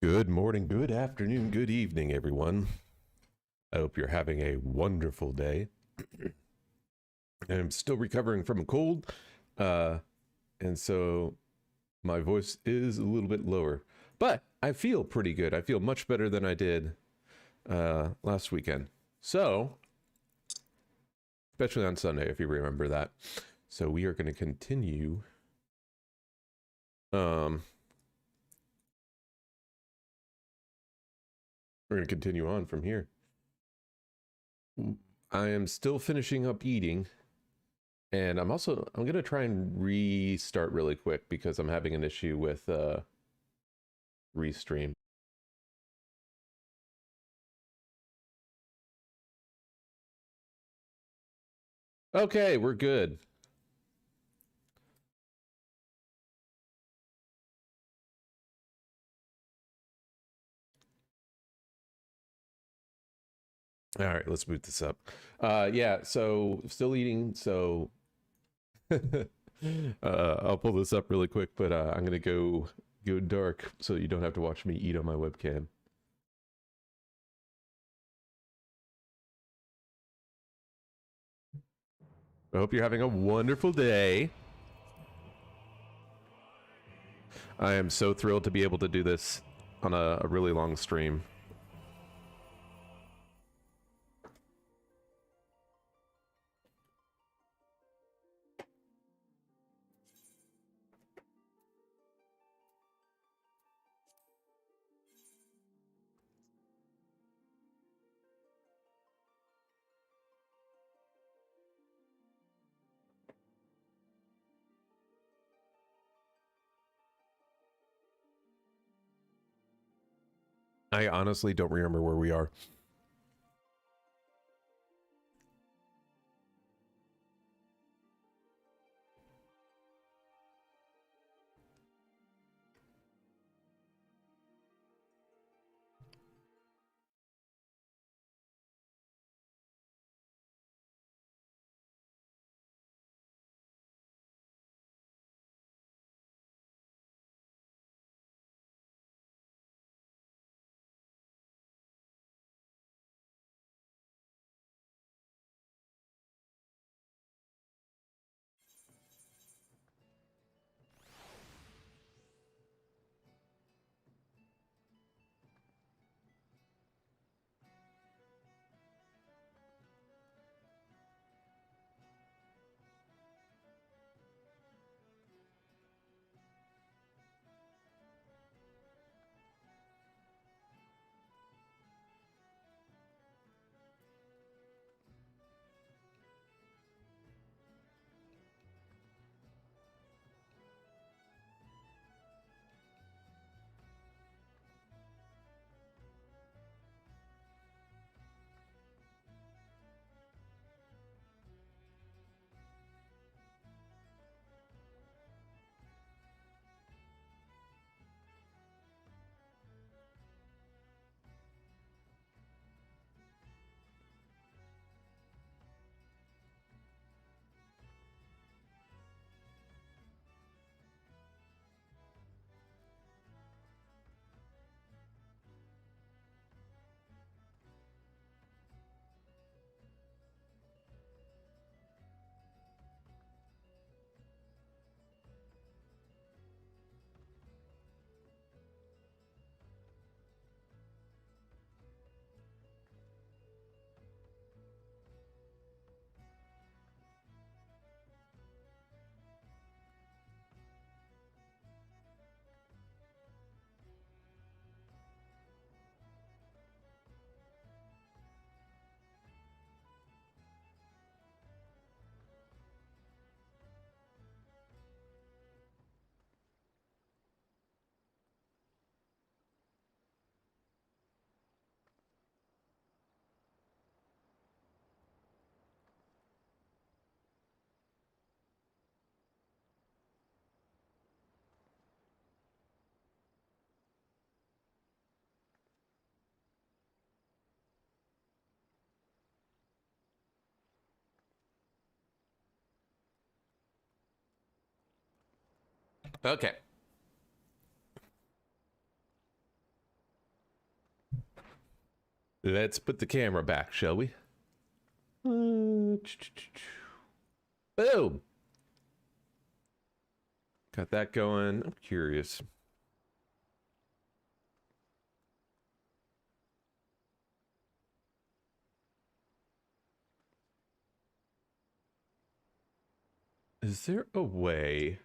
Good morning, good afternoon, good evening, everyone. I hope you're having a wonderful day. I'm still recovering from a cold, uh, and so my voice is a little bit lower, but I feel pretty good. I feel much better than I did last weekend. So, especially on Sunday, if you remember that. So we are going to continue. Um, we're going to continue on from here. I am still finishing up eating. And I'm gonna try and restart really quick because I'm having an issue with restream. Okay, we're good. All right, let's boot this up. Yeah, so still eating, so I'll pull this up really quick, but I'm gonna go dark so you don't have to watch me eat on my webcam. I hope you're having a wonderful day. I am so thrilled to be able to do this on a really long stream. I honestly don't remember where we are. Okay. Let's put the camera back, shall we? Boom! Got that going. I'm curious. Is there a way?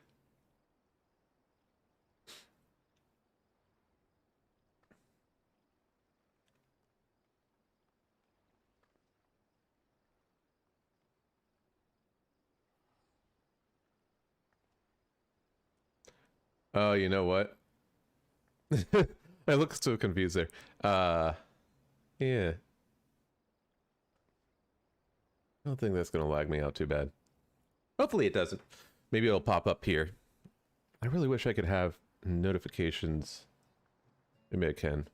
Oh, you know what? I look so confused there. Yeah. I don't think that's gonna lag me out too bad. Hopefully it doesn't. Maybe it'll pop up here. I really wish I could have notifications. Maybe I can.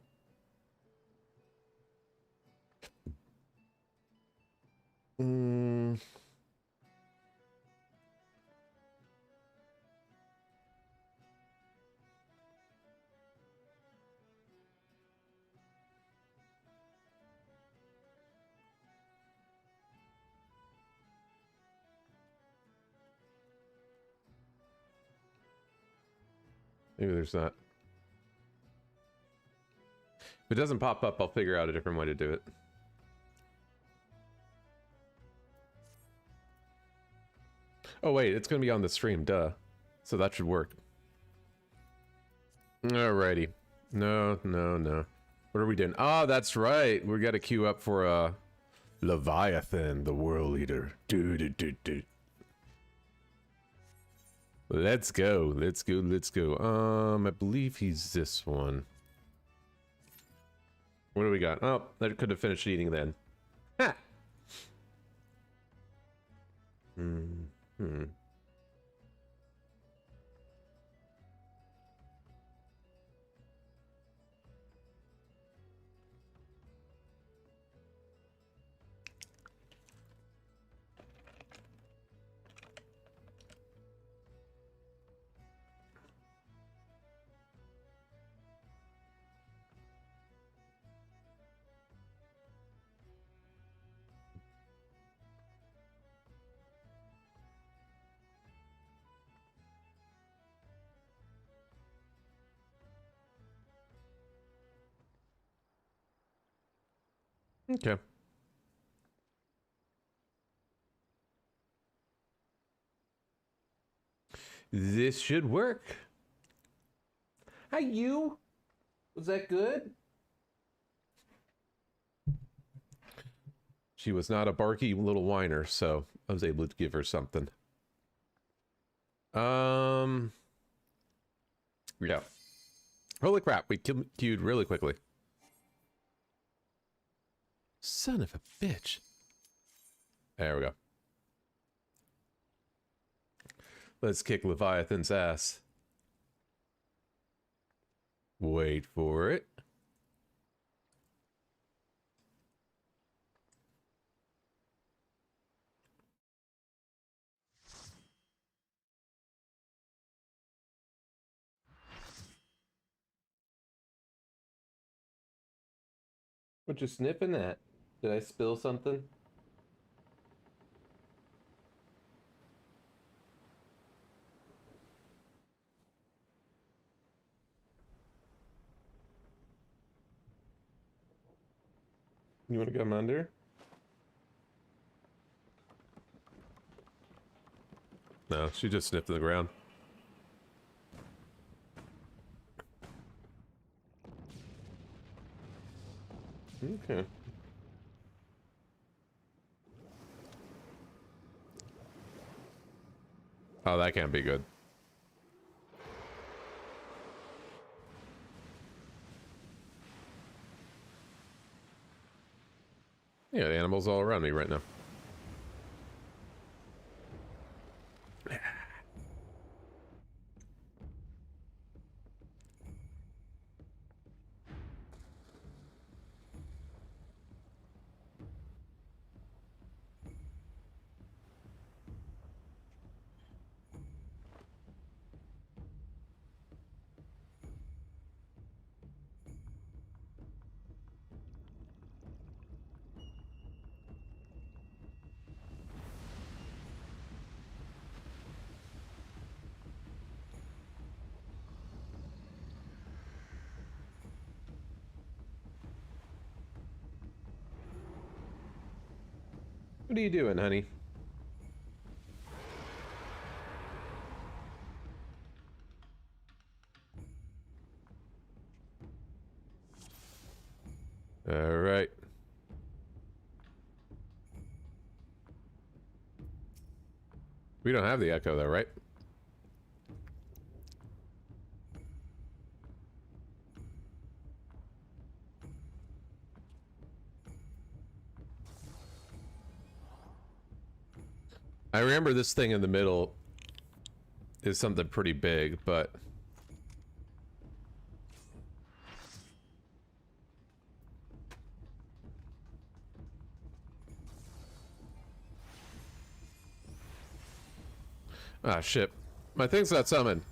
Maybe there's not. If it doesn't pop up, I'll figure out a different way to do it. Oh wait, it's gonna be on the stream, duh. So that should work. Alrighty. No. What are we doing? Oh, that's right. We gotta queue up for Leviathan, the World Leader. Let's go. Let's go. I believe he's this one. What do we got? Oh, I could have finished eating then. Ha! Okay. This should work. Hi, you. Was that good? She was not a barky little whiner, so I was able to give her something. Yeah. Holy crap, we queued really quickly. Son of a bitch. There we go. Let's kick Leviathan's ass. Wait for it. What you sniffing at? Did I spill something? You want to come under? No, she just sniffed the ground. Okay. Oh, that can't be good. Yeah, the animals all around me right now. What are you doing, honey? All right. We don't have the echo though, right? I remember this thing in the middle is something pretty big, but... Ah, shit. My thing's not summoned.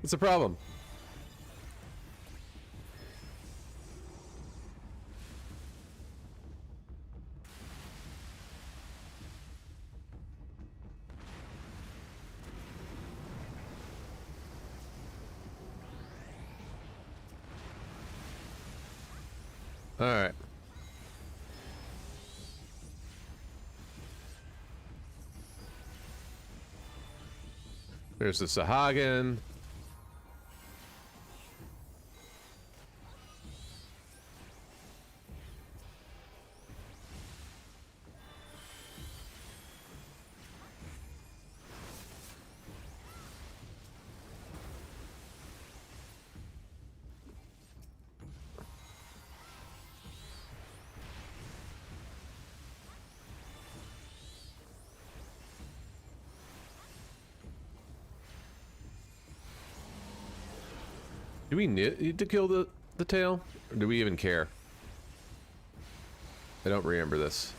What's the problem? Alright. There's the Sahagin. Do we need to kill the tail? Or do we even care? I don't remember this.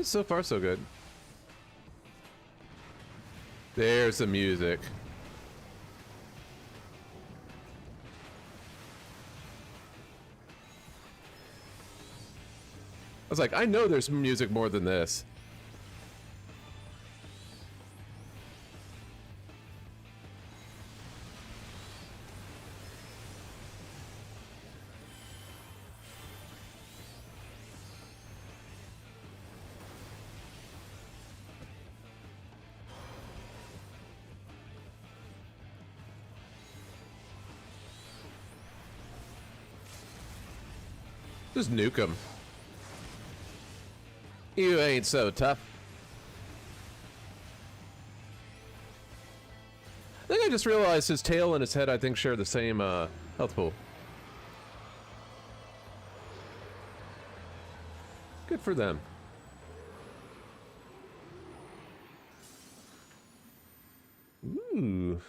So far, so good. There's the music. I was like, I know there's music more than this. Just nuke him. You ain't so tough. I think I just realized his tail and his head, I think, share the same health pool. Good for them. Ooh.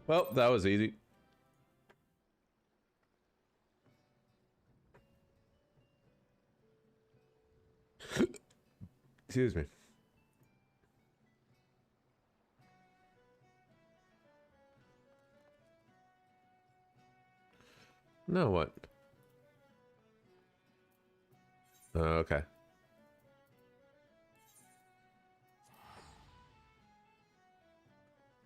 Well, that was easy. Excuse me. No, what? Okay.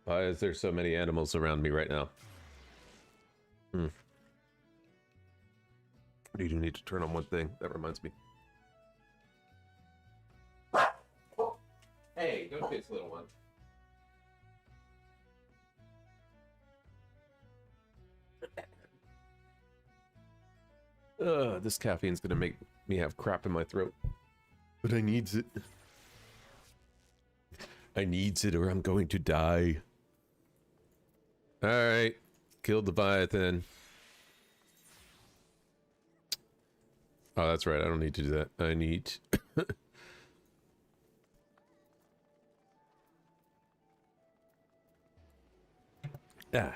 Why is there so many animals around me right now? You do need to turn on one thing. That reminds me. Hey, go kiss, little one. This caffeine's gonna make me have crap in my throat. But I needs it. I needs it or I'm going to die. Alright. Killed Leviathan. Oh, that's right. I don't need to do that. I need... ah.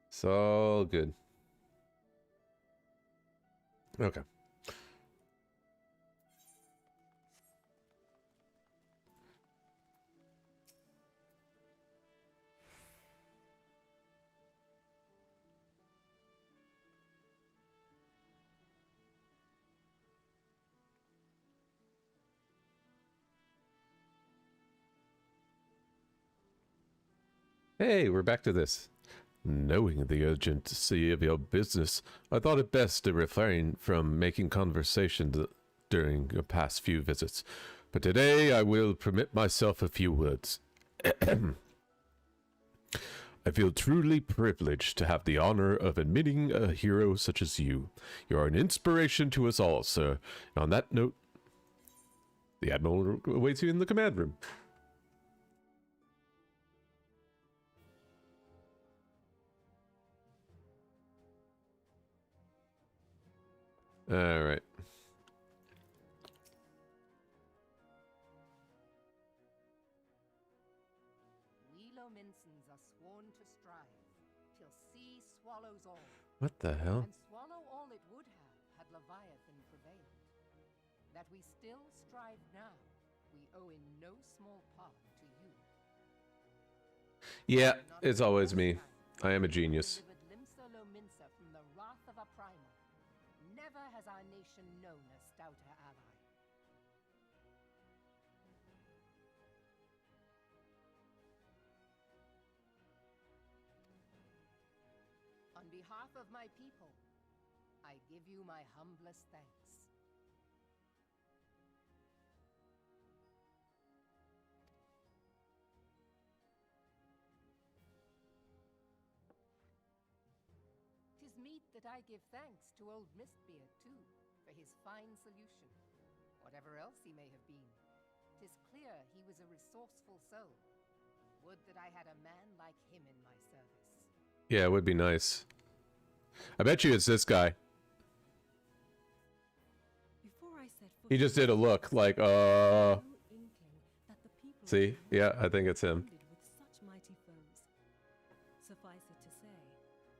It's all good. Okay. Hey, we're back to this. Knowing the urgency of your business, I thought it best to refrain from making conversation during your past few visits. But today I will permit myself a few words. I feel truly privileged to have the honor of admitting a hero such as you. You are an inspiration to us all, sir. And on that note, the Admiral awaits you in the command room. All right. Are sworn to strive till sea swallows all. What the hell? And swallow all it would have had Leviathan prevailed. That we still strive now, we owe in no small part to you. Yeah, it's always me. I am a genius. From the wrath of a primal. Never has our nation known a stouter ally. On behalf of my people, I give you my humblest thanks. Tis meet that I give thanks to old Mistbeard, too, for his fine solution. Whatever else he may have been, 'tis clear he was a resourceful soul. Would that I had a man like him in my service. Yeah, it would be nice. I bet you it's this guy. He just did a look like, see? Yeah, I think it's him. Suffice it to say,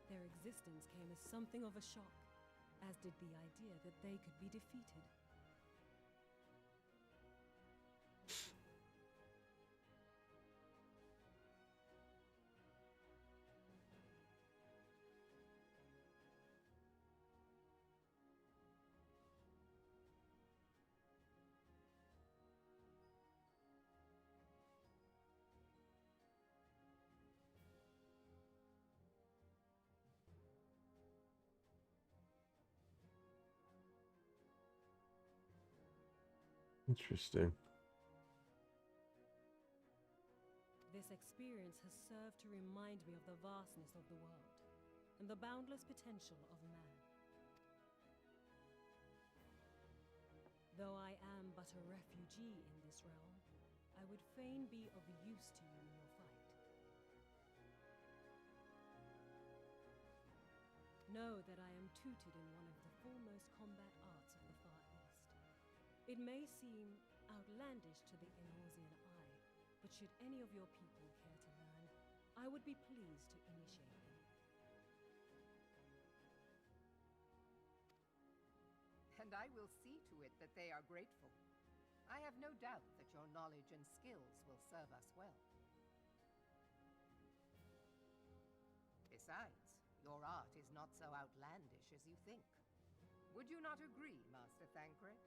their existence came as something of a shock, as did the idea that they could be defeated. Interesting. This experience has served to remind me of the vastness of the world and the boundless potential of man. Though I am but a refugee in this realm, I would fain be of use to you in your fight. Know that I am tutored in one of the foremost combat arts of the Far East. It may seem outlandish to the Enorzean eye, but should any of your people care to learn, I would be pleased to initiate them. And I will see to it that they are grateful. I have no doubt that your knowledge and skills will serve us well. Besides, your art is not so outlandish as you think. Would you not agree, Master Thancred?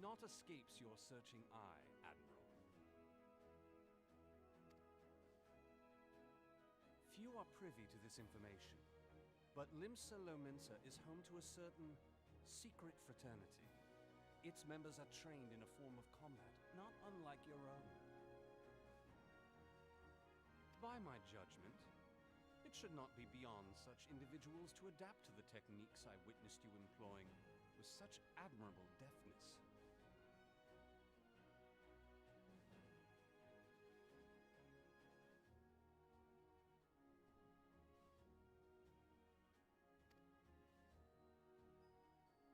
Naught escapes your searching eye, Admiral. Few are privy to this information, but Limsa Lominsa is home to a certain secret fraternity. Its members are trained in a form of combat, not unlike your own. by my judgment, it should not be beyond such individuals to adapt to the techniques I witnessed you employing with such admirable deftness.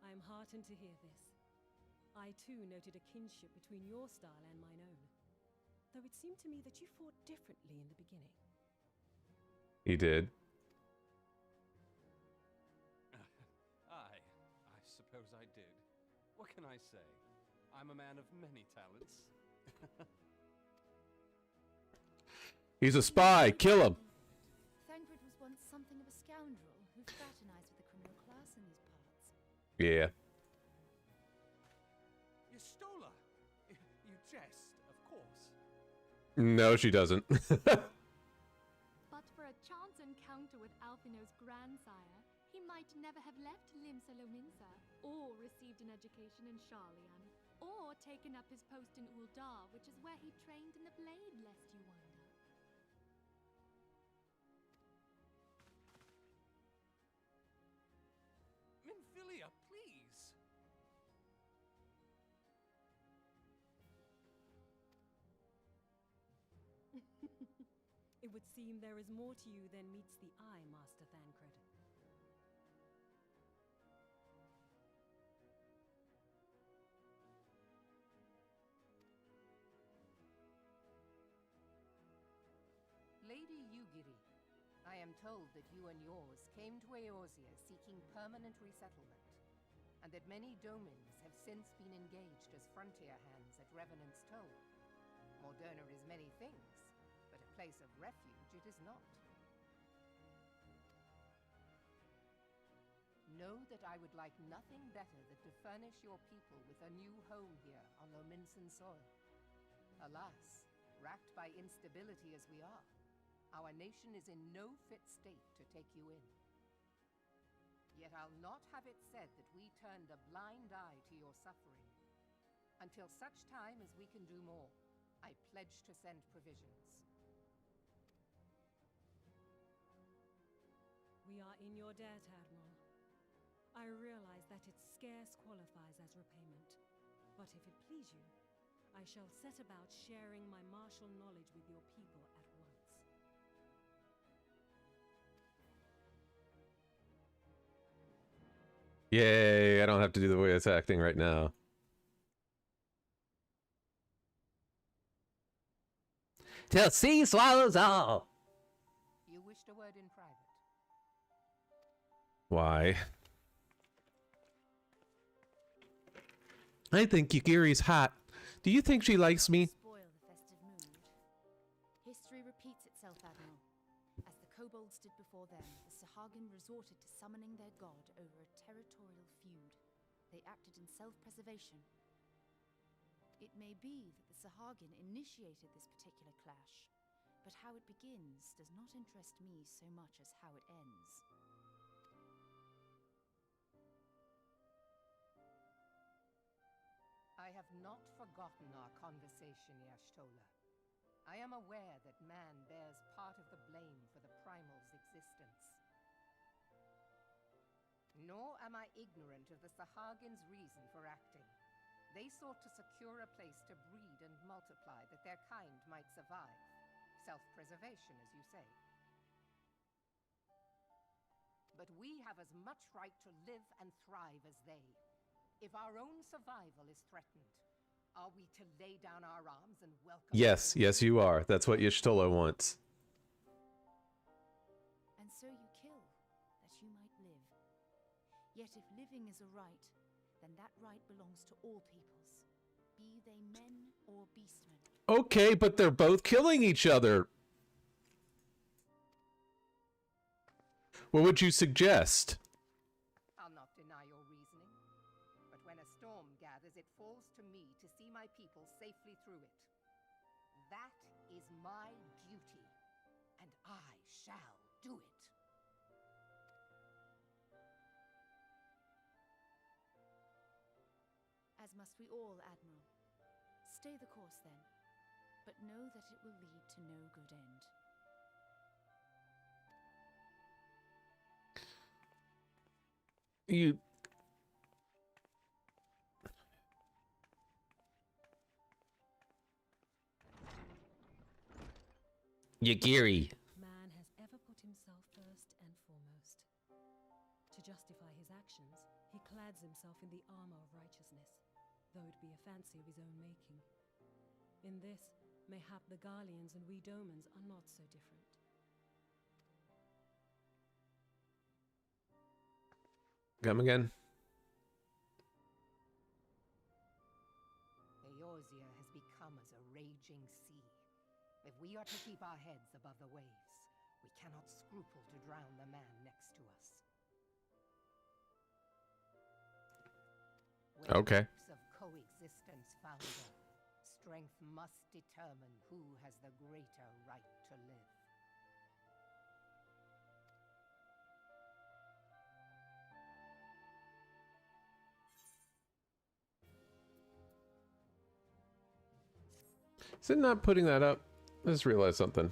I am heartened to hear this. I too noted a kinship between your style and mine own, though it seemed to me that you fought differently in the beginning. He did. I suppose I did. What can I say? I'm a man of many talents. He's a spy. Kill him. Thancred was once something of a scoundrel who fraternized with the criminal class in these parts. Yeah. Yestola! You jest, of course. No, she doesn't. But for a chance encounter with Alphino's grandsire, he might never have left Limsa Lominsa, or received an education in Sharlayan, or taken up his post in Uldar, which is where he trained in the blade, lest you wonder. Minfilia, please! It would seem there is more to you than meets the eye, Master Thancred. Lady Yugiri, I am told that you and yours came to Eorzea seeking permanent resettlement, and that many domins have since been engaged as frontier hands at Revenant's Toll. Moderna is many things, but a place of refuge it is not. Know that I would like nothing better than to furnish your people with a new home here on Lominsan soil. Alas, racked by instability as we are, our nation is in no fit state to take you in. Yet I'll not have it said that we turned a blind eye to your suffering. Until such time as we can do more, I pledge to send provisions. We are in your debt, Admiral. I realize that it scarce qualifies as repayment, but if it please you, I shall set about sharing my martial knowledge with your people at once. Yay, I don't have to do the voice acting right now. Till sea swallows all. You wished a word in private. Why? I think Yugiri's hot. Do you think she likes me? Spoil the festive mood. History repeats itself, Admiral. As the kobolds did before them, the Sahagin resorted to summoning their god over a territorial feud. They acted in self-preservation. It may be that the Sahagin initiated this particular clash, but how it begins does not interest me so much as how it ends. I have not forgotten our conversation, Y'ashtola. I am aware that man bears part of the blame for the primal's existence. Nor am I ignorant of the Sahagin's reason for acting. They sought to secure a place to breed and multiply that their kind might survive. Self-preservation, as you say. But we have as much right to live and thrive as they. If our own survival is threatened, are we to lay down our arms and welcome... Yes, yes you are. That's what Y'shtola wants. And so you kill, that you might live. Yet if living is a right, then that right belongs to all peoples, be they men or beastmen. Okay, but they're both killing each other. What would you suggest? I'll not deny your reasoning. But when a storm gathers, it falls to me to see my people safely through it. That is my duty, and I shall do it. As must we all, Admiral. Stay the course, then. But know that it will lead to no good end. You... Yagiri. Man has ever put himself first and foremost. To justify his actions, he clads himself in the armor of righteousness, though it be a fancy of his own making. In this, mayhap the Garleans and we Domans are not so different. Come again. Eorzea has become as a raging sea. If we are to keep our heads above the waves, we cannot scruple to drown the man next to us. When Okay. hopes of coexistence founder, strength must determine who has the greater right to live. Is it not putting that up? I just realized something.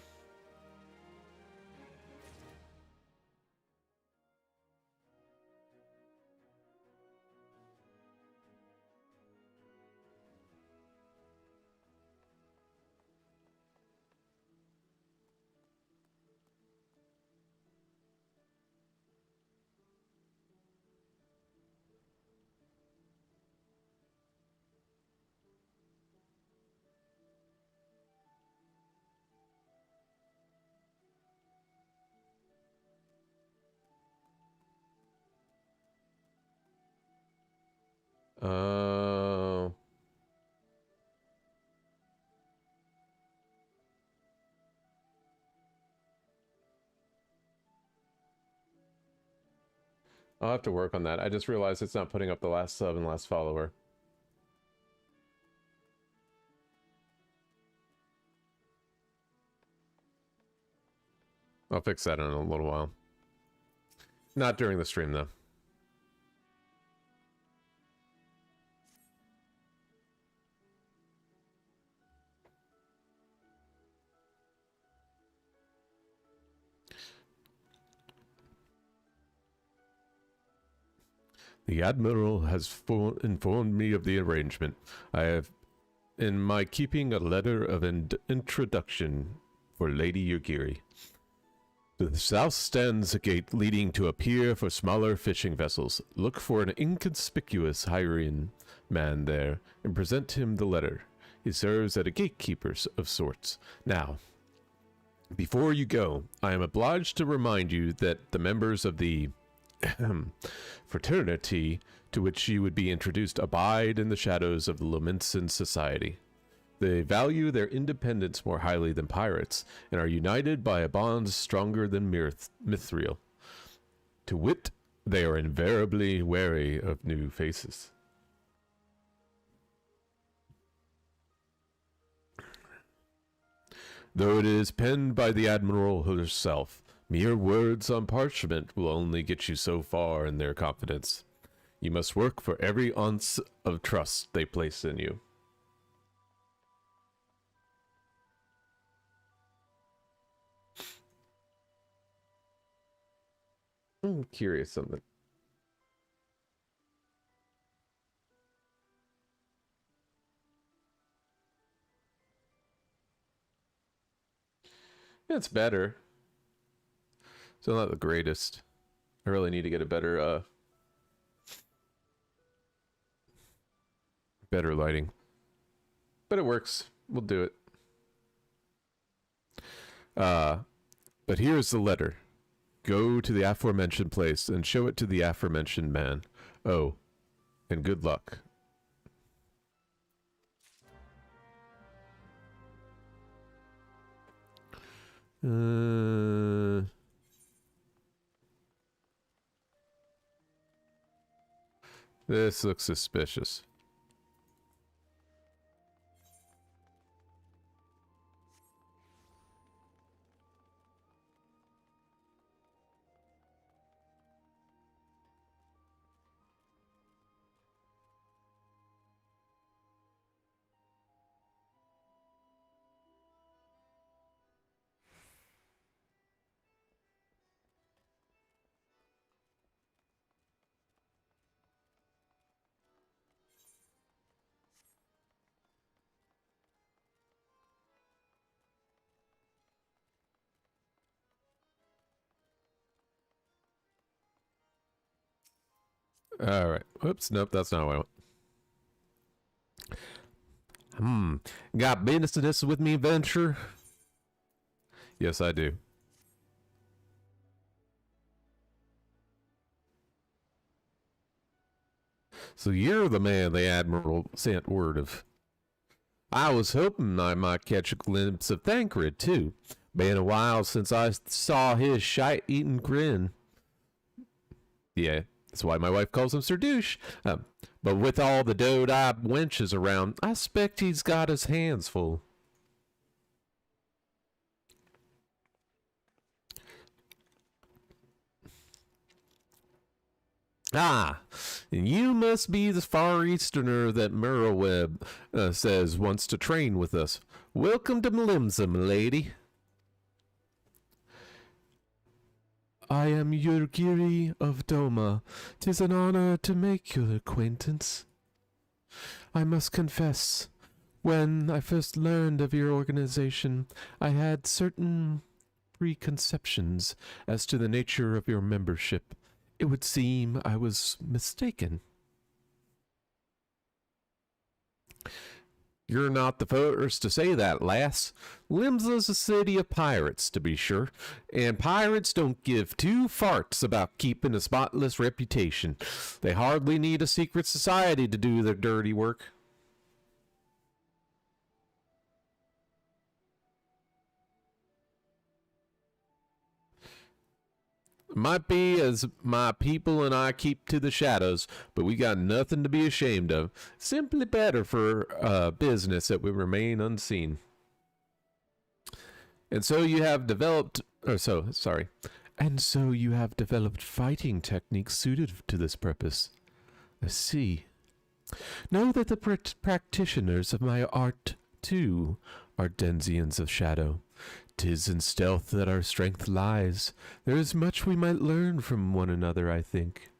Oh. I'll have to work on that. I just realized it's not putting up the last sub and last follower. I'll fix that in a little while. Not during the stream, though. The Admiral has informed me of the arrangement. I have in my keeping a letter of introduction for Lady Yugiri. To the south stands a gate leading to a pier for smaller fishing vessels. Look for an inconspicuous Hyrian man there and present him the letter. He serves as a gatekeeper of sorts. Now, before you go, I am obliged to remind you that the members of the fraternity to which you would be introduced abide in the shadows of the Lominsan society. They value their independence more highly than pirates, and are united by a bond stronger than mithril. To wit, they are invariably wary of new faces. Though it is penned by the Admiral herself, mere words on parchment will only get you so far in their confidence. You must work for every ounce of trust they place in you. I'm curious something. It's better. Still not the greatest. I really need to get a better better lighting. But it works. We'll do it. But here's the letter. Go to the aforementioned place and show it to the aforementioned man. Oh, and good luck. This looks suspicious. All right. Oops. Nope. That's not what I want. Got business to this with me, Venture? Yes, I do. So you're the man the Admiral sent word of. I was hoping I might catch a glimpse of Thancred, too. Been a while since I saw his shite-eating grin. Yeah, that's why my wife calls him Sir Douche. But with all the doe-eyed wenches around, I expect he's got his hands full. Ah, and you must be the Far Easterner that Meroweb says wants to train with us. Welcome to Mlimsa, milady. I am Yurgiri of Doma. 'Tis an honor to make your acquaintance. I must confess, when I first learned of your organization, I had certain preconceptions as to the nature of your membership. It would seem I was mistaken. You're not the first to say that, lass. Limsa's a city of pirates, to be sure, and pirates don't give two farts about keeping a spotless reputation. They hardly need a secret society to do their dirty work. Might be as my people and I keep to the shadows, but we got nothing to be ashamed of. Simply better for business that we remain unseen. And so you have developed, and so you have developed fighting techniques suited to this purpose. I see. Know that the practitioners of my art, too, are denizens of shadow. 'Tis in stealth that our strength lies. There is much we might learn from one another, I think.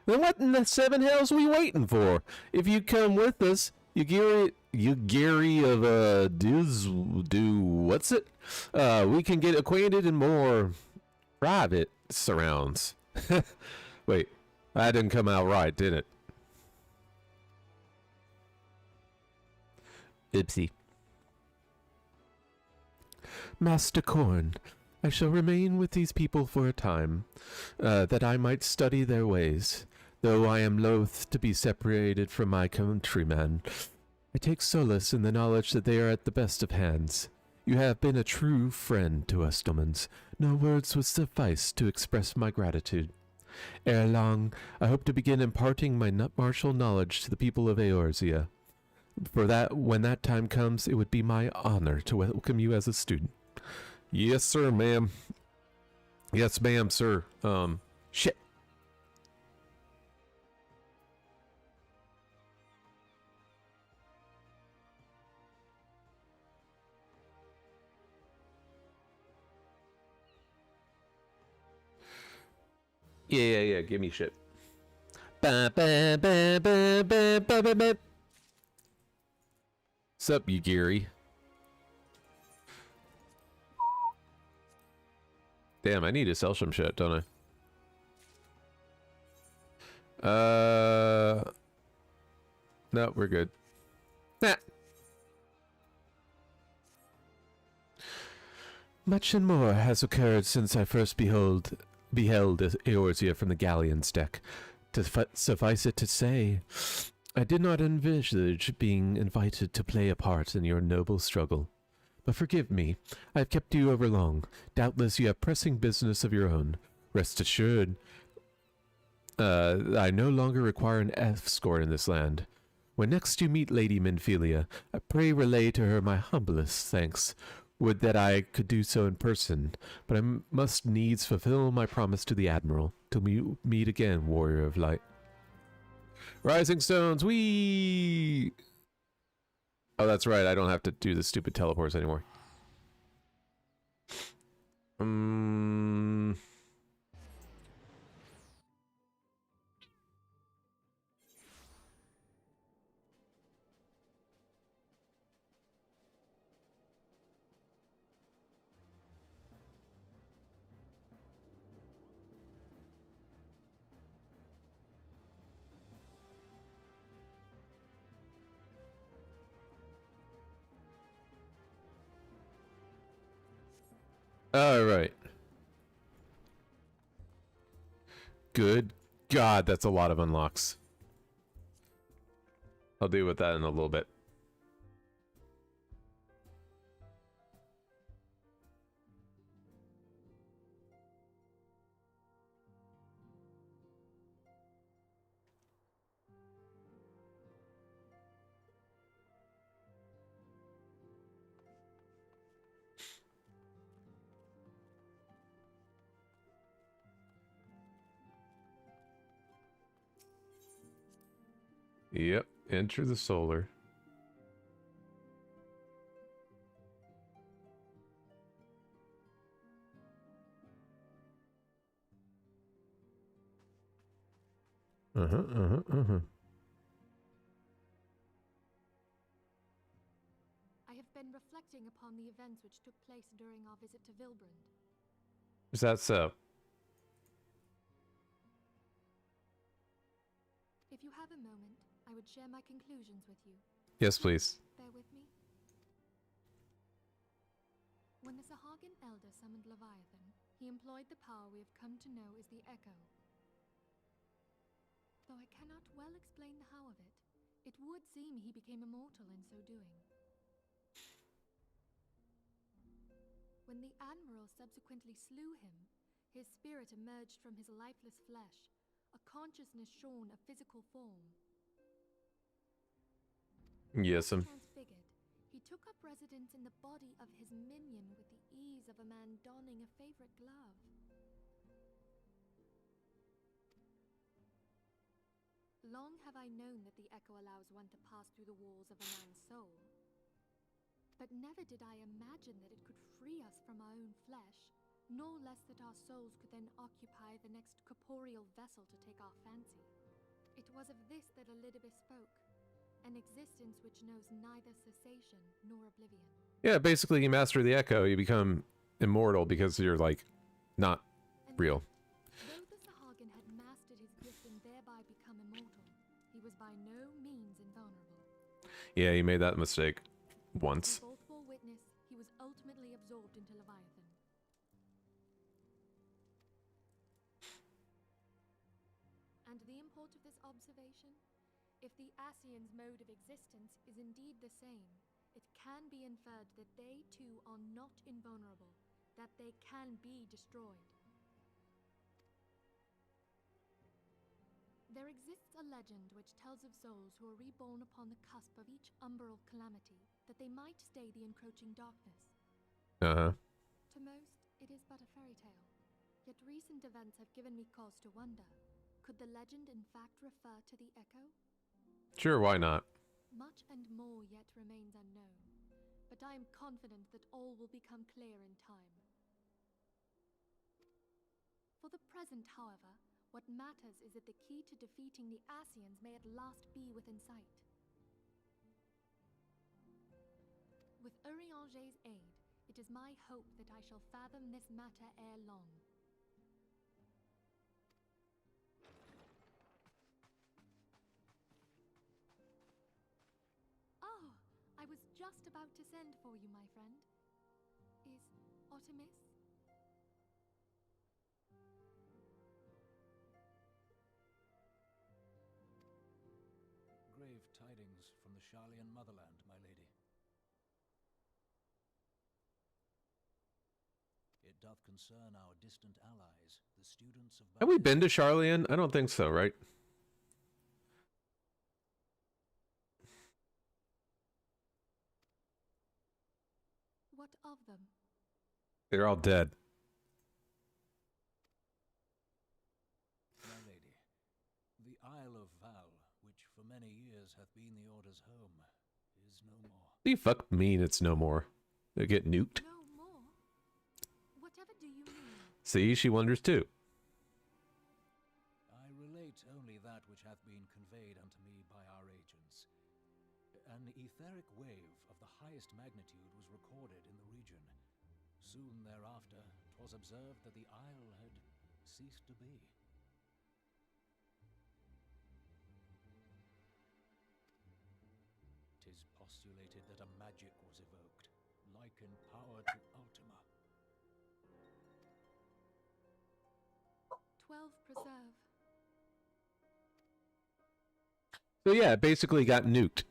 Then what in the seven hells we waiting for? If you come with us, you Gary of what's it? We can get acquainted in more private surrounds. Wait, that didn't come out right, did it? Oopsie. Master Korn, I shall remain with these people for a time, that I might study their ways. Though I am loath to be separated from my countrymen, I take solace in the knowledge that they are at the best of hands. You have been a true friend to us, Domans. No words would suffice to express my gratitude. Ere long, I hope to begin imparting my martial knowledge to the people of Eorzea. For that, when that time comes, it would be my honor to welcome you as a student. Yes, sir, ma'am. Yes, ma'am, sir. Shit. Yeah, give me shit. Sup, you Gary? Damn, I need to sell some shit, don't I? No, we're good. Nah. Much and more has occurred since I first beheld Eorzea from the galleon's deck. To suffice it to say, I did not envisage being invited to play a part in your noble struggle. But forgive me, I have kept you over long. Doubtless you have pressing business of your own. Rest assured, I no longer require an escort in this land. When next you meet Lady Minfilia, I pray relay to her my humblest thanks. Would that I could do so in person, but I must needs fulfill my promise to the Admiral. Till we meet again, Warrior of Light. Rising Stones, wee! Oh, that's right. I don't have to do the stupid teleports anymore. All right. Good God, that's a lot of unlocks. I'll deal with that in a little bit. Yep, enter the solar. I have been reflecting upon the events which took place during our visit to Vilbrand. Is that so? If you have a moment, I would share my conclusions with you. Yes, please. Bear with me. When the Sahagin Elder summoned Leviathan, he employed the power we have come to know as the Echo. Though I cannot well explain the how of it, it would seem he became immortal in so doing. When the Admiral subsequently slew him, his spirit emerged from his lifeless flesh, a consciousness shorn of physical form. Yes, Transfigured, he took up residence in the body of his minion with the ease of a man donning a favorite glove. Long have I known that the Echo allows one to pass through the walls of a man's soul. But never did I imagine that it could free us from our own flesh, nor less that our souls could then occupy the next corporeal vessel to take our fancy. It was of this that Elidibus spoke, an existence which knows neither cessation nor oblivion. Yeah, basically you master the Echo, you become immortal because you're, like, not real. Though the Sahagin had mastered his gift and thereby become immortal, he was by no means invulnerable. Yeah, you made that mistake once. Both bore witness, he was ultimately absorbed into Leviathan. And the import of this observation? If the Ascians' mode of existence is indeed the same, it can be inferred that they too are not invulnerable, that they can be destroyed. There exists a legend which tells of souls who are reborn upon the cusp of each umbral calamity, that they might stay the encroaching darkness. To most, it is but a fairy tale. Yet recent events have given me cause to wonder. Could the legend in fact refer to the Echo? Sure, why not? Much and more yet remains unknown, but I am confident that all will become clear in time. For the present, however, what matters is that the key to defeating the Ascians may at last be within sight. With Urianger's aid, it is my hope that I shall fathom this matter ere long. Oh, I was just about to send for you, my friend. Is Artemis? Grave tidings from the Sharlayan motherland, my lady. It doth concern our distant allies, the students of... Have we been to Sharlayan? I don't think so, right? What of them? They're all dead. My lady, the Isle of Val, which for many years hath been the Order's home, is no more. The fuck mean it's no more? They get nuked. No more? Whatever do you mean? See, she wonders too. I relate only that which hath been conveyed unto me by our agents. An etheric wave of the highest magnitude was recorded in the region. Soon thereafter, 'twas observed that the isle had ceased to be. Tis postulated that a magic was evoked, like in power to Ultima. 12 preserve. So yeah, it basically got nuked.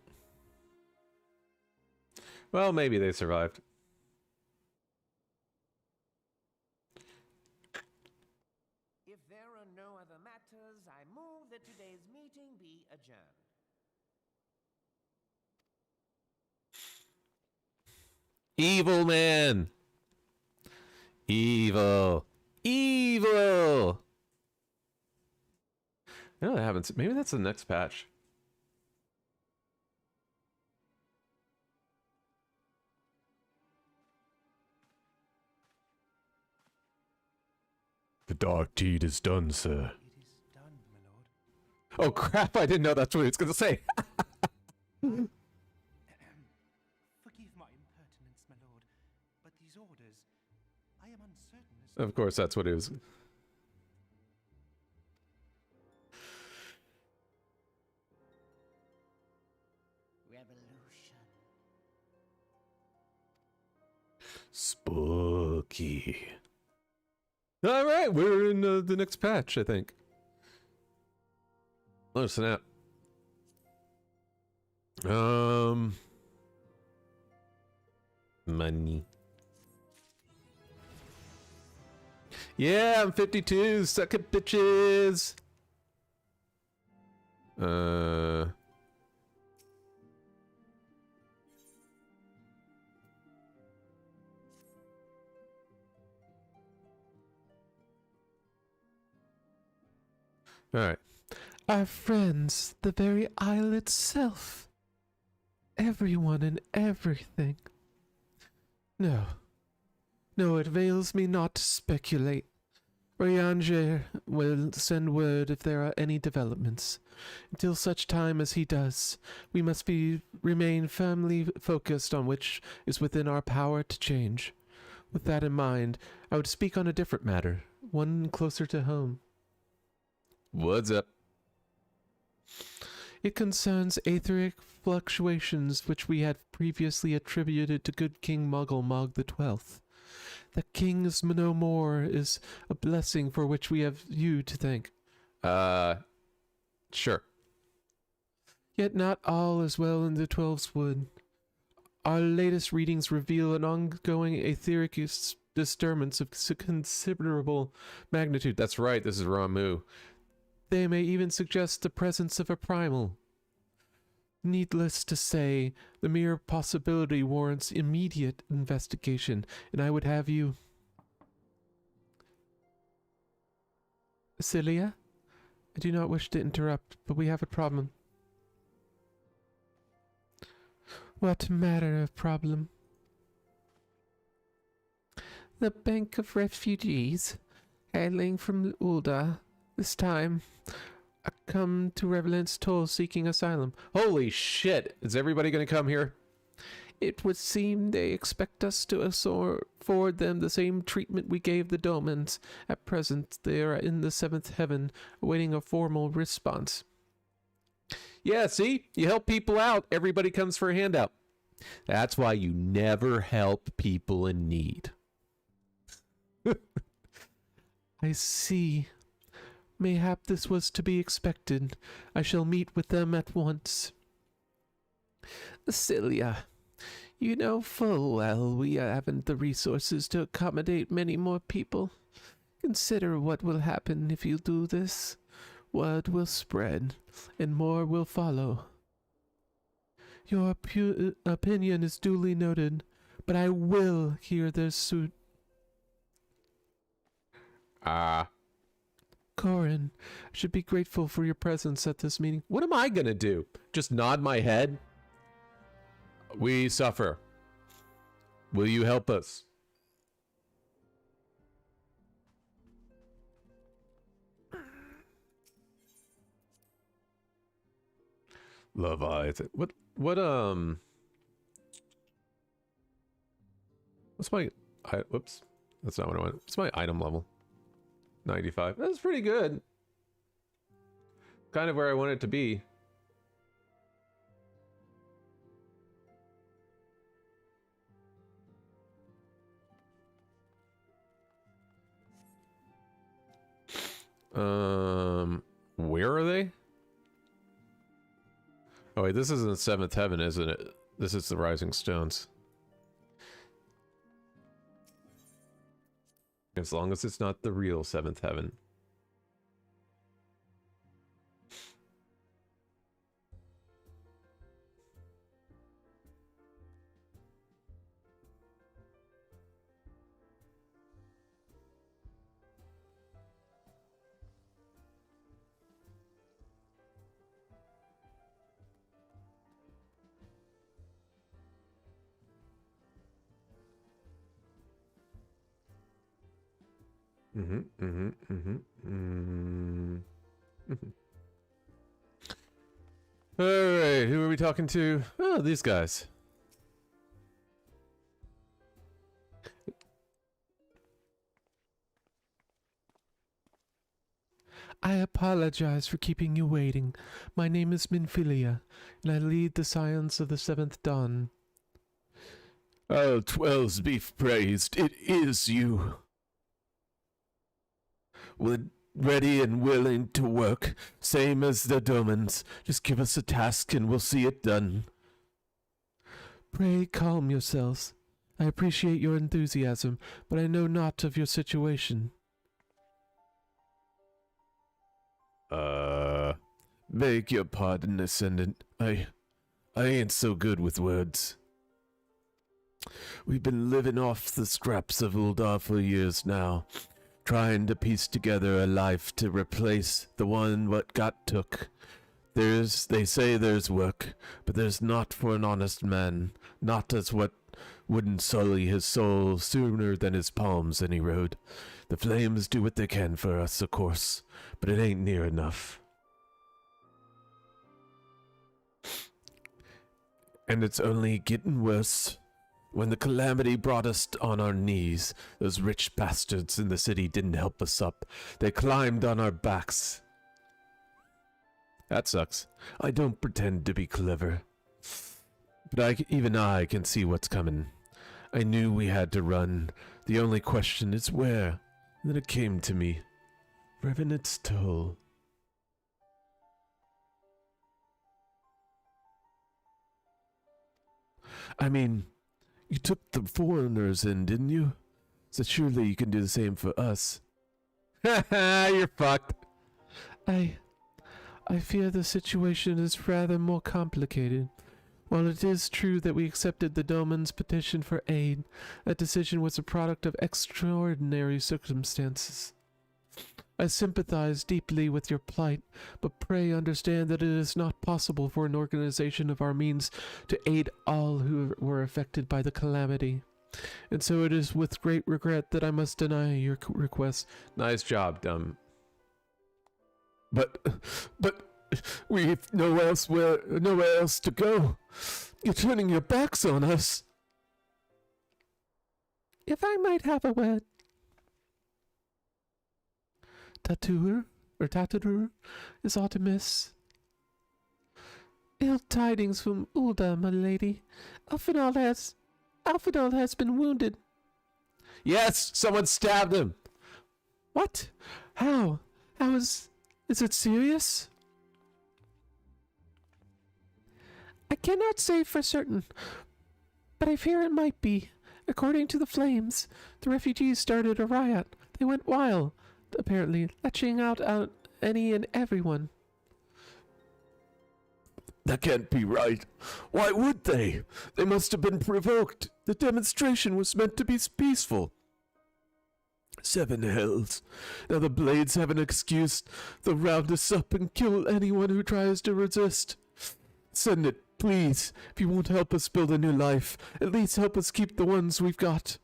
Well, maybe they survived. If there are no other matters, I move that today's meeting be adjourned. Evil man. Evil. Evil. No, that happens. Maybe that's the next patch. The dark deed is done, sir. It is done, my lord. Oh crap, I didn't know that's what he was gonna say. Forgive my impertinence, my lord, but these orders, I am uncertain as to... Of course, that's what it was. Revolution. Spooky. All right, we're in the next patch, I think. Oh snap. Money. Yeah, I'm 52. Suck it, bitches. All right. Our friends, the very isle itself. Everyone and everything. No. No, it avails me not to speculate. Rayanger will send word if there are any developments. Until such time as he does, we must remain firmly focused on which is within our power to change. With that in mind, I would speak on a different matter, one closer to home. What's up? It concerns etheric fluctuations which we had previously attributed to good King Muggle Mog the 12th. The King's no more is a blessing for which we have you to thank. Sure. Yet not all is well in the 12's wood. Our latest readings reveal an ongoing etheric disturbance of considerable magnitude. That's right, this is Ramu. They may even suggest the presence of a primal. Needless to say, the mere possibility warrants immediate investigation, and I would have you... Cilia? I do not wish to interrupt, but we have a problem. What matter of problem? The Bank of Refugees, hailing from Ulda, this time, I come to Revelant's Toll seeking asylum. Holy shit! Is everybody gonna come here? It would seem they expect us to afford them the same treatment we gave the Domans. At present, they are in the 7th heaven, awaiting a formal response. Yeah, see? You help people out, everybody comes for a handout. That's why you never help people in need. I see. Mayhap this was to be expected. I shall meet with them at once. Cilia, you know full well we haven't the resources to accommodate many more people. Consider what will happen if you do this. Word will spread, and more will follow. Your opinion is duly noted, but I will hear their suit. Corin, I should be grateful for your presence at this meeting. What am I gonna do? Just nod my head? We suffer. Will you help us? Love eyes. What's my whoops. That's not what I want. What's my item level? 95. That's pretty good. Kind of where I want it to be. Where are they? Oh wait, this isn't the seventh heaven, isn't it? This is the Rising Stones. As long as it's not the real seventh heaven. Alright, who are we talking to? Oh, these guys. I apologize for keeping you waiting. My name is Minfilia, and I lead the Scions of the Seventh Dawn. Oh, 12's be praised. It is you. We're ready and willing to work, same as the Domans. Just give us a task and we'll see it done. Pray calm yourselves. I appreciate your enthusiasm, but I know not of your situation. Beg your pardon, Ascendant. I ain't so good with words. We've been living off the scraps of Uldar for years now, trying to piece together a life to replace the one what got took. They say there's work, but there's not for an honest man, not as what wouldn't sully his soul sooner than his palms any road. The flames do what they can for us, of course, but it ain't near enough. And it's only getting worse. When the calamity brought us on our knees, those rich bastards in the city didn't help us up. They climbed on our backs. That sucks. I don't pretend to be clever. But even I can see what's coming. I knew we had to run. The only question is where. And then it came to me. Revenant's Toll. I mean, you took the foreigners in, didn't you? So surely you can do the same for us. Ha ha, you're fucked. I fear the situation is rather more complicated. While it is true that we accepted the Doman's petition for aid, that decision was a product of extraordinary circumstances. I sympathize deeply with your plight, but pray understand that it is not possible for an organization of our means to aid all who were affected by the calamity. And so it is with great regret that I must deny your request. Nice job, dumb. But we've nowhere else to go. You're turning your backs on us. If I might have a word. Tatur is Artemis. Ill tidings from Ulda, my lady. Alphinaud has been wounded. Yes, someone stabbed him. What? How? Is it serious? I cannot say for certain, but I fear it might be. According to the Flames, the refugees started a riot. They went wild, apparently, latching out any and everyone. That can't be right. Why would they? They must have been provoked. The demonstration was meant to be peaceful. 7 hells. Now the Blades have an excuse. They'll round us up and kill anyone who tries to resist. Send it, Please, if you won't help us build a new life, at least help us keep the ones we've got.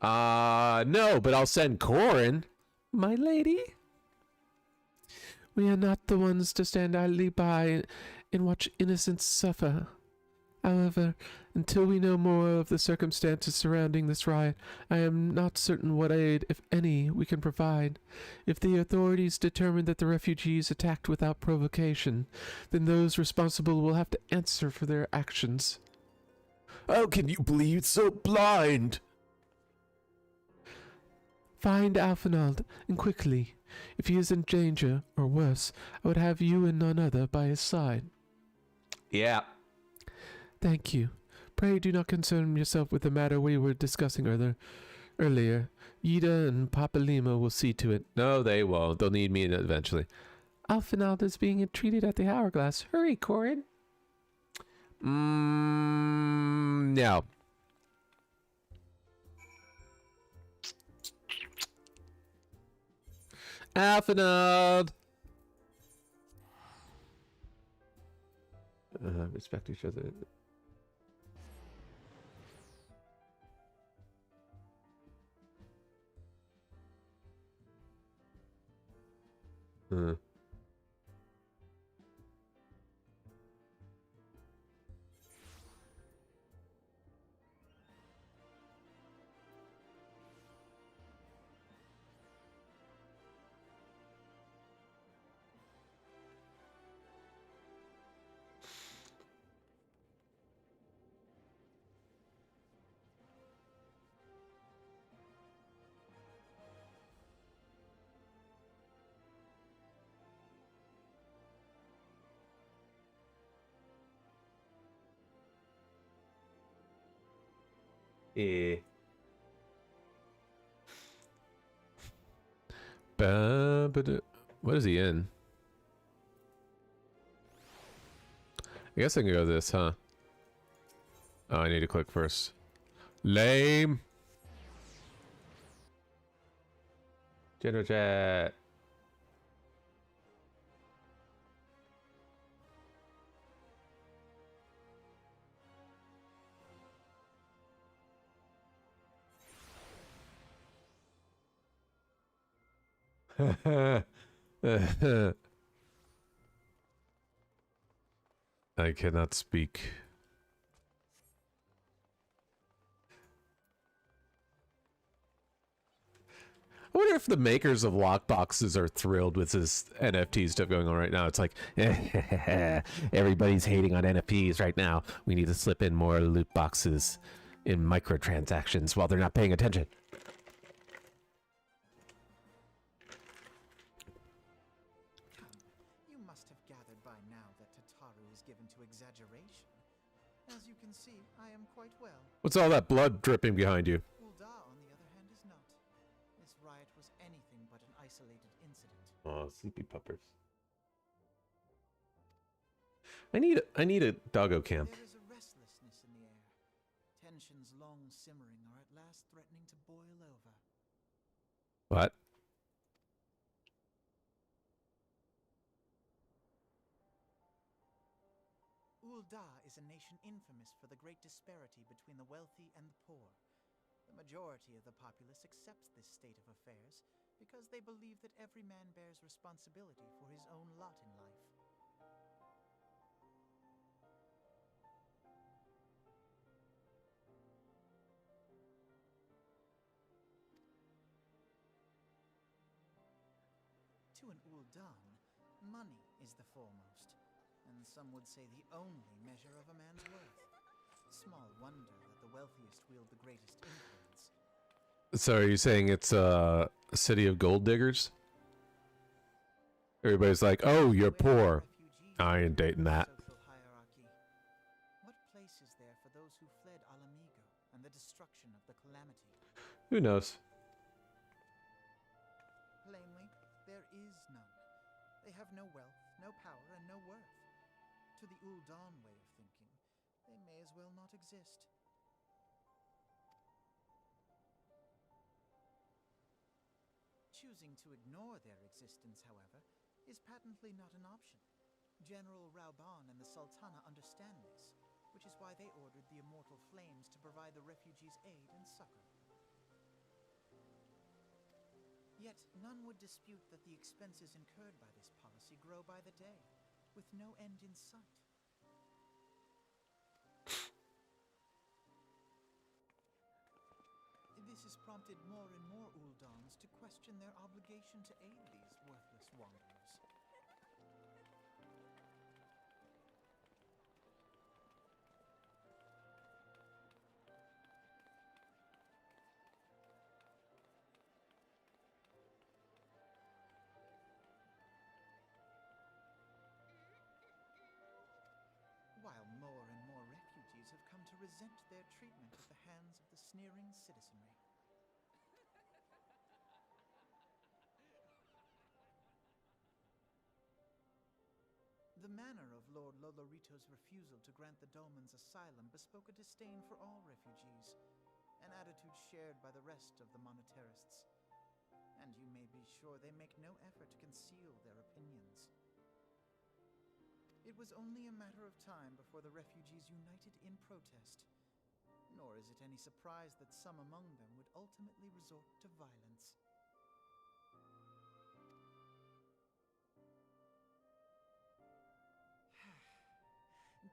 No, but I'll send Corin. My lady? We are not the ones to stand idly by and watch innocents suffer. However, until we know more of the circumstances surrounding this riot, I am not certain what aid, if any, we can provide. If the authorities determine that the refugees attacked without provocation, then those responsible will have to answer for their actions. How can you be so blind? Find Alphinaud, and quickly. If he is in danger, or worse, I would have you and none other by his side. Yeah. Thank you. Pray do not concern yourself with the matter we were discussing earlier. Yida and Papa Lima will see to it. No, they won't. They'll need me eventually. Alphinaud is being treated at the Hourglass. Hurry, Corin. No. Alphinaud! Respect each other. What is he in? I guess I can go this, huh? Oh, I need to click first. Lame. General chat. I cannot speak. I wonder if the makers of lockboxes are thrilled with this NFT stuff going on right now. It's like, everybody's hating on NFTs right now. We need to slip in more loot boxes in microtransactions while they're not paying attention. You must have gathered by now that Tataru is given to exaggeration. As you can see, I am quite well. What's all that blood dripping behind you? Ulda, on the other hand, is not. This riot was anything but an isolated incident. Oh, sleepy puppers. I need a doggo cam. There is a restlessness in the air. Tensions long simmering are at last threatening to boil over. What? Ulda is a nation infamous for the great disparity between the wealthy and the poor. The majority of the populace accepts this state of affairs because they believe that every man bears responsibility for his own lot in life. To an Uldan, money is the foremost, and some would say the only measure of a man's worth. Small wonder that the wealthiest wield the greatest influence. So are you saying it's a city of gold diggers? Everybody's like, oh, you're poor. I ain't dating that. What place is there for those who fled Alamigo and the destruction of the calamity? Who knows? Plainly, there is none. They have no wealth, no power, and no worth. To the Uldan way of thinking, they may as well not exist. Choosing to ignore their existence, however, is patently not an option. General Rauban and the Sultana understand this, which is why they ordered the Immortal Flames to provide the refugees aid and succor. Yet none would dispute that the expenses incurred by this policy grow by the day, with no end in sight. This has prompted more and more Uldans to question their obligation to aid these worthless wanderers. While more and more refugees have come to resent their treatment at the hands of the sneering citizenry. The manner of Lord Lolorito's refusal to grant the Dolmens asylum bespoke a disdain for all refugees, an attitude shared by the rest of the monetarists. And you may be sure they make no effort to conceal their opinions. It was only a matter of time before the refugees united in protest, nor is it any surprise that some among them would ultimately resort to violence.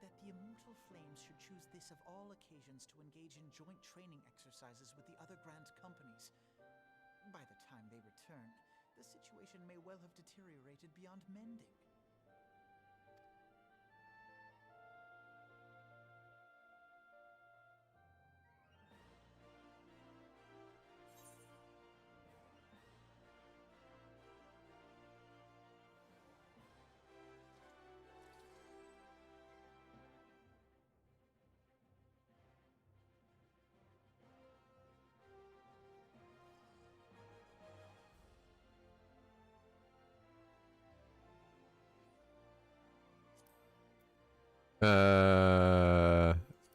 That the Immortal Flames should choose this of all occasions to engage in joint training exercises with the other Grand Companies. By the time they return, the situation may well have deteriorated beyond mending.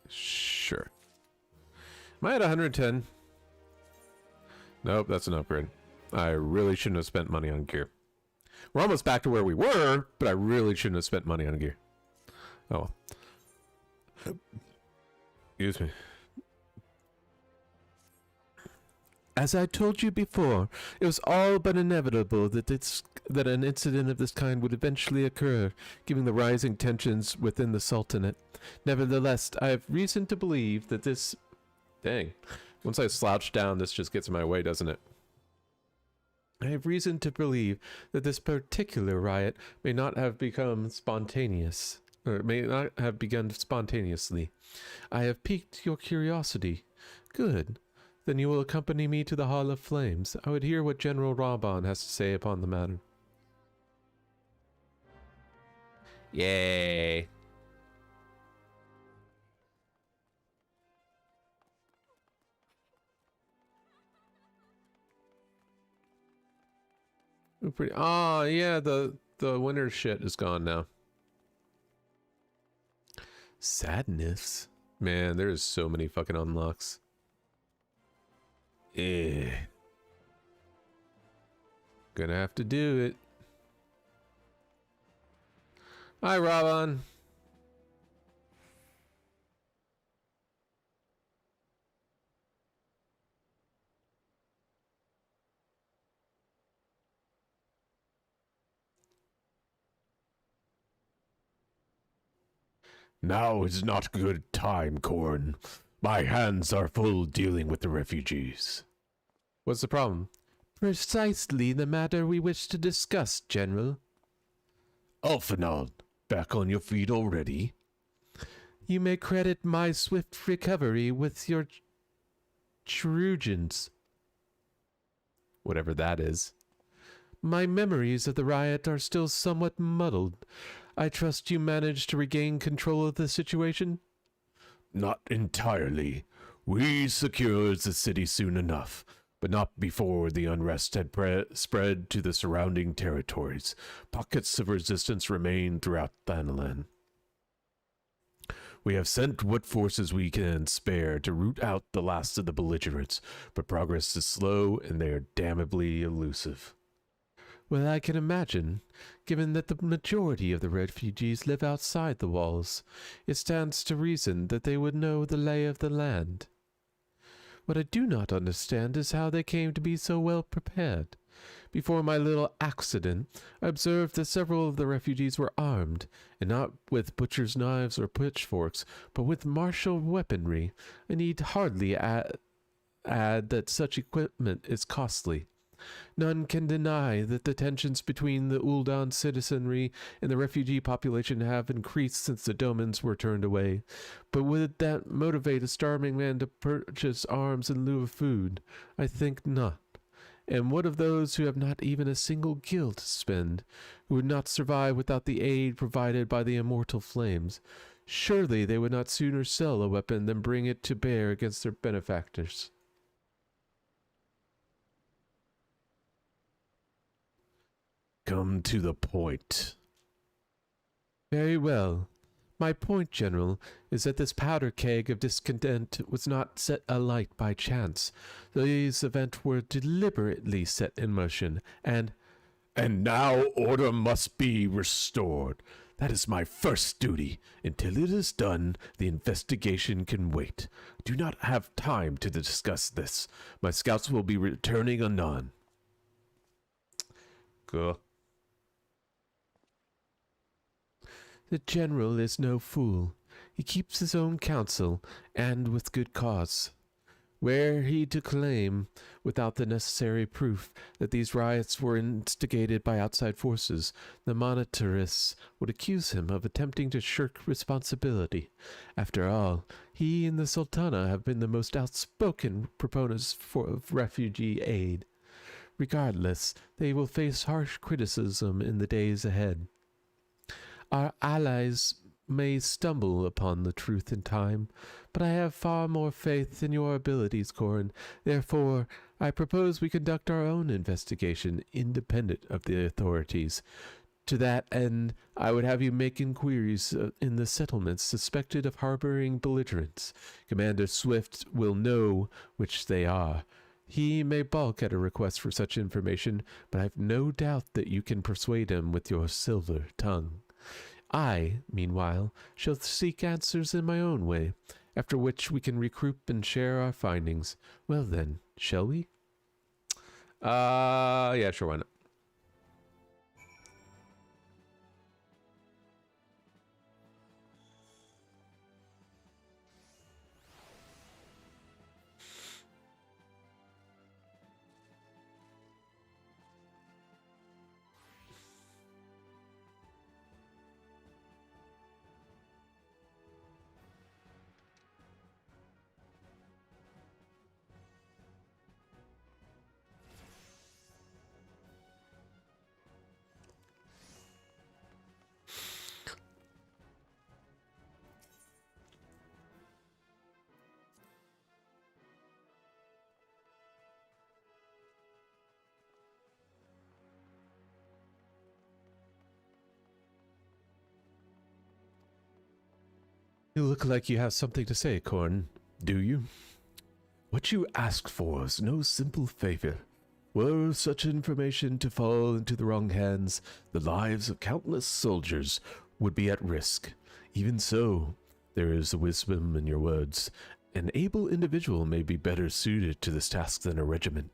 Sure. Am I at 110? Nope, that's an upgrade. I really shouldn't have spent money on gear. We're almost back to where we were, but I really shouldn't have spent money on gear. Oh well. Excuse me. As I told you before, it was all but inevitable that an incident of this kind would eventually occur, given the rising tensions within the Sultanate. Nevertheless, I have reason to believe that this... Dang. Once I slouch down, this just gets in my way, doesn't it? I have reason to believe that this particular riot may not have become spontaneous, or may not have begun spontaneously. I have piqued your curiosity. Good. Then you will accompany me to the Hall of Flames. I would hear what General Rauban has to say upon the matter. Yay. Pretty. Oh yeah, the winter shit is gone now. Sadness, man. There's so many fucking unlocks. Gonna have to do it. Hi, Robin. Now is not a good time, Corn. My hands are full dealing with the refugees. What's the problem? Precisely the matter we wish to discuss, General. Alphinaud, back on your feet already? You may credit my swift recovery with your Cherugians. Whatever that is. My memories of the riot are still somewhat muddled. I trust you managed to regain control of the situation? Not entirely. We secured the city soon enough, but not before the unrest had spread to the surrounding territories. Pockets of resistance remain throughout Thanalan. We have sent what forces we can spare to root out the last of the belligerents, but progress is slow and they are damnably elusive. Well, I can imagine. Given that the majority of the refugees live outside the walls, it stands to reason that they would know the lay of the land. What I do not understand is how they came to be so well prepared. Before my little accident, I observed that several of the refugees were armed, and not with butcher's knives or pitchforks, but with martial weaponry. I need hardly add that such equipment is costly. None can deny that the tensions between the Uldan citizenry and the refugee population have increased since the Domans were turned away. But would that motivate a starving man to purchase arms in lieu of food? I think not. And what of those who have not even a single gil to spend, who would not survive without the aid provided by the immortal flames? Surely they would not sooner sell a weapon than bring it to bear against their benefactors. Come to the point. Very well. My point, General, is that this powder keg of discontent was not set alight by chance. These events were deliberately set in motion, and now order must be restored. That is my first duty. Until it is done, the investigation can wait. I do not have time to discuss this. My scouts will be returning anon. Cool. the general is no fool. He keeps his own counsel, and with good cause. Were he to claim, without the necessary proof, that these riots were instigated by outside forces, the monetarists would accuse him of attempting to shirk responsibility. After all, he and the Sultana have been the most outspoken proponents of refugee aid. Regardless, they will face harsh criticism in the days ahead. Our allies may stumble upon the truth in time, but I have far more faith in your abilities, Corin. Therefore, I propose we conduct our own investigation, independent of the authorities. To that end, I would have you make inquiries in the settlements suspected of harboring belligerents. Commander Swift will know which they are. He may balk at a request for such information, but I have no doubt that you can persuade him with your silver tongue. I, meanwhile, shall seek answers in my own way, after which we can regroup and share our findings. Well then, shall we? Yeah, sure, why not? You look like you have something to say, Corin. Do you? What you asked for is no simple favor. Were such information to fall into the wrong hands, the lives of countless soldiers would be at risk. Even so, there is a wisdom in your words. An able individual may be better suited to this task than a regiment.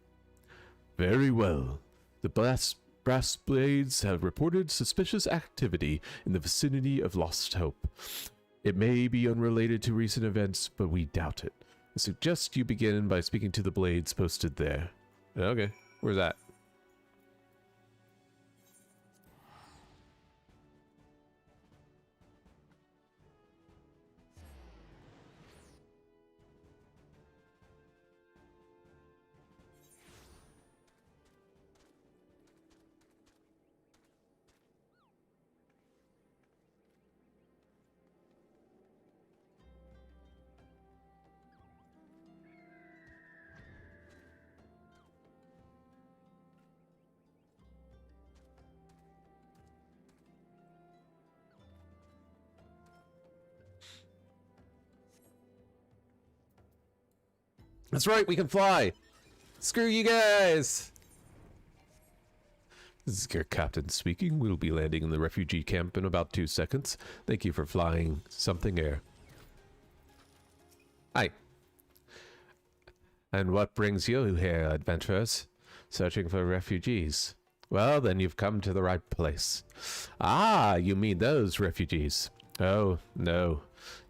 Very well. The brass blades have reported suspicious activity in the vicinity of Lost Hope. It may be unrelated to recent events, but we doubt it. I suggest you begin by speaking to the blades posted there. Okay, where's that? That's right, we can fly! Screw you guys! This is your captain speaking. We'll be landing in the refugee camp in about 2 seconds. Thank you for flying something air. Hi. And what brings you here, adventurers? Searching for refugees. Well, then you've come to the right place. Ah, you mean those refugees. Oh, no.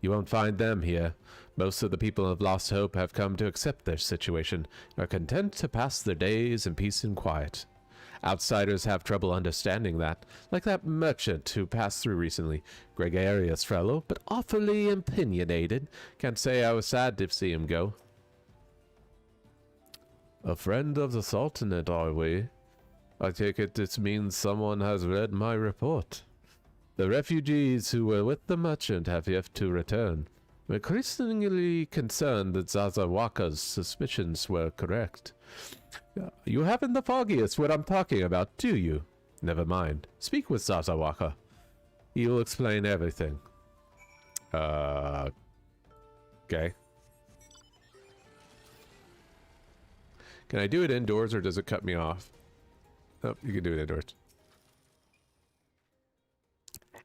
You won't find them here. Most of the people of Lost Hope have come to accept their situation and are content to pass their days in peace and quiet. Outsiders have trouble understanding that, like that merchant who passed through recently. Gregarious fellow, but awfully opinionated. Can't say I was sad to see him go. A friend of the Sultanate, are we? I take it this means someone has read my report. The refugees who were with the merchant have yet to return. I'm increasingly concerned that Zazawaka's suspicions were correct. You haven't the foggiest what I'm talking about, do you? Never mind. Speak with Zazawaka. He'll explain everything. Okay. Can I do it indoors or does it cut me off? Oh, you can do it indoors.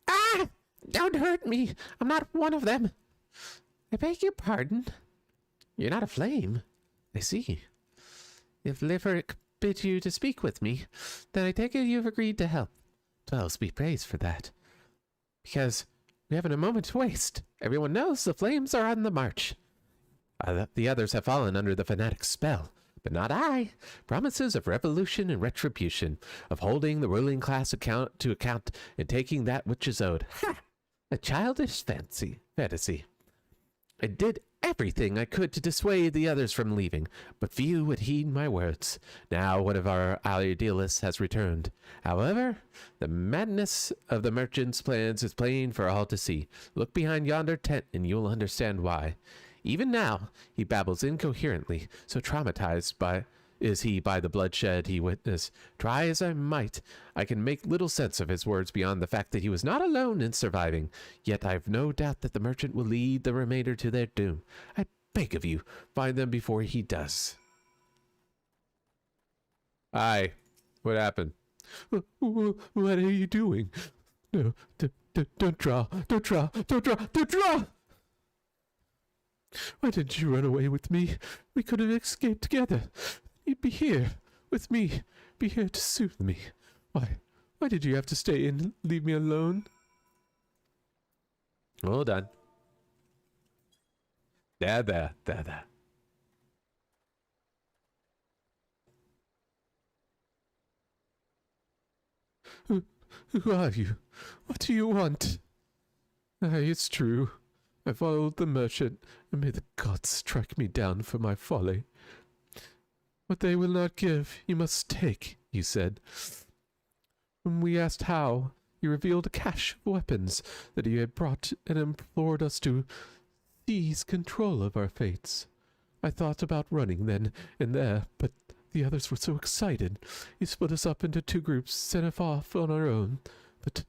Ah! Don't hurt me! I'm not one of them! I beg your pardon? You're not a flame. I see. If Liverick bid you to speak with me, then I take it you've agreed to help. Dwells be praised for that. Because we haven't a moment to waste. Everyone knows the flames are on the march. The others have fallen under the fanatic's spell. But not I. Promises of revolution and retribution, of holding the ruling class to account and taking that which is owed. Ha! A childish fantasy. I did everything I could to dissuade the others from leaving, but few would heed my words. Now one of our idealists has returned. However, the madness of the merchant's plans is plain for all to see. Look behind yonder tent and you'll understand why. Even now, he babbles incoherently, so traumatized is he by the bloodshed he witnessed. Try as I might, I can make little sense of his words beyond the fact that he was not alone in surviving. Yet I've no doubt that the merchant will lead the remainder to their doom. I beg of you, find them before he does. Aye. What happened? What are you doing? No, don't draw. Don't draw. Don't draw. Don't draw! Why didn't you run away with me? We could have escaped together. You'd be here with me, be here to soothe me. Why did you have to stay and leave me alone? Hold on. There. Who are you? What do you want? Aye, it's true. I followed the merchant, and may the gods strike me down for my folly. What they will not give, you must take, you said. When we asked how, you revealed a cache of weapons that he had brought and implored us to seize control of our fates. I thought about running then and there, but the others were so excited. He split us up into 2 groups, sent us off on our own. But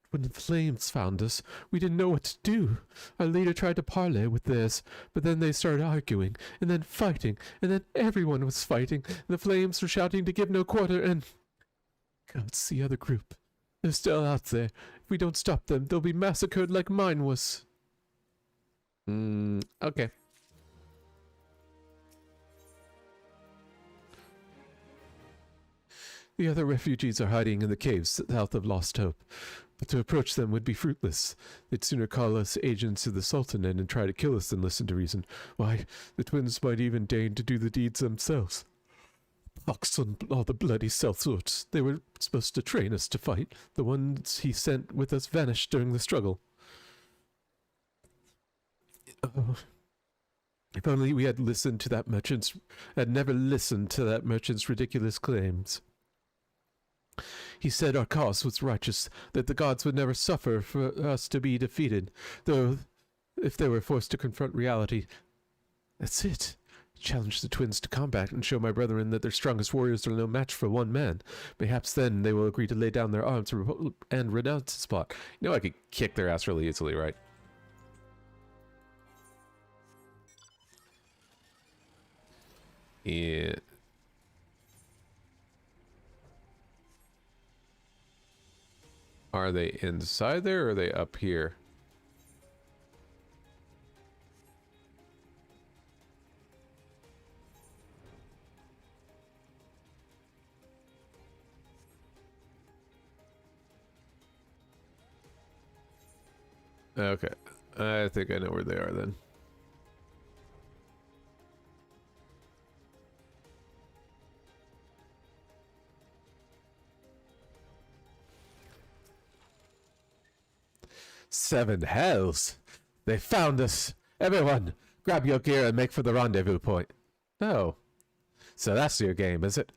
when the flames found us, we didn't know what to do. Our leader tried to parley with theirs, but then they started arguing, and then fighting, and then everyone was fighting, and the flames were shouting to give no quarter, and... God, it's the other group. They're still out there. If we don't stop them, they'll be massacred like mine was. Okay. The other refugees are hiding in the caves south of Lost Hope. But to approach them would be fruitless. They'd sooner call us agents of the Sultanate and try to kill us than listen to reason. Why, the twins might even deign to do the deeds themselves. Pox on all the bloody sellswords. They were supposed to train us to fight. The ones he sent with us vanished during the struggle. Oh, if only we had listened to that merchant's... had never listened to that merchant's ridiculous claims. He said our cause was righteous, that the gods would never suffer for us to be defeated, though if they were forced to confront reality. That's it. Challenge the twins to combat and show my brethren that their strongest warriors are no match for one man. Perhaps then they will agree to lay down their arms and renounce the spot. You know I could kick their ass really easily, right? Yeah. Are they inside there or are they up here? Okay. I think I know where they are then. Seven hells! They found us! Everyone, grab your gear and make for the rendezvous point. Oh. So that's your game, is it?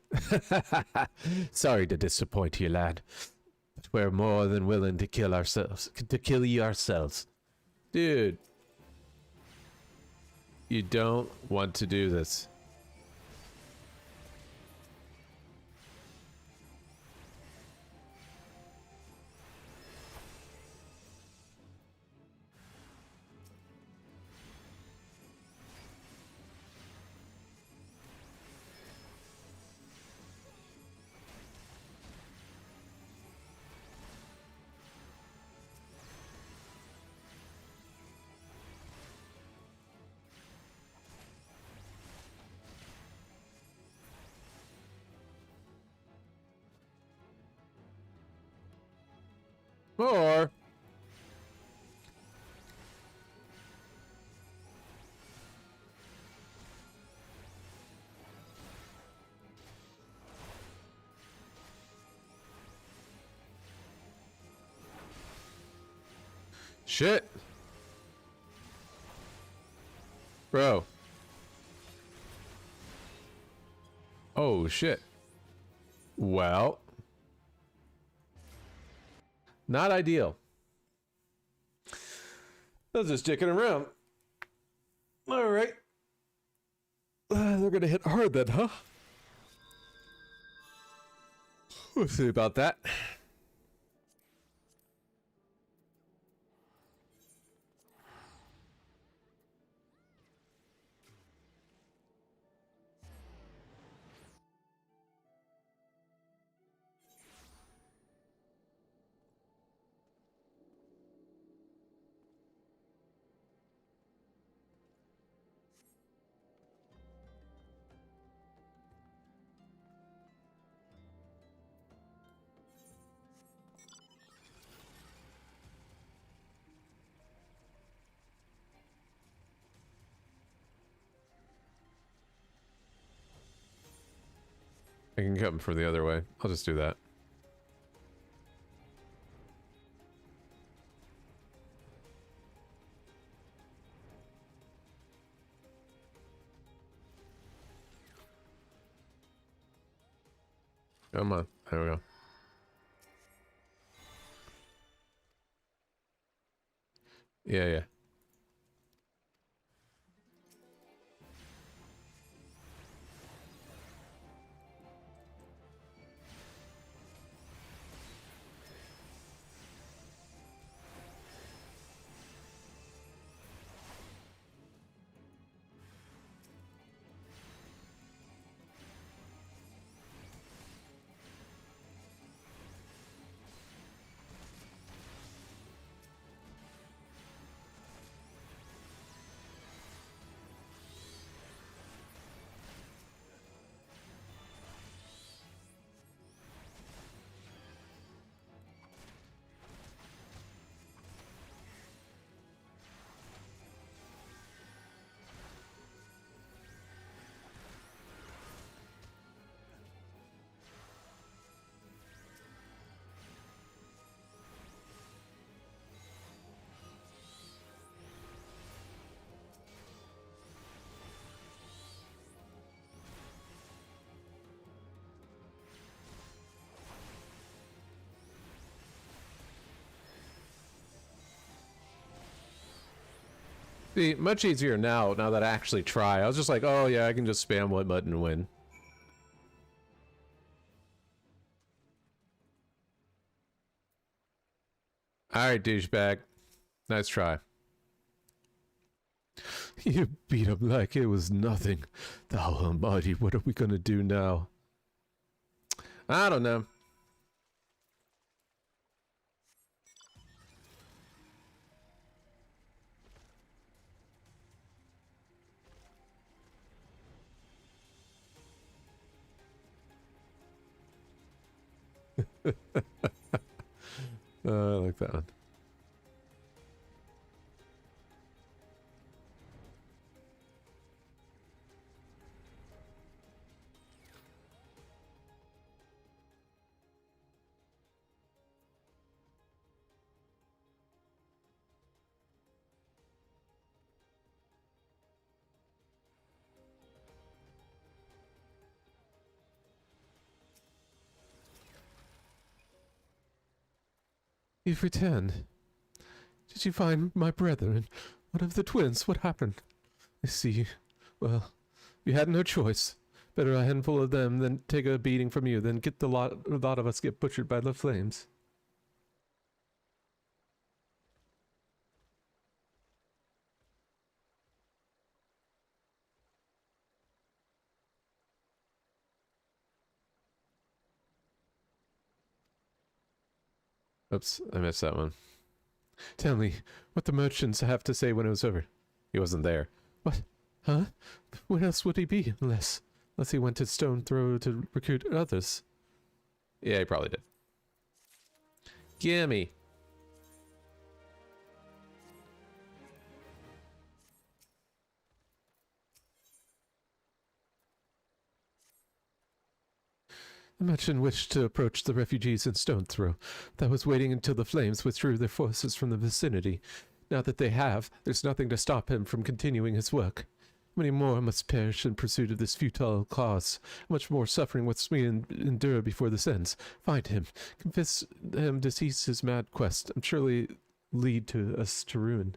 Sorry to disappoint you, lad. But we're more than willing to kill ourselves. To kill you ourselves. Dude. You don't want to do this. Or shit. Bro. Oh shit. Well, not ideal. I was just dicking around. All right. They're gonna hit hard then, huh? We'll see about that. I can come from the other way. I'll just do that. Come on. There we go. Yeah, yeah. See, much easier now that I actually try. I was just like, oh yeah, I can just spam one button and win. Alright, douchebag. Nice try. You beat him like it was nothing. Thou almighty, what are we gonna do now? I don't know. I like that one. You've returned. Did you find my brethren? One of the twins? What happened? I see. Well, you had no choice. Better a handful of them than take a beating from you than get a lot of us get butchered by the flames. Oops, I missed that one. Tell me, what the merchants have to say when it was over. He wasn't there. What? Huh? Where else would he be, unless he went to Stone Throw to recruit others? Yeah, he probably did. Gimme. The merchant wished to approach the refugees in Stone Throw. That was waiting until the flames withdrew their forces from the vicinity. Now that they have, there's nothing to stop him from continuing his work. Many more must perish in pursuit of this futile cause. Much more suffering must we endure before this ends. Find him. Convince him to cease his mad quest, and surely lead to us to ruin.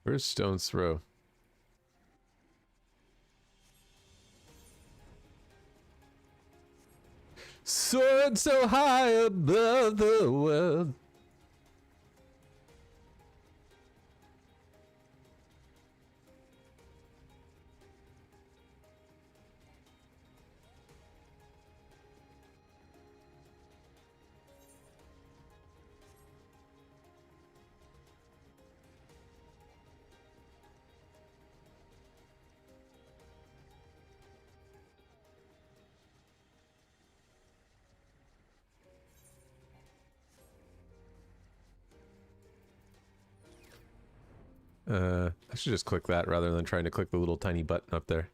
Where's Stone's Throw? Soared so high above the world. I should just click that rather than trying to click the little tiny button up there.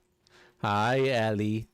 Hi, Ellie.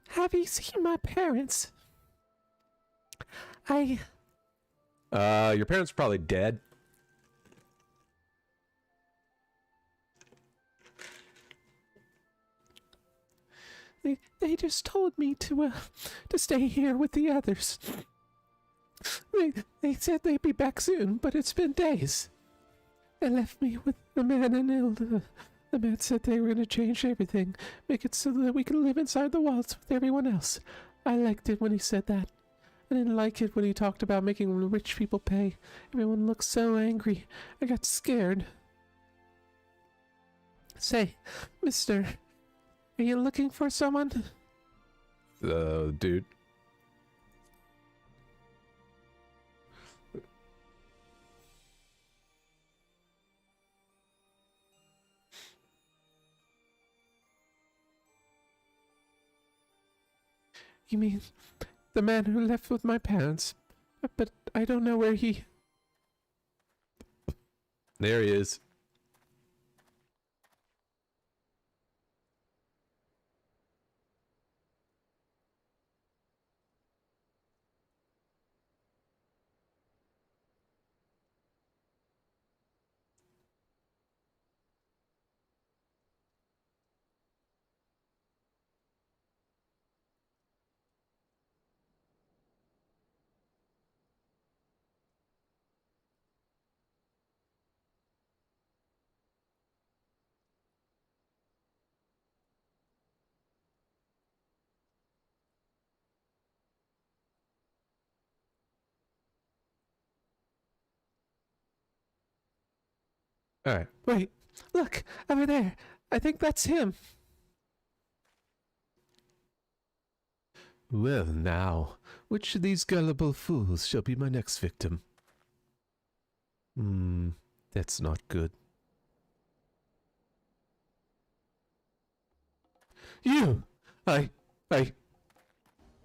Have you seen my parents? Your parents are probably dead. They just told me to stay here with the others. They said they'd be back soon, but it's been days. They left me with the man and Ilda. The man said they were going to change everything, make it so that we can live inside the walls with everyone else. I liked it when he said that. I didn't like it when he talked about making rich people pay. Everyone looked so angry. I got scared. Say, mister, are you looking for someone? Dude. You mean the man who left with my parents? But I don't know where he... There he is. Alright, wait. Look, over there. I think that's him. Well, now, which of these gullible fools shall be my next victim? That's not good. You! I...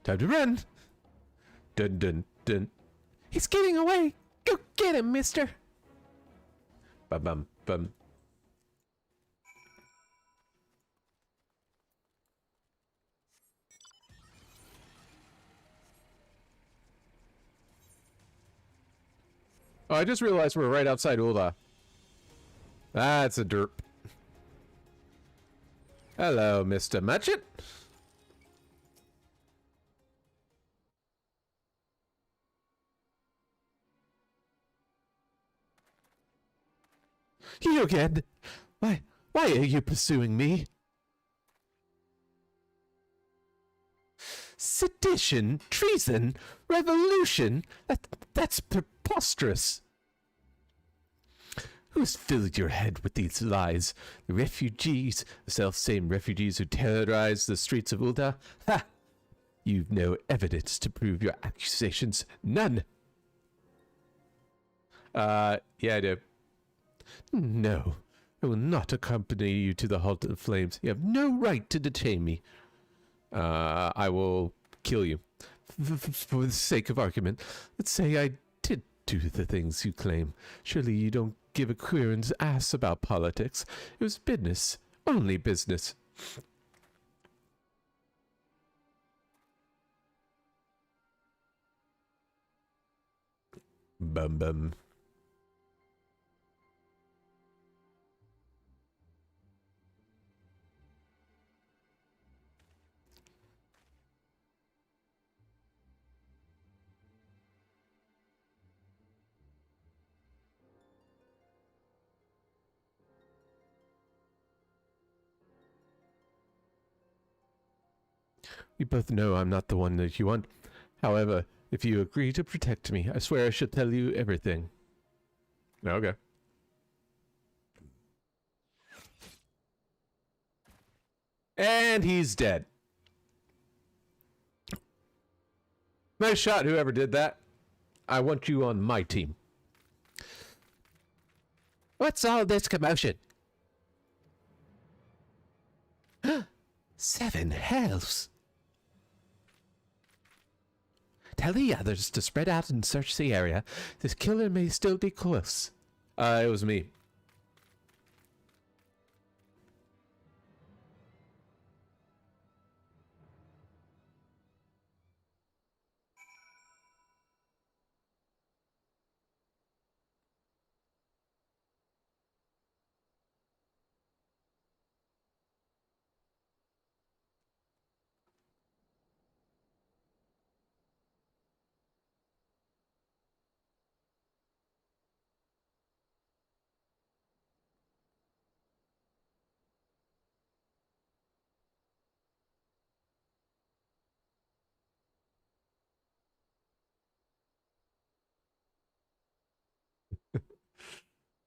Time to run! Dun dun dun. He's getting away! Go get him, mister! Bum bum bum. Oh, I just realized we're right outside Ulda. That's a derp. Hello, Mr. Merchant. You again? Why are you pursuing me? Sedition, treason, revolution? That's preposterous. Who's filled your head with these lies? The refugees, the self-same refugees who terrorize the streets of Ulda? Ha! You've no evidence to prove your accusations. None. Yeah, I do. No, I will not accompany you to the Halt of the Flames. You have no right to detain me. I will kill you. For the sake of argument, let's say I did do the things you claim. Surely you don't give a queeran's ass about politics. It was business. Only business. Bum bum. We both know I'm not the one that you want. However, if you agree to protect me, I swear I shall tell you everything. Okay. And he's dead. Nice shot, whoever did that. I want you on my team. What's all this commotion? 7 hells. Tell the others to spread out and search the area. This killer may still be close. It was me.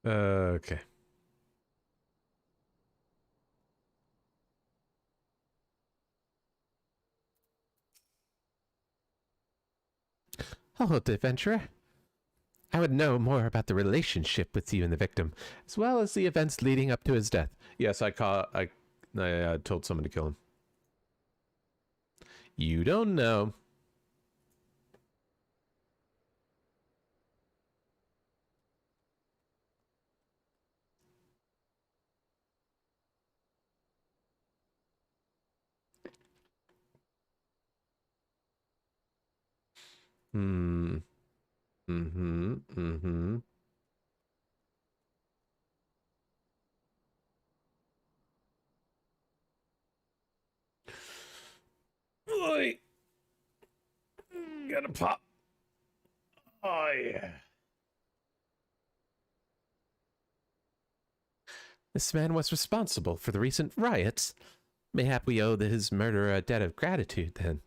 Okay. Hello, adventurer. I would know more about the relationship with you and the victim, as well as the events leading up to his death. Yes, I told someone to kill him. You don't know. Oi! Gotta pop. Oh, yeah. This man was responsible for the recent riots. Mayhap we owe his murderer a debt of gratitude, then.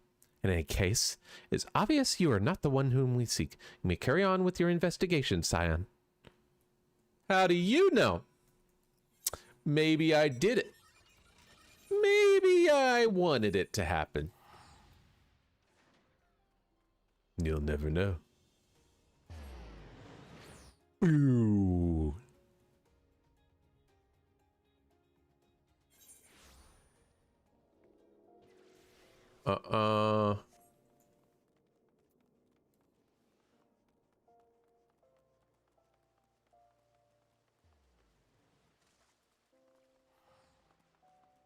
In any case, it's obvious you are not the one whom we seek. You may carry on with your investigation, Scion. How do you know? maybe I did it. Maybe I wanted it to happen. You'll never know. Ooh.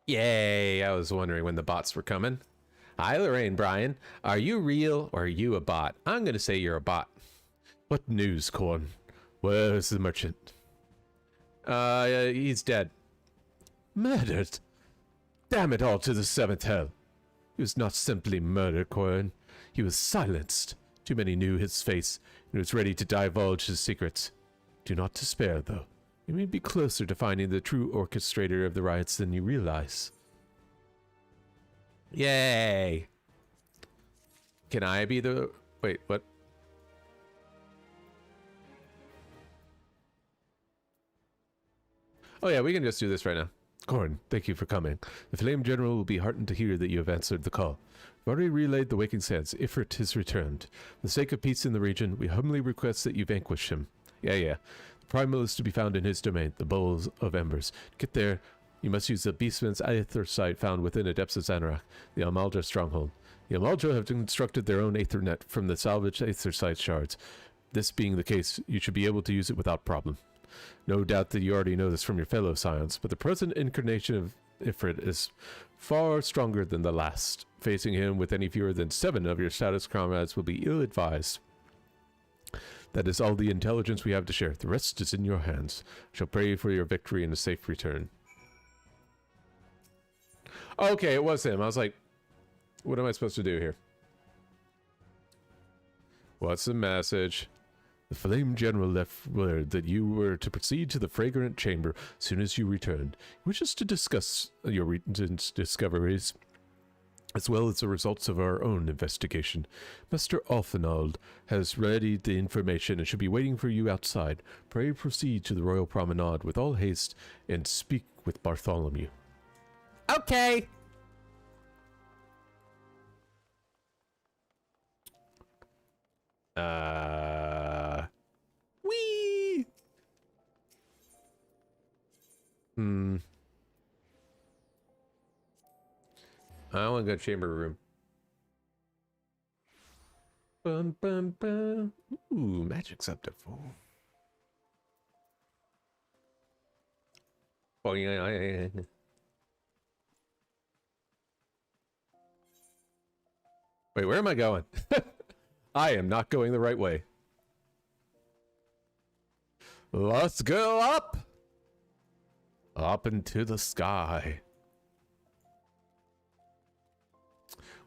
Yay, I was wondering when the bots were coming. Hi, Lorraine, Brian. Are you real or are you a bot? I'm gonna say you're a bot. What news, Corn? Where's the merchant? He's dead. Murdered? Damn it all to the seventh hell. He was not simply murdered, Corn. He was silenced. Too many knew his face and was ready to divulge his secrets. Do not despair, though. You may be closer to finding the true orchestrator of the riots than you realize. Yay! Can I be the... Wait, what? Oh yeah, we can just do this right now. Corn, thank you for coming. The Flame General will be heartened to hear that you have answered the call. I've already relayed the Waking Sands. Ifrit has returned. For the sake of peace in the region, we humbly request that you vanquish him. Yeah. The Primal is to be found in his domain, the Bowls of Embers. To get there, you must use the Beastman's Aether site found within the depths of Xanarak, the Almaldra stronghold. The Almaldra have constructed their own Aether net from the salvaged Aether site shards. This being the case, you should be able to use it without problem. No doubt that you already know this from your fellow Scions, but the present incarnation of Ifrit is far stronger than the last. Facing him with any fewer than 7 of your status comrades will be ill-advised. That is all the intelligence we have to share. The rest is in your hands. I shall pray for your victory and a safe return. Okay, it was him. I was like, what am I supposed to do here? What's the message? The Flame General left word that you were to proceed to the Fragrant Chamber as soon as you returned. He wishes to discuss your recent discoveries, as well as the results of our own investigation. Master Alfinald has readied the information and should be waiting for you outside. Pray proceed to the Royal Promenade with all haste and speak with Bartholomew. Okay! Wee! I want to go chamber room. Bum, bum, bum. Ooh, magic scepter. Boing. Wait, where am I going? I am not going the right way. Let's go up! Up into the sky.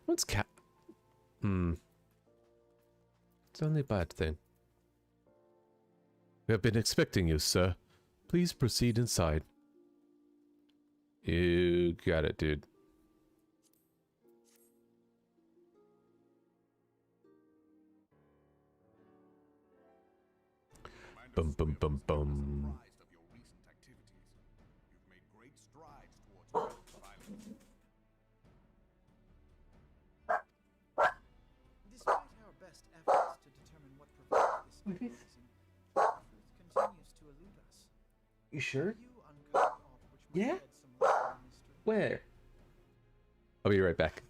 What's cat? It's only a bad thing. We have been expecting you, sir. Please proceed inside. You got it, dude. Bum bum bum bum. Despite our best efforts to determine what provoked this uprising, the truth continues to elude us. You sure? You uncovered aught which might Yeah? shed some light on the mystery. Where? I'll be right back.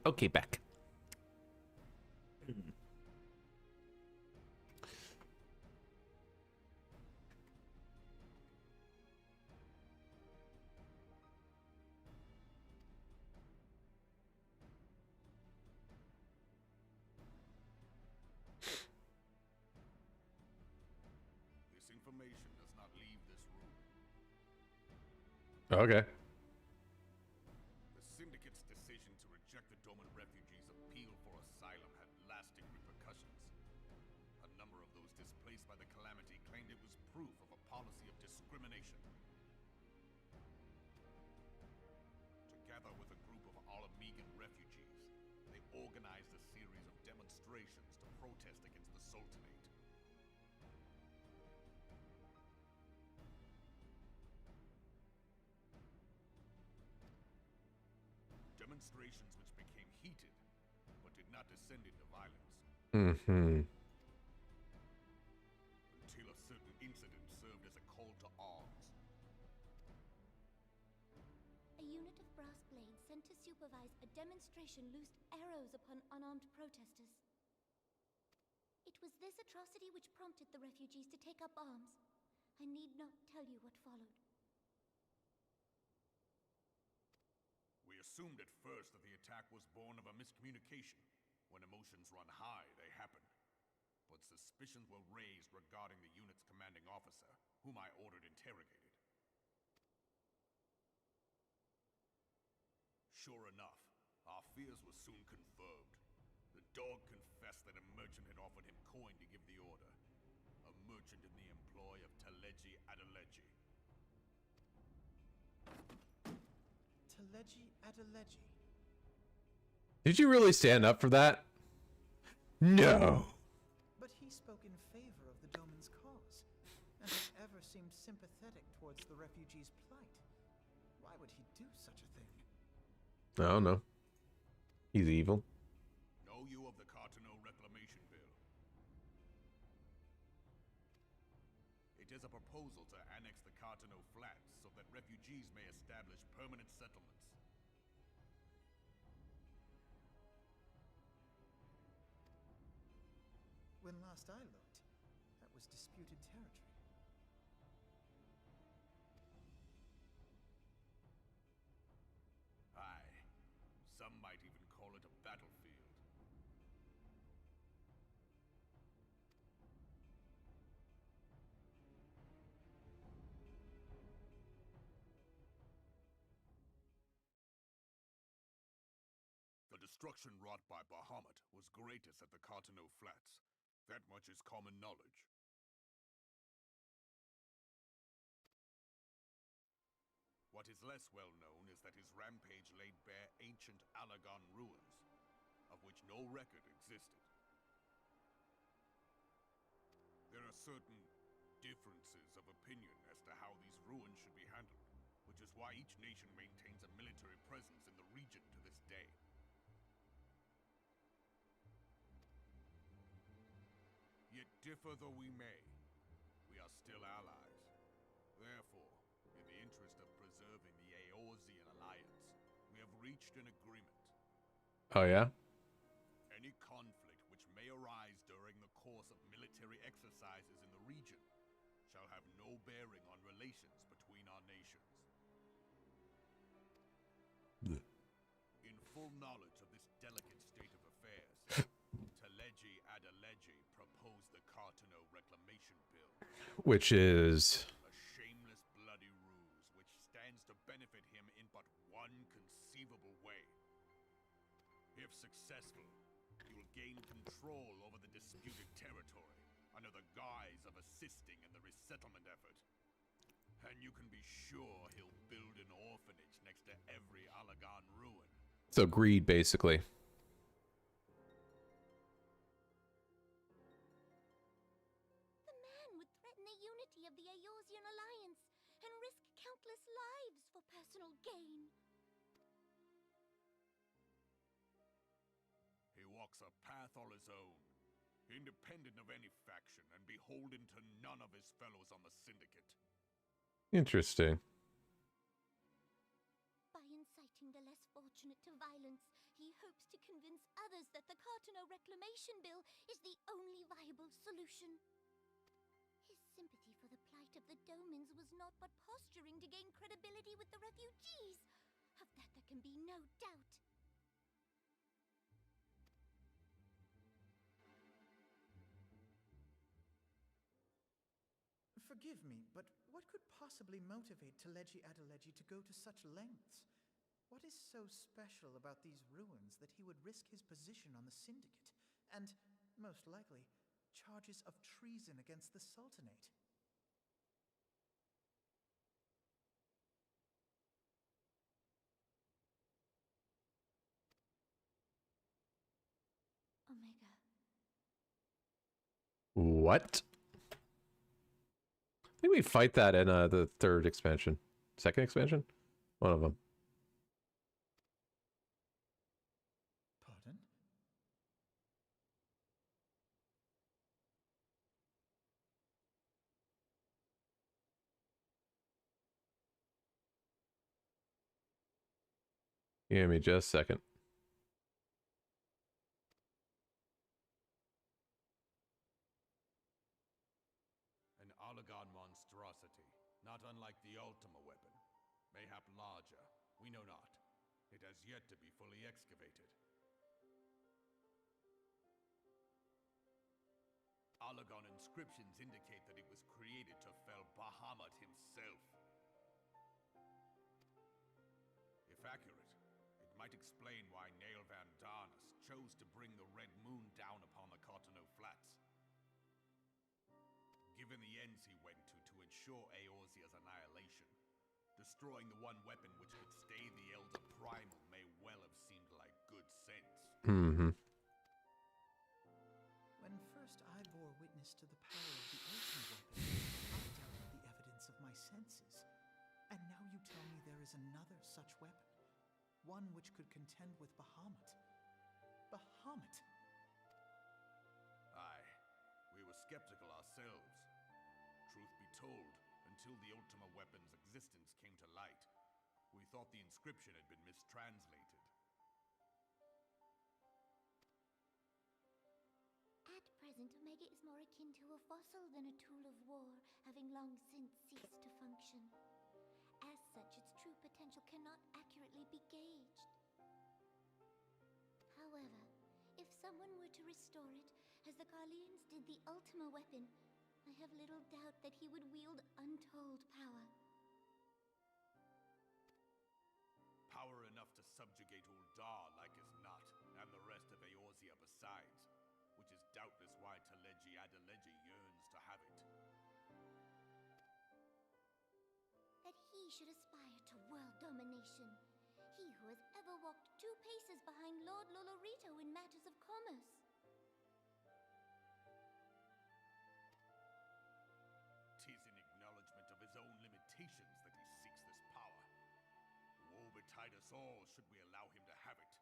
Okay, back. This information does not leave this room. Okay. The Syndicate's decision to reject the Dormant refugees' appeal for asylum had lasting repercussions. A number of those displaced by the calamity claimed it was proof of a policy of discrimination. Together with a group of Alamegan refugees, they organized a series of demonstrations to protest against the Sultanate. Demonstrations which became heated, but did not descend into violence. Mm-hmm. Until a certain incident served as a call to arms. A unit of brass blades sent to supervise a demonstration loosed arrows upon unarmed protesters. It was this atrocity which prompted the refugees to take up arms. I need not tell you what followed. We assumed at first that the attack was born of a miscommunication. When emotions run high, they happen. But suspicions were raised regarding the unit's commanding officer, whom I ordered interrogated. Sure enough, our fears were soon confirmed. The dog confessed that a merchant had offered him coin to give the order. A merchant in the employ of Teleji Adeleji. Teleji Adeleji. Did you really stand up for that? No. But he spoke in favor of the Doman's cause, and has ever seemed sympathetic towards the refugees' plight. Why would he do such a thing? I don't know. He's evil. Know you of the Cartano Reclamation Bill? It is a proposal to annex the Cartano Flats so that refugees may establish permanent settlements. When last I looked, that was disputed territory. Aye. Some might even call it a battlefield. The destruction wrought by Bahamut was greatest at the Cartano Flats. That much is common knowledge. What is less well known is that his rampage laid bare ancient Alagon ruins, of which no record existed. There are certain differences of opinion as to how these ruins should be handled, which is why each nation maintains a military presence in the region to this day. Yet differ though we may, we are still allies. Therefore, in the interest of preserving the Eorzean alliance, we have reached an agreement. Oh, yeah? Any conflict which may arise during the course of military exercises in the region shall have no bearing on relations between our nations. In full knowledge of this delicate state of affairs, Teleji Adeleji proposed the Cartano Reclamation Bill. Which is... A shameless bloody ruse which stands to benefit him in but one conceivable way. If successful, he will gain control over the disputed territory under the guise of assisting in the resettlement effort. And you can be sure he'll build an orphanage next to every Alagon ruin. So greed, basically. The man would threaten the unity of the Eorzean alliance and risk countless lives for personal gain. He walks a path all his own, independent of any faction and beholden to none of his fellows on the Syndicate. Interesting. By inciting the less fortunate to violence, he hopes to convince others that the Cartano Reclamation Bill is the only viable solution. His sympathy for the plight of the Domans was not but posturing to gain credibility with the refugees. Of that there can be no doubt. Forgive me, but what could possibly motivate Teleji Adeleji to go to such lengths? What is so special about these ruins that he would risk his position on the Syndicate, and, most likely, charges of treason against the Sultanate? Omega. What? I think we fight that in the third expansion. Second expansion? One of them. Pardon? Give me just a second. An Oligon monstrosity, not unlike the Ultima weapon. Mayhap larger, we know not. It has yet to be fully excavated. Oligon inscriptions indicate that it was created to fell Bahamut himself. If accurate, it might explain why Nail Van Darnus chose to bring the Red Moon down upon the Cartano Flats. Given the ends he went to ensure Eorzea's annihilation, destroying the one weapon which could stay the Elder Primal may well have seemed like good sense. Mm-hmm. When first I bore witness to the power of the ultimate weapon, I doubted the evidence of my senses. And now you tell me there is another such weapon. One which could contend with Bahamut. Bahamut! Aye, we were skeptical ourselves. Truth be told, until the Ultima weapon's existence came to light, we thought the inscription had been mistranslated. At present, Omega is more akin to a fossil than a tool of war, having long since ceased to function. As such, its true potential cannot accurately be gauged. However, if someone were to restore it, as the Garleans did the Ultima weapon, I have little doubt that he would wield untold power. Power enough to subjugate Uldar like as not, and the rest of Eorzea besides, which is doubtless why Teleji Adeleji yearns to have it. That he should aspire to world domination. He who has ever walked 2 paces behind Lord Lolorito in matters of commerce. Tis in acknowledgement of his own limitations that he seeks this power. Woe betide us all should we allow him to have it.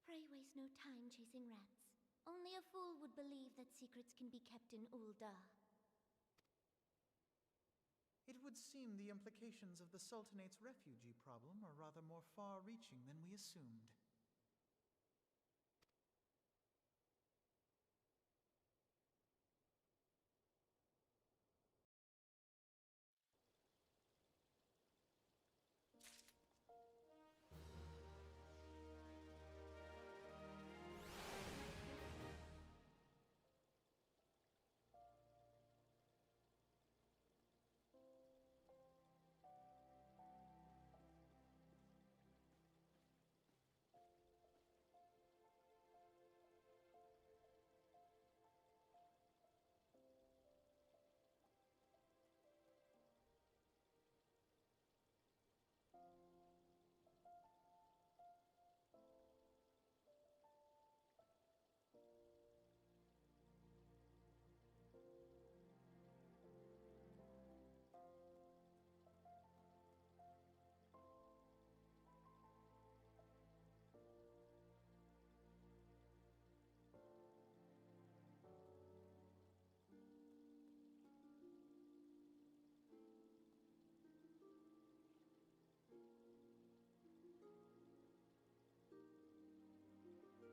Pray waste no time chasing rats. Only a fool would believe that secrets can be kept in Uldar. It would seem the implications of the Sultanate's refugee problem are rather more far-reaching than we assumed.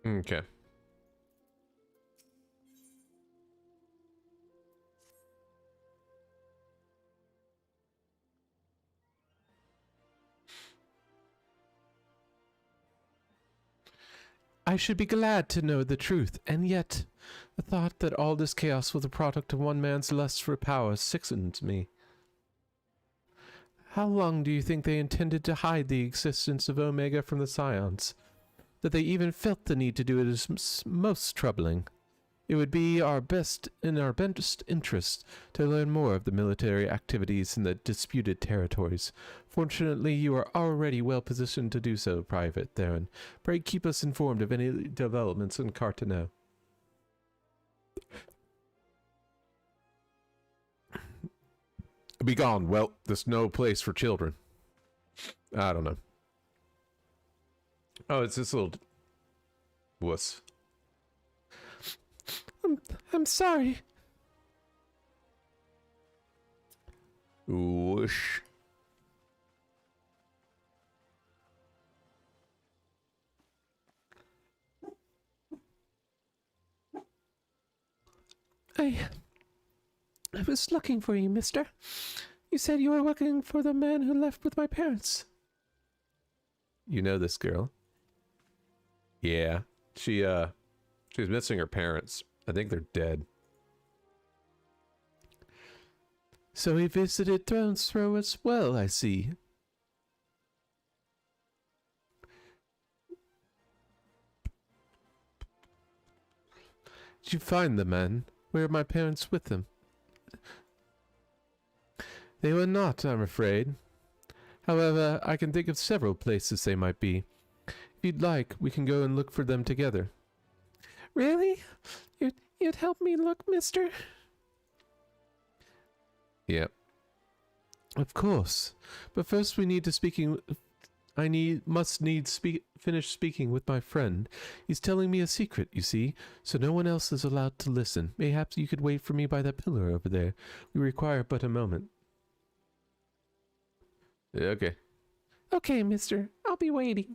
Okay. I should be glad to know the truth, and yet the thought that all this chaos was the product of one man's lust for power sickens me. How long do you think they intended to hide the existence of Omega from the Scions? That they even felt the need to do it is most troubling. It would be in our best interest to learn more of the military activities in the disputed territories. Fortunately, you are already well positioned to do so, Private Theron. Pray keep us informed of any developments in Carteneau. Be gone. Well, there's no place for children. I don't know. Oh, it's this little wuss. I'm sorry. Whoosh. I was looking for you, mister. You said you were looking for the man who left with my parents. You know this girl? Yeah. She's missing her parents. I think they're dead. So he visited Throne's Throw as well, I see. Did you find the man? Where are my parents with them? They were not, I'm afraid. However, I can think of several places they might be. If you'd like, we can go and look for them together. Really? You'd help me look, mister? Yep. Of course. But first we need to finish speaking with my friend. He's telling me a secret, you see, so no one else is allowed to listen. Mayhaps you could wait for me by that pillar over there. We require but a moment. Okay. Okay, mister. I'll be waiting.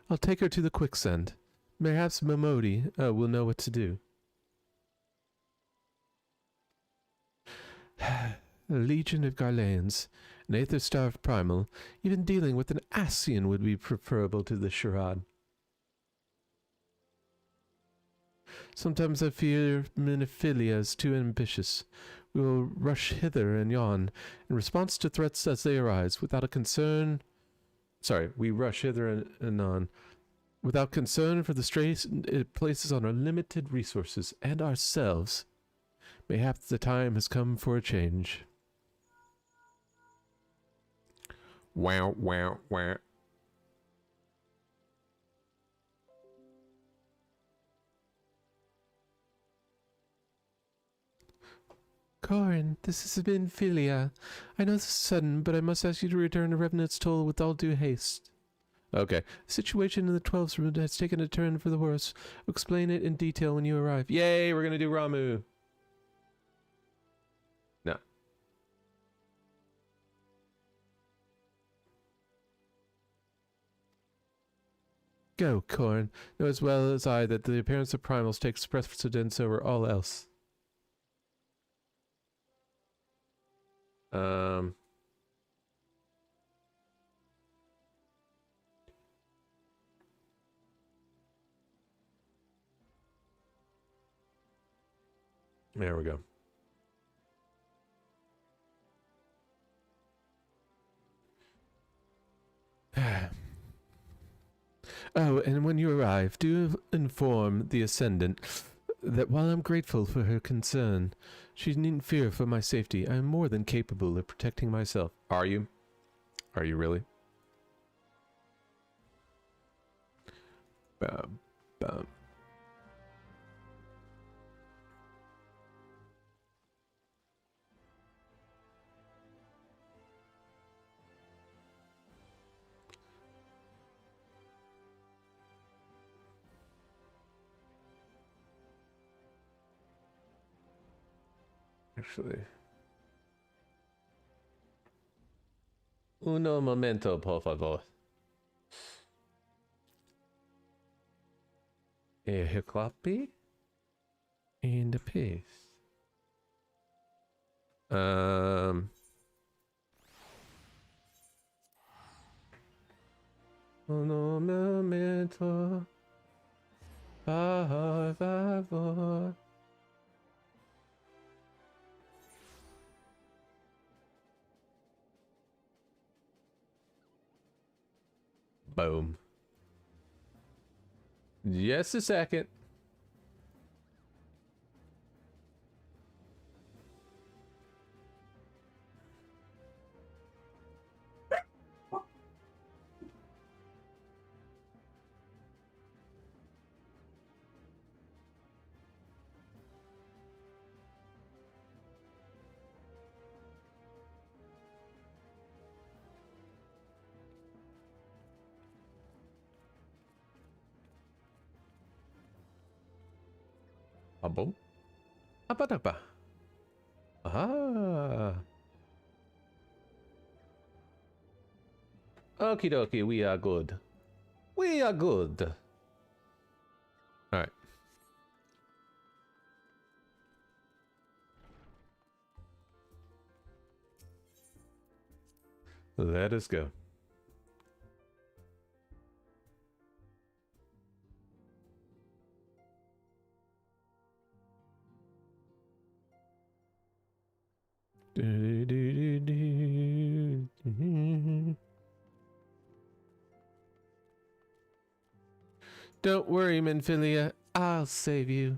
I'll take her to the quicksand. Perhaps Momodi will know what to do. A legion of Garleans, an Aether-starved primal, even dealing with an Ascian would be preferable to the charade. Sometimes I fear Minophilia is too ambitious. We will rush hither and yon, in response to threats as they arise, without a concern... we rush hither and on, without concern for the strays it places on our limited resources and ourselves. Mayhaps the time has come for a change. Wow, wow, wow. Corin, this has been Philia. I know this is sudden, but I must ask you to return to Revenant's Toll with all due haste. Okay. The situation in the 12th room has taken a turn for the worse. I'll explain it in detail when you arrive. Yay, we're gonna do Ramu. No. Go, Corin. Know as well as I that the appearance of primals takes precedence over all else. There we go. Oh, and when you arrive, do inform the Ascendant that while I'm grateful for her concern, she needn't fear for my safety. I am more than capable of protecting myself. Are you? Are you really? Bum, bum. Actually. Uno momento, por favor. A copy and a paste. Uno momento, por favor. Boom. Just a second. Abo? Apa na ba? Ah. Okie dokie, we are good. We are good. Alright. Let us go. Don't worry, Minfilia. I'll save you.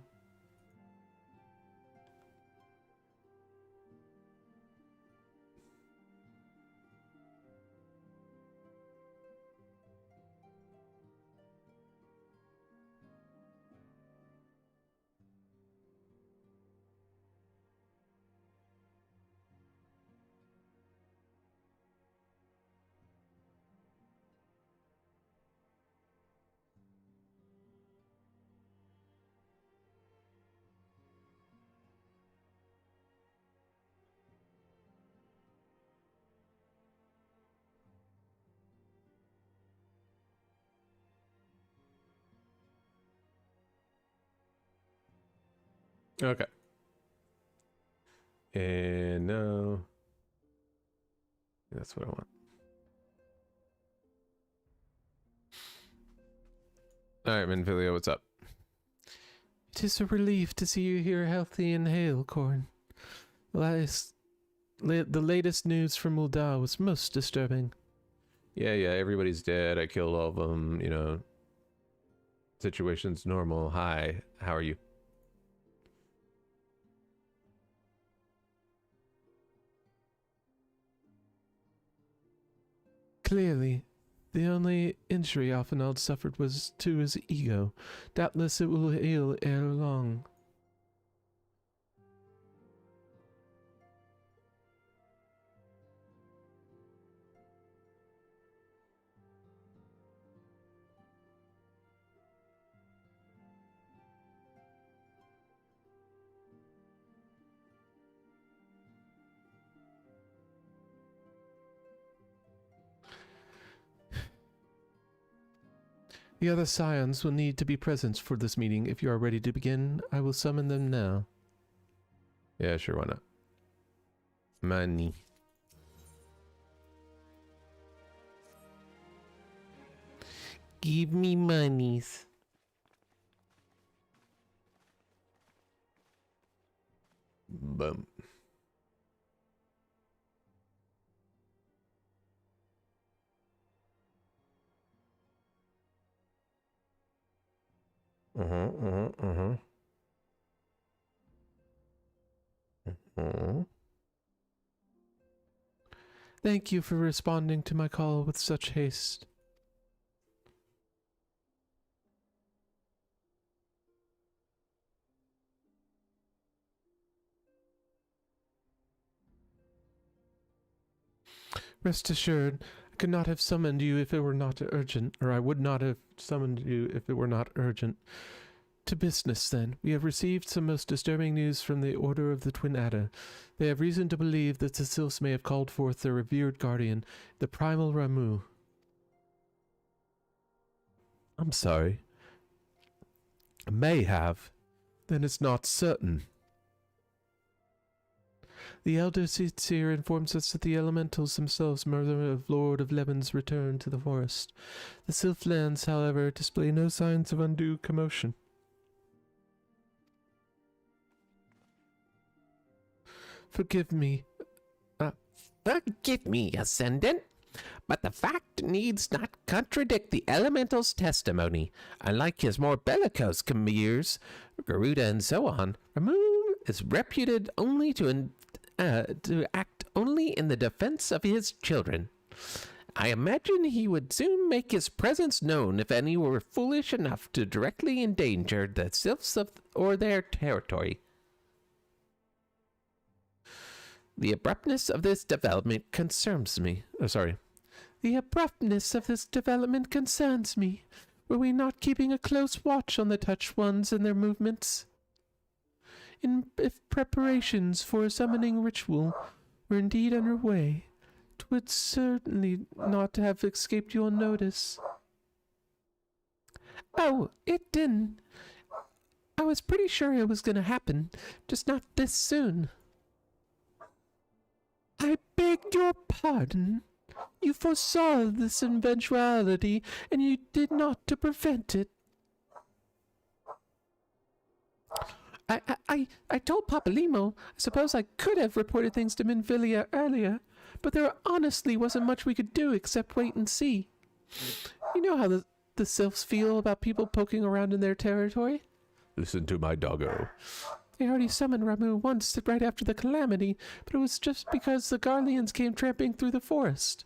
Okay. And no. That's what I want. Alright, Minfilia, what's up? It is a relief to see you here healthy and hale, Corn. The latest news from Ul'dah was most disturbing. Yeah, everybody's dead. I killed all of them, you know. Situation's normal. Hi, how are you? Clearly, the only injury Alphinaud suffered was to his ego. Doubtless it will heal ere long. The other scions will need to be present for this meeting. If you are ready to begin, I will summon them now. Yeah, sure, why not? Money. Give me monies. Boom. Thank you for responding to my call with such haste. Rest assured, I could not have summoned you if it were not urgent, or I would not have summoned you if it were not urgent. To business, then. We have received some most disturbing news from the Order of the Twin Adder. They have reason to believe that the Sylphs may have called forth their revered guardian, the Primal Ramu. I'm sorry. May have. Then it's not certain. The Elder Seer informs us that the elementals themselves murder of Lord of Leban's return to the forest. The Sylph lands, however, display no signs of undue commotion. Forgive me. Forgive me, Ascendant, but the fact needs not contradict the elemental's testimony. Unlike his more bellicose compeers, Garuda and so on, Ramu is reputed only to act only in the defense of his children. I imagine he would soon make his presence known if any were foolish enough to directly endanger the Sylphs or their territory. The abruptness of this development concerns me. The abruptness of this development concerns me. Were we not keeping a close watch on the touched ones and their movements? If preparations for a summoning ritual were indeed underway, it would certainly not have escaped your notice. Oh, it didn't. I was pretty sure it was going to happen, just not this soon. I beg your pardon. You foresaw this eventuality, and you did not to prevent it. I told Papalimo I suppose I could have reported things to Minfilia earlier, but there honestly wasn't much we could do except wait and see. You know how the Sylphs feel about people poking around in their territory? Listen to my doggo. They already summoned Ramu once right after the calamity, but it was just because the Garleans came tramping through the forest.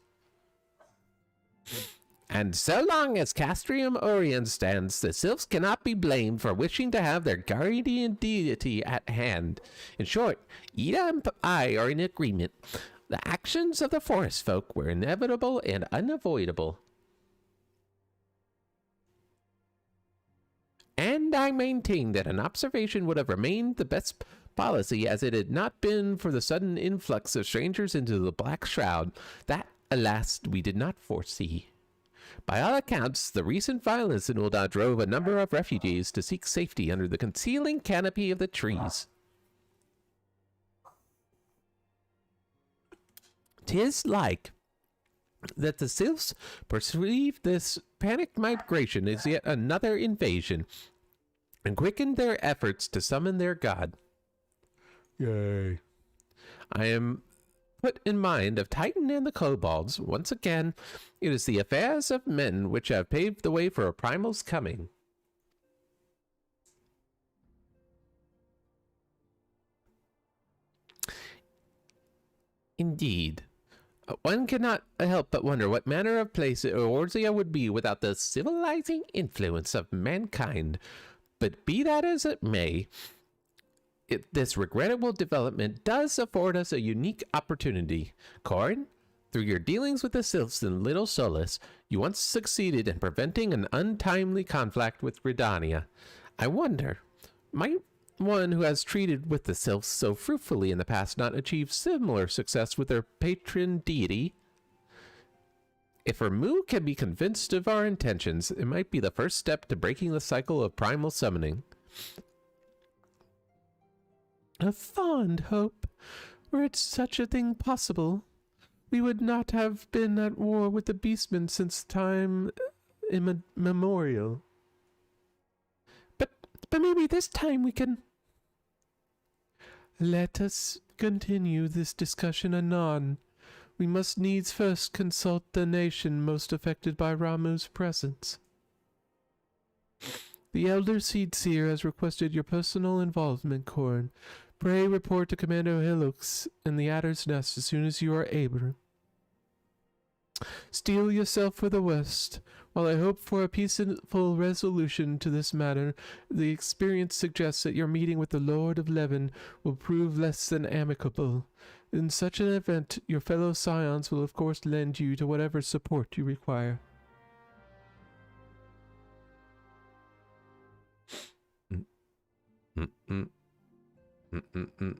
And so long as Castrium Orient stands, the Sylphs cannot be blamed for wishing to have their guardian deity at hand. In short, Ida and I are in agreement. The actions of the forest folk were inevitable and unavoidable. And I maintain that an observation would have remained the best policy, as it had not been for the sudden influx of strangers into the Black Shroud. That, alas, we did not foresee. By all accounts, the recent violence in Ul'dah drove a number of refugees to seek safety under the concealing canopy of the trees. 'Tis like that the Sylphs perceived this panicked migration as yet another invasion, and quickened their efforts to summon their god. Yay. I am put in mind of Titan and the kobolds. Once again, it is the affairs of men which have paved the way for a primal's coming. Indeed. One cannot help but wonder what manner of place Eorzea would be without the civilizing influence of mankind. But be that as it may, this regrettable development does afford us a unique opportunity. Corin, through your dealings with the Sylphs in Little Solace, you once succeeded in preventing an untimely conflict with Gridania. I wonder, might one who has treated with the Sylphs so fruitfully in the past not achieve similar success with their patron deity? If Ramu can be convinced of our intentions, it might be the first step to breaking the cycle of primal summoning. A fond hope. Were it such a thing possible, we would not have been at war with the beastmen since time immemorial. But maybe this time we can... Let us continue this discussion anon. We must needs first consult the nation most affected by Ramu's presence. The Elder Seer has requested your personal involvement, Corin. Pray report to Commander Hillux in the Adder's Nest as soon as you are able. Steel yourself for the West. While I hope for a peaceful resolution to this matter, the experience suggests that your meeting with the Lord of Leven will prove less than amicable. In such an event, your fellow scions will of course lend you to whatever support you require. Mm-mm. Mm-mm-mm.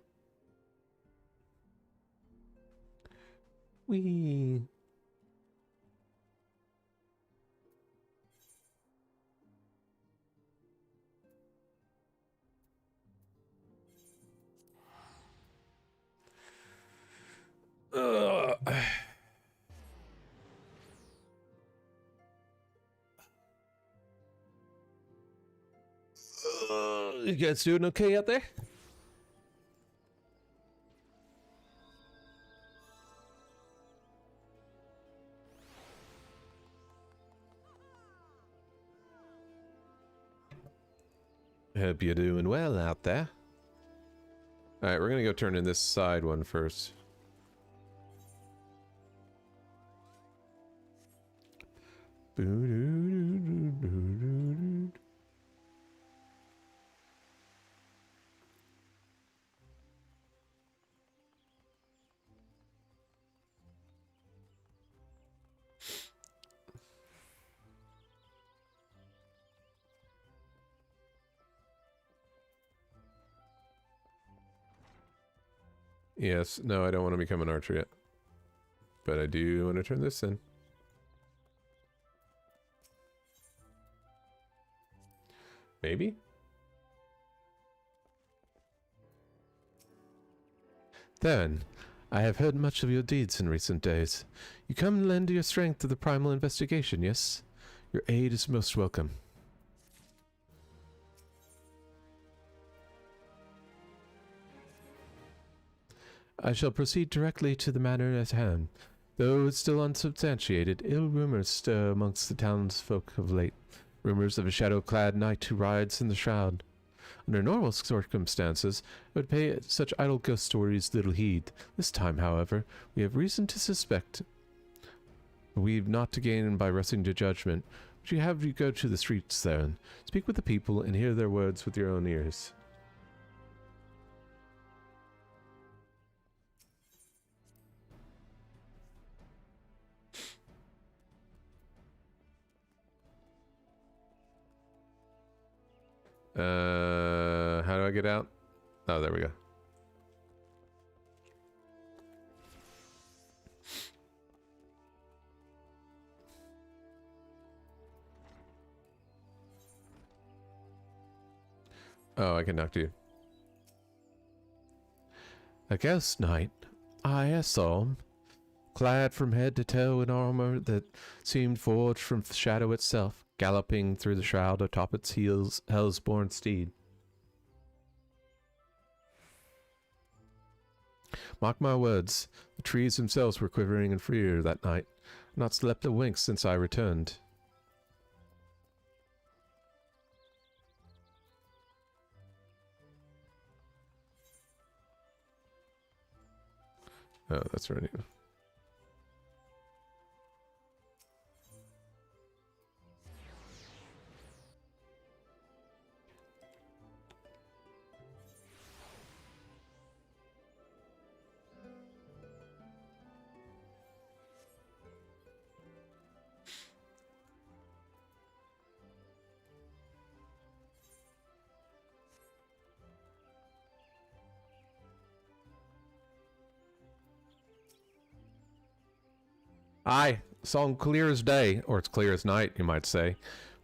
Wee. Ugh. You guys doing okay out there? Hope you're doing well out there. Alright, we're gonna go turn in this side one first. Yes, no, I don't want to become an archer yet. But I do want to turn this in. Maybe? Then, I have heard much of your deeds in recent days. You come and lend your strength to the primal investigation, yes? Your aid is most welcome. I shall proceed directly to the matter at hand. Though it's still unsubstantiated, ill rumors stir amongst the townsfolk of late. Rumors of a shadow-clad knight who rides in the shroud. Under normal circumstances, I would pay such idle ghost stories little heed. This time, however, we have reason to suspect. We've not to gain by rushing to judgment. Would you have you go to the streets, then? Speak with the people and hear their words with your own ears. How do I get out? Oh, there we go. Oh, I can knock you. A ghost knight? Aye, I saw him. Clad from head to toe in armor that seemed forged from shadow itself, galloping through the shroud atop its heels, hell's-born steed. Mark my words, the trees themselves were quivering in fear that night. Not slept a wink since I returned. Oh, that's right. Aye, saw him clear as day, or it's clear as night, you might say.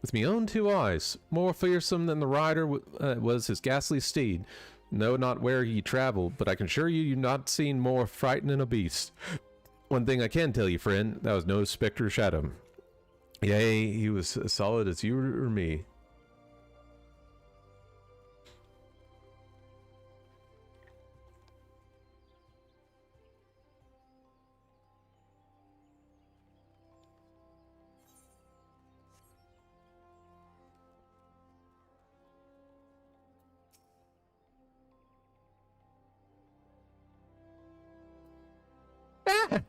With me own two eyes, more fearsome than the rider was his ghastly steed. Know not where he travelled, but I can assure you've not seen more frightening a beast. One thing I can tell you, friend, that was no spectre shadow. Yea, he was as solid as you or me. Ah!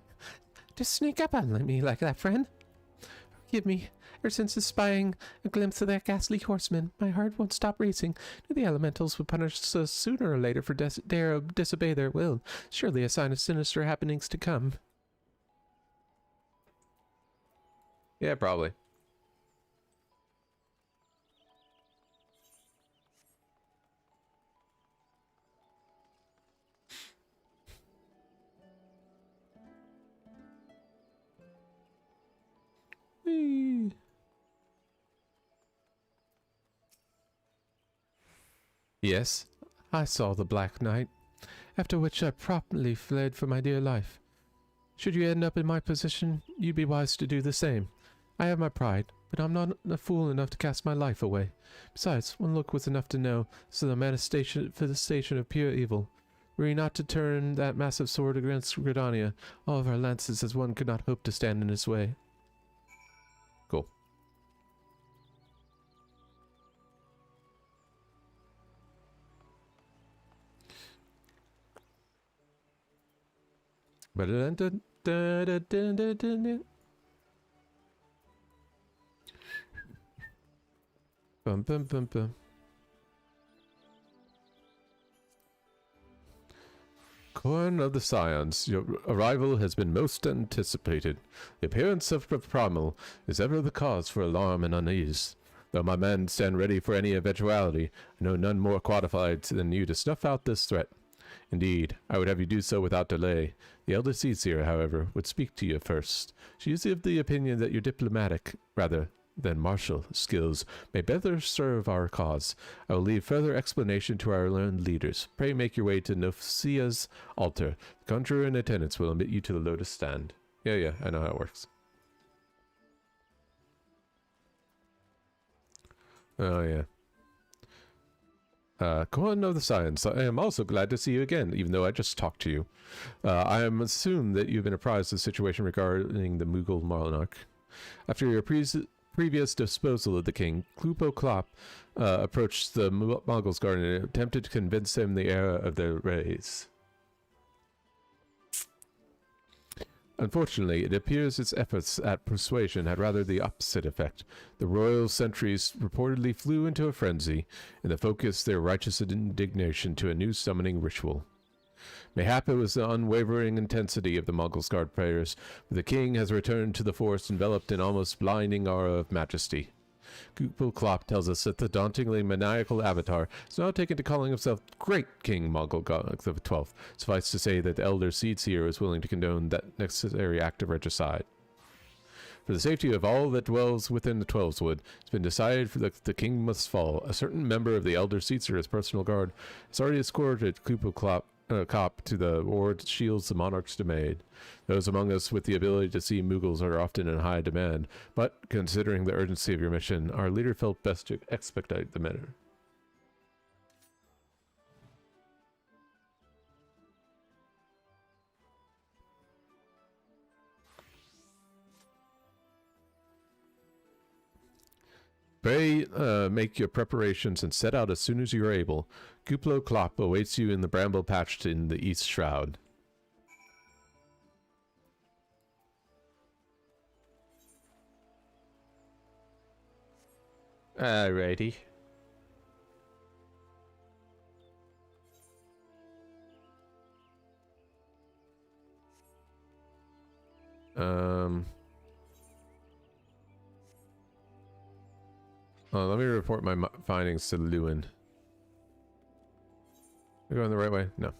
To sneak up on me like that, friend. Forgive me. Ever since espying a glimpse of that ghastly horseman, my heart won't stop racing. Knew the elementals would punish us sooner or later for dare disobey their will. Surely a sign of sinister happenings to come. Yeah, probably. Whee! Yes, I saw the Black Knight, after which I promptly fled for my dear life. Should you end up in my position, you'd be wise to do the same. I have my pride, but I'm not a fool enough to cast my life away. Besides, one look was enough to know this is a manifestation of pure evil. Were he not to turn that massive sword against Gridania, all of our lances as one could not hope to stand in his way. Cool. Bum bum bum bum. Corn of the Scions, your arrival has been most anticipated. The appearance of the Primal is ever the cause for alarm and unease. Though my men stand ready for any eventuality, I know none more qualified than you to snuff out this threat. Indeed, I would have you do so without delay. The elder Caesar, however, would speak to you first. She is of the opinion that your diplomatic, rather than martial, skills may better serve our cause. I will leave further explanation to our learned leaders. Pray make your way to Nofcia's altar. The conjurer in attendance will admit you to the lotus stand. Yeah, I know how it works. Oh, yeah. Corn of the Scions, I am also glad to see you again, even though I just talked to you. I am assumed that you've been apprised of the situation regarding the Mughal monarch. After your previous disposal of the king, Klupo Klop approached the Mongols' garden and attempted to convince him the era of their race. Unfortunately, it appears its efforts at persuasion had rather the opposite effect. The royal sentries reportedly flew into a frenzy, and they focused their righteous indignation to a new summoning ritual. Mayhap it was the unwavering intensity of the Mongols' guard prayers, but the king has returned to the forest enveloped in almost blinding aura of majesty. Kupal Klop tells us that the dauntingly maniacal avatar is now taken to calling himself Great King Mongol God of the 12th. Suffice to say that the elder Seedseer is willing to condone that necessary act of regicide. For the safety of all that dwells within the Twelveswood, it's been decided that the king must fall. A certain member of the elder Seedseer as personal guard has already escorted Kupal Cop to the ward shields the monarch's domain. Those among us with the ability to see Mughals are often in high demand, but considering the urgency of your mission, our leader felt best to expedite the matter. Pray make your preparations and set out as soon as you are able. Kuplo Klop awaits you in the bramble patch in the East Shroud. Alrighty. Oh, let me report my findings to Lewin. We're going the right way? No.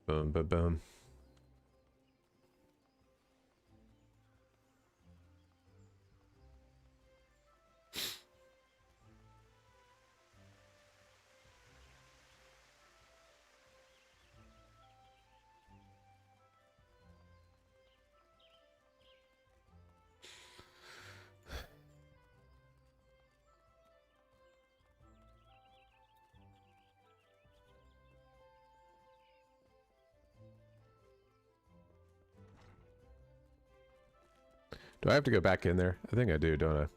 Boom, boom, boom. Do I have to go back in there? I think I do, don't I?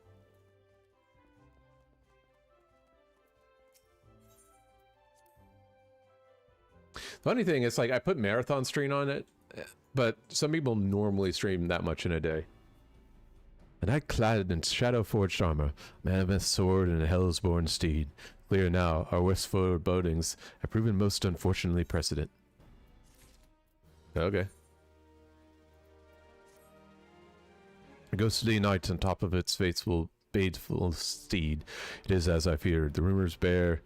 Funny thing is, like, I put marathon stream on it, but some people normally stream that much in a day. A knight clad in shadow-forged armor, mammoth sword and a hell's-born steed. Clear now, our worst forebodings have proven most unfortunately precedent. Okay. A ghostly knight on top of its faithful, baleful steed. It is as I feared. The rumors bear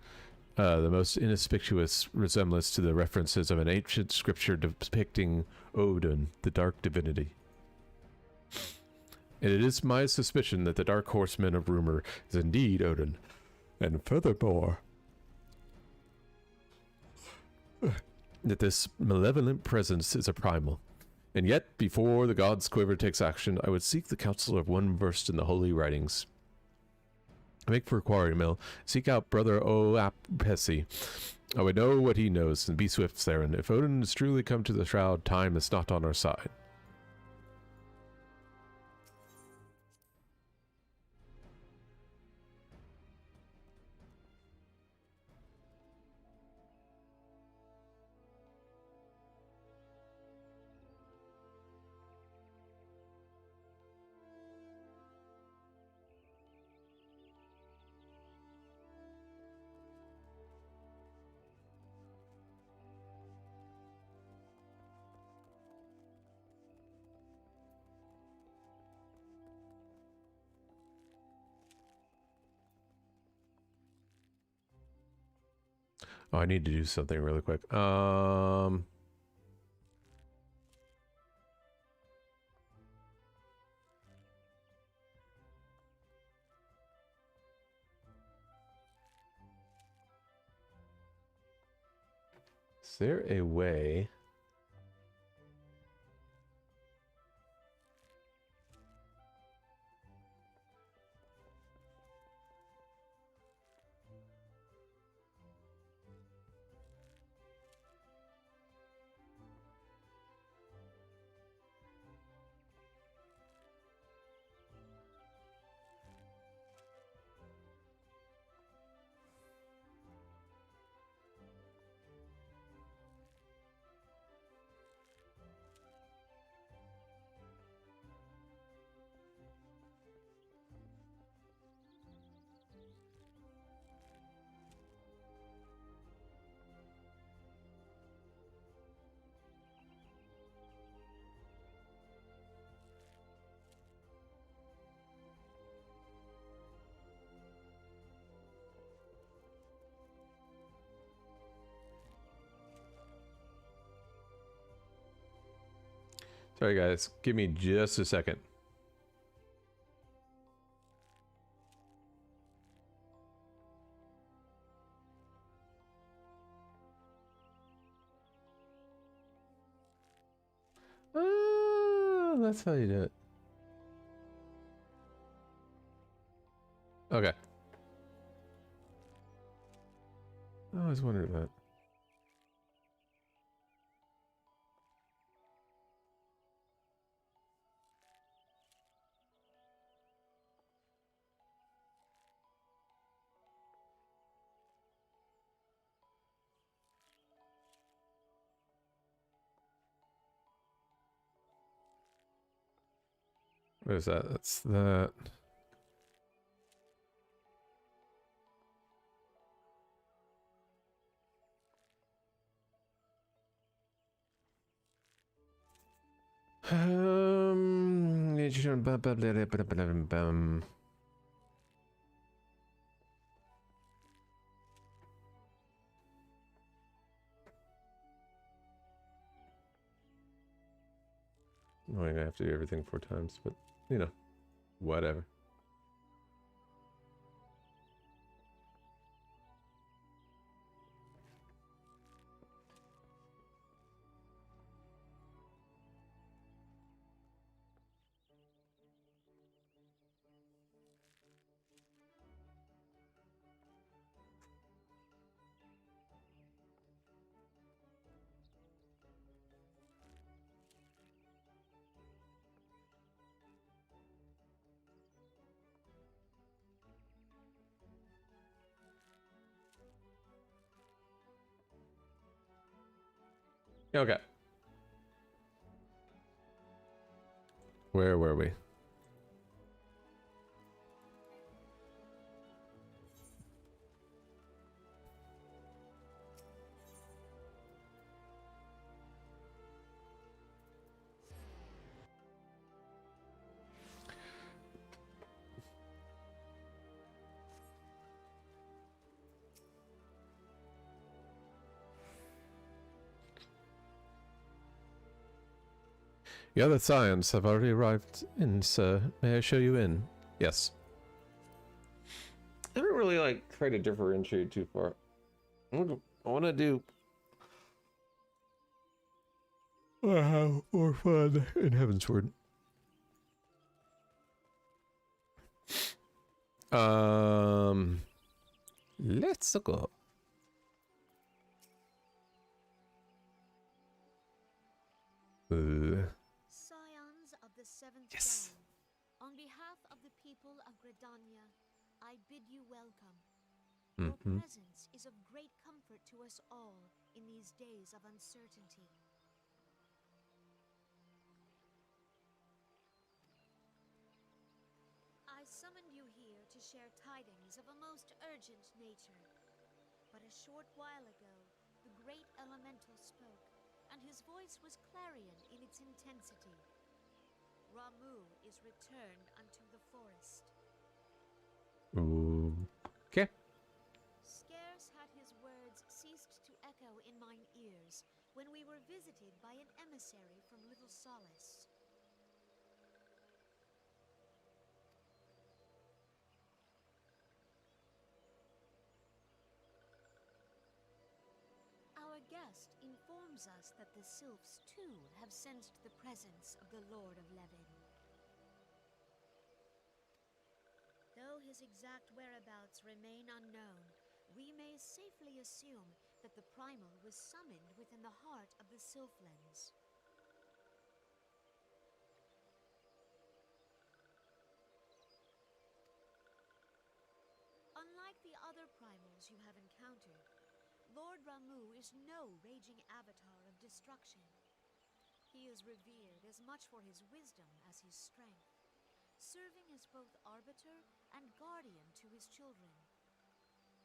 the most inconspicuous resemblance to the references of an ancient scripture depicting Odin, the dark divinity. And it is my suspicion that the dark horseman of rumor is indeed Odin. And furthermore, that this malevolent presence is a primal. And yet, before the god's quiver takes action, I would seek the counsel of one versed in the holy writings. Make for a quarry mill, seek out brother Oapesi. I would know what he knows, and be swift, Saren. If Odin has truly come to the shroud, time is not on our side. Oh, I need to do something really quick. Is there a way? Sorry guys, give me just a second. Oh, that's how you do it. Okay. I always wondered about. What is that? That's that. I'm gonna have to do everything 4 times, but you know, whatever. Okay. Where were we? The other scions have already arrived in, sir. May I show you in? Yes. I don't really like try to differentiate too far. I want to do more fun in Heavensward. Let's go. Scions of the Seventh Yes. Dawn, on behalf of the people of Gridania, I bid you welcome. Your presence is of great comfort to us all in these days of uncertainty. I summoned you here to share tidings of a most urgent nature. But a short while ago, the great elemental spoke, and his voice was clarion in its intensity. Ramu is returned unto the forest. Okay. Scarce had his words ceased to echo in mine ears when we were visited by an emissary from Little Solace. Our guest informs us that the sylphs too have sensed the presence of the Lord of Levin. Though his exact whereabouts remain unknown, we may safely assume that the primal was summoned within the heart of the Sylphlands. Unlike the other primals you have encountered, Lord Ramu is no raging avatar of destruction. He is revered as much for his wisdom as his strength, serving as both arbiter and guardian to his children.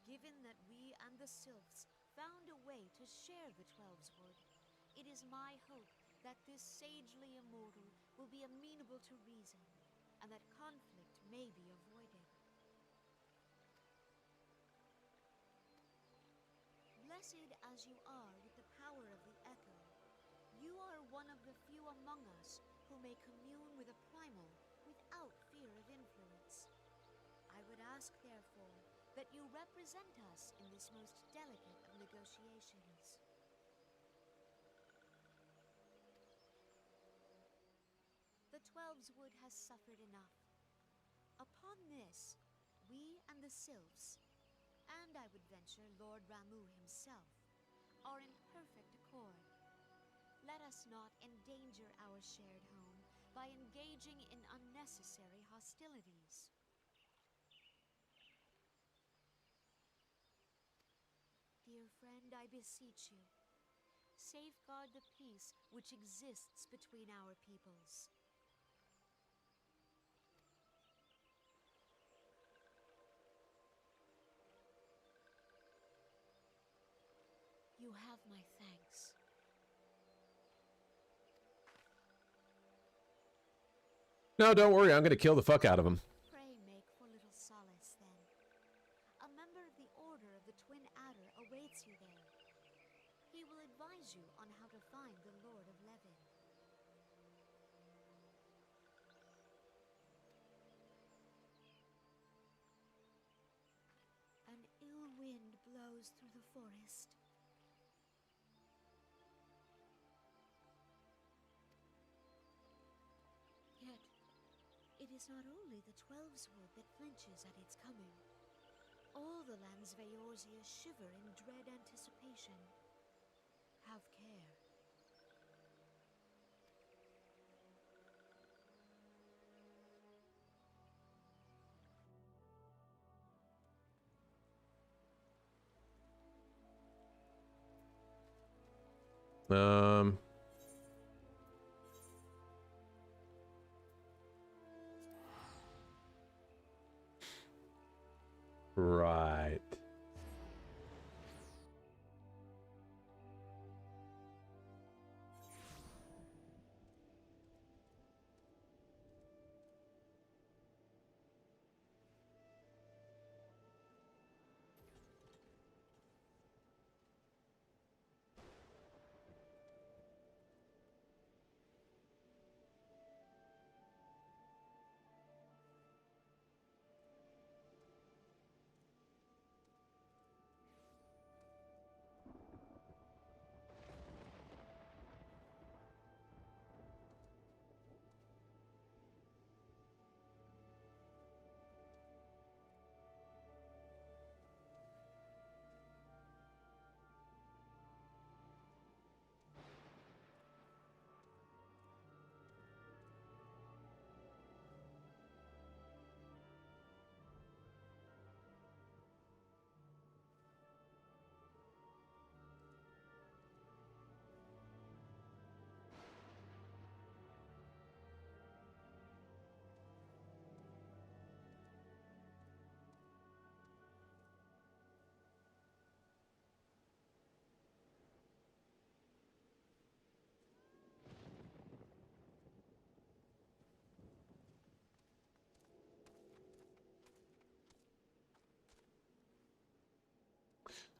Given that we and the Sylphs found a way to share the Twelveswood, it is my hope that this sagely immortal will be amenable to reason, and that conflict may be avoided. Blessed as you are with the power of the Echo, you are one of the few among us who may commune with a primal without fear of influence. I would ask, therefore, that you represent us in this most delicate of negotiations. The Twelveswood has suffered enough. Upon this, we and the Sylphs, and I would venture Lord Ramu himself, are in perfect accord. Let us not endanger our shared home by engaging in unnecessary hostilities. Dear friend, I beseech you, safeguard the peace which exists between our peoples. You have my thanks. No, don't worry. I'm going to kill the fuck out of him. Pray make for Little Solace, then. A member of the Order of the Twin Adder awaits you there. He will advise you on how to find the Lord of Levin. An ill wind blows through the forest. Yet, it is not only the Twelveswood that flinches at its coming. All the lands of Eorzea shiver in dread anticipation. Have care. Right.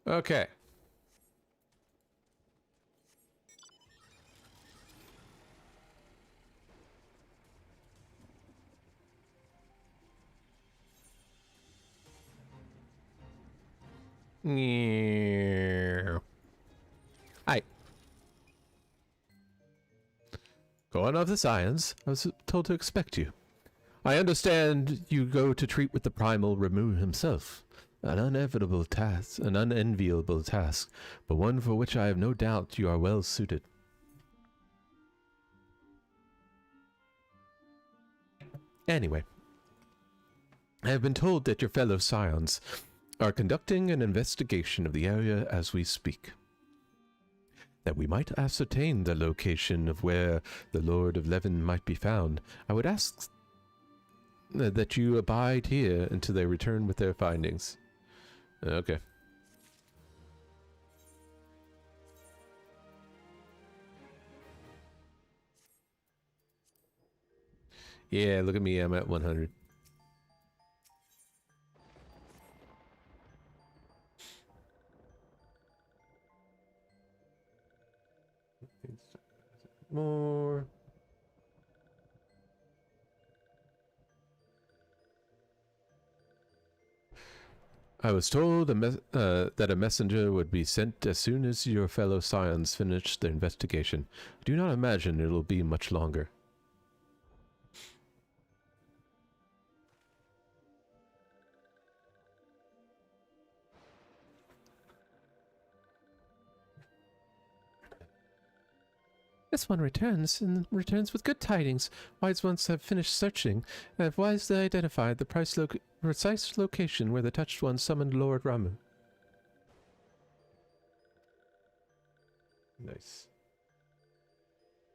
Okay. Hi. Going of the Scions, I was told to expect you. I understand you go to treat with the primal Ramu himself. An inevitable task, an unenviable task, but one for which I have no doubt you are well suited. Anyway, I have been told that your fellow Scions are conducting an investigation of the area as we speak. That we might ascertain the location of where the Lord of Levin might be found, I would ask that you abide here until they return with their findings. Okay. Yeah, look at me, I'm at 100. More. I was told that a messenger would be sent as soon as your fellow Scions finish their investigation. I do not imagine it'll be much longer. This one returns, and returns with good tidings. Wise ones have finished searching, and have wisely identified the precise location where the Touched One summoned Lord Ramu. Nice.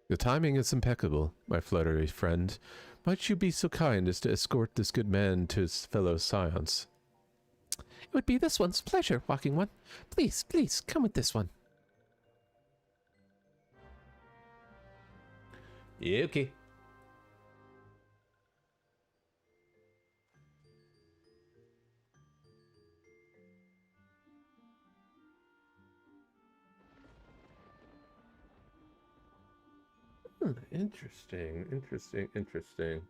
The timing is impeccable, my fluttery friend. Might you be so kind as to escort this good man to his fellow Scions? It would be this one's pleasure, Walking One. Please, please, come with this one. Yeah, okay. Interesting, interesting, interesting.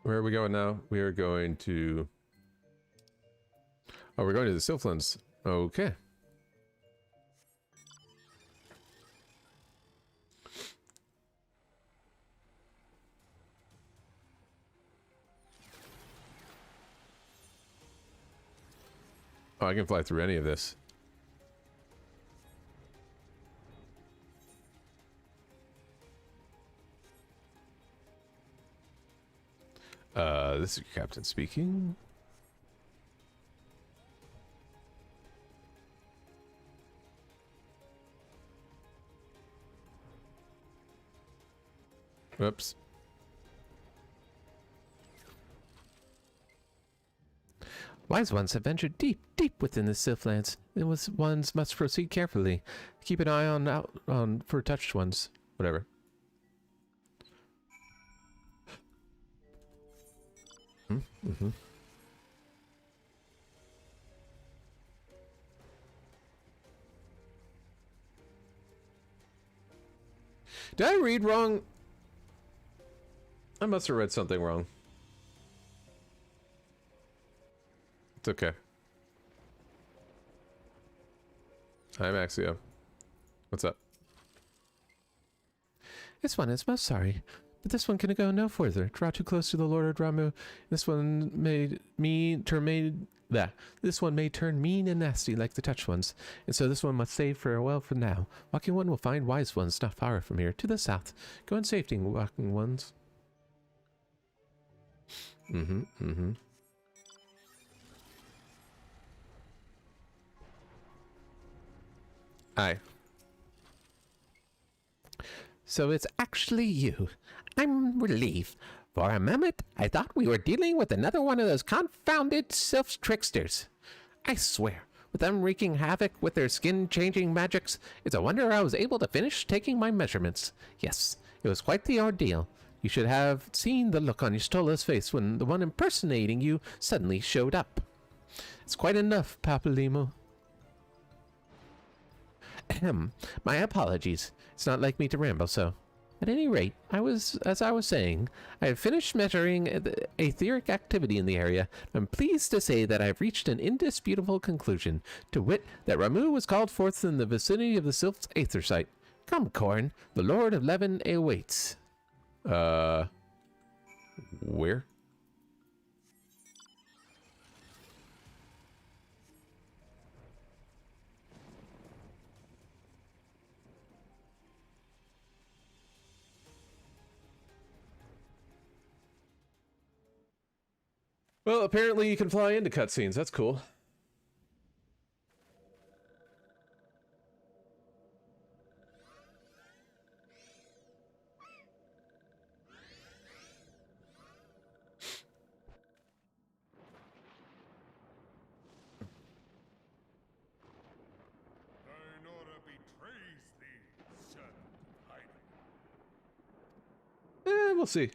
Where are we going now? We are going to... Oh, we're going to the Sylphlands. Okay. Oh, I can fly through any of this. This is your captain speaking. Whoops. Wise ones have ventured deep, deep within the Sylphlands. The wise ones must proceed carefully. Keep an eye on for touched ones. Whatever. Mm-hmm. Did I read wrong? I must have read something wrong. It's okay. Hi, Maxio. What's up? This one is most sorry, but this one can go no further. Draw too close to the Lord of Ramu. This one may turn mean and nasty like the touched ones, and so this one must save farewell for now. Walking one will find wise ones not far from here, to the south. Go in safety, walking ones. Aye. So it's actually you. I'm relieved. For a moment, I thought we were dealing with another one of those confounded sylph tricksters. I swear, with them wreaking havoc with their skin-changing magics, it's a wonder I was able to finish taking my measurements. Yes, it was quite the ordeal. You should have seen the look on Y'shtola's face when the one impersonating you suddenly showed up. It's quite enough, Papalimo. Ahem. My apologies. It's not like me to ramble so. At any rate, as I was saying, I have finished measuring the etheric activity in the area. I'm pleased to say that I've reached an indisputable conclusion, to wit, that Ramu was called forth in the vicinity of the Sylph's Aether site. Come, Corn, the Lord of Levin awaits. Where? Well, apparently you can fly into cutscenes. That's cool. Nora betrays thee, servant of hiding. We'll see.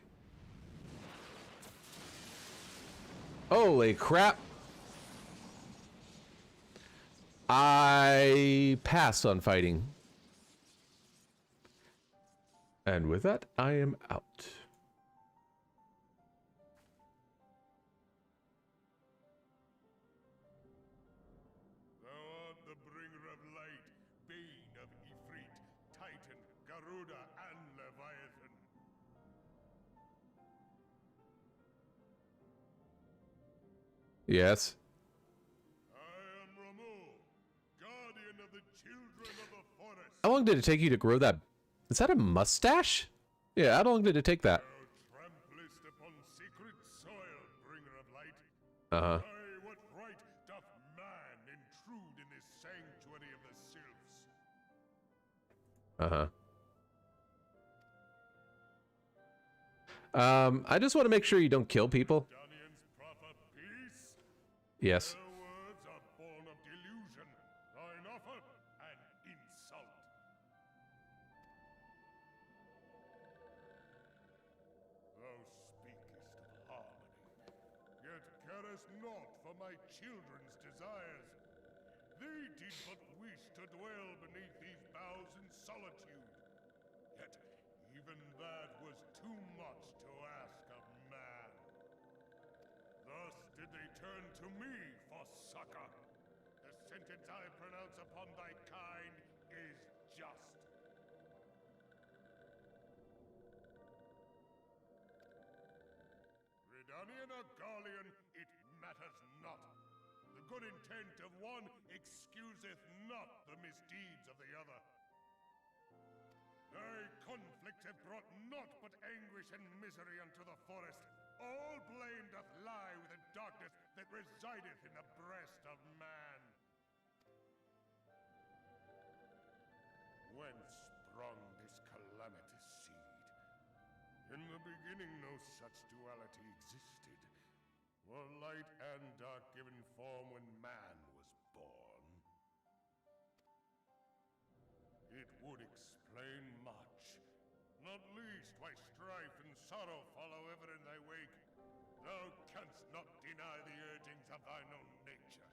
Holy crap. I passed on fighting. And with that, I am out. Thou art the bringer of light, bane of Ifrit, Titan, Garuda, and Leviathan. Yes. I am Ramu, guardian of the children of the forest. How long did it take you to grow that? Is that a mustache? Yeah, how long did it take that? Thou tramplest upon sacred soil, bringer of light. Uh-huh. Aye, what right doth man intrude in this sanctuary of the sylphs? I just want to make sure you don't kill people. Danian's proper peace? Yes. Their words are born of delusion, thine offer an insult. Thou speakest of harmony, yet carest naught for my children's desires. They did but wish to dwell beneath these boughs in solitude. Yet even that was too much to ask of man. Thus did they turn to me for succor. The sentence I pronounce upon thy kind is just. Redanian or Garlean, it matters not. The good intent of one excuseth not the misdeeds of the other. Thy conflict hath brought naught but anguish and misery unto the forest. All blame doth lie with the darkness that resideth in the breast of man. Whence sprung this calamitous seed? In the beginning no such duality existed. Were light and dark given form when man was born? It would explain much, not least why strife and sorrow follow ever in thy wake. Thou canst not deny the urgings of thine own nature.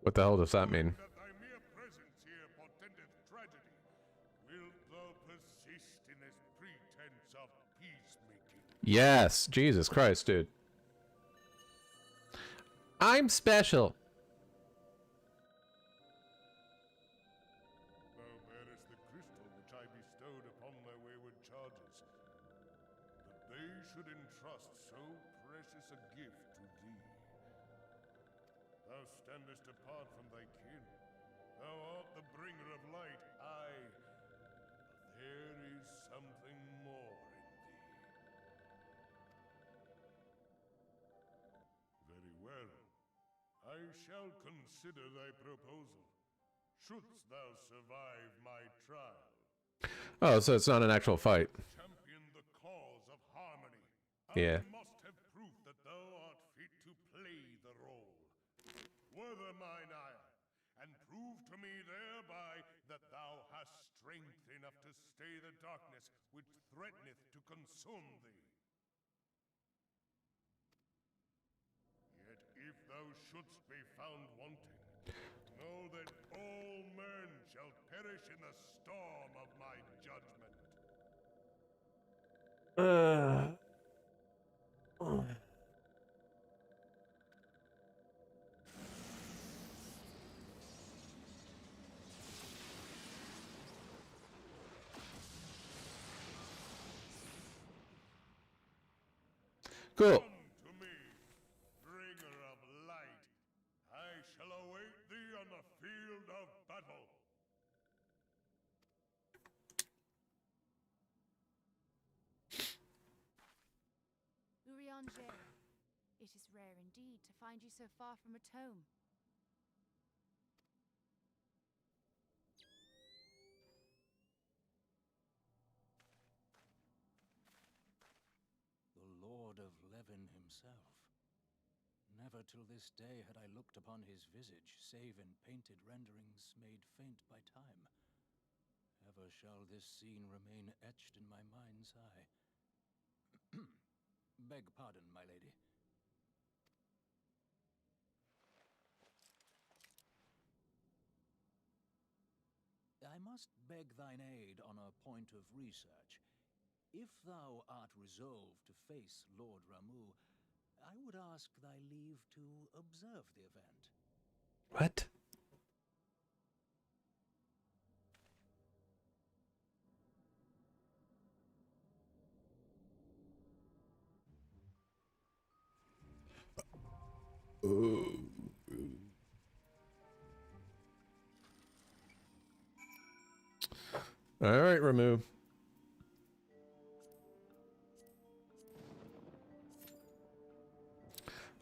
What the hell does that mean? That thy mere presence here portendeth tragedy, wilt thou persist in this pretense of peacemaking? Yes, Jesus Christ, dude. I'm special. Thou bearest the crystal which I bestowed upon thy wayward charges, that they should entrust so precious a gift to thee. Thou standest apart from thy kin. Thou art the bringer of light, aye. But there is something more in thee. Very well. I shall consider thy proposal. Shouldst thou survive my trial. Oh, so it's not an actual fight. Champion the cause of harmony. Yeah. I must have proof that thou art fit to play the role. Wither mine ire, and prove to me thereby that thou hast strength enough to stay the darkness which threateneth to consume thee. Yet if thou shouldst be found wanting, know that all men shall perish in the storm of my judgment. Cool. Come to me, bringer of light. I shall await thee on the field of battle. Urianger, it is rare indeed to find you so far from a tome. The Lord of Levin himself. Never till this day had I looked upon his visage, save in painted renderings made faint by time. Ever shall this scene remain etched in my mind's eye. Beg pardon, my lady. I must beg thine aid on a point of research. If thou art resolved to face Lord Ramu, I would ask thy leave to observe the event. What? All right, Ramu.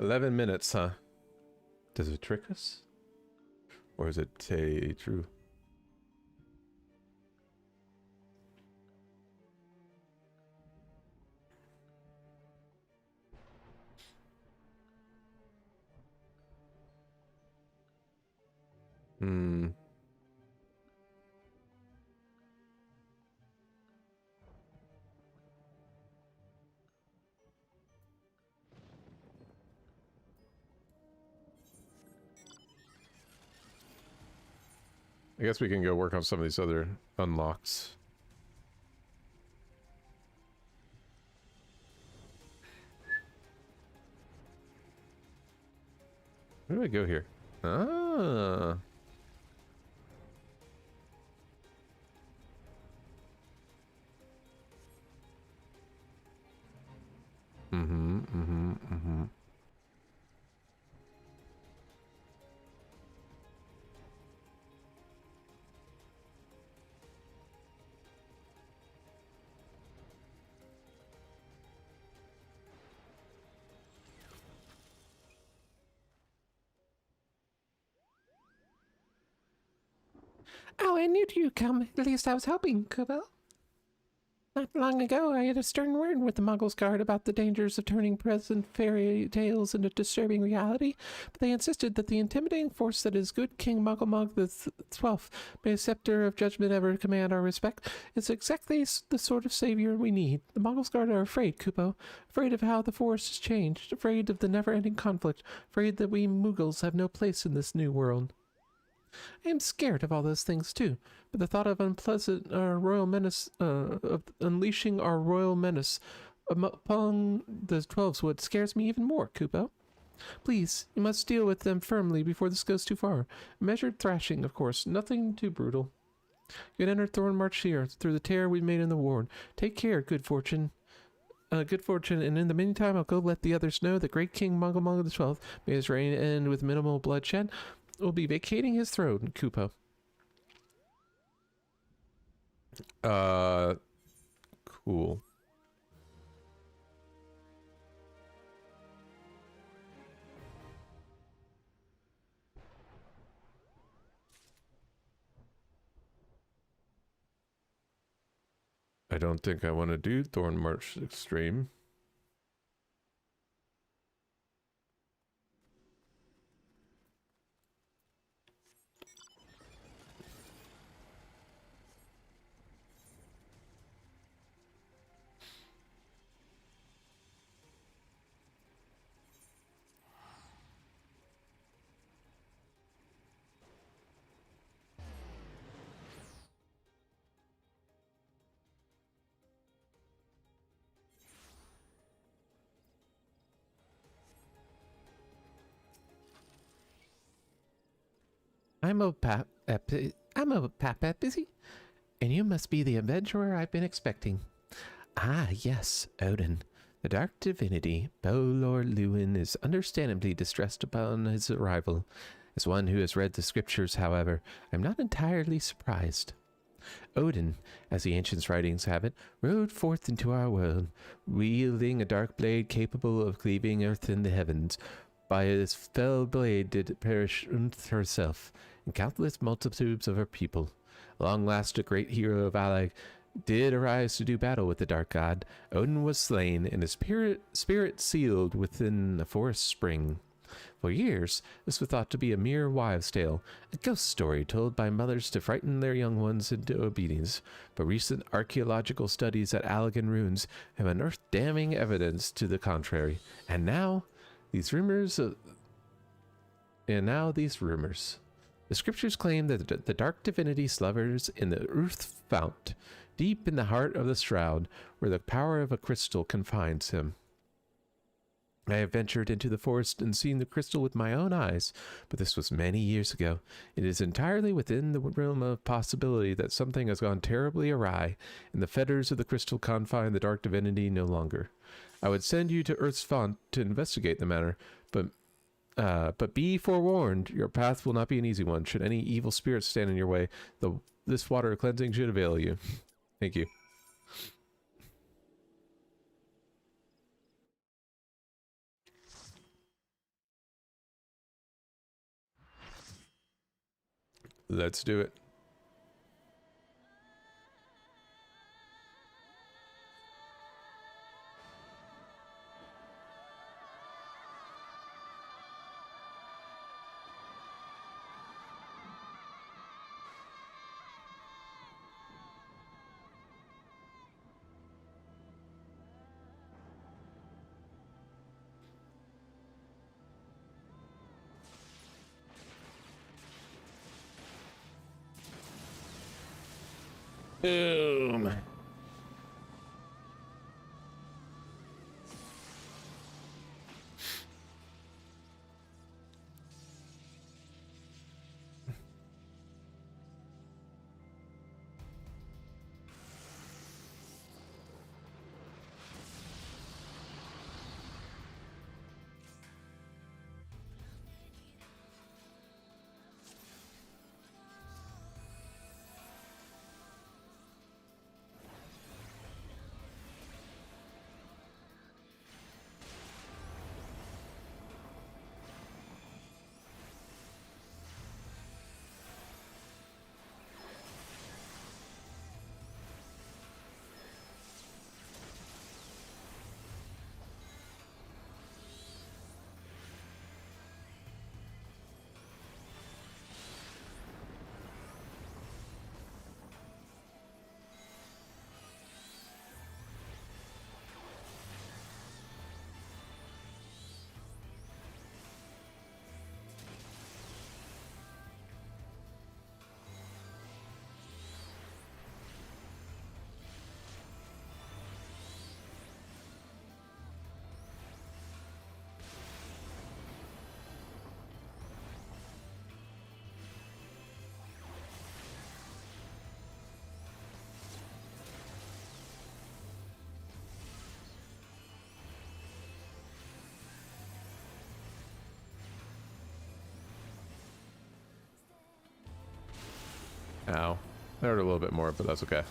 $11, huh? Does it trick us? Or is it true? Hmm. I guess we can go work on some of these other unlocks. Where do I go here? Ah. Mm-hmm. Oh, I knew you'd come. At least I was hoping, Kubo. Not long ago, I had a stern word with the Muggles Guard about the dangers of turning present fairy tales into disturbing reality, but they insisted that the intimidating force that is good King Muggle the 12th, may a scepter of judgment ever command our respect, is exactly the sort of savior we need. The Muggles Guard are afraid, Kupo, afraid of how the force has changed, afraid of the never-ending conflict, afraid that we Muggles have no place in this new world. I am scared of all those things too, but the thought of of unleashing our royal menace upon the 12s scares me even more, Kupo. Please, you must deal with them firmly before this goes too far. Measured thrashing, of course, nothing too brutal. You had entered Thornmarch here, through the tear we made in the ward. Take care, good fortune. Good fortune, and in the meantime, I'll go let the others know that great King Muggle the 12th, may his reign end with minimal bloodshed, will be vacating his throne, Kupo. Cool. I don't think I want to do Thornmarch Extreme. I'm a busy, and you must be the adventurer I've been expecting. Ah, yes, Odin. The dark divinity, Lord Lewin, is understandably distressed upon his arrival. As one who has read the scriptures, however, I'm not entirely surprised. Odin, as the ancients' writings have it, rode forth into our world, wielding a dark blade capable of cleaving earth and the heavens. By his fell blade did perish Unth herself, and countless multitudes of her people. Long last a great hero of Alag did arise to do battle with the dark god. Odin was slain, and his spirit sealed within a forest spring. For years, this was thought to be a mere wives' tale, a ghost story told by mothers to frighten their young ones into obedience. But recent archaeological studies at Allagan ruins have unearthed damning evidence to the contrary. And now, these rumors. The scriptures claim that the dark divinity slumbers in the earth fount, deep in the heart of the shroud, where the power of a crystal confines him. I have ventured into the forest and seen the crystal with my own eyes, but this was many years ago. It is entirely within the realm of possibility that something has gone terribly awry, and the fetters of the crystal confine the dark divinity no longer. I would send you to Earth's font to investigate the matter, but be forewarned, your path will not be an easy one. Should any evil spirits stand in your way, this water cleansing should avail you. Thank you. Let's do it. Boom. Ow. I heard a little bit more, but that's okay.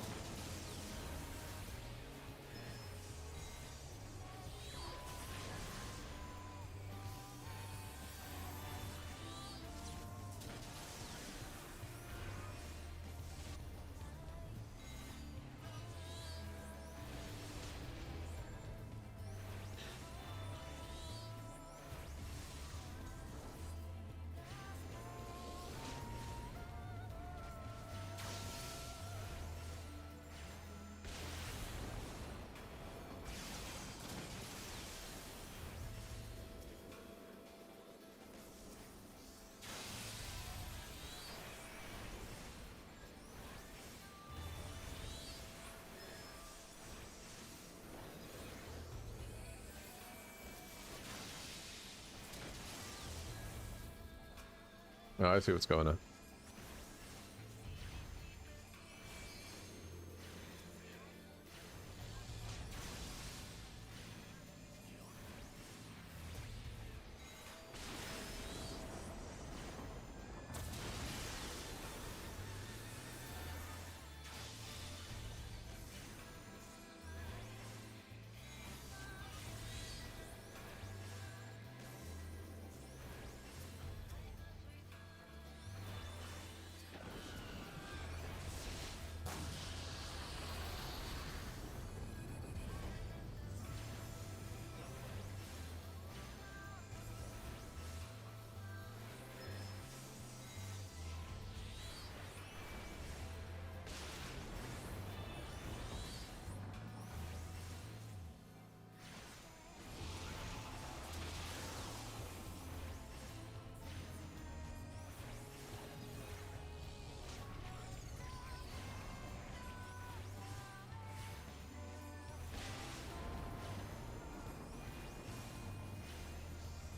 Oh, I see what's going on.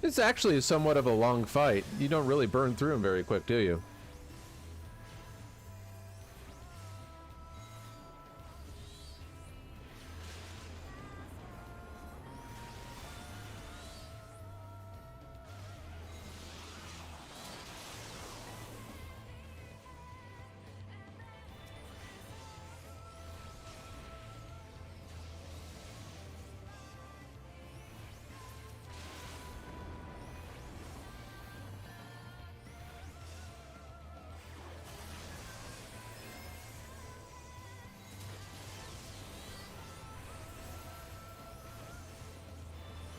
It's actually somewhat of a long fight. You don't really burn through them very quick, do you?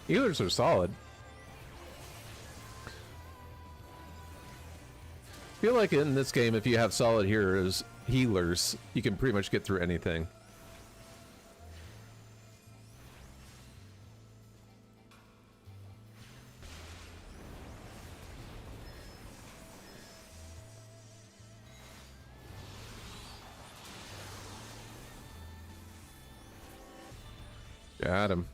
Healers are solid. I feel like in this game, if you have solid healers, you can pretty much get through anything. Got him.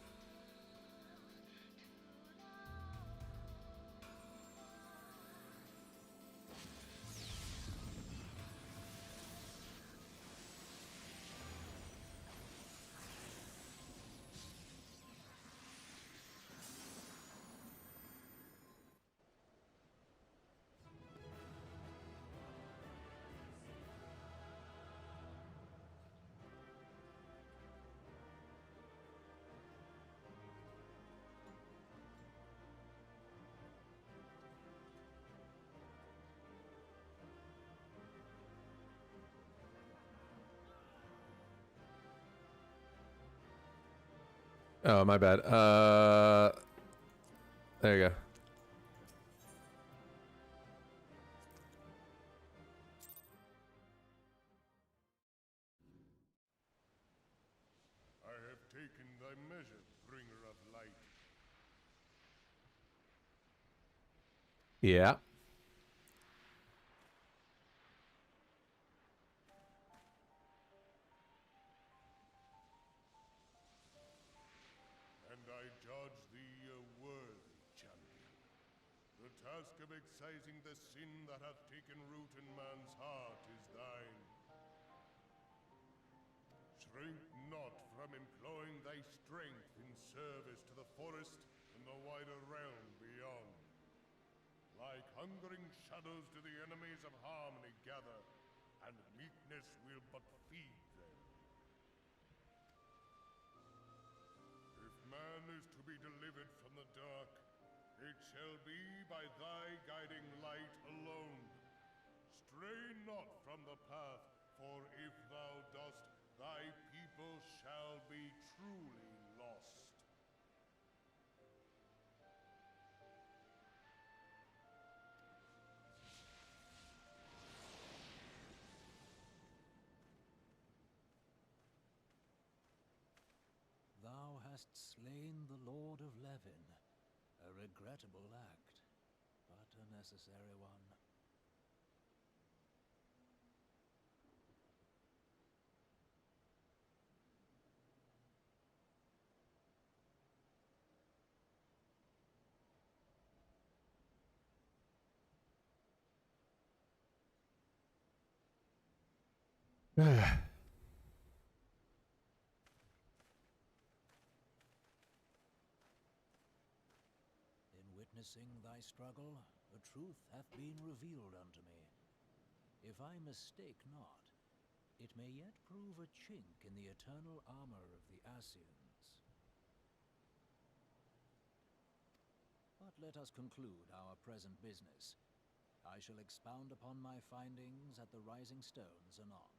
Oh, my bad. There you go. I have taken thy measure, bringer of light. Yeah. And I judge thee a worthy champion. The task of excising the sin that hath taken root in man's heart is thine. Shrink not from employing thy strength in service to the forest and the wider realm beyond. Like hungering shadows do the enemies of harmony gather, and darkness will but feed them. If man is to be delivered from the dark, it shall be by thy guiding light alone. Stray not from the path, for if thou dost, thy people shall be truly lost. Thou hast slain the Lord of Levin. A regrettable act, but a necessary one. In witnessing thy struggle, a truth hath been revealed unto me. If I mistake not, it may yet prove a chink in the eternal armor of the Asians. But let us conclude our present business. I shall expound upon my findings at the Rising Stones anon.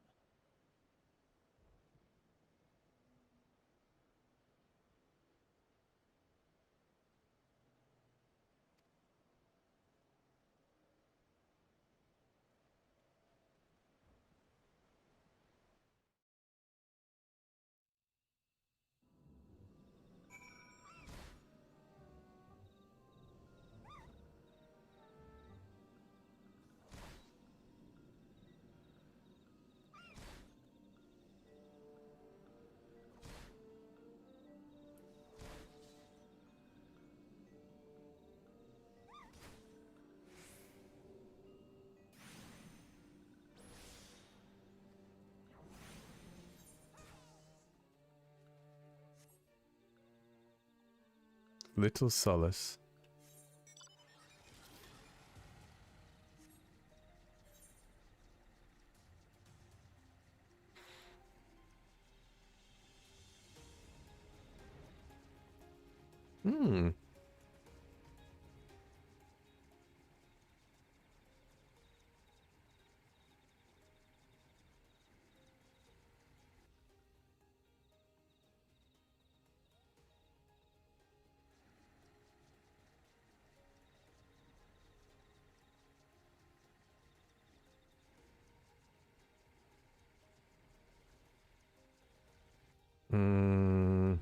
Little solace. Hmm. Hmm.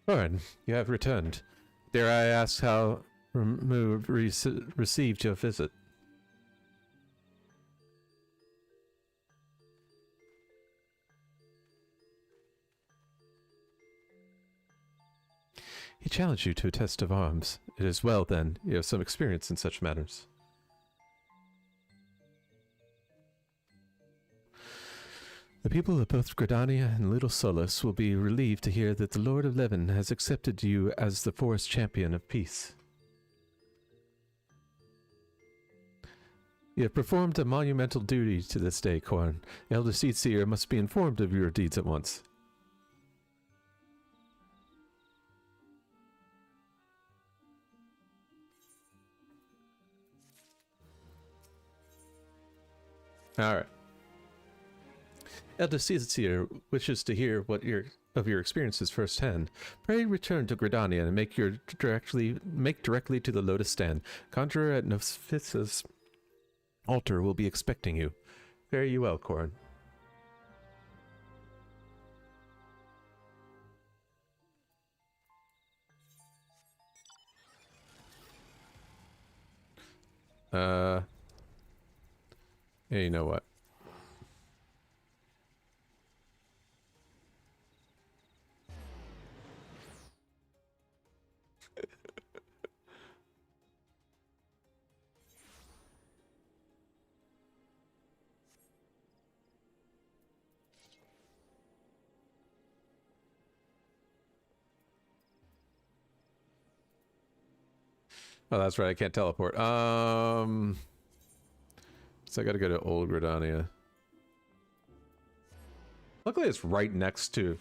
Lauren, you have returned. Dare I ask how Ramu received your visit? He challenged you to a test of arms. It is well, then, you have some experience in such matters. The people of both Gridania and Little Solus will be relieved to hear that the Lord of Levin has accepted you as the forest champion of peace. You have performed a monumental duty to this day, Korn. Elder Seedseer must be informed of your deeds at once. Alright. Elder Seedseer wishes to hear what of your experiences firsthand. Pray return to Gridania and make directly to the Lotus Stand. Conjurer at Nophis's altar will be expecting you. Fare you well, Korn. Yeah, you know what? Oh, that's right. I can't teleport. So I gotta go to Old Gridania. Luckily, it's right next to.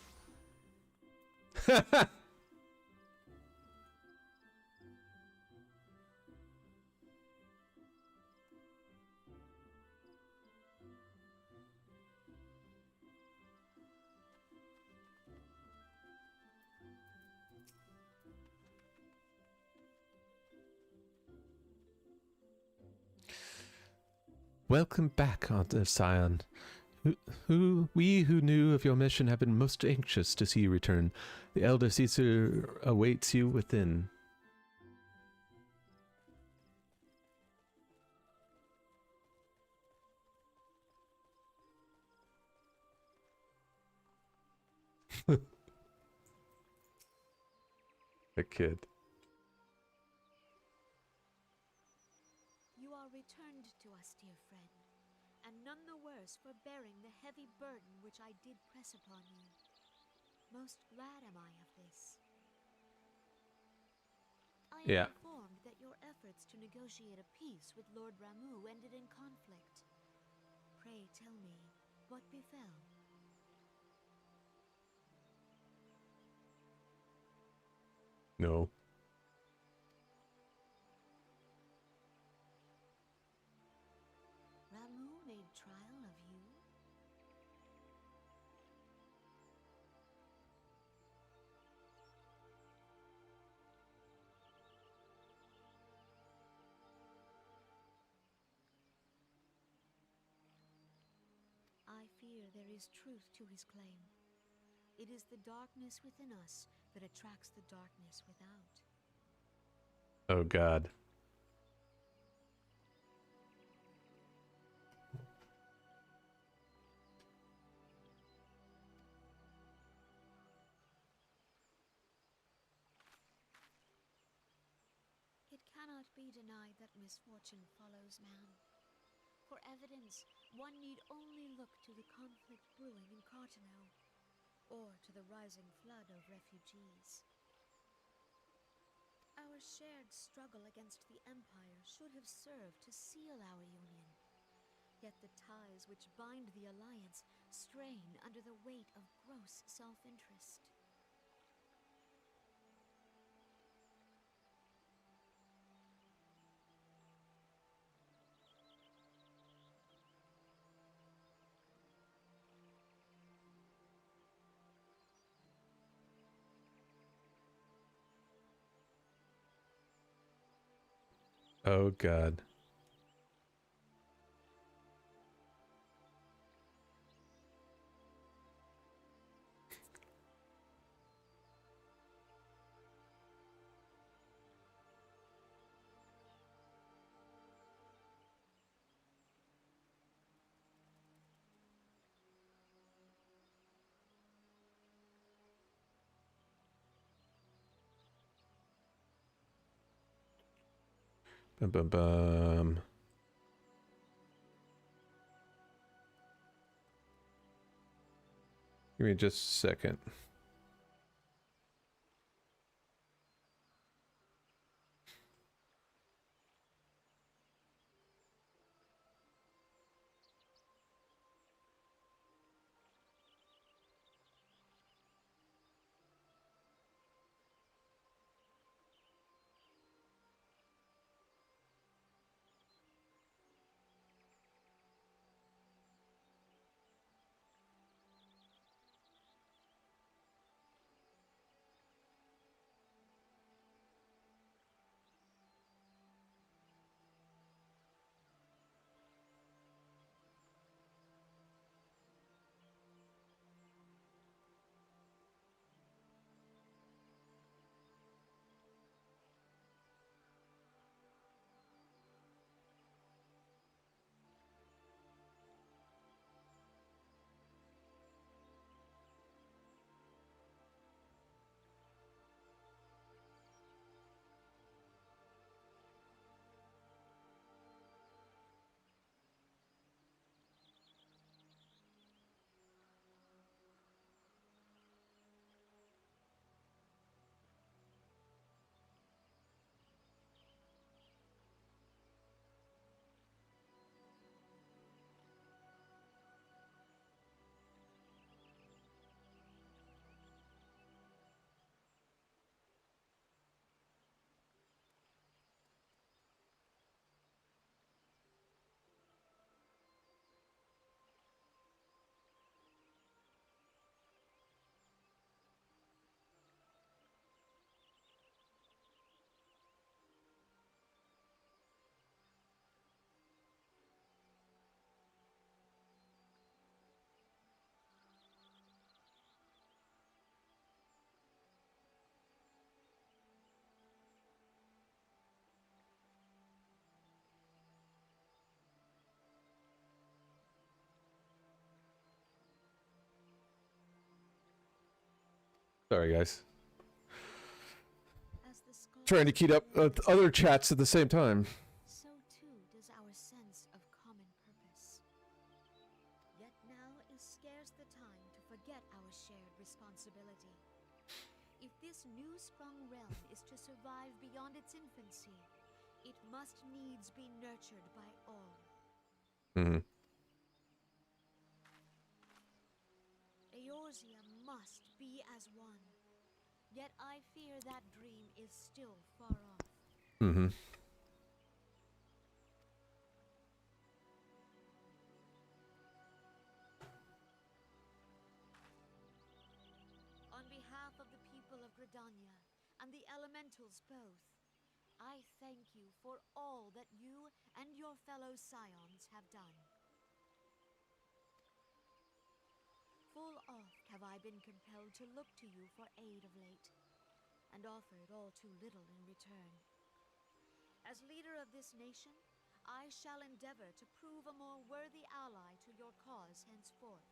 Welcome back, Aunt Sion. We who knew of your mission have been most anxious to see you return. The Elder Caesar awaits you within. A kid. You are returned to us, dear friend, and none the worse for bearing the heavy burden which I did press upon you. Most glad am I of this. I am informed that your efforts to negotiate a peace with Lord Ramu ended in conflict. Pray tell me, what befell? No. Ramu made trial of you? I fear there is truth to his claim. It is the darkness within us that attracts the darkness without. Oh, God. It cannot be denied that misfortune follows man. For evidence, one need only look to the conflict brewing in Cartano, or to the rising flood of refugees. Our shared struggle against the Empire should have served to seal our union. Yet the ties which bind the Alliance strain under the weight of gross self-interest. Oh, God. Bum, bum, bum. Give me just a second. Sorry, guys. Trying to keep up with other chats at the same time. So too does our sense of common purpose. Yet now is scarce the time to forget our shared responsibility. If this new-sprung realm is to survive beyond its infancy, it must needs be nurtured by all. Mm-hmm. Eorzea must be as one. Yet I fear that dream is still far off. Mm-hmm. On behalf of the people of Gridania and the elementals both, I thank you for all that you and your fellow scions have done. Full oft have I been compelled to look to you for aid of late, and offered all too little in return. As leader of this nation, I shall endeavor to prove a more worthy ally to your cause henceforth.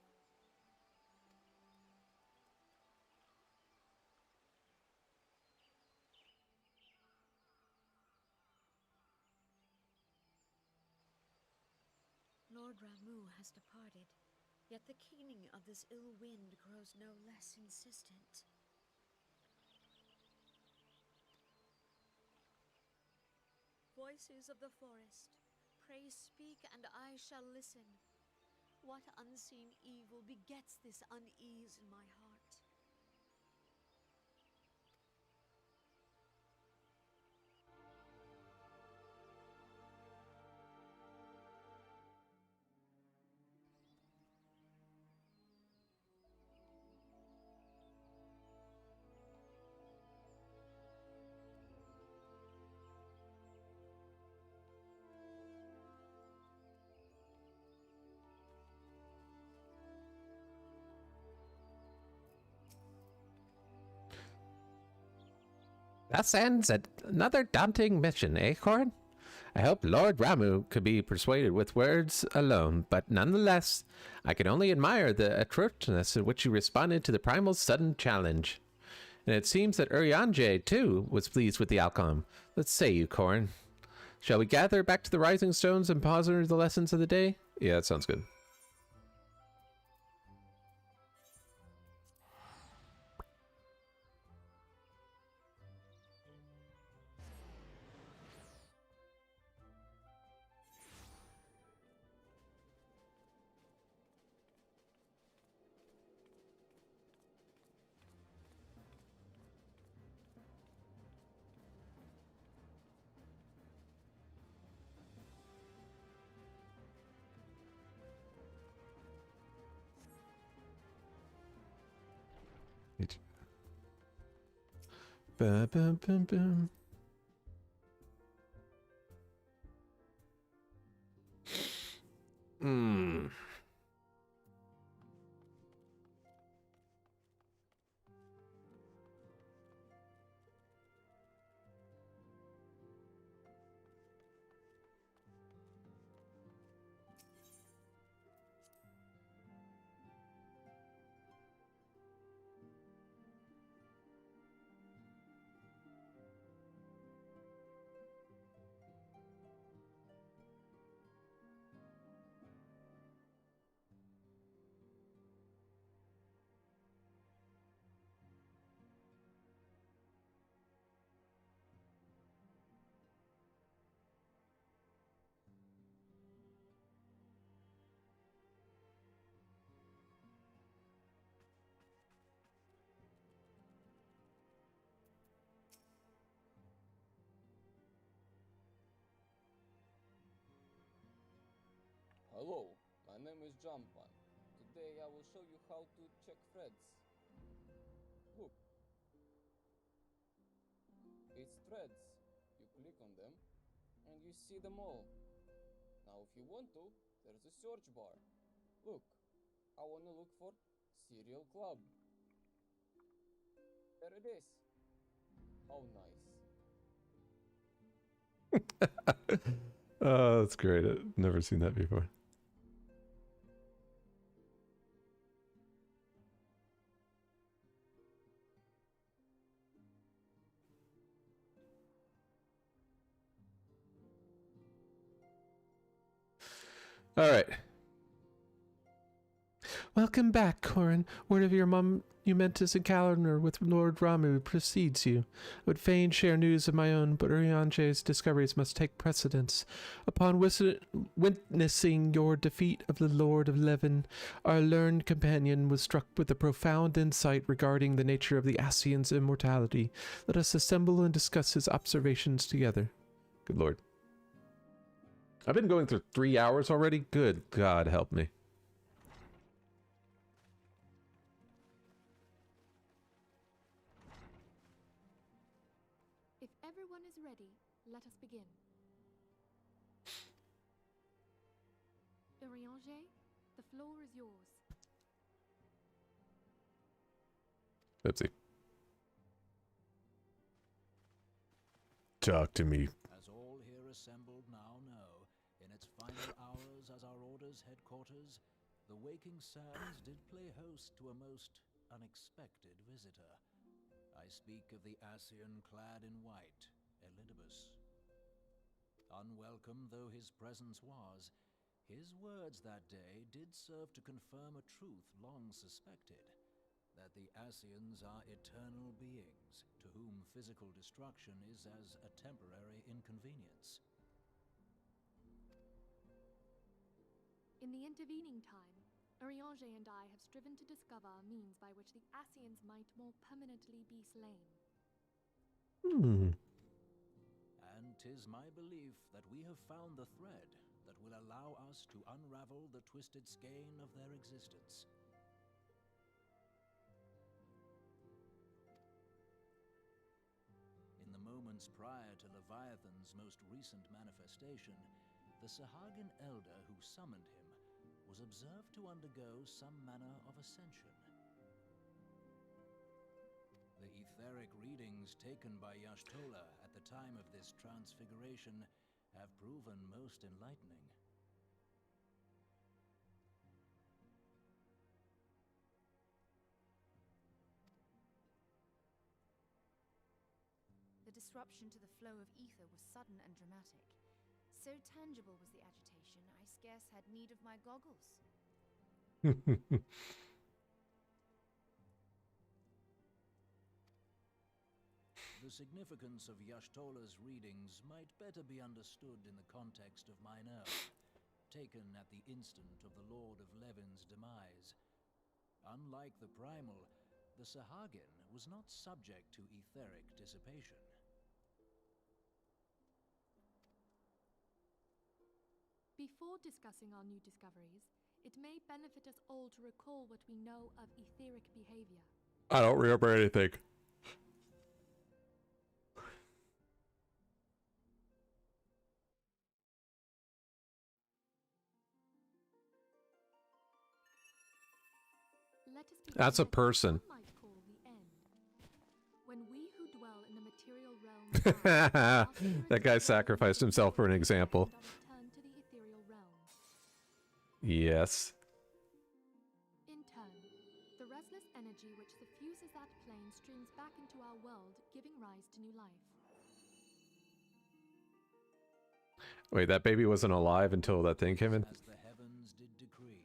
Lord Ramu has departed, yet the keening of this ill wind grows no less insistent. Voices of the forest, pray speak and I shall listen. What unseen evil begets this unease in my heart? Thus ends another daunting mission, eh, Corin? I hope Lord Ramu could be persuaded with words alone, but nonetheless, I can only admire the atrociousness in which you responded to the Primal's sudden challenge. And it seems that Urianger, too, was pleased with the outcome. Let's say you, Corin. Shall we gather back to the Rising Stones and ponder the lessons of the day? Yeah, that sounds good. Ba, ba, ba, ba. Hmm. Hello, my name is Jampan. Today I will show you how to check threads. Look. It's threads. You click on them and you see them all. Now if you want to, there's a search bar. Look, I want to look for Serial Club. There it is. How nice. Oh, that's great. I've never seen that before. All right. Welcome back, Corin. Word of your monumentous encounter with Lord Ramu precedes you. I would fain share news of my own, but Urianje's discoveries must take precedence. Upon witnessing your defeat of the Lord of Levin, our learned companion was struck with a profound insight regarding the nature of the Asian's immortality. Let us assemble and discuss his observations together. Good Lord. I've been going through 3 hours already? Good God, help me. If everyone is ready, let us begin. Urianger, the floor is yours. Betsy. Talk to me. As all here assembled now know, in its final hours as our Order's headquarters, the Waking Sands did play host to a most unexpected visitor. I speak of the Asian clad in white, Elidibus. Unwelcome though his presence was, his words that day did serve to confirm a truth long suspected, that the Asians are eternal beings, to whom physical destruction is as a temporary inconvenience. In the intervening time, Urianger and I have striven to discover a means by which the Asians might more permanently be slain. And 'tis my belief that we have found the thread that will allow us to unravel the twisted skein of their existence. In the moments prior to Leviathan's most recent manifestation, the Sahagin elder who summoned him was observed to undergo some manner of ascension. The etheric readings taken by Yashtola at the time of this transfiguration have proven most enlightening. The disruption to the flow of ether was sudden and dramatic. So tangible was the agitation, I scarce had need of my goggles. The significance of Yashtola's readings might better be understood in the context of mine own, taken at the instant of the Lord of Levin's demise. Unlike the Primal, the Sahagin was not subject to etheric dissipation. Before discussing our new discoveries, it may benefit us all to recall what we know of etheric behavior. I don't remember anything. That's a person. Might call the end. When we who dwell in the material realm That guy sacrificed himself for an example. return to the ethereal realm. Yes. In turn, the restless energy which suffuses that plane streams back into our world, giving rise to new life. Wait, that baby wasn't alive until that thing came in? As the heavens did decree,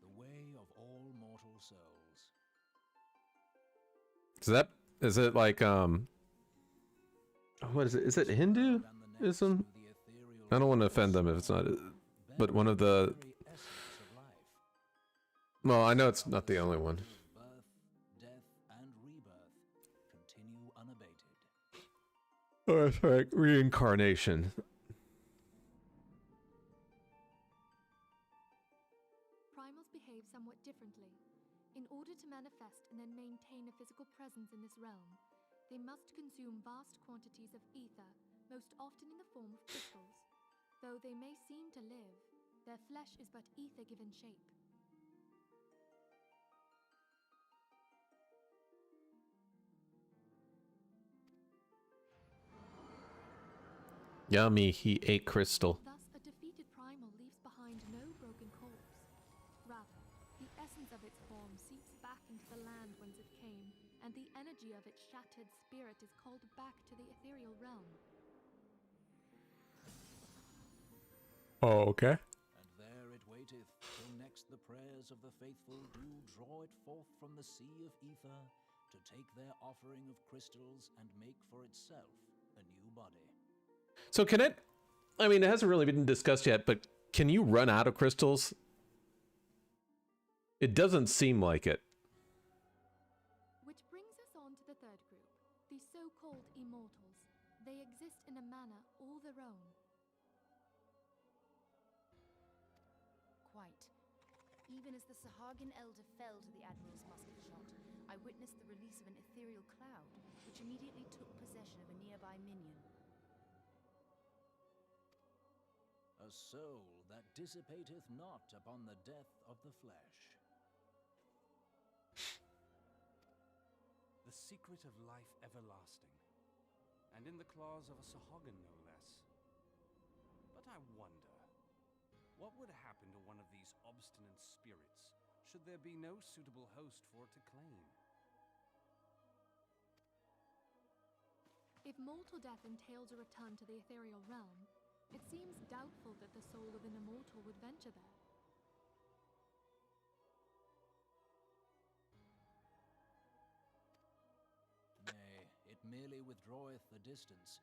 the way of all mortal souls. Is it like, what is it? Is it Hinduism? I don't want to offend them if it's not, but one of the, well, I know it's not the only one. Birth, death, and rebirth continue unabated. Oh, that's right, reincarnation. Primals behave somewhat differently. In order to manifest and then maintain a physical presence in this realm, they must consume vast quantities of ether, most often in the form of crystals. Though they may seem to live, their flesh is but ether given shape. Yummy, he ate crystal. Thus, a defeated primal leaves behind no broken corpse. Rather, the essence of its form seeps back into the land whence it came, and the energy of its shattered spirit is called back to the ethereal realm. Oh, okay. And there it waiteth, till next the prayers of the faithful do draw it forth from the sea of ether, to take their offering of crystals and make for itself a new body. So can it, I mean, it hasn't really been discussed yet, but can you run out of crystals? It doesn't seem like it. Which brings us on to the third group, the so-called immortals. They exist in a manner all their own. Quite. Even as the Sahagin elder fell to the Admiral's musket shot, I witnessed the release of an ethereal cloud, which immediately took possession of a nearby minion. A soul that dissipateth not upon the death of the flesh. The secret of life everlasting, and in the claws of a Sahagin no less. But I wonder, what would happen to one of these obstinate spirits, should there be no suitable host for it to claim? If mortal death entails a return to the ethereal realm, it seems doubtful that the soul of an immortal would venture there. Nay, it merely withdraweth the distance,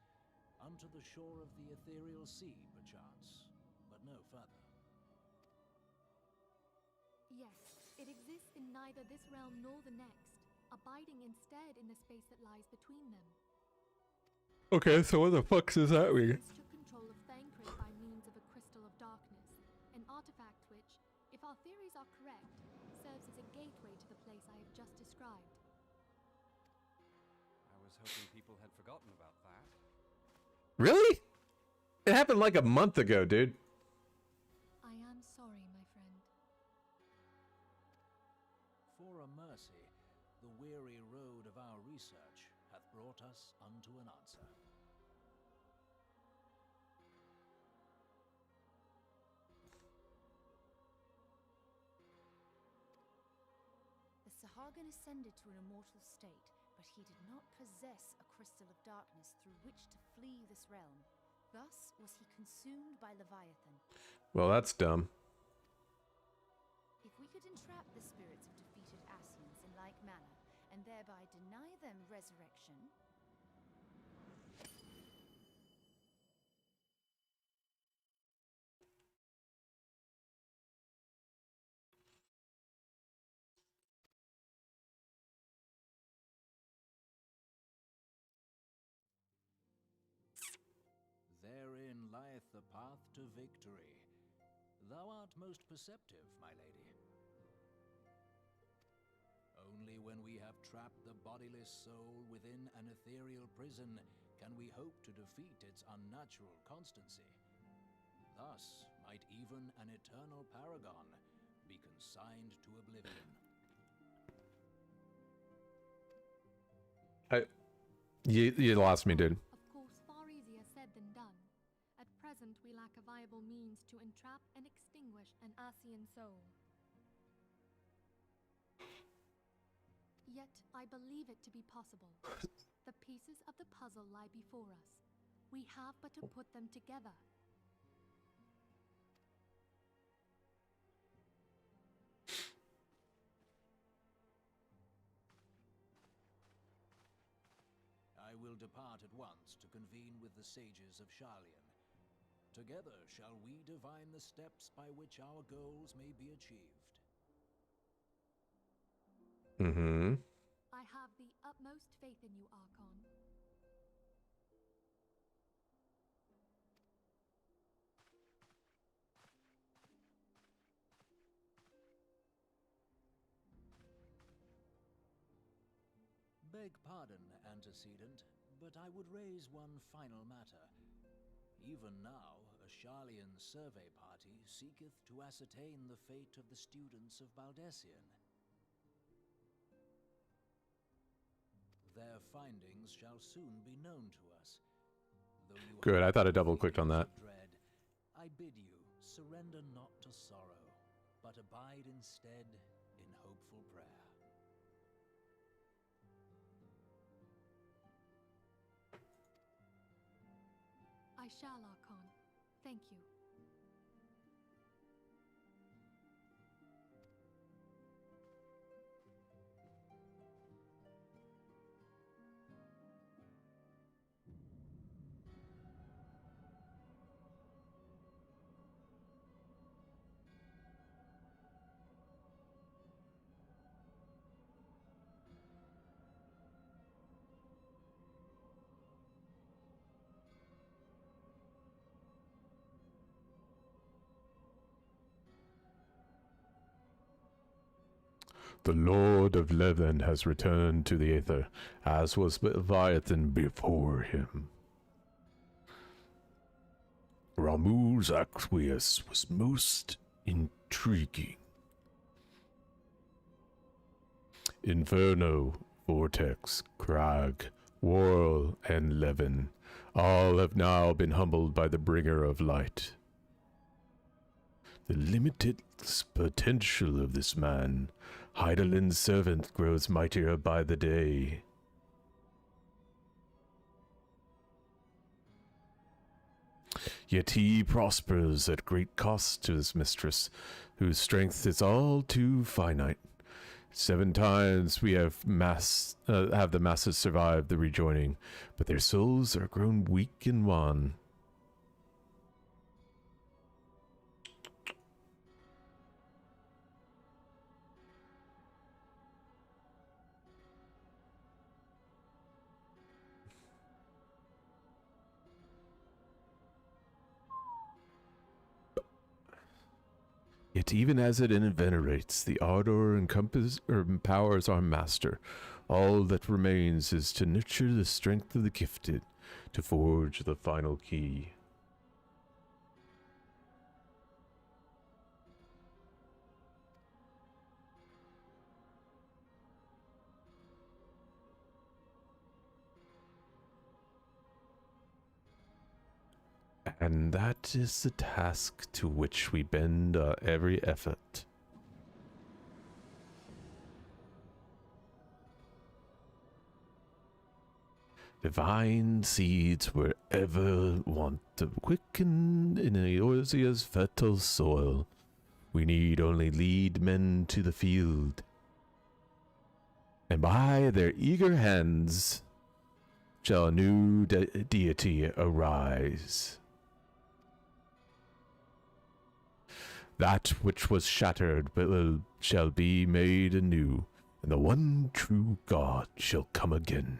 unto the shore of the ethereal sea, perchance, but no further. Yes, it exists in neither this realm nor the next, abiding instead in the space that lies between them. Okay, so what the fuck does that mean? Took control of Thancred by means of a crystal of darkness, an artifact which, if our theories are correct, serves as a gateway to the place I have just described. I was hoping people had forgotten about that. Really? It happened like a month ago, dude. I am sorry, my friend. For a mercy, the weary road of our research hath brought us unto an answer. The Sahagin ascended to an immortal state, but he did not possess a crystal of darkness through which to flee this realm. Thus was he consumed by Leviathan. Well, that's dumb. If we could entrap the spirits of defeated Ascians in like manner, and thereby deny them resurrection... Therein lieth the path to victory. Thou art most perceptive, my lady. Only when we have trapped the bodiless soul within an ethereal prison can we hope to defeat its unnatural constancy. Thus might even an eternal paragon be consigned to oblivion. You lost me, dude. Of course, far easier said than done. At present, we lack a viable means to entrap and extinguish an Ascian soul. Yet, I believe it to be possible. The pieces of the puzzle lie before us. We have but to put them together. I will depart at once to convene with the sages of Sharlayan. Together shall we divine the steps by which our goals may be achieved. Mm-hmm. I have the utmost faith in you, Archon. Beg pardon, antecedent, but I would raise one final matter. Even now, a Sharlayan survey party seeketh to ascertain the fate of the students of Baldessian. Their findings shall soon be known to us. Though you Good, I thought I have double-clicked on that. feelings of dread, I bid you surrender not to sorrow, but abide instead in hopeful prayer. I shall, Archon. Thank you. The Lord of Leven has returned to the Aether, as was Leviathan before him. Ramu's acquiesce was most intriguing. Inferno, Vortex, Crag, Whirl, and Leven all have now been humbled by the Bringer of Light. The limited potential of this man, Heidelin's servant, grows mightier by the day. Yet he prospers at great cost to his mistress, whose strength is all too finite. 7 times we have the masses survived the rejoining, but their souls are grown weak and wan. Yet even as it venerates, the ardor empowers our master. All that remains is to nurture the strength of the gifted, to forge the final key. And that is the task to which we bend our every effort. divine seeds were ever want to quicken in Eorzea's fertile soil. We need only lead men to the field, and by their eager hands shall a new deity arise. That which was shattered shall be made anew, and the one true God shall come again.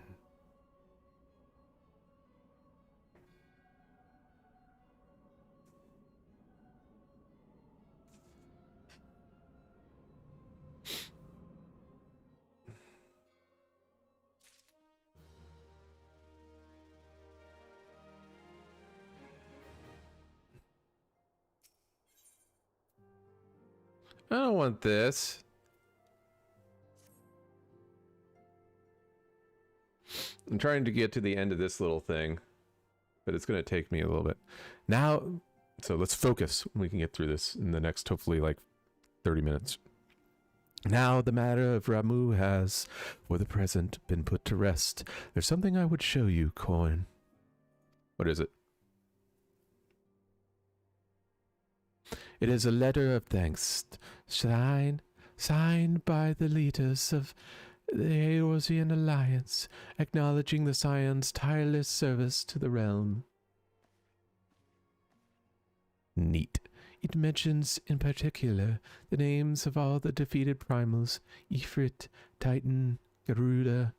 I don't want this. I'm trying to get to the end of this little thing, but it's going to take me a little bit. Now, so let's focus. We can get through this in the next, hopefully, like 30 minutes. Now the matter of Ramuh has, for the present, been put to rest. There's something I would show you, Coin. What is it? It is a letter of thanks, signed by the leaders of the Eorzean Alliance, acknowledging the Scion's tireless service to the realm. Neat. It mentions, in particular, the names of all the defeated primals, Ifrit, Titan, Garuda,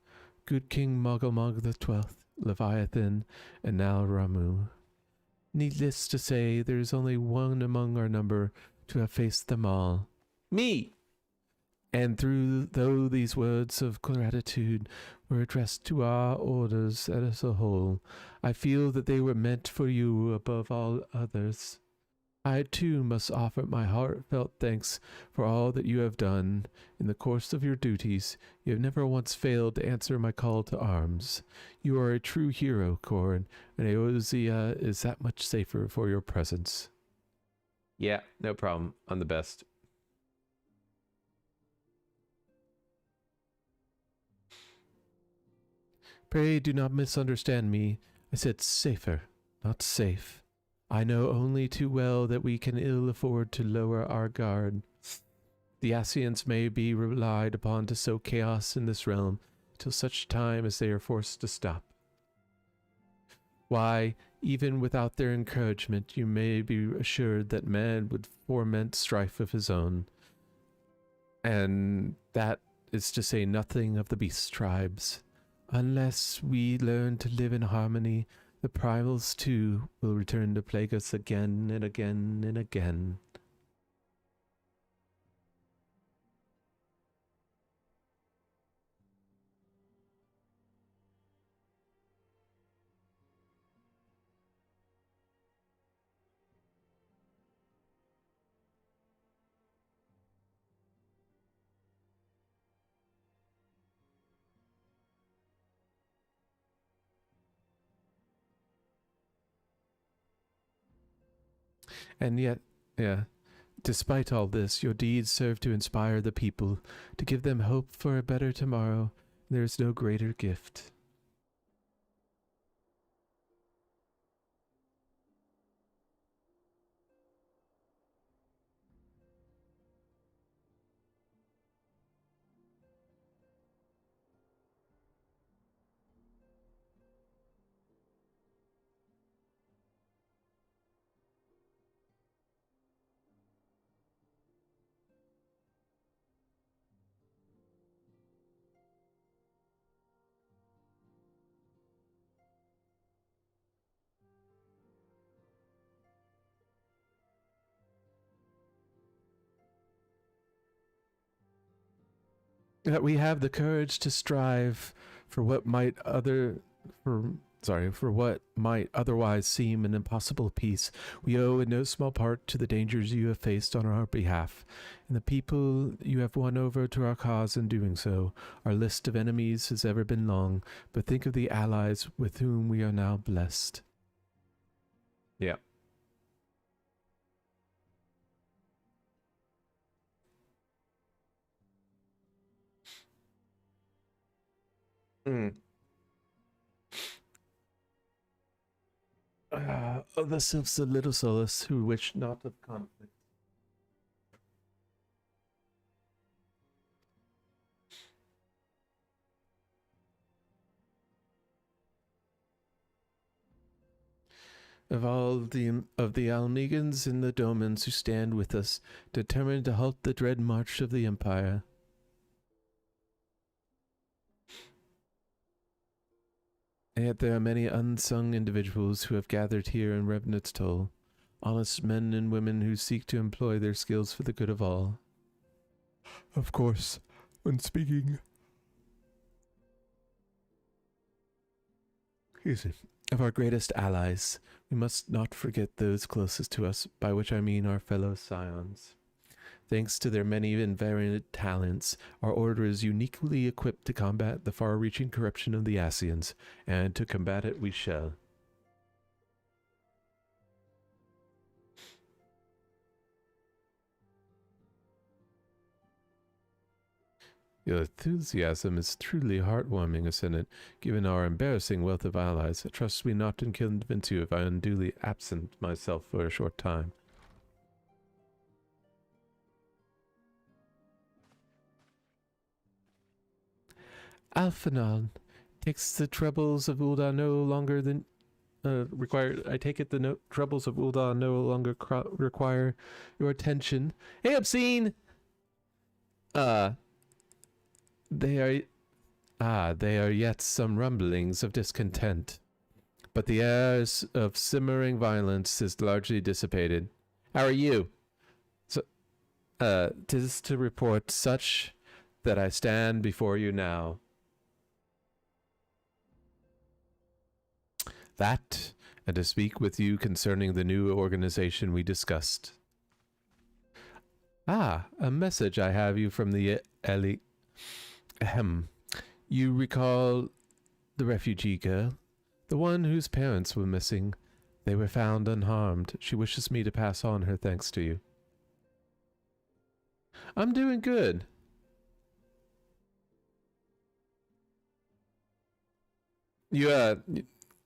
Good King Mogulmog XII, Leviathan, and now Ramuh. Needless to say, there is only one among our number to have faced them all. Me! And though these words of gratitude were addressed to our orders as a whole, I feel that they were meant for you above all others. I too must offer my heartfelt thanks for all that you have done. In the course of your duties, you have never once failed to answer my call to arms. You are a true hero, Corrin, and Eorzea is that much safer for your presence. Yeah, no problem. I'm the best. Pray do not misunderstand me. I said safer, not safe. I know only too well that we can ill afford to lower our guard. The Ascians may be relied upon to sow chaos in this realm till such time as they are forced to stop. Why, even without their encouragement, you may be assured that man would foment strife of his own. And that is to say nothing of the beast tribes. Unless we learn to live in harmony, the primals, too, will return to plague us again and again and again. And yet, despite all this, your deeds serve to inspire the people, to give them hope for a better tomorrow. There is no greater gift. That we have the courage to strive for what might otherwise seem an impossible peace, we owe in no small part to the dangers you have faced on our behalf, and the people you have won over to our cause in doing so. Our list of enemies has ever been long, but think of the allies with whom we are now blessed. Yeah. Of the sylphs of Little Solace who wish not of conflict. Of all the Almegans and the Domans who stand with us, determined to halt the dread march of the Empire. Yet there are many unsung individuals who have gathered here in Revenant's Toll, honest men and women who seek to employ their skills for the good of all. Of course, when speaking of our greatest allies, we must not forget those closest to us, by which I mean our fellow scions. Thanks to their many and varied talents, our order is uniquely equipped to combat the far-reaching corruption of the Asians, and to combat it we shall. Your enthusiasm is truly heartwarming, Ascendant. Given our embarrassing wealth of allies, I trust me not to convince you if I unduly absent myself for a short time. Alphanon takes the troubles of Ul'dah no longer than require. I take it the troubles of Ul'dah no longer require your attention. Hey, obscene. They are yet some rumblings of discontent, but the airs of simmering violence is largely dissipated. How are you? So, 'tis to report such that I stand before you now. That, and to speak with you concerning the new organization we discussed. Ah, a message I have you from the Ellie. Ahem. You recall the refugee girl? The one whose parents were missing. They were found unharmed. She wishes me to pass on her thanks to you. I'm doing good.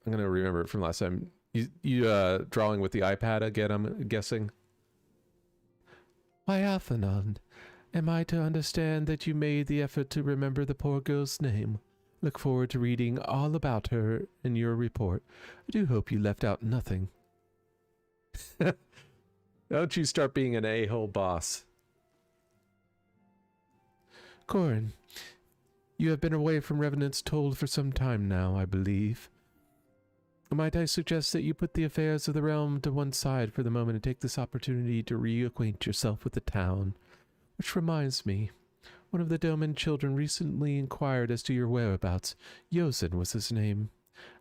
I'm gonna remember it from last time. You drawing with the iPad again, I'm guessing? Why, Alphanon, am I to understand that you made the effort to remember the poor girl's name? Look forward to reading all about her in your report. I do hope you left out nothing. Don't you start being an a-hole boss. Corin, you have been away from Revenant's Toll for some time now, I believe. Might I suggest that you put the affairs of the realm to one side for the moment and take this opportunity to reacquaint yourself with the town? Which reminds me, one of the Doman children recently inquired as to your whereabouts. Yosin was his name.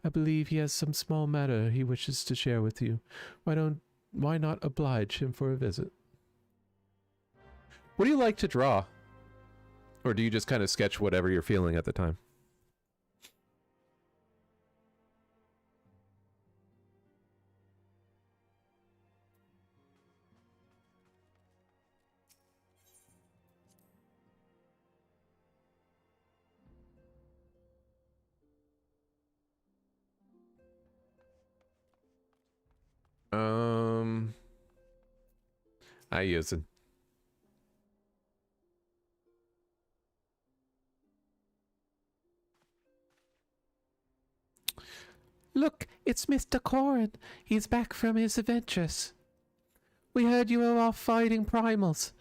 I believe he has some small matter he wishes to share with you. Why not oblige him for a visit? What do you like to draw? Or do you just kind of sketch whatever you're feeling at the time? I use it. Look, it's Mr. Corin. He's back from his adventures. We heard you were off fighting primals,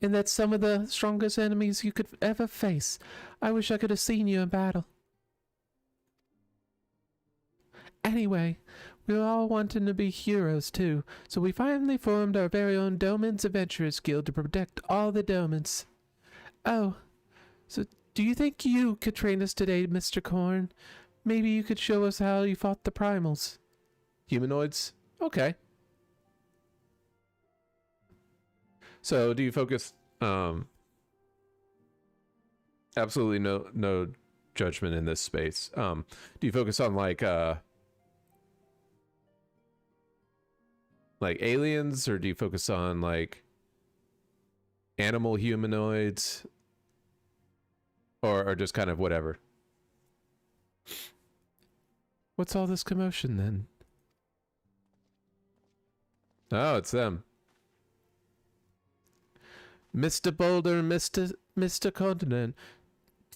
and that's some of the strongest enemies you could ever face. I wish I could have seen you in battle. Anyway, we were all wanting to be heroes too, so we finally formed our very own Doman's Adventurers Guild to protect all the Domans. Oh, so do you think you could train us today, Mr. Corn? Maybe you could show us how you fought the primals. Humanoids? Okay. So do you focus absolutely no judgment in this space. Do you focus on like aliens, or do you focus on like animal humanoids, or just kind of whatever? What's all this commotion then? Oh, it's them. Mr. Boulder, Mr. Continent.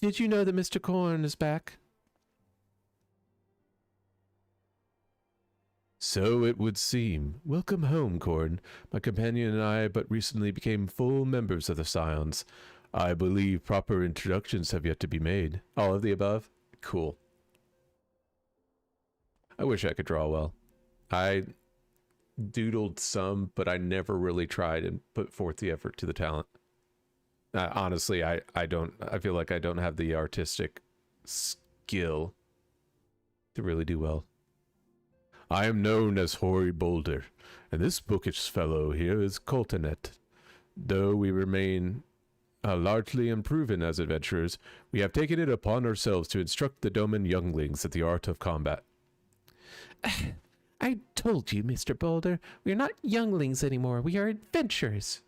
Did you know that Mr. Corn is back? So it would seem. Welcome home, Corn. My companion and I but recently became full members of the Scions. I believe proper introductions have yet to be made. All of the above? Cool. I wish I could draw well. I doodled some, but I never really tried and put forth the effort to the talent. Honestly, I feel like I don't have the artistic skill to really do well. I am known as Hoary Boulder, and this bookish fellow here is Coltonet. Though we remain largely unproven as adventurers, we have taken it upon ourselves to instruct the Doman younglings at the art of combat. I told you, Mr. Boulder, we are not younglings anymore. We are adventurers.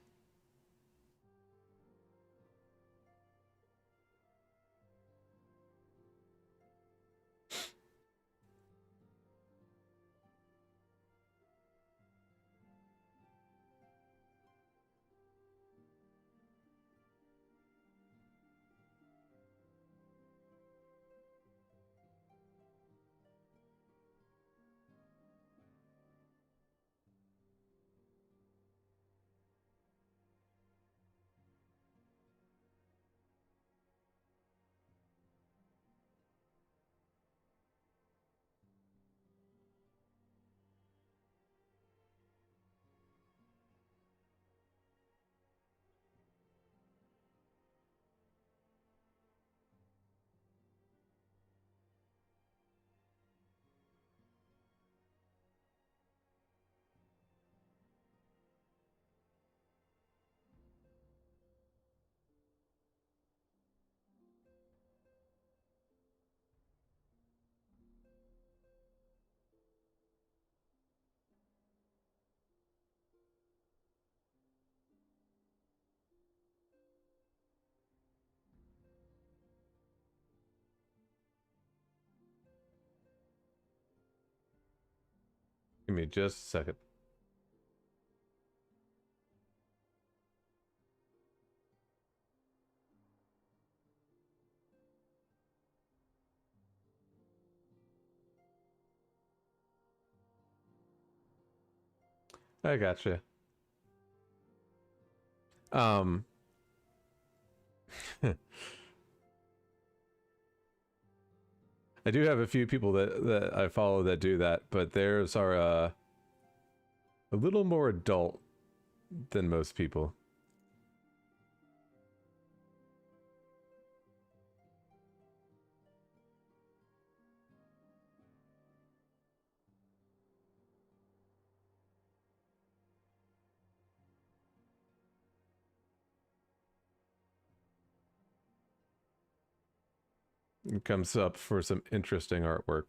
Give me just a second. I gotcha. I do have a few people that I follow that do that, but theirs are a little more adult than most people. It comes up for some interesting artwork.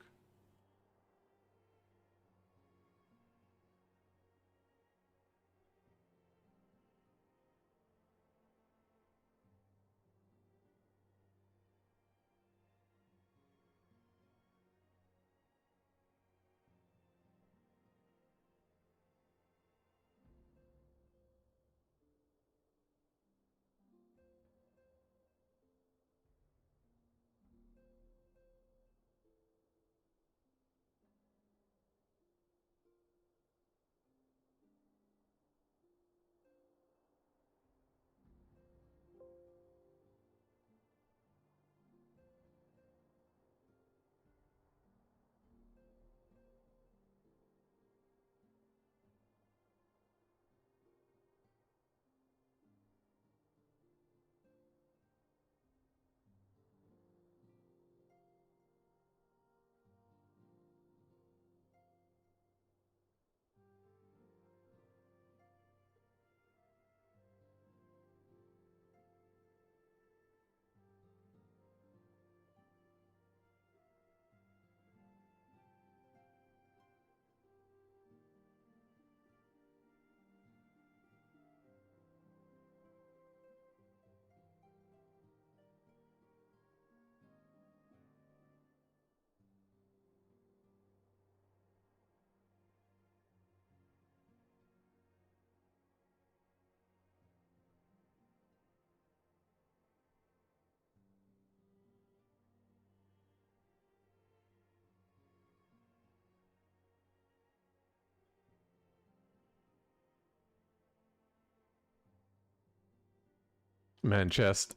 Man chest.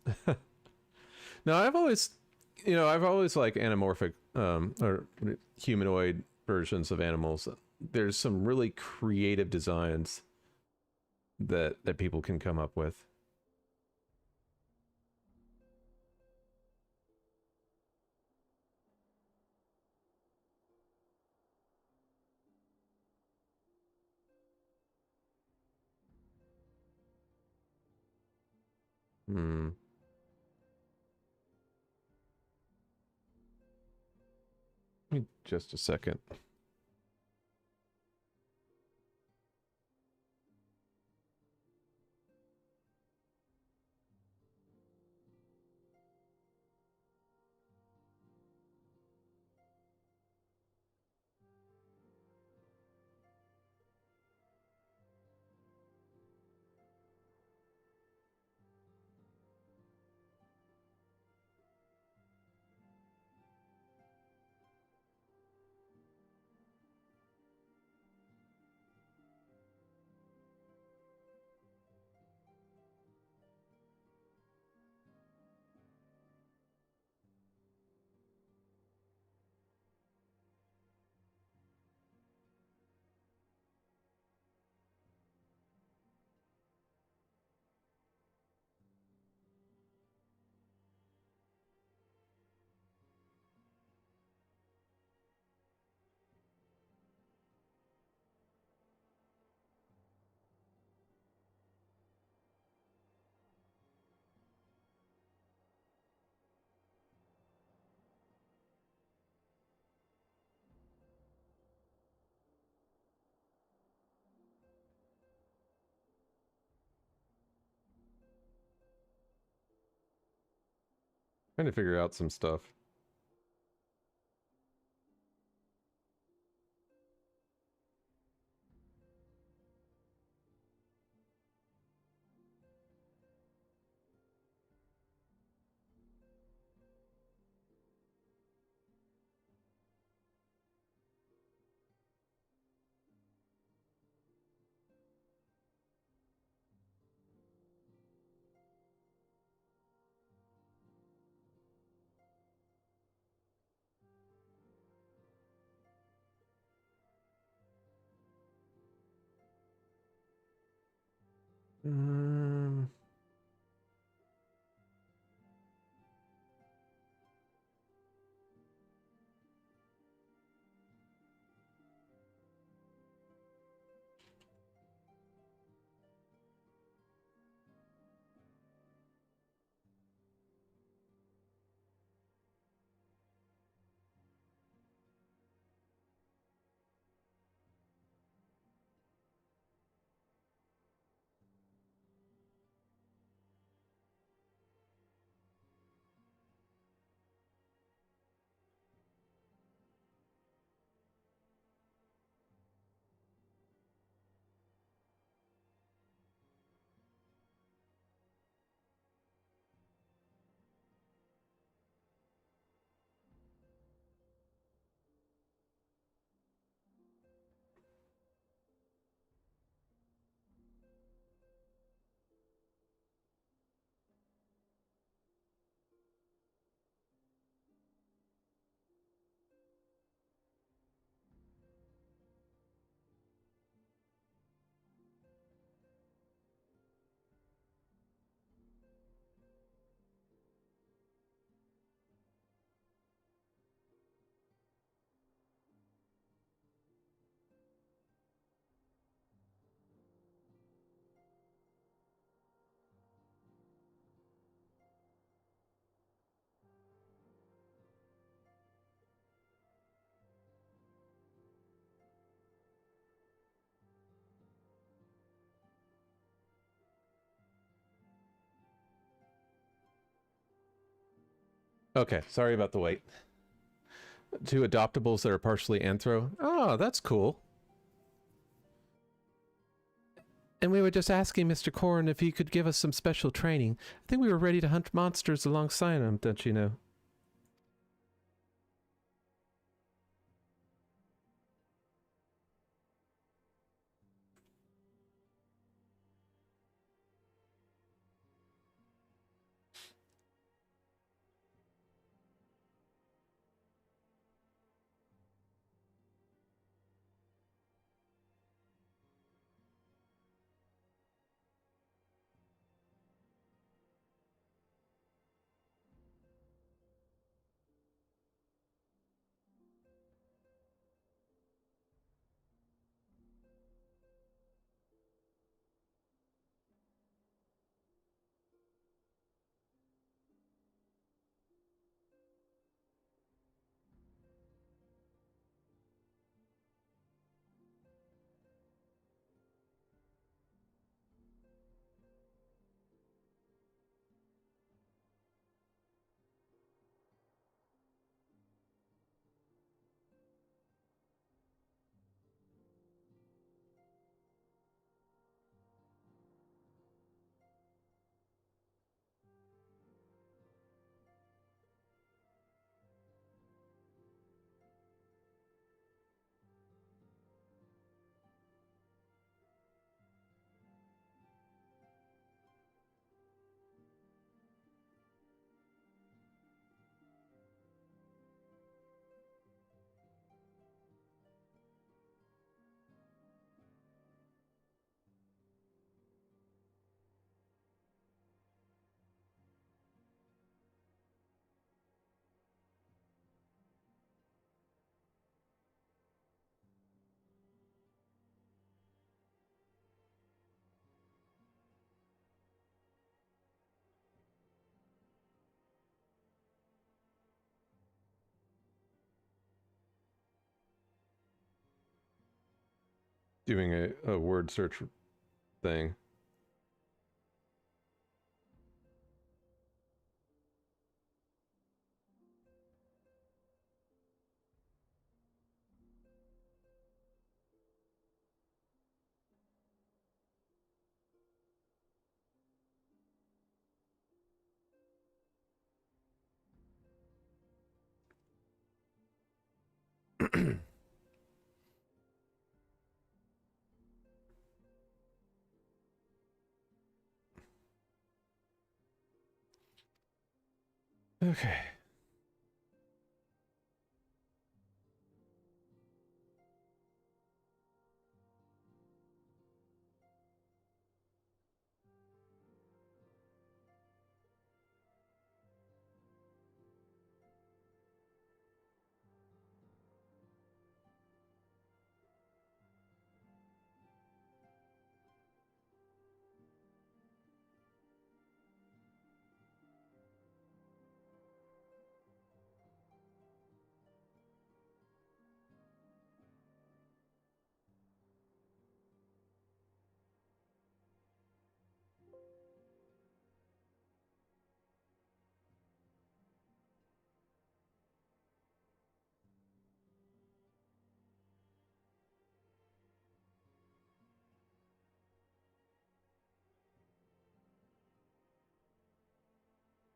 No, I've always like anamorphic or humanoid versions of animals. There's some really creative designs that people can come up with. Hmm. Just a second. Trying to figure out some stuff. Um, okay, sorry about the wait. Two adoptables that are partially anthro. Oh, that's cool. And we were just asking Mr. Corrin if he could give us some special training. I think we were ready to hunt monsters alongside him, don't you know? doing a word search thing. Okay.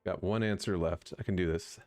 Got one answer left. I can do this.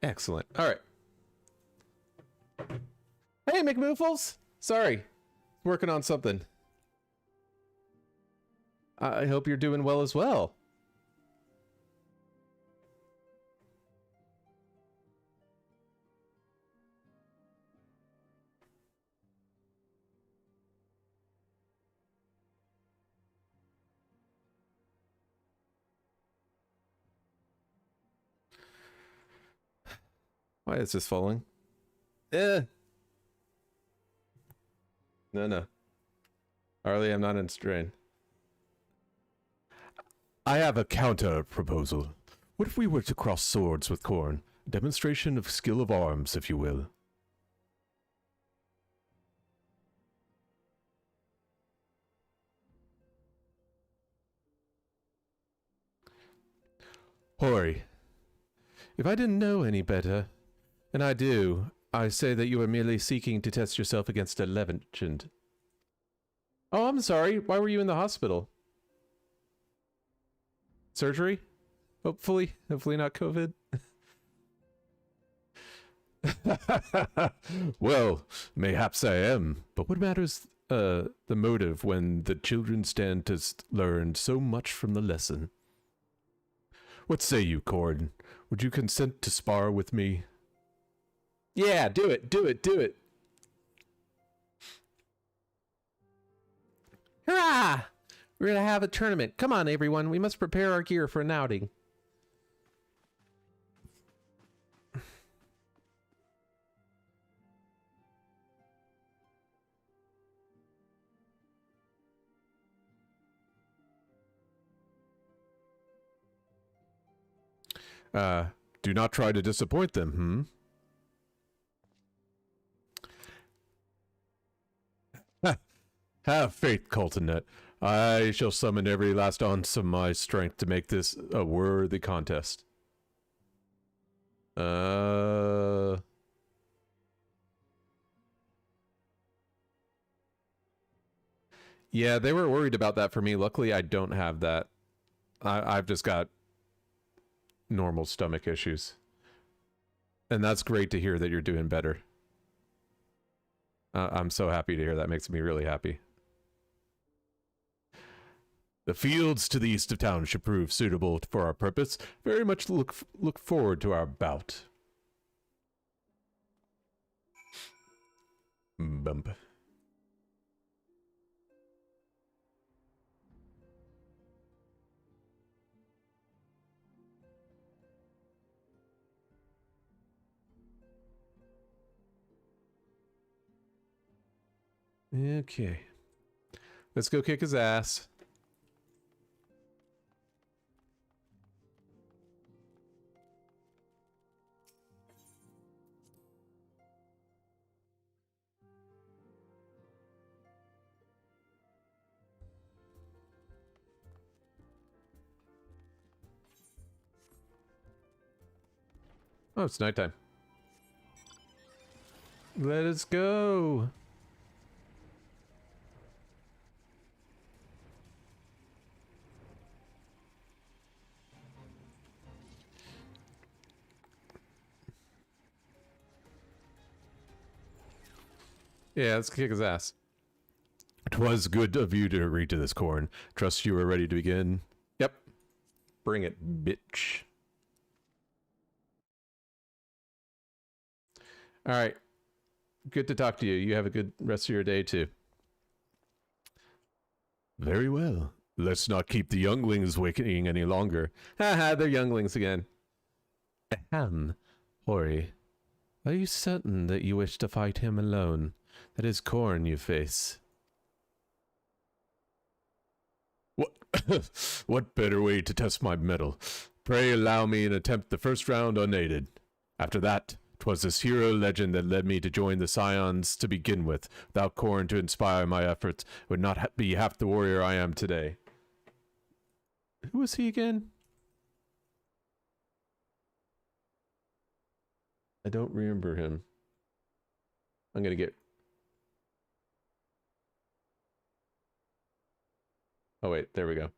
Excellent. All right. Hey, McMoofles. Sorry. Working on something. I hope you're doing well as well. Why is this falling? No, no. Harley, I'm not in strain. I have a counter proposal. What if we were to cross swords with Korn? A demonstration of skill of arms, if you will. Hori, if I didn't know any better, and I do, I say that you are merely seeking to test yourself against a legend. Oh, I'm sorry. Why were you in the hospital? Surgery? Hopefully not COVID. Well, mayhaps I am, but what matters the motive when the children stand to learn so much from the lesson? What say you, Korn? Would you consent to spar with me? Yeah, do it. Hurrah! We're gonna have a tournament. Come on, everyone. We must prepare our gear for an outing. Do not try to disappoint them, Have faith, Coltonet. I shall summon every last ounce of my strength to make this a worthy contest. Yeah, they were worried about that for me. Luckily, I don't have that. I've just got normal stomach issues. And that's great to hear that you're doing better. I'm so happy to hear that. Makes me really happy. The fields to the east of town should prove suitable for our purpose. Very much look forward to our bout. Bump. Okay. Let's go kick his ass. Oh, it's nighttime. Let us go. Yeah, let's kick his ass. 'Twas good of you to agree to this, Corn. Trust you are ready to begin. Yep. Bring it, bitch. Alright. Good to talk to you. You have a good rest of your day, too. Very well. Let's not keep the younglings waiting any longer. Haha, they're younglings again. Ahem. Hori, are you certain that you wish to fight him alone? That is Corn you face. What better way to test my mettle? Pray allow me an attempt the first round unaided. After that, 'twas this hero legend that led me to join the Scions to begin with. Without Corn to inspire my efforts, would not be half the warrior I am today. Who was he again? I don't remember him. I'm gonna get... Oh wait, there we go.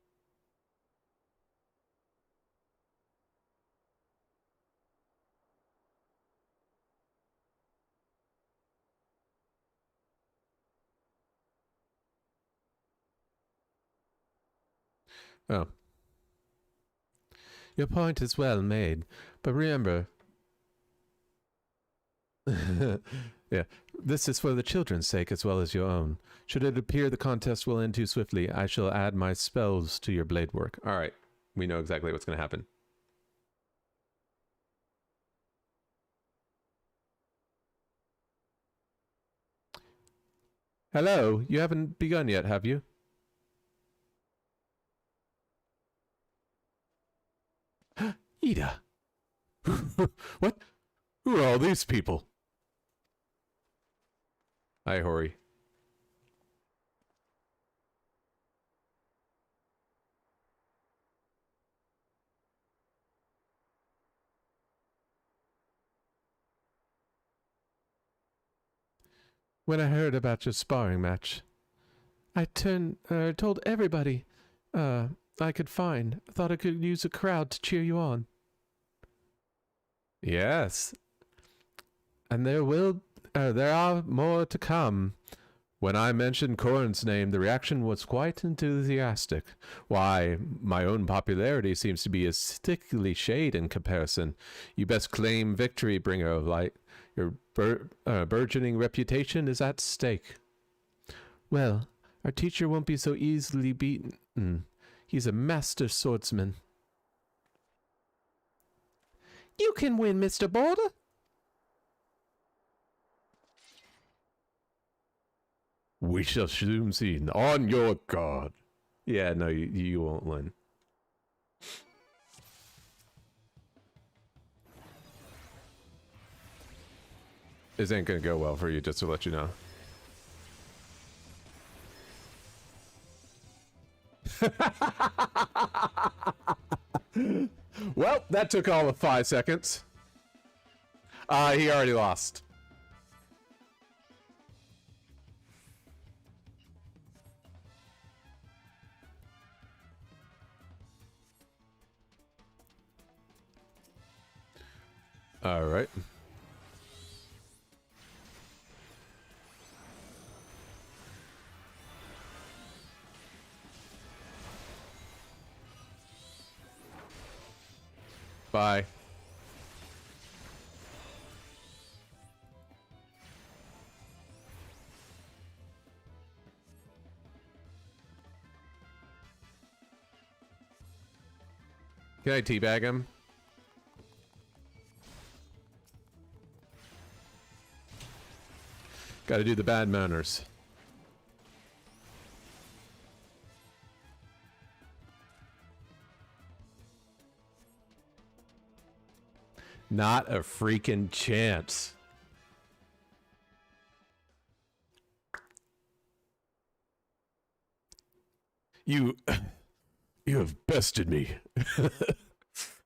Oh. Your point is well made, but remember... Yeah, this is for the children's sake as well as your own. Should it appear the contest will end too swiftly, I shall add my spells to your blade work. Alright, we know exactly what's going to happen. Hello, you haven't begun yet, have you? Ida! What? Who are all these people? Hi, Hori. When I heard about your sparring match, I told everybody I could find. Thought I could use a crowd to cheer you on. Yes. And there are more to come. When I mentioned Corn's name, the reaction was quite enthusiastic. Why, my own popularity seems to be a stickly shade in comparison. You best claim victory, Bringer of Light. Your burgeoning reputation is at stake. Well, our teacher won't be so easily beaten. He's a master swordsman. You can win, Mr. Border. We shall soon see. On your guard. Yeah, no, you won't win. This ain't gonna go well for you, just to let you know. Well, that took all of 5 seconds. He already lost. All right. Bye. Can I teabag him? Gotta do the bad manners. Not a freaking chance. You have bested me.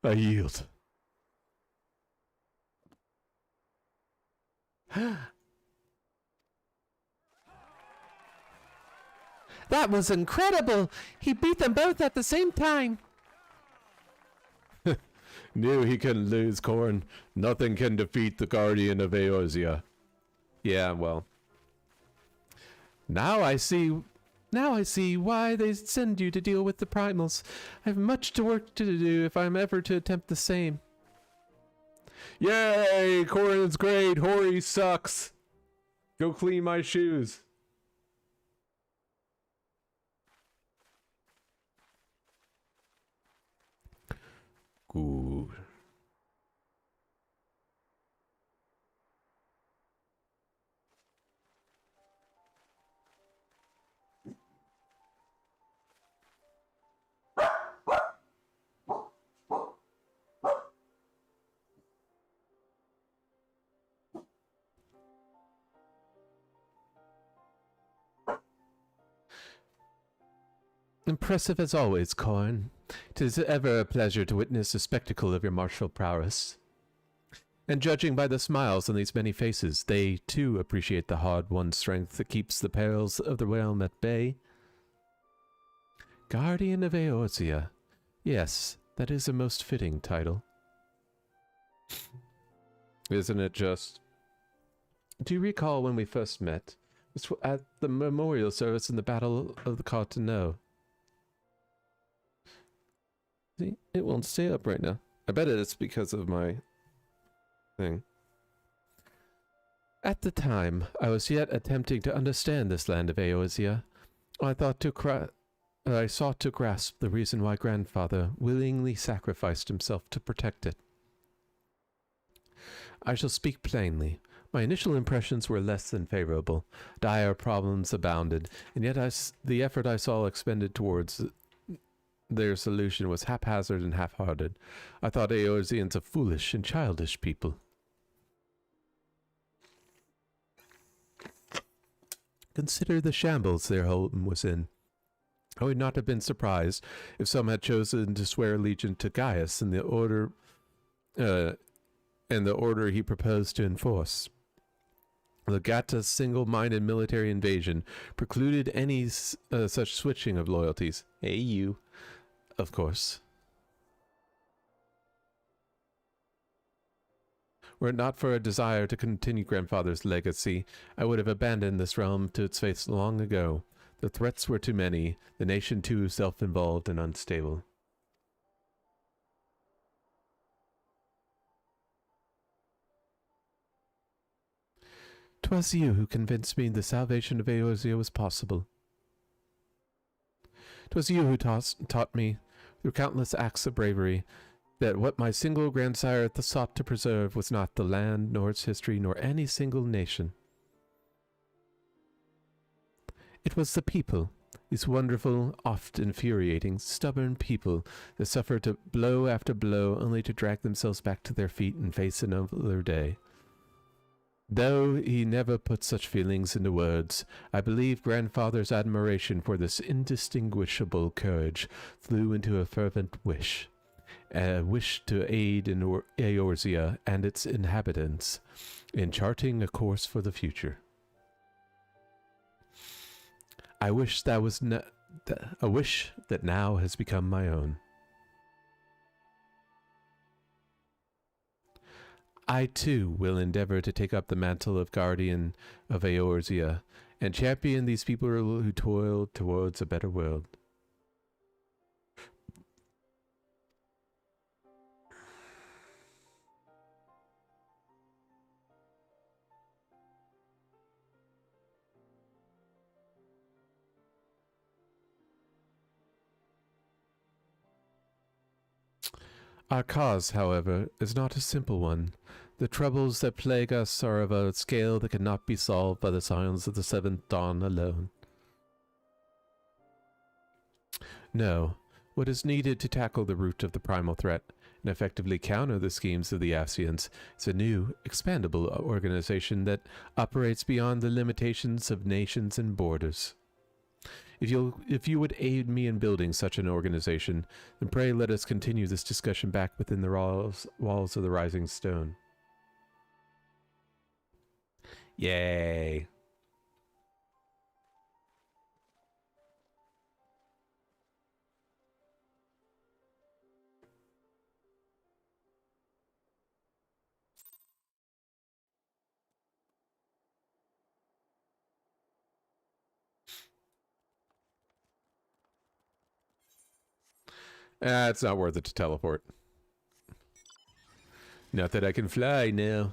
I yield. That was incredible! He beat them both at the same time! Knew he couldn't lose, Corn. Nothing can defeat the Guardian of Eorzea. Yeah, well. Now I see why they send you to deal with the primals. I have much to work to do if I'm ever to attempt the same. Yay! Corn's great. Hori sucks. Go clean my shoes. Good. Impressive as always, Corn. 'Tis ever a pleasure to witness a spectacle of your martial prowess. And judging by the smiles on these many faces, they too appreciate the hard-won strength that keeps the perils of the realm at bay. Guardian of Eorzea. Yes, that is a most fitting title. Isn't it just? Do you recall when we first met? It was at the memorial service in the Battle of the Carteneau. See, it won't stay up right now. I bet it's because of my thing. At the time, I was yet attempting to understand this land of Eorzea. I sought to grasp the reason why grandfather willingly sacrificed himself to protect it. I shall speak plainly. My initial impressions were less than favorable. Dire problems abounded, and yet the effort I saw expended towards their solution was haphazard and half-hearted. I thought Eorzeans a foolish and childish people. Consider the shambles their home was in. I would not have been surprised if some had chosen to swear allegiance to Gaius and the order he proposed to enforce. Legata's single-minded military invasion precluded any such switching of loyalties. Hey, you. Of course. Were it not for a desire to continue grandfather's legacy, I would have abandoned this realm to its fate long ago. The threats were too many, the nation too self-involved and unstable. 'Twas you who convinced me the salvation of Eorzea was possible. 'Twas you who taught me, through countless acts of bravery, that what my single grandsire sought to preserve was not the land, nor its history, nor any single nation. It was the people, these wonderful, oft infuriating, stubborn people that suffered blow after blow only to drag themselves back to their feet and face another day. Though he never put such feelings into words, I believe grandfather's admiration for this indistinguishable courage flew into a fervent wish. A wish to aid in Eorzea and its inhabitants in charting a course for the future. A wish that now has become my own. I too will endeavor to take up the mantle of guardian of Eorzea and champion these people who toil towards a better world. Our cause, however, is not a simple one. The troubles that plague us are of a scale that cannot be solved by the scions of the Seventh Dawn alone. No, what is needed to tackle the root of the primal threat and effectively counter the schemes of the Ascians is a new, expandable organization that operates beyond the limitations of nations and borders. If you would aid me in building such an organization, then pray let us continue this discussion back within the walls of the Rising Stone. Yay! It's not worth it to teleport. Not that I can fly now.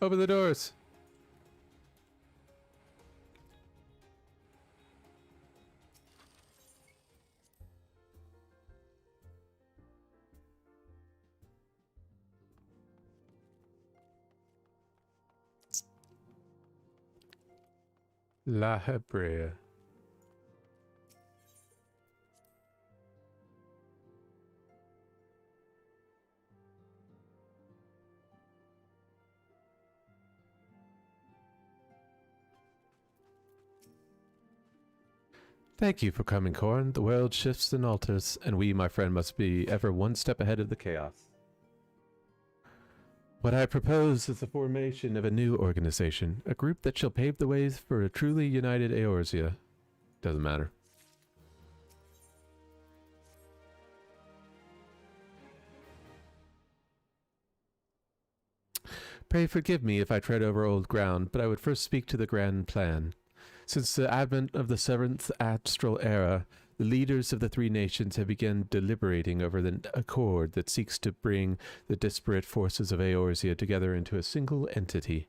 Open the doors. La Hebrea. Thank you for coming, Corn. The world shifts and alters, and we, my friend, must be ever one step ahead of the chaos. What I propose is the formation of a new organization, a group that shall pave the way for a truly united Eorzea. Doesn't matter. Pray forgive me if I tread over old ground, but I would first speak to the grand plan. Since the advent of the 7th Astral Era, the leaders of the three nations have begun deliberating over the accord that seeks to bring the disparate forces of Eorzea together into a single entity.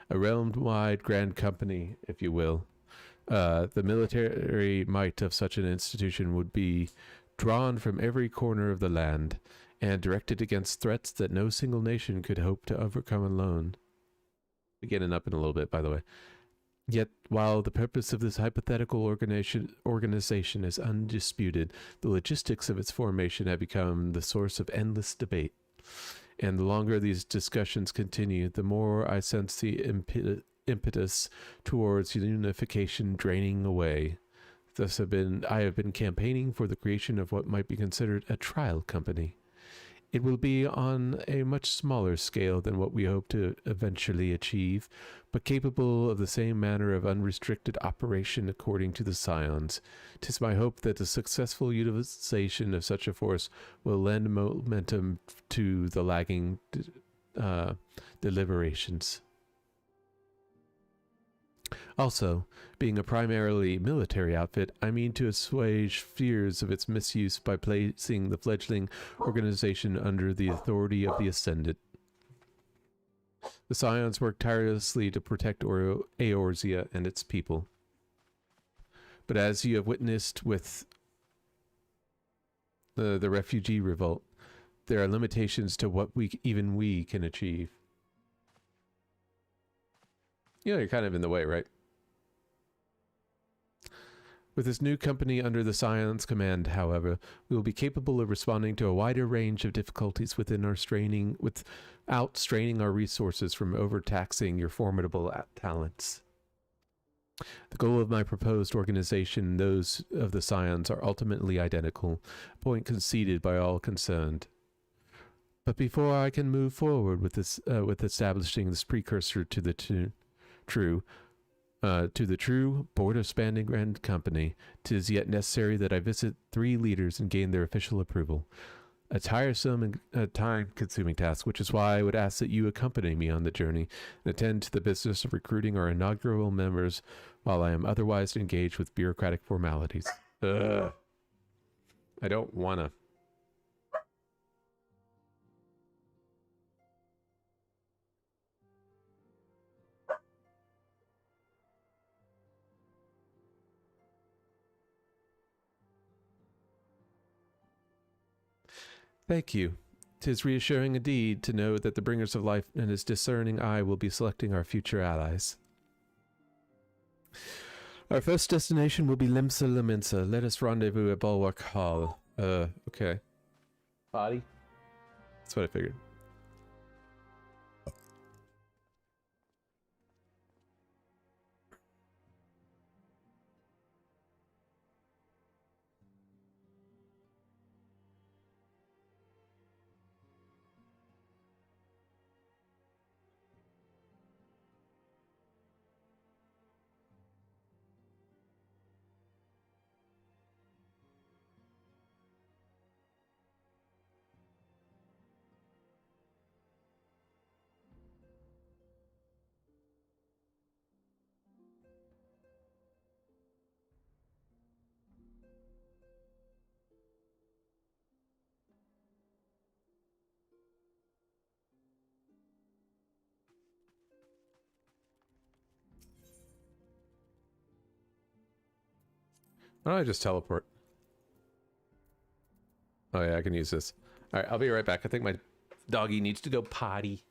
A realm-wide grand company, if you will. The military might of such an institution would be drawn from every corner of the land, and directed against threats that no single nation could hope to overcome alone. Beginning up in a little bit, by the way. Yet, while the purpose of this hypothetical organization is undisputed, the logistics of its formation have become the source of endless debate. And the longer these discussions continue, the more I sense the impetus towards unification draining away. Thus I have been campaigning for the creation of what might be considered a trial company. It will be on a much smaller scale than what we hope to eventually achieve, but capable of the same manner of unrestricted operation according to the scions. 'Tis my hope that the successful utilization of such a force will lend momentum to the lagging deliberations. Also, being a primarily military outfit, I mean to assuage fears of its misuse by placing the fledgling organization under the authority of the Ascendant. The Scions work tirelessly to protect Eorzea and its people. But as you have witnessed with the refugee revolt, there are limitations to what even we can achieve. You know, you're kind of in the way, right? With this new company under the Scion's command, however, we will be capable of responding to a wider range of difficulties without straining our resources from overtaxing your formidable talents. The goal of my proposed organization and those of the Scions are ultimately identical, a point conceded by all concerned. But before I can move forward with establishing this precursor to the true, To the true Board of Spanning Grand Company, 'tis yet necessary that I visit 3 leaders and gain their official approval. A tiresome and time-consuming task, which is why I would ask that you accompany me on the journey and attend to the business of recruiting our inaugural members while I am otherwise engaged with bureaucratic formalities. Ugh. I don't wanna. Thank you. 'Tis reassuring indeed to know that the bringers of life and his discerning eye will be selecting our future allies. Our first destination will be Limsa Laminsa. Let us rendezvous at Bulwark Hall. Okay. Body? That's what I figured. Why don't I just teleport? Oh yeah, I can use this. Alright, I'll be right back. I think my doggy needs to go potty.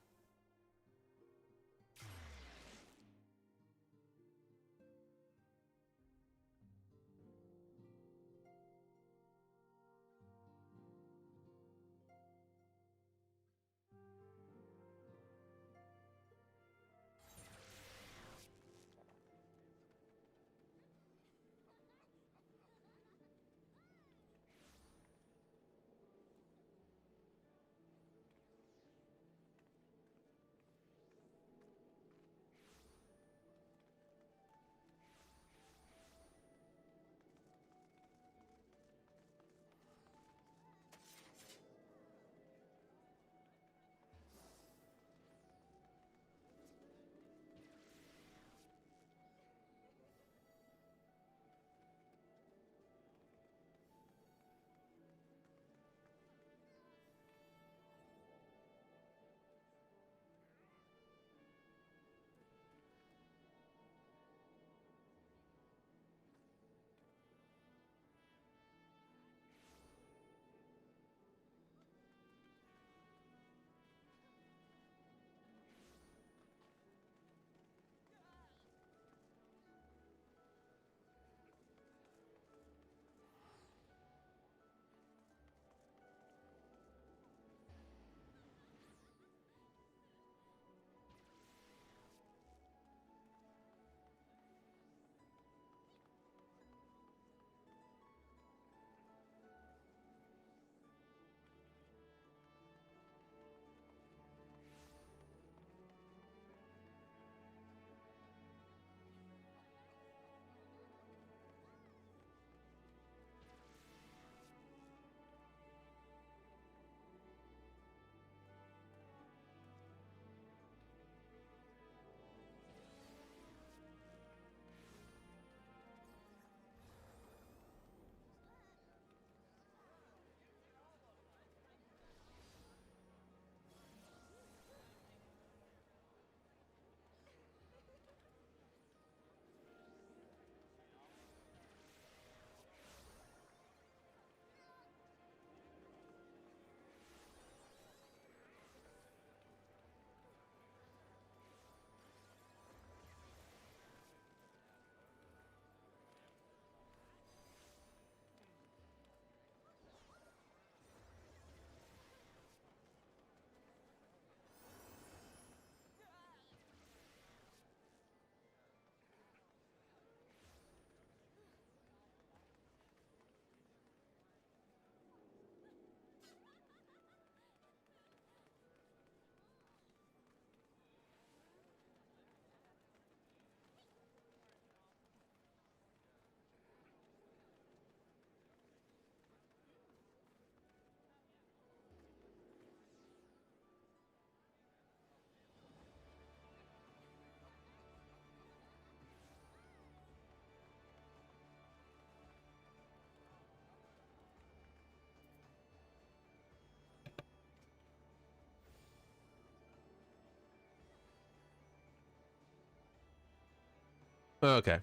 Okay.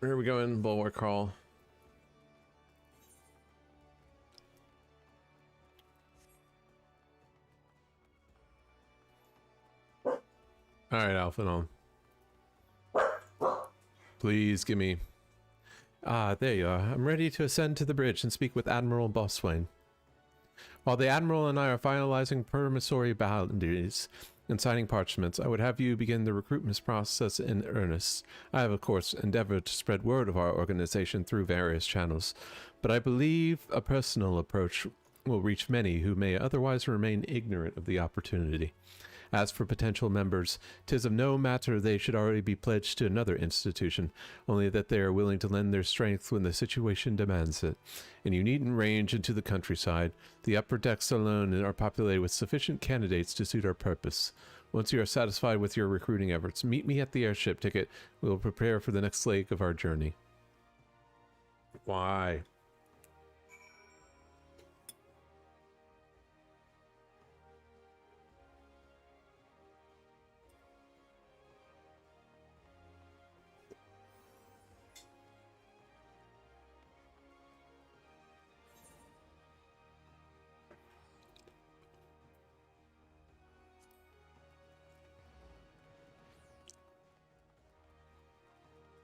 Where are we going? Bulwark Hall. Alright, Alphanon. Please give me... Ah, there you are. I'm ready to ascend to the bridge and speak with Admiral Bosswain. While the Admiral and I are finalizing promissory boundaries and signing parchments, I would have you begin the recruitment process in earnest. I have, of course, endeavored to spread word of our organization through various channels, but I believe a personal approach will reach many who may otherwise remain ignorant of the opportunity. As for potential members, 'tis of no matter they should already be pledged to another institution, only that they are willing to lend their strength when the situation demands it. And you needn't range into the countryside. The upper decks alone are populated with sufficient candidates to suit our purpose. Once you are satisfied with your recruiting efforts, meet me at the airship ticket. We will prepare for the next leg of our journey. Why?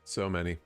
So many.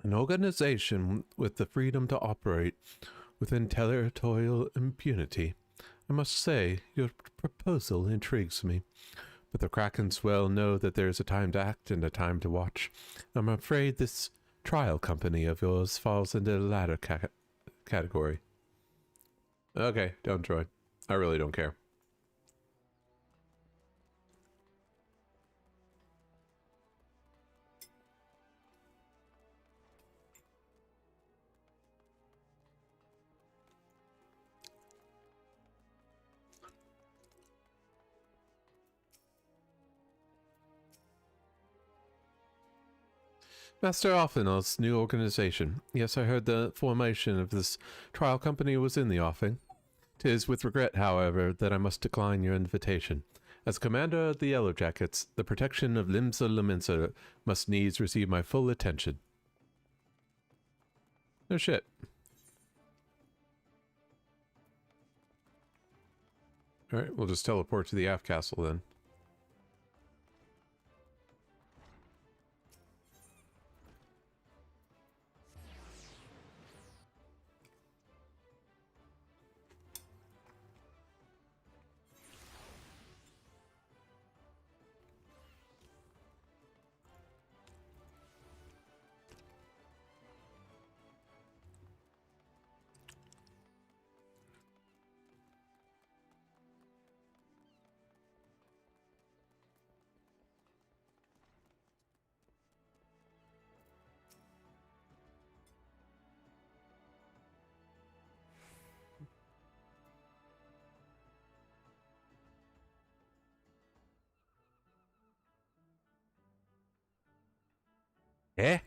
An organization with the freedom to operate within territorial impunity. I must say, your proposal intrigues me. But the Krakens well know that there is a time to act and a time to watch. I'm afraid this trial company of yours falls into the latter category. Okay, don't droid. I really don't care. Master Alphinal's new organization. Yes, I heard the formation of this trial company was in the offing. 'Tis with regret, however, that I must decline your invitation. As commander of the Yellow Jackets, the protection of Limsa Lominsa must needs receive my full attention. No shit. Alright, we'll just teleport to the aft castle then. Eh?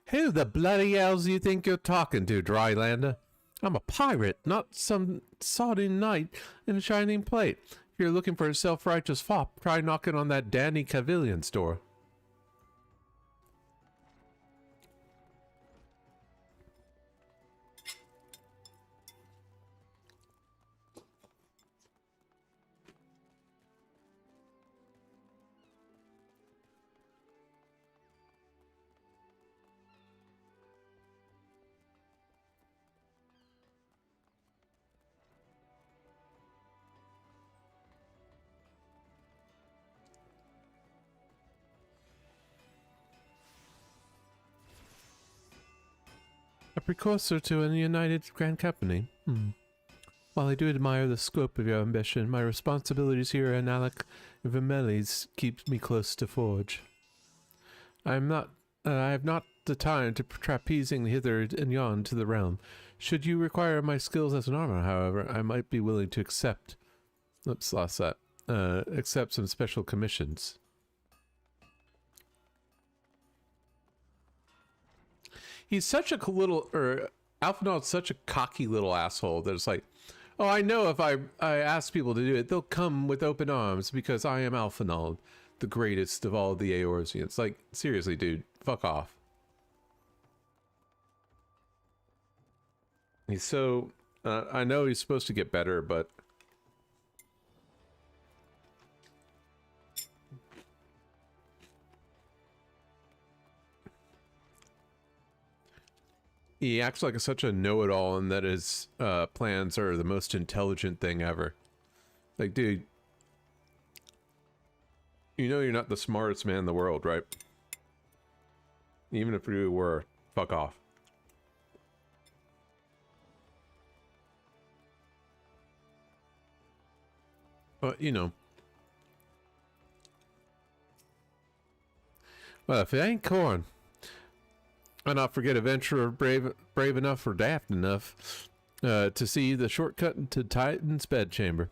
Who the bloody hells do you think you're talking to, Drylander? I'm a pirate, not some sodden knight in a shining plate. If you're looking for a self-righteous fop, try knocking on that Danny Cavillion's door. A precursor to a united grand company. While I do admire the scope of your ambition, my responsibilities here in Alec Vermelli's keep me close to Forge. I have not the time to trapezing hither and yon to the realm. Should you require my skills as an armor, however, I might be willing to accept. Oops, lost that. Accept some special commissions. He's such a Alphinaud's such a cocky little asshole that it's like, oh, I know if I ask people to do it, they'll come with open arms because I am Alphinaud, the greatest of all the Eorzeans. Like, seriously, dude, fuck off. He's so... I know he's supposed to get better, but... he acts like such a know-it-all and that his plans are the most intelligent thing ever. Like, dude... you know you're not the smartest man in the world, right? Even if you were, fuck off. But, you know. Well, if it ain't corn, I'll not forget adventurer brave enough or daft enough to see the shortcut into Titan's bedchamber.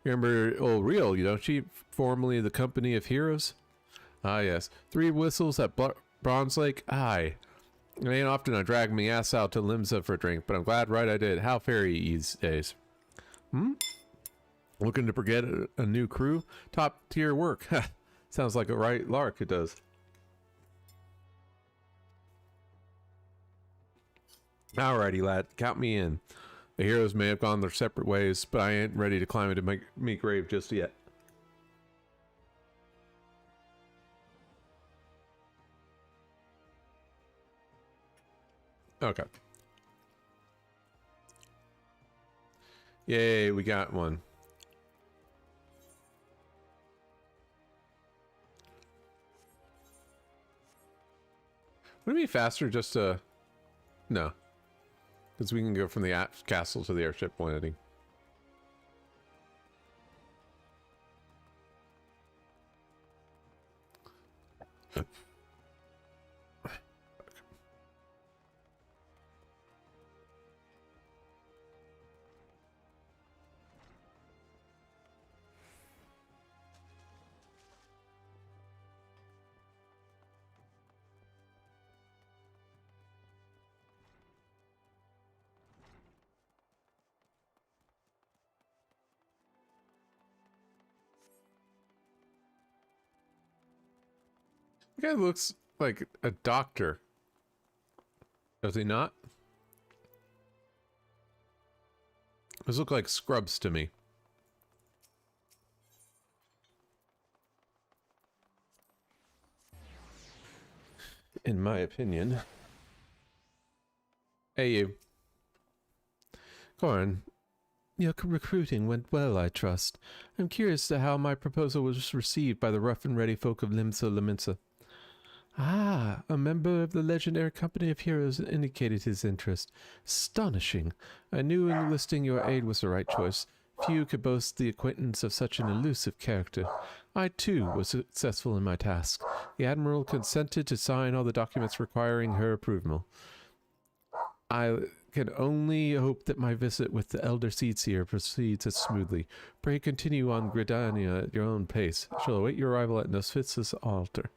Remember old Real, don't you? Formerly the Company of Heroes? Ah, yes. 3 whistles at Bronze Lake? Aye. It ain't often I drag me ass out to Limsa for a drink, but I'm glad right I did. How fairy these days. Looking to get a new crew? Top tier work. Sounds like a right lark, it does. Alrighty, lad. Count me in. The heroes may have gone their separate ways, but I ain't ready to climb into my grave just yet. Okay. Yay, we got one. Would it be faster just to... No. Because we can go from the castle to the airship landing. The guy looks like a doctor. Does he not? Those look like scrubs to me. In my opinion. Hey, you. Corin, your recruiting went well, I trust. I'm curious as to how my proposal was received by the rough and ready folk of Limsa Lominsa. Ah, a member of the legendary Company of Heroes indicated his interest. Astonishing. I knew enlisting your aid was the right choice. Few could boast the acquaintance of such an elusive character. I, too, was successful in my task. The Admiral consented to sign all the documents requiring her approval. I can only hope that my visit with the Elder Seedseer proceeds as smoothly. Pray continue on Gridania at your own pace. I shall await your arrival at Nosfitz's altar.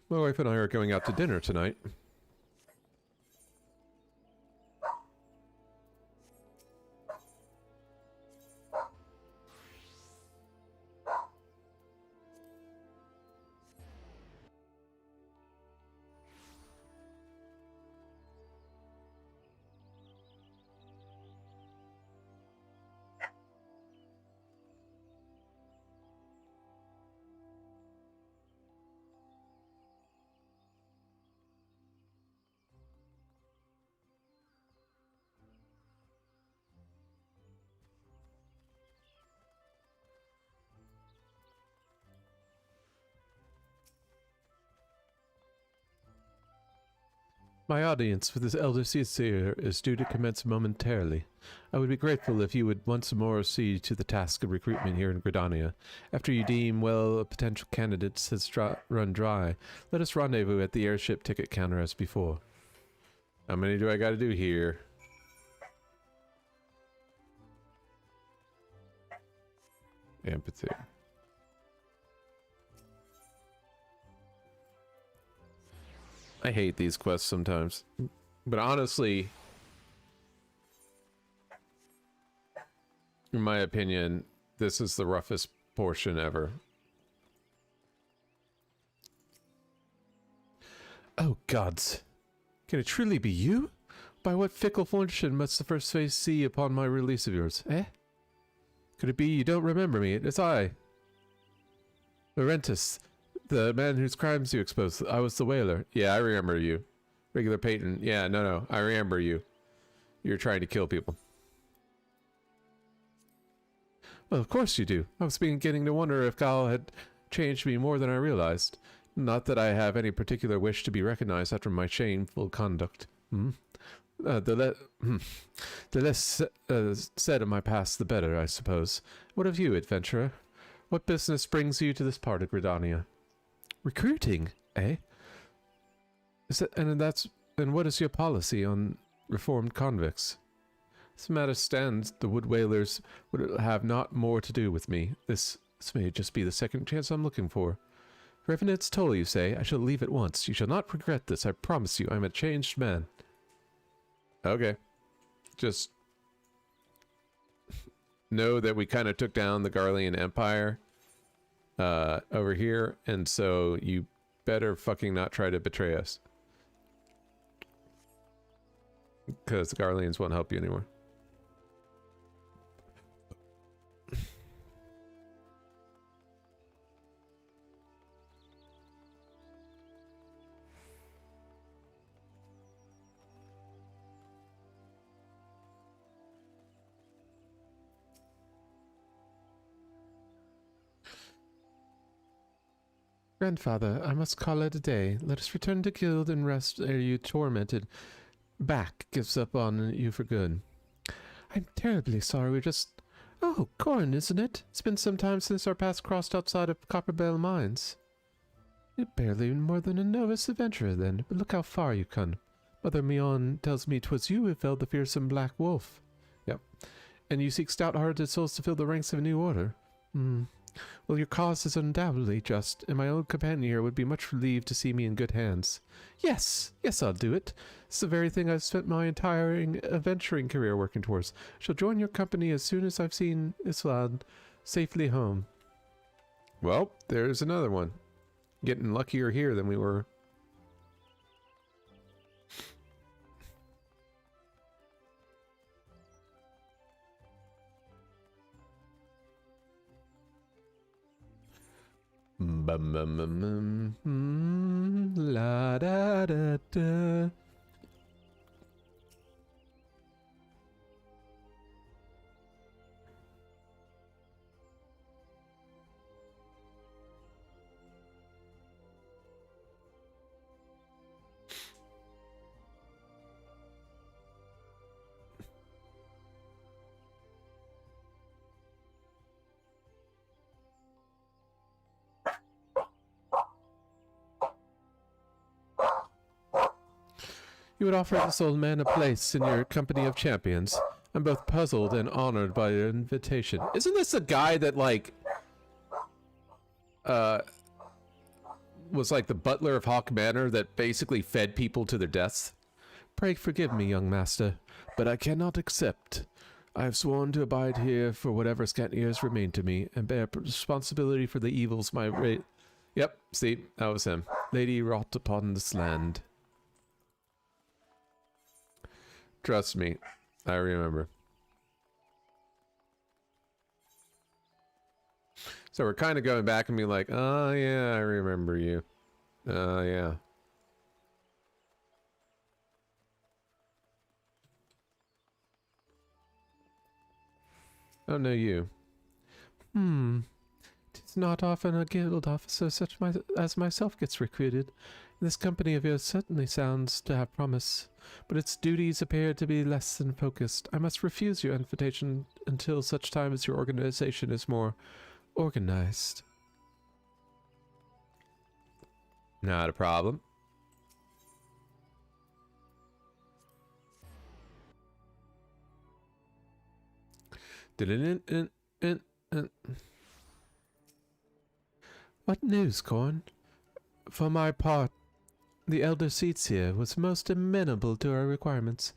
My wife and I are going out to dinner tonight. My audience with this elder seer is due to commence momentarily. I would be grateful if you would once more see to the task of recruitment here in Gridania. After you deem well a potential candidate has run dry, let us rendezvous at the airship ticket counter as before. How many do I gotta do here? Empathy. I hate these quests sometimes. But honestly, in my opinion, this is the roughest portion ever. Oh gods. Can it truly be you? By what fickle fortune must the first face see upon my release of yours, eh? Could it be you don't remember me? It's I. Laurentis, the man whose crimes you exposed. I was the whaler. Yeah, I remember you. Regular Peyton. Yeah, no, I remember you. You're trying to kill people. Well, of course you do. I was beginning to wonder if Gal had changed me more than I realized. Not that I have any particular wish to be recognized after my shameful conduct. The less said of my past, the better, I suppose. What of you, adventurer? What business brings you to this part of Gridania? Recruiting, eh? And what is your policy on reformed convicts? As the matter stands, the wood whalers would have not more to do with me. This may just be the second chance I'm looking for. Revenant's toll, you say? I shall leave at once. You shall not regret this, I promise you. I'm a changed man. Okay. Just know that we kind of took down the Garlean Empire over here, and so you better fucking not try to betray us. Because the Garleans won't help you anymore. Grandfather, I must call it a day. Let us return to guild and rest ere you tormented back gives up on you for good. I'm terribly sorry, we're just... Oh, Corn, isn't it? It's been some time since our paths crossed outside of Copperbell Mines. You're barely more than a novice adventurer then, but look how far you've come. Mother Mion tells me 'twas you who felled the fearsome Black Wolf. Yep. And you seek stout-hearted souls to fill the ranks of a new order. Well, your cause is undoubtedly just, and my old companion here would be much relieved to see me in good hands. Yes, I'll do it. It's the very thing I've spent my entire adventuring career working towards. Shall join your company as soon as I've seen Islad safely home. Well, there's another one. Getting luckier here than we were. La da da da. You would offer this old man a place in your company of champions. I'm both puzzled and honored by your invitation. Isn't this a guy that, like, was like the butler of Hawk Manor that basically fed people to their deaths? Pray forgive me, young master, but I cannot accept. I have sworn to abide here for whatever scant years remain to me, and bear responsibility for the evils my Yep, see, that was him. lady wrought upon this land. Trust me, I remember. So we're kind of going back and being like, oh yeah, I remember you. Oh yeah. Oh no, you. Tis not often a guild officer such as myself gets recruited. This company of yours certainly sounds to have promise, but its duties appear to be less than focused. I must refuse your invitation until such time as your organization is more organized. Not a problem. What news, Corn? For my part, the elder Seats here was most amenable to our requirements.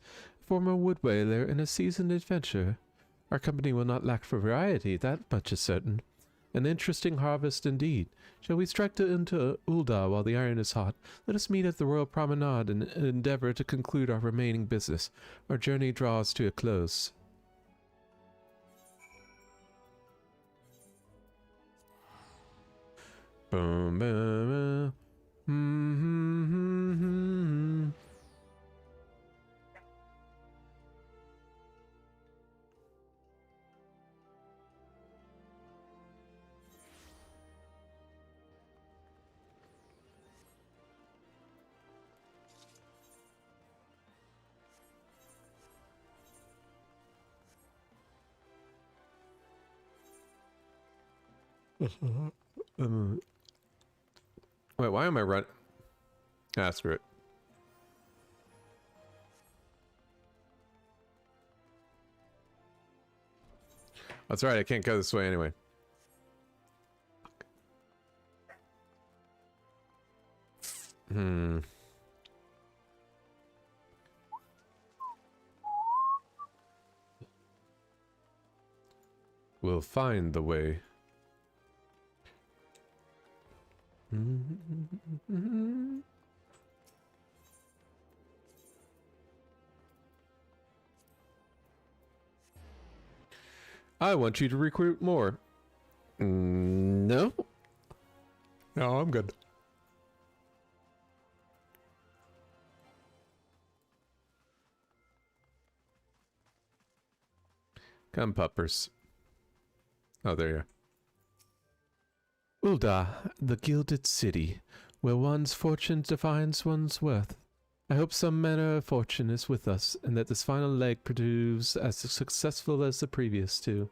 Former wood whaler and a seasoned adventurer. Our company will not lack for variety, that much is certain. An interesting harvest indeed. Shall we strike into Ul'dah while the iron is hot? Let us meet at the Royal Promenade and endeavor to conclude our remaining business. Our journey draws to a close. Boom, boom, boom. Wait, why am I running? Ah, screw it. That's right, I can't go this way anyway. We'll find the way. I want you to recruit more. No? No, I'm good. Come, puppers. Oh, there you are. Ul'dah, the gilded city, where one's fortune defines one's worth. I hope some manner of fortune is with us, and that this final leg proves as successful as the previous two.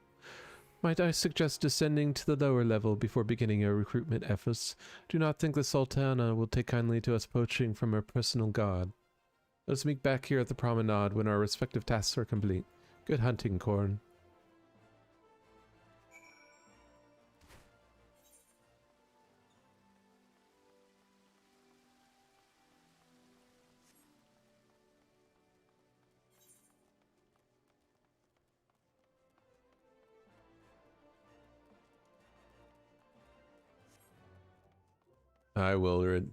Might I suggest descending to the lower level before beginning our recruitment efforts? Do not think the Sultana will take kindly to us poaching from her personal guard. Let us meet back here at the promenade when our respective tasks are complete. Good hunting, Corn. I will read.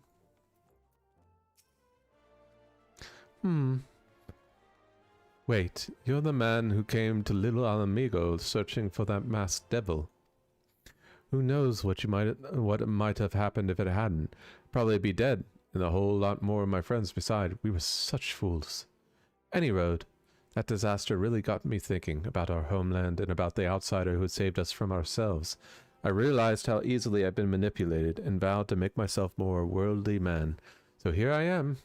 Wait, you're the man who came to Little Alamigo searching for that masked devil. Who knows what might have happened if it hadn't? Probably be dead, and a whole lot more of my friends beside. We were such fools. Any road, that disaster really got me thinking about our homeland and about the outsider who had saved us from ourselves. I realized how easily I'd been manipulated and vowed to make myself more a worldly man. So here I am.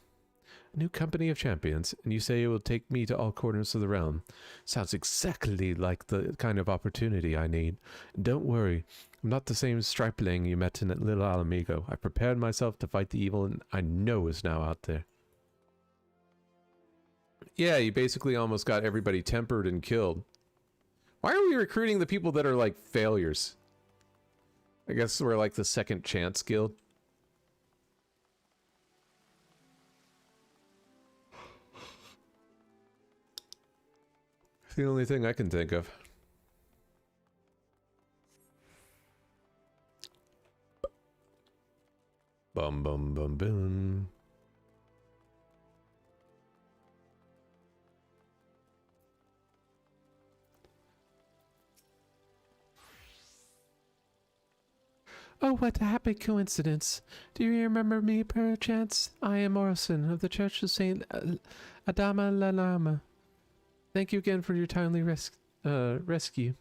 A new company of champions, and you say it will take me to all corners of the realm. Sounds exactly like the kind of opportunity I need. And don't worry, I'm not the same stripling you met in Little Alamigo. I prepared myself to fight the evil and I know is now out there. Yeah, you basically almost got everybody tempered and killed. Why are we recruiting the people that are like failures? I guess we're like the second chance guild. It's the only thing I can think of. Bum bum bum bum. Oh, what a happy coincidence. Do you remember me, perchance? I am Orson of the Church of St. Adama La Lama. Thank you again for your timely rescue.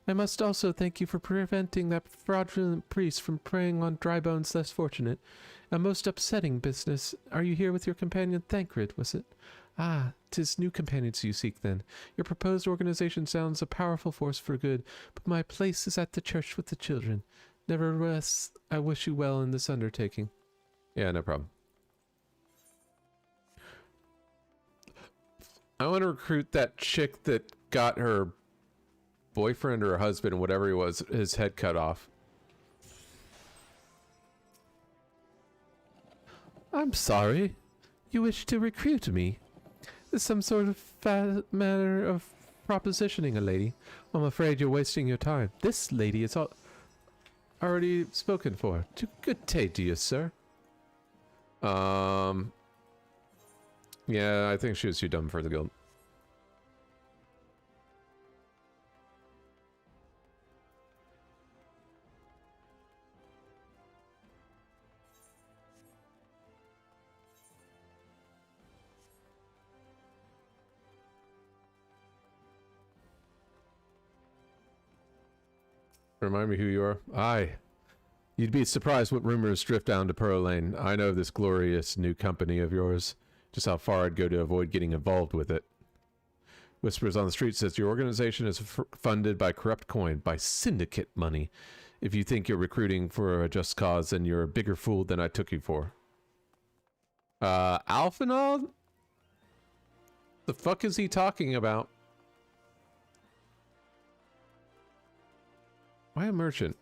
I must also thank you for preventing that fraudulent priest from preying on dry bones less fortunate. A most upsetting business. Are you here with your companion Thancred, was it? Ah, 'tis new companions you seek then. Your proposed organization sounds a powerful force for good, but my place is at the church with the children. Nevertheless, I wish you well in this undertaking. Yeah, no problem. I want to recruit that chick that got her boyfriend or husband, whatever he was, his head cut off. I'm sorry. You wish to recruit me? Is some sort of manner of propositioning a lady? I'm afraid you're wasting your time. This lady is already spoken for. Good day to you, sir. Yeah, I think she was too dumb for the guild. Remind me who you are? Aye. You'd be surprised what rumors drift down to Pearl Lane. I know this glorious new company of yours. Just how far I'd go to avoid getting involved with it. Whispers on the street says your organization is funded by corrupt coin, by syndicate money. If you think you're recruiting for a just cause, then you're a bigger fool than I took you for. Alphanald? The fuck is he talking about? Why a merchant?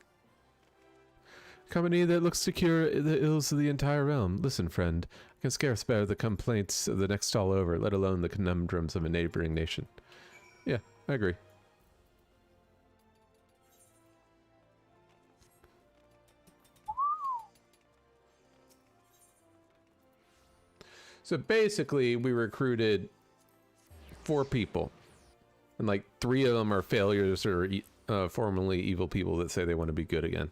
Company that looks to cure the ills of the entire realm. Listen, friend, I can scarce bear the complaints of the next stall over, let alone the conundrums of a neighboring nation. Yeah, I agree. So basically, we recruited 4 people. And like 3 of them are failures or formerly evil people that say they want to be good again.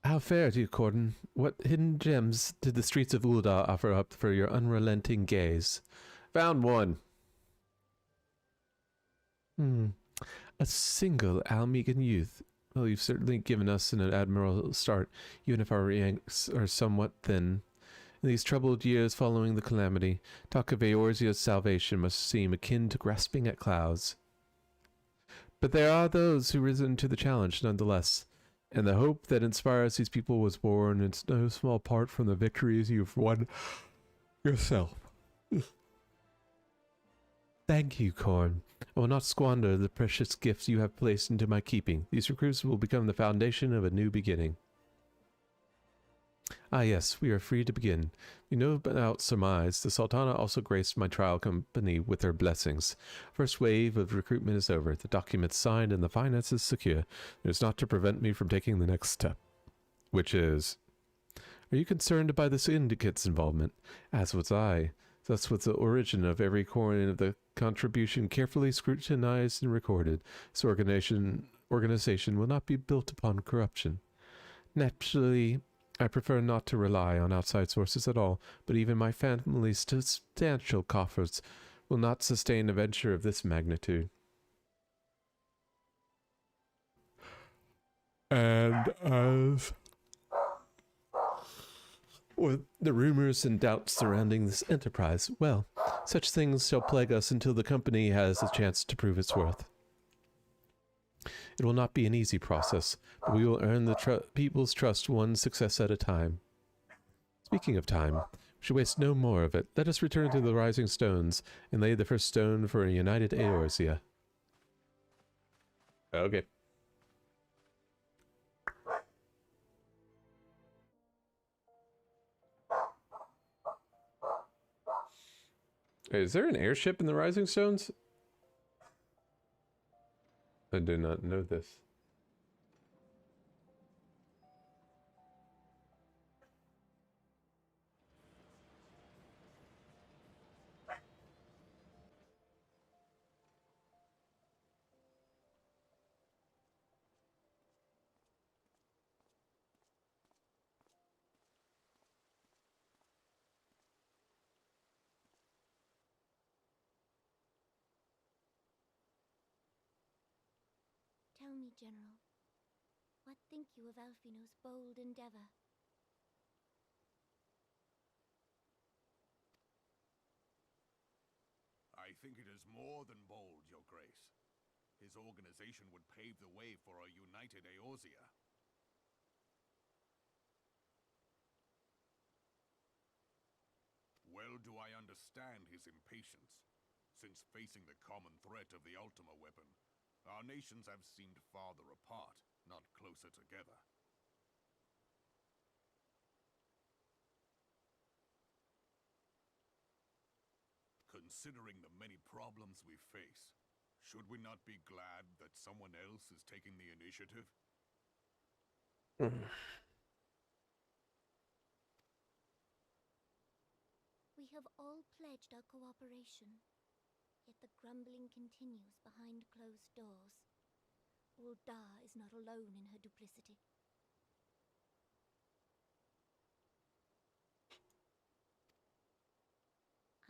How fare you, Corden? What hidden gems did the streets of Ul'dah offer up for your unrelenting gaze? Found one. A single Almegan youth. Well, you've certainly given us an admirable start, even if our ranks are somewhat thin. In these troubled years following the calamity, talk of Eorzea's salvation must seem akin to grasping at clouds. But there are those who risen to the challenge nonetheless, and the hope that inspires these people was born in no small part from the victories you've won yourself. Thank you, Korn. I will not squander the precious gifts you have placed into my keeping. These recruits will become the foundation of a new beginning. Ah yes, we are free to begin. We know about surmise. The Sultana also graced my trial company with her blessings. First wave of recruitment is over. The documents signed and the finances secure. It is not to prevent me from taking the next step. Which is... Are you concerned by the syndicate's involvement? As was I. Thus was the origin of every coin of the contribution carefully scrutinized and recorded. This organization will not be built upon corruption. Naturally, I prefer not to rely on outside sources at all, but even my family's substantial coffers will not sustain a venture of this magnitude. And as with the rumors and doubts surrounding this enterprise, well, such things shall plague us until the company has a chance to prove its worth. It will not be an easy process, but we will earn the people's trust one success at a time. Speaking of time, we should waste no more of it. Let us return to the Rising Stones and lay the first stone for a united Eorzea. Okay. Is there an airship in the Rising Stones? I do not know this. Tell me, General, what think you of Alfino's bold endeavor? I think it is more than bold, Your Grace. His organization would pave the way for a united Eorzea. Well do I understand his impatience. Since facing the common threat of the Ultima weapon, our nations have seemed farther apart, not closer together. Considering the many problems we face, should we not be glad that someone else is taking the initiative? We have all pledged our cooperation, yet the grumbling continues behind closed doors. Ul'dah is not alone in her duplicity.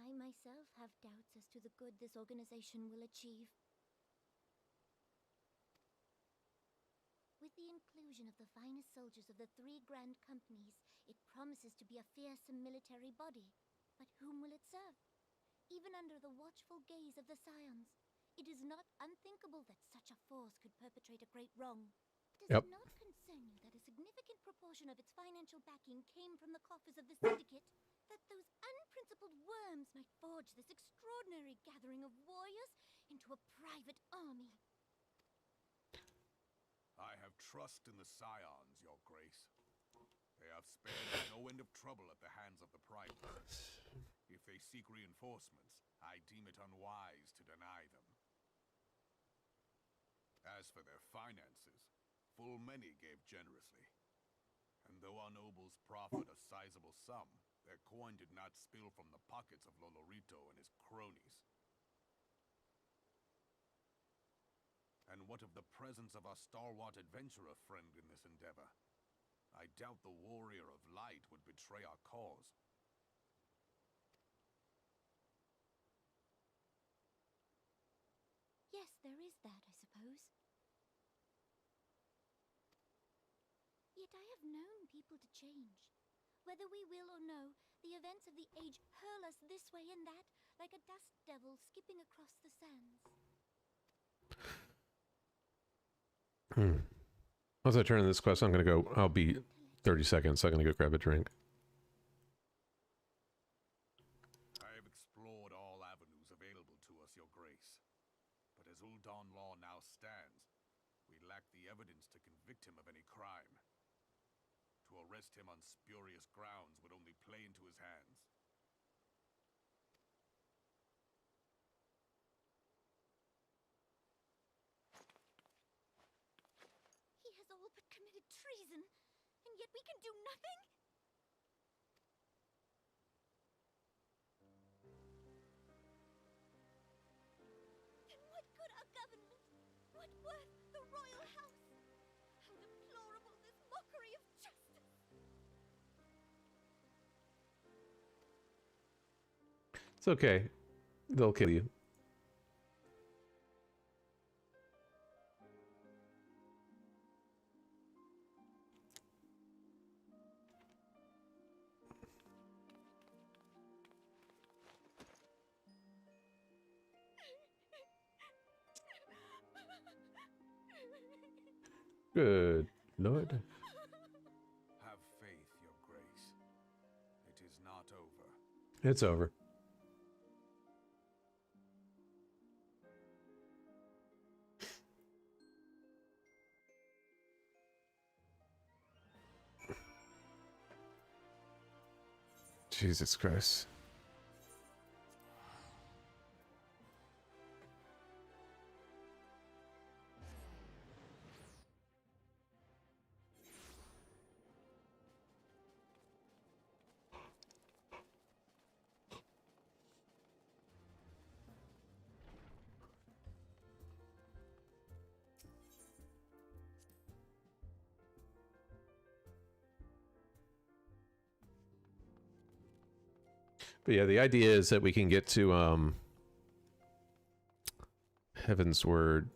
I myself have doubts as to the good this organization will achieve. With the inclusion of the finest soldiers of the 3 grand companies, it promises to be a fearsome military body. But whom will it serve? Even under the watchful gaze of the Scions, it is not unthinkable that such a force could perpetrate a great wrong. Does it not concern you that a significant proportion of its financial backing came from the coffers of the Syndicate? That those unprincipled worms might forge this extraordinary gathering of warriors into a private army? I have trust in the Scions, Your Grace. They have spared no end of trouble at the hands of the Primates. If they seek reinforcements, I deem it unwise to deny them. As for their finances, full many gave generously. And though our nobles proffered a sizable sum, their coin did not spill from the pockets of Lolorito and his cronies. And what of the presence of our stalwart adventurer friend in this endeavor? I doubt the warrior of light would betray our cause. Yes, there is that, I suppose. Yet I have known people to change. Whether we will or no, the events of the age hurl us this way and that, like a dust devil skipping across the sands. Once I turn in this quest, I'm gonna go. I'll be 30 seconds, so I'm gonna go grab a drink. I have explored all avenues available to us, Your Grace. But as Ul'dah law now stands, we lack the evidence to convict him of any crime. To arrest him on spurious grounds would only play into his hands. He has all but committed treason, and yet we can do nothing? Then what good our government? What worth the royal house? How deplorable this mockery of justice! It's okay. They'll kill you. Good Lord. Have faith, Your Grace. It is not over. It's over. Jesus Christ. But yeah, the idea is that we can get to Heaven's Word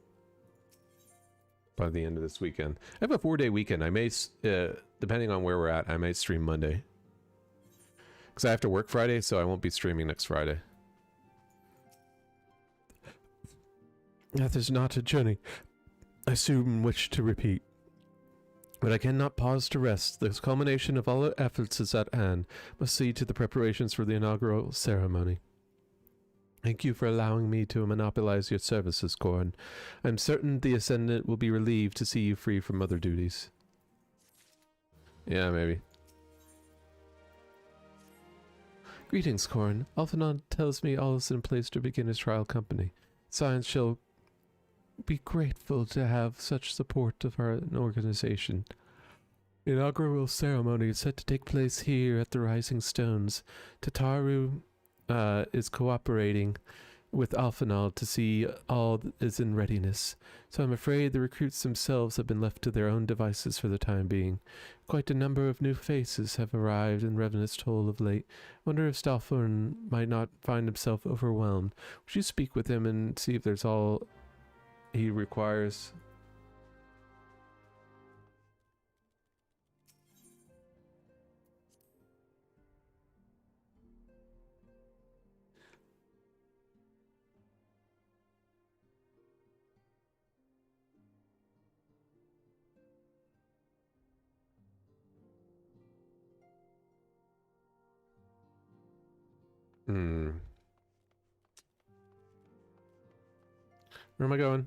by the end of this weekend. I have a 4-day weekend. I may, depending on where we're at, I may stream Monday. Because I have to work Friday, so I won't be streaming next Friday. That is not a journey I soon wish to repeat. But I cannot pause to rest. The culmination of all our efforts is at hand. Must see to the preparations for the inaugural ceremony. Thank you for allowing me to monopolize your services, Corn. I'm certain the Ascendant will be relieved to see you free from other duties. Yeah, maybe. Greetings, Corn. Alphanon tells me all is in place to begin his trial company. Science shall be grateful to have such support of our organization. The inaugural ceremony is set to take place here at the Rising Stones. Tataru is cooperating with Alphanal to see all is in readiness, so I'm afraid the recruits themselves have been left to their own devices for the time being. Quite a number of new faces have arrived in Revenant's Toll of late. Wonder if Stalfern might not find himself overwhelmed. Would you speak with him and see if there's all he requires? Where am I going?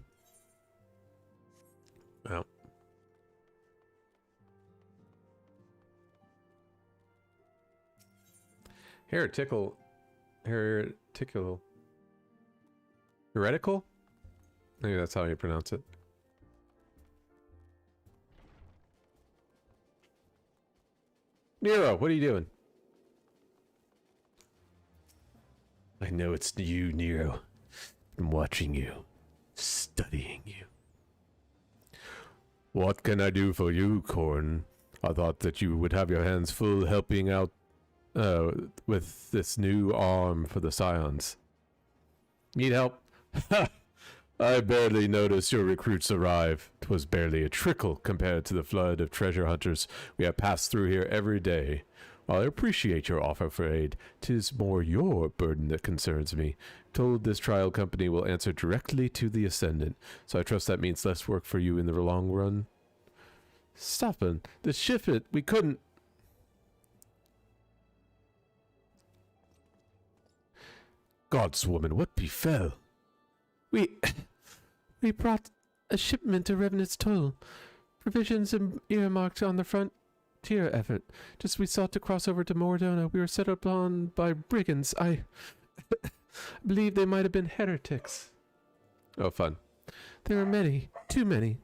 Oh. Heretical. Heretical? Maybe that's how you pronounce it. Nero, what are you doing? I know it's you, Nero. I'm watching you. Studying you. What can I do for you, Corn? I thought that you would have your hands full helping out with this new arm for the Scions. Need help? I barely noticed your recruits arrive. 'Twas barely a trickle compared to the flood of treasure hunters we have passed through here every day. While I appreciate your offer for aid, 'tis more your burden that concerns me. Told this trial company will answer directly to the Ascendant, so I trust that means less work for you in the long run. Stoppin'. The shift it. We couldn't. God's woman, what befell? We brought a shipment to Revenant's Toil. Provisions earmarked on the frontier effort. Just we sought to cross over to Mordona. We were set upon by brigands. I believe they might have been heretics. Oh, fun. There are many. Too many.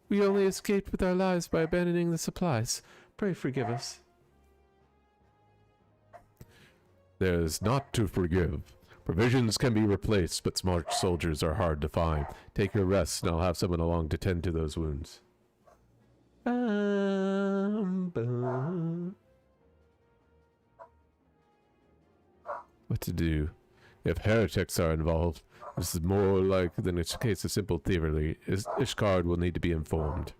We only escaped with our lives by abandoning the supplies. Pray forgive us. There's not to forgive. Provisions can be replaced, but smart soldiers are hard to find. Take your rest, and I'll have someone along to tend to those wounds. What to do? If heretics are involved, this is more like than a case of simple thievery. Ishgard will need to be informed.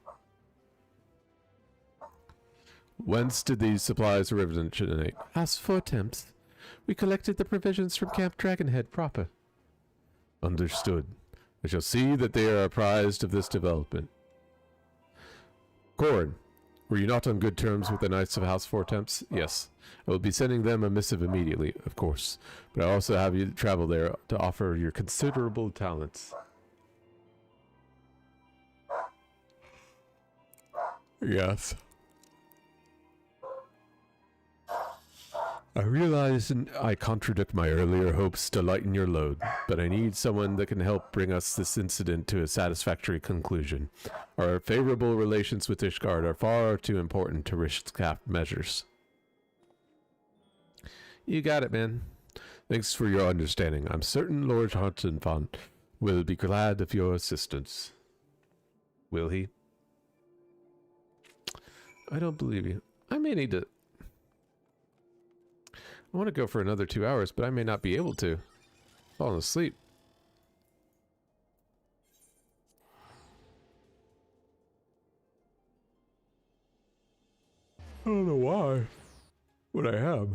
Whence did these supplies originate? Asked for attempts. We collected the provisions from Camp Dragonhead proper. Understood. I shall see that they are apprised of this development. Corn, were you not on good terms with the Knights of House Fortemps? Yes. I will be sending them a missive immediately, of course, but I also have you travel there to offer your considerable talents. Yes. I realize I contradict my earlier hopes to lighten your load, but I need someone that can help bring us this incident to a satisfactory conclusion. Our favorable relations with Ishgard are far too important to risk measures. You got it, man. Thanks for your understanding. I'm certain Lord Hartenfont will be glad of your assistance. Will he? I don't believe you. I may need to... I want to go for another 2 hours, but I may not be able to. Falling asleep. I don't know why. What I have.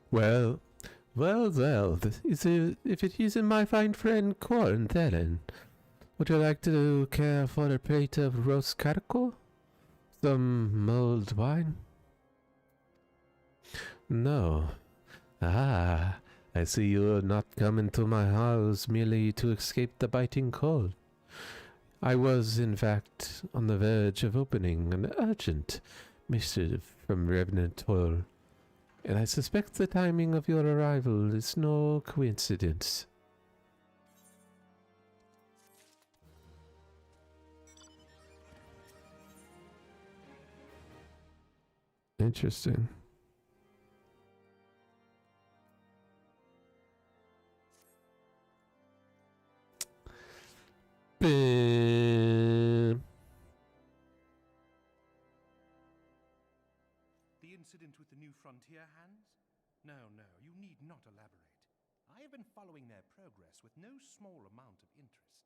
Well, well, if it isn't my fine friend Corn Thelen. Would you like to care for a plate of roast caracol? Some mulled wine? No. Ah, I see you are not coming to my house merely to escape the biting cold. I was, in fact, on the verge of opening an urgent missive from Revenant Toil, and I suspect the timing of your arrival is no coincidence. Interesting. The incident with the new frontier hands? No, you need not elaborate. I have been following their progress with no small amount of interest.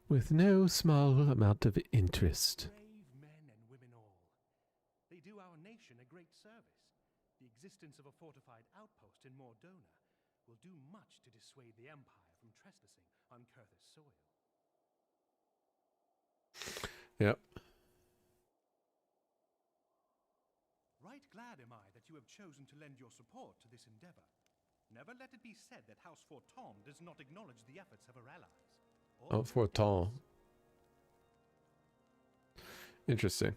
With no small amount of interest. Brave men and women all. They do our nation a great service. The existence of a fortified outpost in Mordona will do much to dissuade the Empire from trespassing on Kurthus soil. Yep. Right glad am I that you have chosen to lend your support to this endeavor. Never let it be said that House Forton does not acknowledge the efforts of her allies. Oh, Forton. Interesting.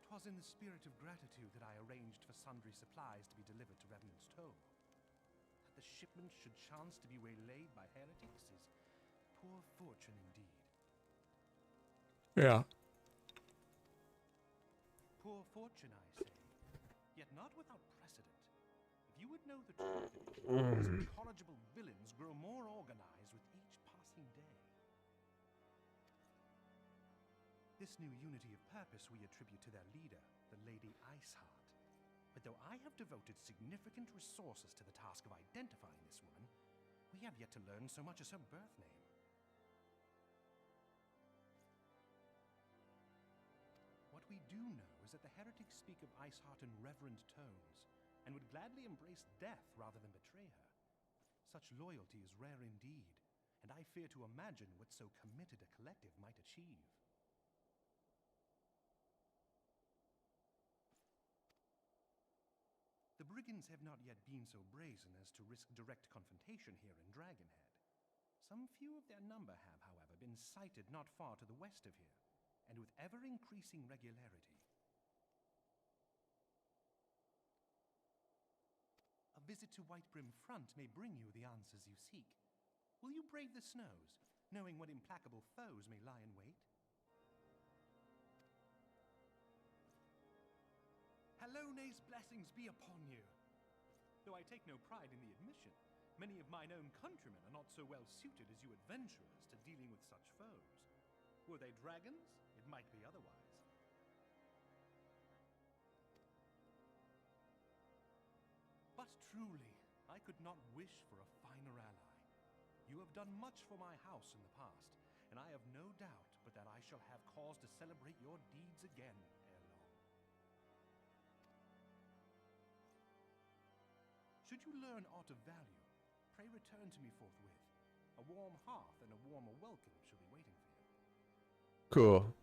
'Twas in the spirit of gratitude that I arranged for sundry supplies to be delivered to Revenant's Tomb. That the shipment should chance to be waylaid by heretics is poor fortune indeed. Yeah. Poor fortune, I say, yet not without precedent. If you would know the truth of it, these incorrigible villains grow more organized with each passing day. This new unity of purpose we attribute to their leader, the Lady Iceheart. But though I have devoted significant resources to the task of identifying this woman, we have yet to learn so much as her birth name. What we do know is that the heretics speak of Iceheart in reverent tones, and would gladly embrace death rather than betray her. Such loyalty is rare indeed, and I fear to imagine what so committed a collective might achieve. The brigands have not yet been so brazen as to risk direct confrontation here in Dragonhead. Some few of their number have, however, been sighted not far to the west of here, and with ever-increasing regularity. A visit to Whitebrim Front may bring you the answers you seek. Will you brave the snows, knowing what implacable foes may lie in wait? Halone's blessings be upon you! Though I take no pride in the admission, many of mine own countrymen are not so well suited as you adventurers to dealing with such foes. Were they dragons, it might be otherwise. But truly, I could not wish for a finer ally. You have done much for my house in the past, and I have no doubt but that I shall have cause to celebrate your deeds again ere long. Should you learn aught of value, pray return to me forthwith. A warm hearth and a warmer welcome shall be waiting for you. Cool.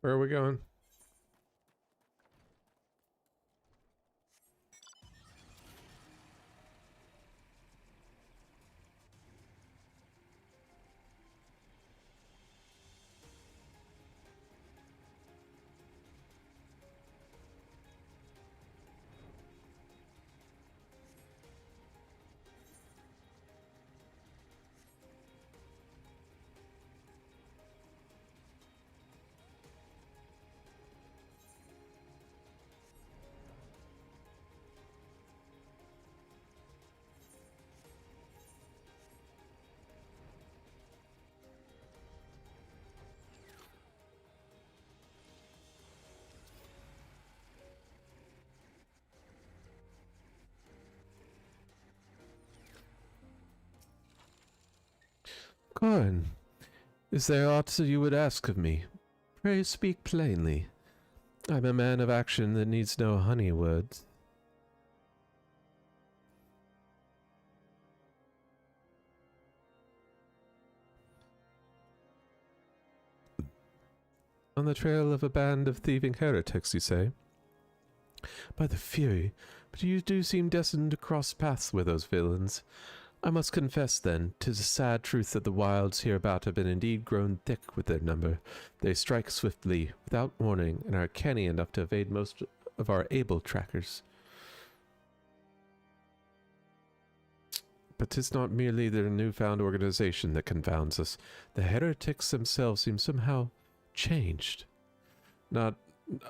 Where are we going? Corin, is there aught you would ask of me? Pray speak plainly. I'm a man of action that needs no honey words. On the trail of a band of thieving heretics, you say? By the Fury, but you do seem destined to cross paths with those villains. I must confess, then, 'tis a sad truth that the wilds hereabout have been indeed grown thick with their number. They strike swiftly, without warning, and are canny enough to evade most of our able trackers. But 'tis not merely their newfound organization that confounds us. The heretics themselves seem somehow changed.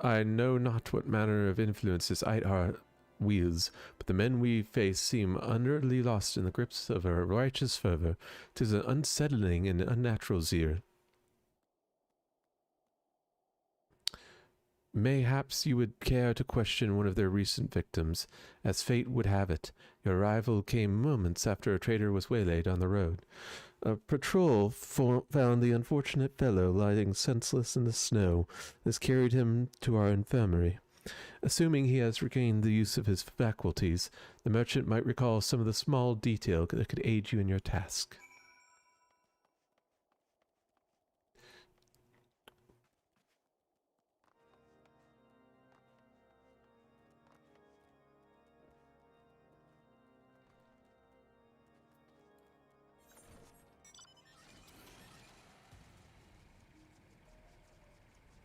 I know not what manner of influences our wheels, but the men we face seem utterly lost in the grips of a righteous fervor. 'Tis an unsettling and unnatural zeal. Mayhaps you would care to question one of their recent victims. As fate would have it, your arrival came moments after a trader was waylaid on the road. A patrol found the unfortunate fellow lying senseless in the snow, and has carried him to our infirmary. Assuming he has regained the use of his faculties, the merchant might recall some of the small detail that could aid you in your task.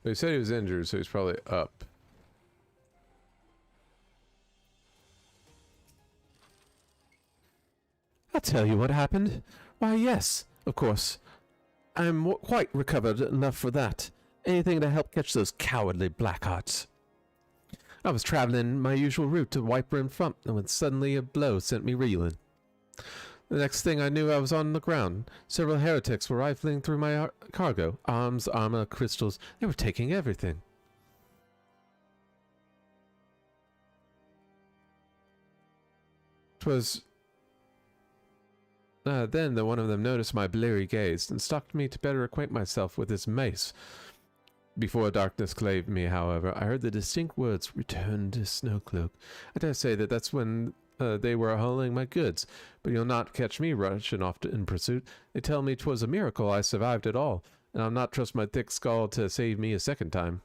They said he was injured, so he's probably up. I'll tell you what happened. Why, yes, of course. I'm quite recovered enough for that. Anything to help catch those cowardly blackhearts. I was traveling my usual route to wiper in front, and when suddenly a blow sent me reeling. The next thing I knew, I was on the ground. Several heretics were rifling through my cargo. Arms, armor, crystals. They were taking everything. Then one of them noticed my bleary gaze and stalked me to better acquaint myself with his mace. Before darkness claimed me, however, I heard the distinct words, "Return to Snowcloak." I dare say that's when they were hauling my goods, but you'll not catch me rushing off in pursuit. They tell me 'twas a miracle I survived at all, and I'll not trust my thick skull to save me a second time.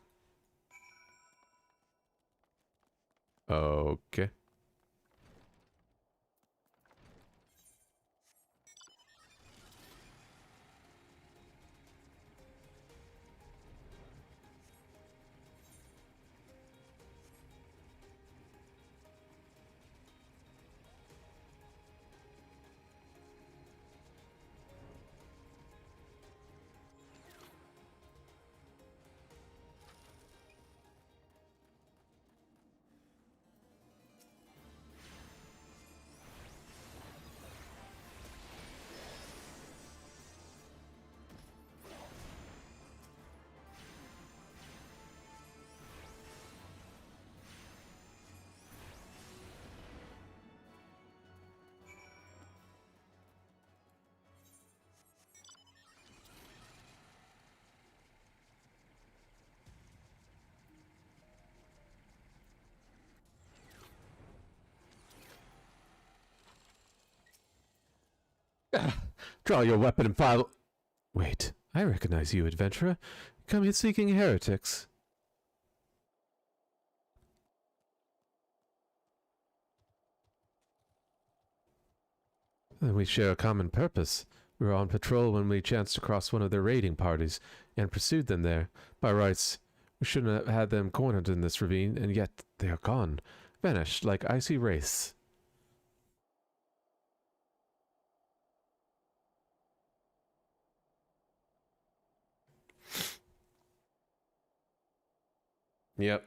Okay. Draw your weapon and fire. Wait, I recognize you, adventurer. Come here seeking heretics. Then we share a common purpose. We were on patrol when we chanced to cross one of their raiding parties, and pursued them there. By rights, we shouldn't have had them cornered in this ravine, and yet they are gone. Vanished like icy wraiths. Yep.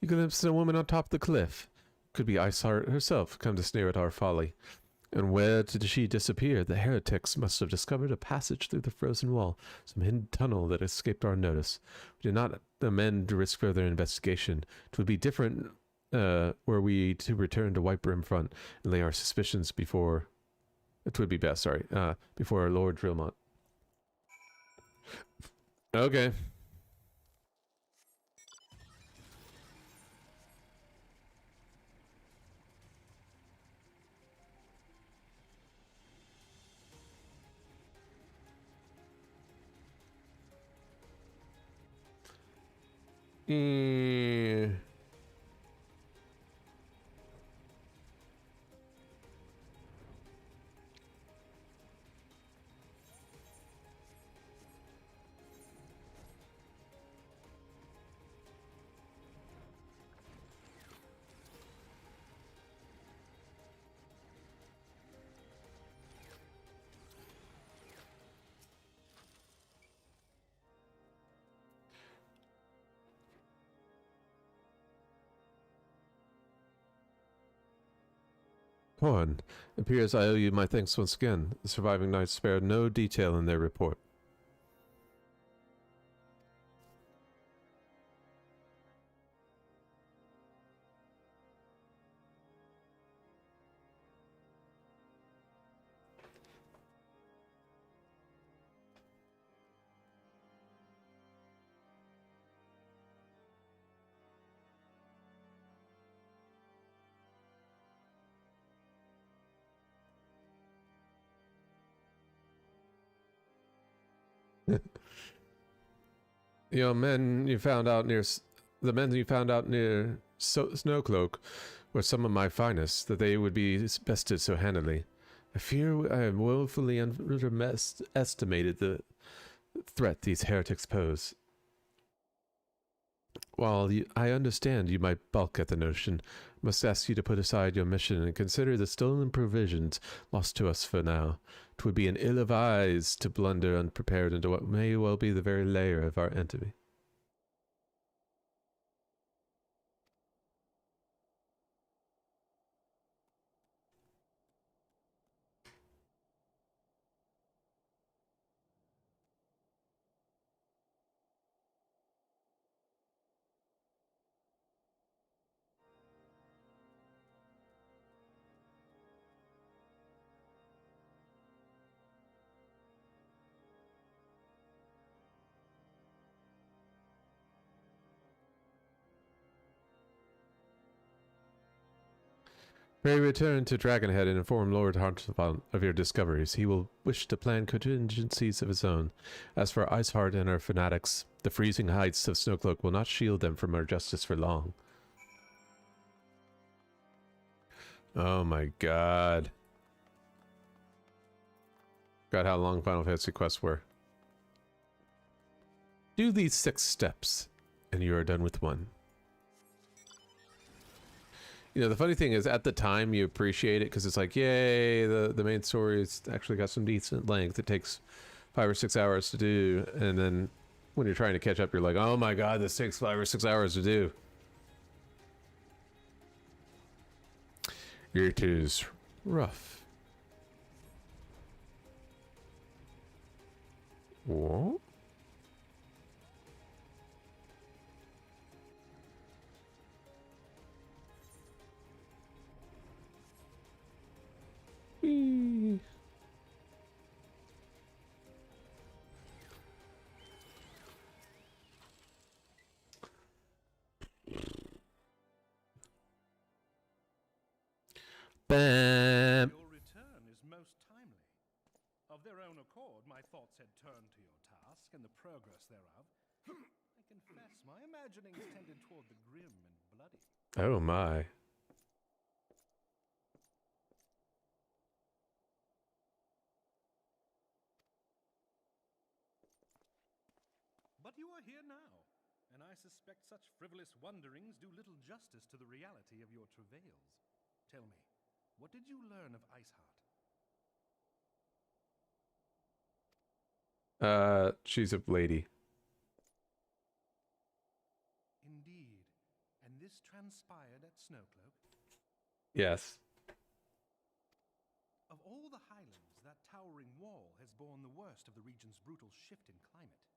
You glimpsed a woman on top of the cliff. Could be Iceheart herself, come to sneer at our folly. And where did she disappear? The heretics must have discovered a passage through the frozen wall, some hidden tunnel that escaped our notice. We did not amend to risk further investigation. It would be different were we to return to White Brim Front and lay our suspicions before... It would be best, sorry, before Lord Drillmont. Okay. Corn, it appears I owe you my thanks once again. The surviving knights spared no detail in their report. The men you found out near Snowcloak were some of my finest, that they would be bested so handily. I fear I have woefully underestimated the threat these heretics pose. While I understand you might balk at the notion, I must ask you to put aside your mission and consider the stolen provisions lost to us for now. It would be an ill advised to blunder unprepared into what may well be the very lair of our enemy. Pray return to Dragonhead and inform Lord Hartfont of your discoveries. He will wish to plan contingencies of his own. As for Iceheart and her fanatics, the freezing heights of Snowcloak will not shield them from our justice for long. Oh my god. Forgot how long Final Fantasy quests were. Do these 6 steps, and you are done with one. You know, the funny thing is, at the time, you appreciate it because it's like, yay, the main story's actually got some decent length. It takes 5 or 6 hours to do, and then when you're trying to catch up, you're like, oh my god, this takes 5 or 6 hours to do. It is rough. What? Bam. Your return is most timely. Of their own accord, my thoughts had turned to your task and the progress thereof. I confess, my imaginings tended toward the grim and bloody. Oh my. But you are here now, and I suspect such frivolous wonderings do little justice to the reality of your travails. Tell me, what did you learn of Iceheart? She's a lady. Indeed, and this transpired at Snowcloak? Yes. Of all the highlands, that towering wall has borne the worst of the region's brutal shift in climate.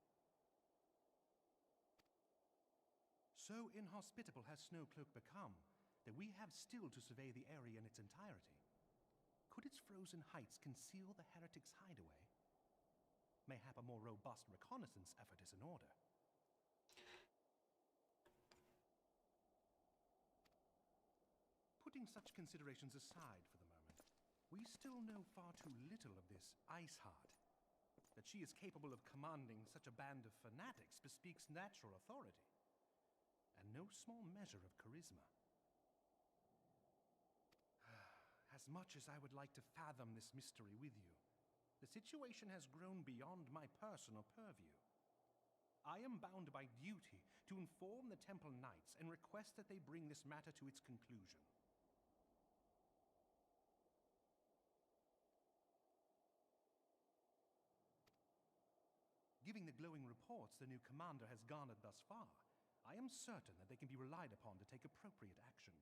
So inhospitable has Snowcloak become that we have still to survey the area in its entirety. Could its frozen heights conceal the heretics' hideaway? Mayhap a more robust reconnaissance effort is in order. Putting such considerations aside for the moment, we still know far too little of this Iceheart. That she is capable of commanding such a band of fanatics bespeaks natural authority, and no small measure of charisma. As much as I would like to fathom this mystery with you, the situation has grown beyond my personal purview. I am bound by duty to inform the Temple Knights and request that they bring this matter to its conclusion. Giving the glowing reports the new commander has garnered thus far, I am certain that they can be relied upon to take appropriate action.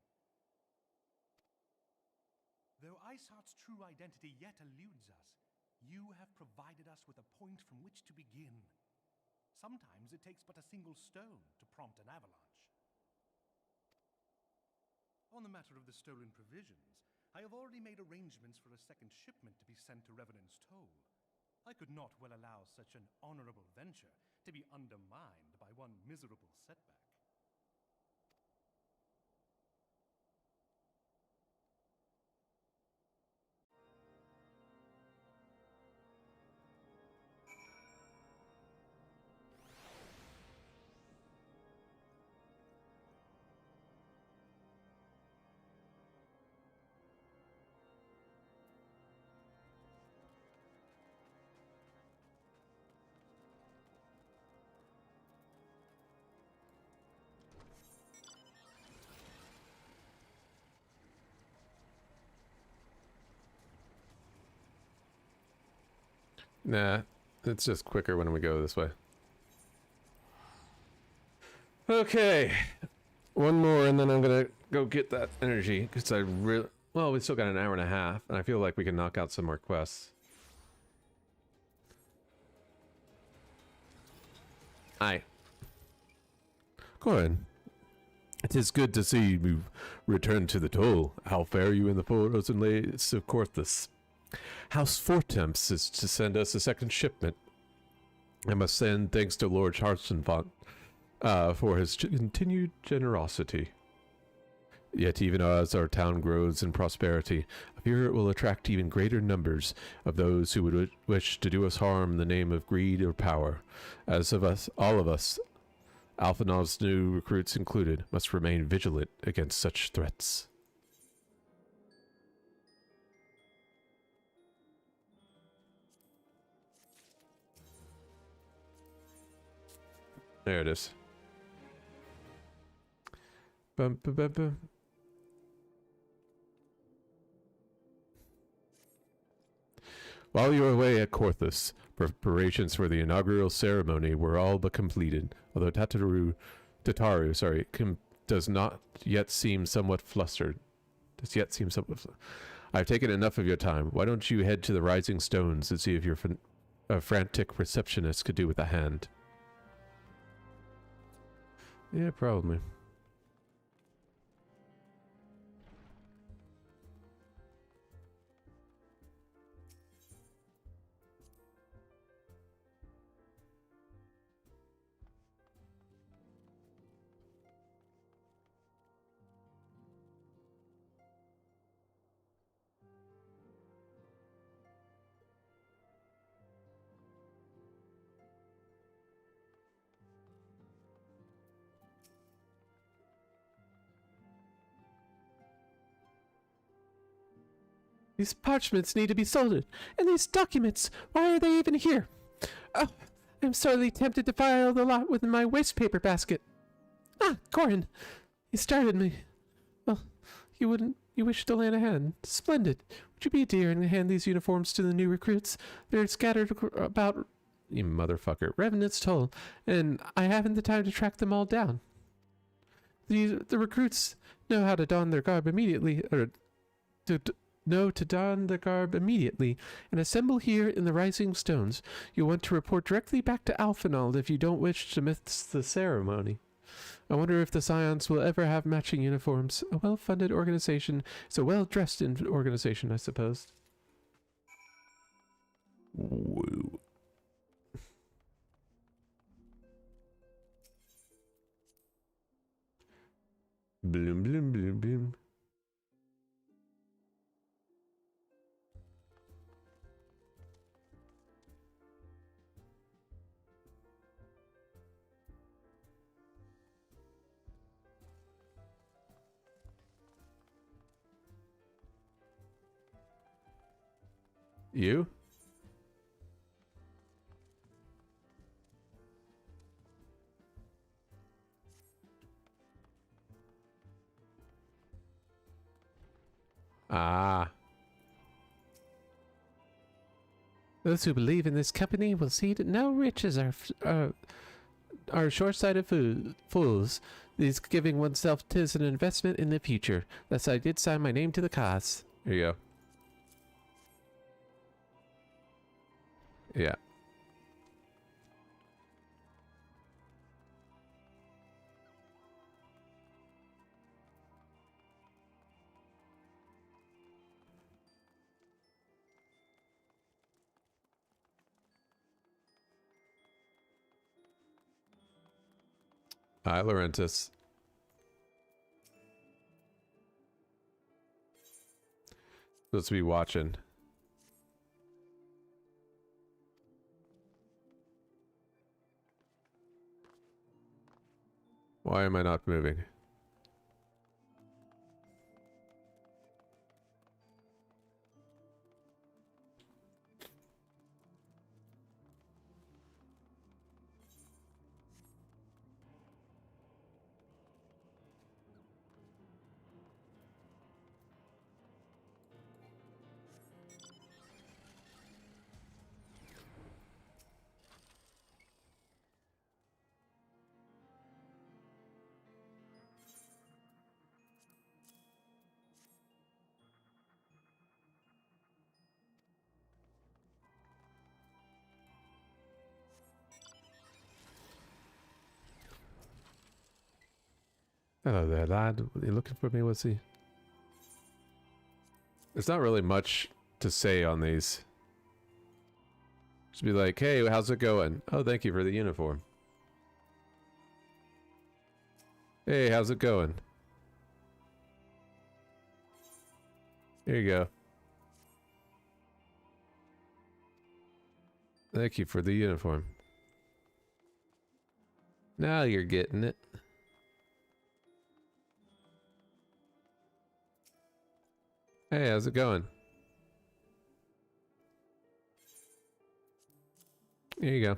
Though Iceheart's true identity yet eludes us, you have provided us with a point from which to begin. Sometimes it takes but a single stone to prompt an avalanche. On the matter of the stolen provisions, I have already made arrangements for a second shipment to be sent to Revenant's Toll. I could not well allow such an honorable venture to be undermined by one miserable setback. Nah, it's just quicker when we go this way. Okay, one more and then I'm gonna go get that energy because I really, well, we still got an hour and a half and I feel like we can knock out some more quests. Aye. Corin, it is good to see you return to the toll. How fare you in the frozen lakes of Corthus? House Fortemps is to send us a second shipment. I must send thanks to Lord Charlestonfont for his continued generosity. Yet even as our town grows in prosperity, I fear it will attract even greater numbers of those who would wish to do us harm in the name of greed or power. As of us, all of us, Alphanov's new recruits included, must remain vigilant against such threats. There it is. Bum, bum, bum, bum. While you were away at Corthus, preparations for the inaugural ceremony were all but completed, although Tataru, does yet seem somewhat flustered. I've taken enough of your time. Why don't you head to the Rising Stones and see if your frantic receptionist could do with a hand? Yeah, probably. These parchments need to be sorted. And these documents, why are they even here? Oh, I'm sorely tempted to file the lot within my waste paper basket. Ah, Corin, you started me. Well, you wish to lend a hand. Splendid. Would you be a dear and hand these uniforms to the new recruits? They're scattered about, you motherfucker, Revenant's Toll, and I haven't the time to track them all down. The recruits know how to don their garb immediately, or know to don their garb immediately, and assemble here in the Rising Stones. You'll want to report directly back to Alphinaud if you don't wish to miss the ceremony. I wonder if the Scions will ever have matching uniforms. A well-funded organization is a well-dressed organization, I suppose. Woo. Bloom, bloom, bloom, bloom. You? Ah. Those who believe in this company will see that no riches are short-sighted fools. These giving oneself 'tis an investment in the future. Thus I did sign my name to the cause. There you go. Yeah. Hi, Laurentis. Supposed to be watching. Why am I not moving? Hello there, lad. Are you looking for me? What's he? There's not really much to say on these. Just be like, hey, how's it going? Oh, thank you for the uniform. Hey, how's it going? Here you go. Thank you for the uniform. Now you're getting it. Hey, how's it going? Here you go.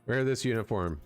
Wear this uniform.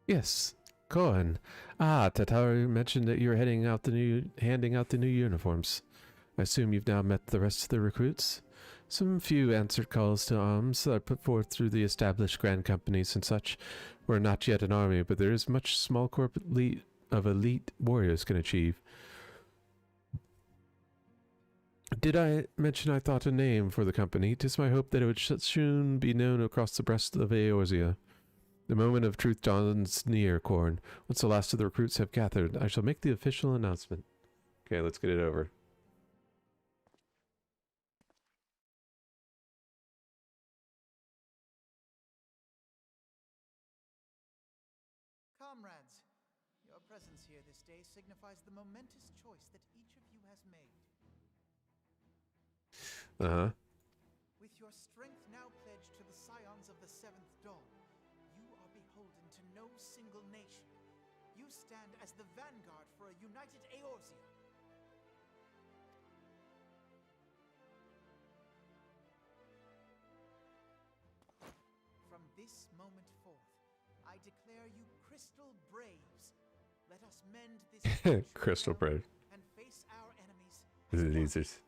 Yes. Corn. Ah, Tataru mentioned that you were handing out the new uniforms. I assume you've now met the rest of the recruits? Some few answered calls to arms that are put forth through the established grand companies and such. We're not yet an army, but there is much small corp of elite warriors can achieve. Did I mention I thought a name for the company? 'Tis my hope that it would soon be known across the breast of Eorzea. The moment of truth dawns near, Corn. Once the last of the recruits have gathered, I shall make the official announcement. Okay, let's get it over. Comrades, your presence here this day signifies the momentous choice that each of you has made. Uh-huh. With your strength now pledged to the scions of the Seventh Dawn, you are beholden to no single nation. You stand as the vanguard for a united Eorzea. From this moment forth, I declare you Crystal Braves. Let us mend this Crystal Brave. and face our enemies. Losers.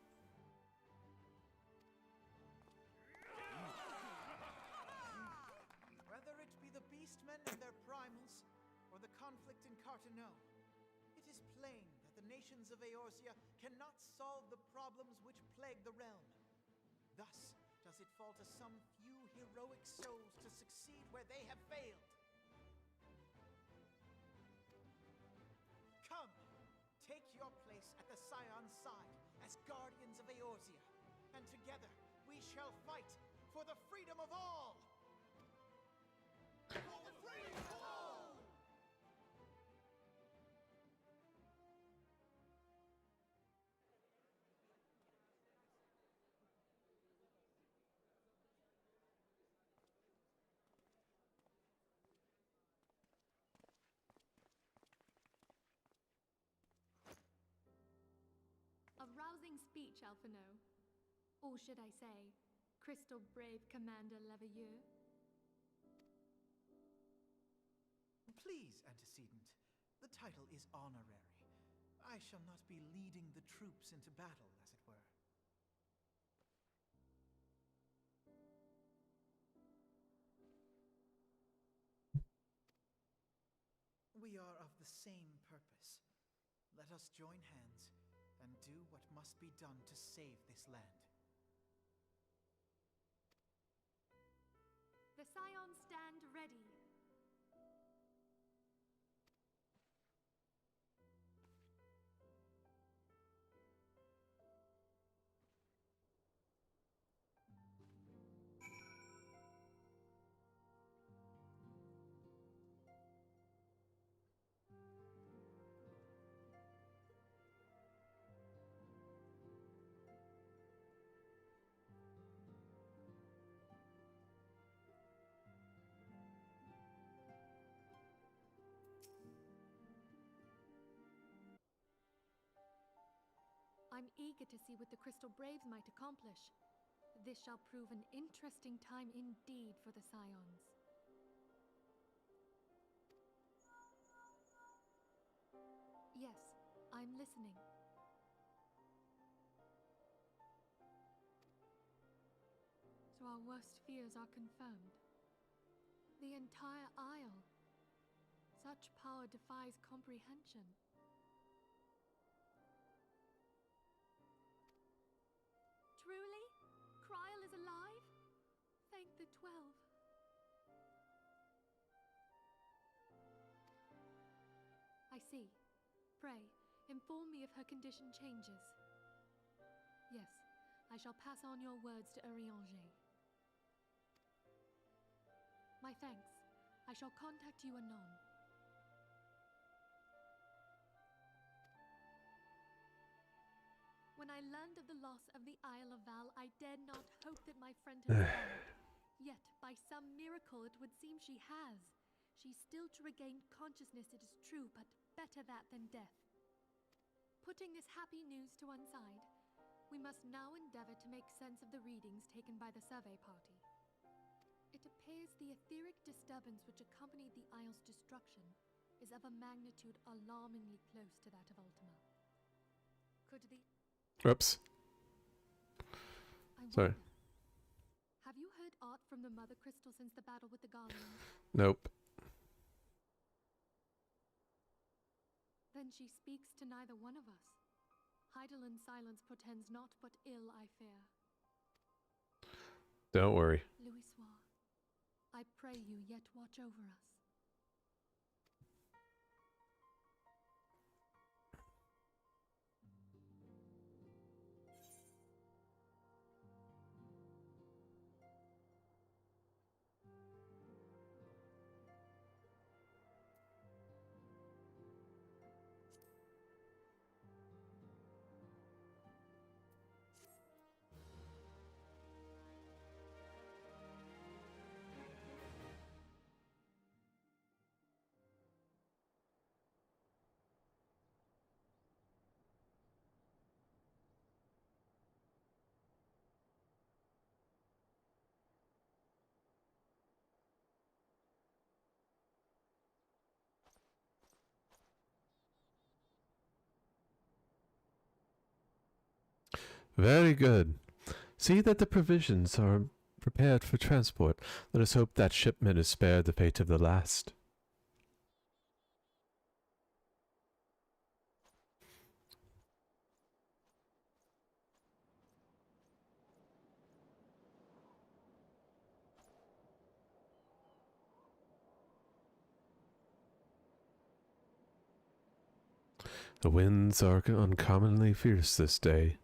Whether it be the Beastmen and their primals, or the conflict in Carteneau, it is plain that the nations of Eorzea cannot solve the problems which plague the realm. Thus, does it fall to some few heroic souls to succeed where they have failed. Come, take your place at the Scion's side as guardians of Eorzea, and together we shall fight for the freedom of all! For the freedom of all! A rousing speech, Alphino. Or should I say, Crystal Brave Commander Leveilleur? Please, antecedent. The title is honorary. I shall not be leading the troops into battle, as it were. We are of the same purpose. Let us join hands and do what must be done to save this land. The Scions stand ready. I'm eager to see what the Crystal Braves might accomplish. This shall prove an interesting time indeed for the Scions. Yes, I'm listening. So our worst fears are confirmed. The entire Isle. Such power defies comprehension. Truly? Kryl is alive? Thank the 12. I see. Pray, inform me if her condition changes. Yes, I shall pass on your words to Urianger. My thanks. I shall contact you anon. When I learned of the loss of the Isle of Val, I dared not hope that my friend had survived. Yet, by some miracle, it would seem she has. She's still to regain consciousness, it is true, but better that than death. Putting this happy news to one side, we must now endeavor to make sense of the readings taken by the survey party. It appears the etheric disturbance which accompanied the Isle's destruction is of a magnitude alarmingly close to that of Ultima. Could the... Oops. Sorry. Have you heard aught from the Mother Crystal since the battle with the Guardians? Nope. Then she speaks to neither one of us. Heidelin silence portends naught but ill, I fear. Don't worry. Louisoix, I pray you yet watch over us. Very good. See that the provisions are prepared for transport. Let us hope that shipment is spared the fate of the last. The winds are uncommonly fierce this day.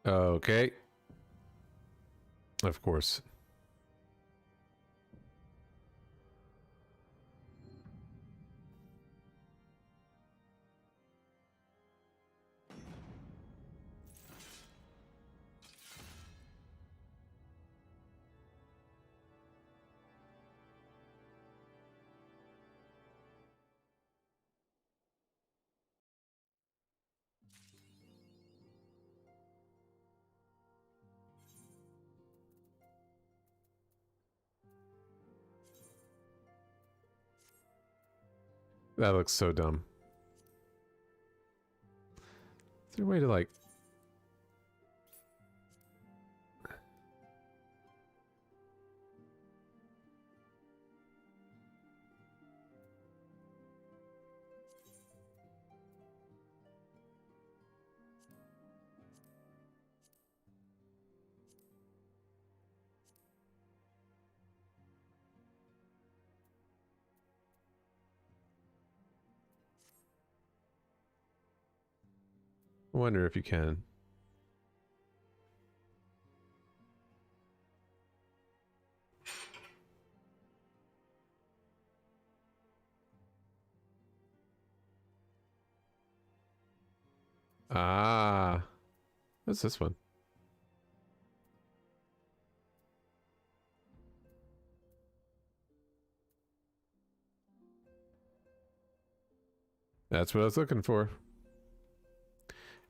Okay. Of course. That looks so dumb. Is there a way to, like... I wonder if you can. Ah. What's this one? That's what I was looking for.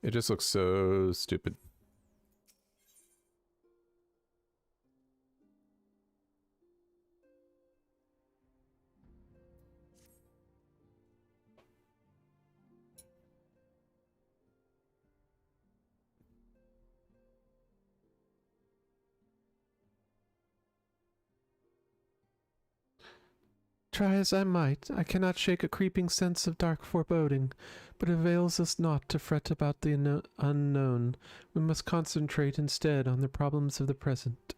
It just looks so stupid. Try as I might, I cannot shake a creeping sense of dark foreboding, but it avails us not to fret about the unknown. We must concentrate instead on the problems of the present.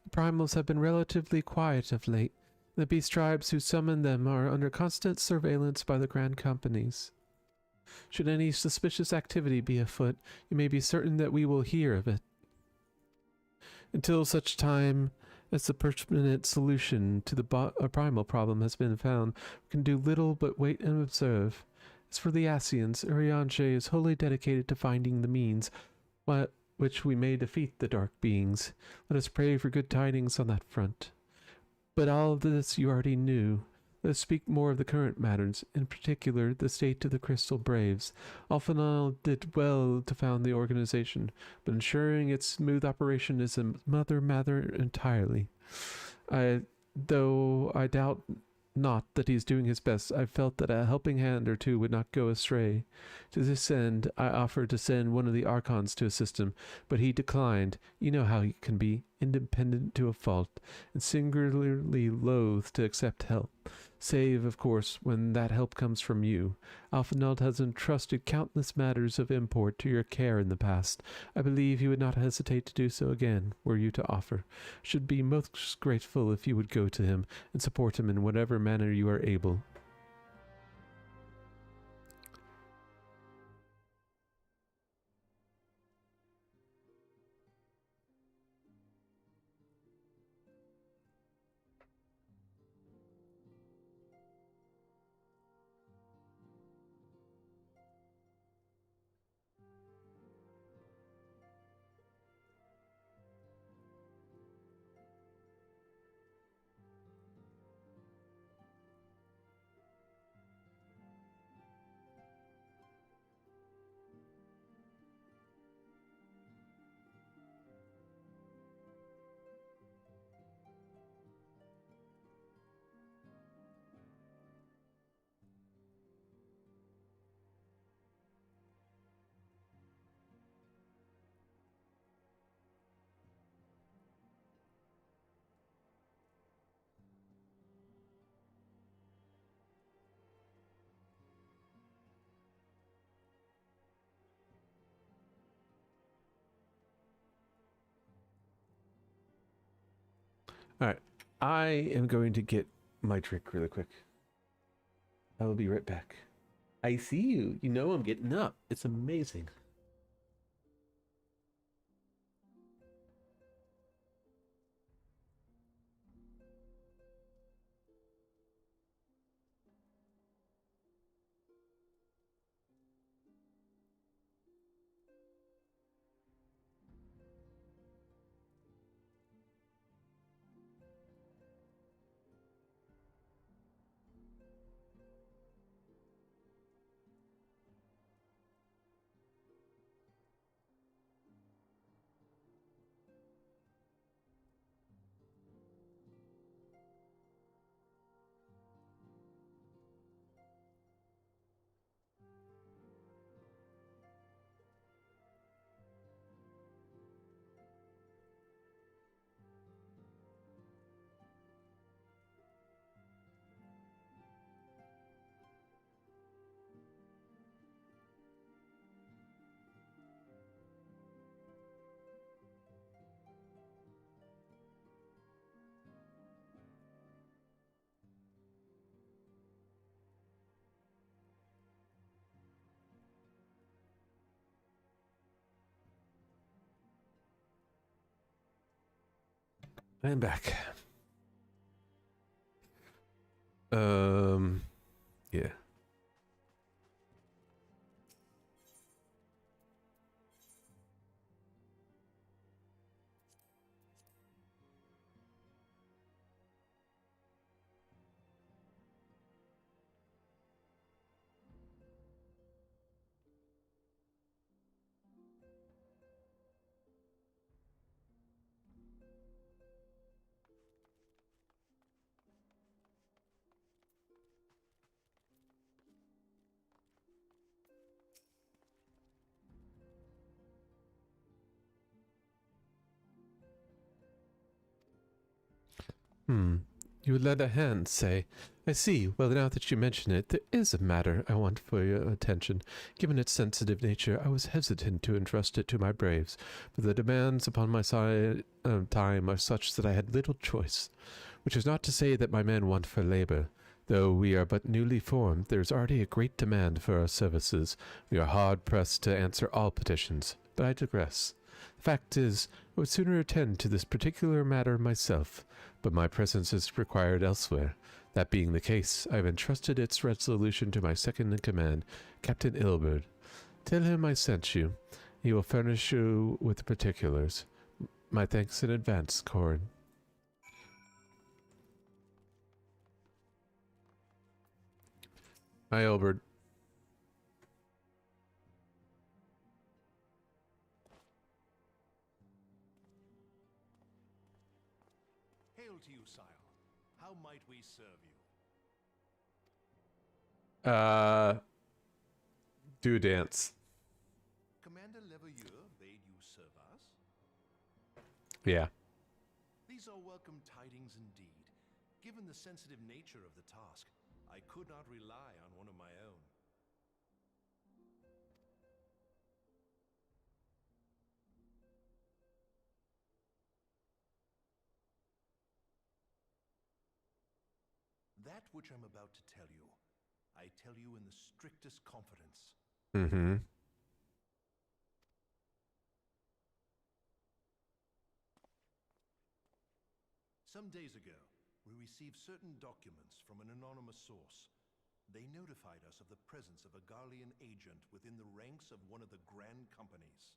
The primals have been relatively quiet of late, The beast tribes who summon them are under constant surveillance by the grand companies. Should any suspicious activity be afoot, you may be certain that we will hear of it. Until such time as the permanent solution to the primal problem has been found, we can do little but wait and observe. As for the Asians, Urianger is wholly dedicated to finding the means which we may defeat the dark beings. Let us pray for good tidings on that front. But all of this you already knew. Let us speak more of the current matters, in particular the state of the Crystal Braves. Alphanal did well to found the organization, but ensuring its smooth operation is a matter entirely. Though I doubt not that he is doing his best, I felt that a helping hand or two would not go astray. To this end, I offered to send one of the Archons to assist him, but he declined. You know how he can be, independent to a fault, and singularly loath to accept help. Save, of course, when that help comes from you. Alphanald has entrusted countless matters of import to your care in the past. I believe he would not hesitate to do so again, were you to offer. Should be most grateful if you would go to him and support him in whatever manner you are able. Alright, I am going to get my drink really quick. I will be right back. I see you. You know I'm getting up. It's amazing. I am back. Yeah. You would lend a hand, say. I see. Well, now that you mention it, there is a matter I want for your attention. Given its sensitive nature, I was hesitant to entrust it to my braves, but the demands upon my time are such that I had little choice. Which is not to say that my men want for labor. Though we are but newly formed, there is already a great demand for our services. We are hard-pressed to answer all petitions. But I digress. The fact is, I would sooner attend to this particular matter myself, but my presence is required elsewhere. That being the case, I have entrusted its resolution to my second-in-command, Captain Ilberd. Tell him I sent you. He will furnish you with the particulars. My thanks in advance, Corin. Hi, Ilberd. Hail to you, sire. How might we serve you? Do a dance. Commander Leveilleur bade you serve us? Yeah. These are welcome tidings indeed. Given the sensitive nature of the task, I could not rely on one of my own. That which I'm about to tell you, I tell you in the strictest confidence. Mm-hmm. Some days ago, we received certain documents from an anonymous source. They notified us of the presence of a Garlean agent within the ranks of one of the Grand Companies.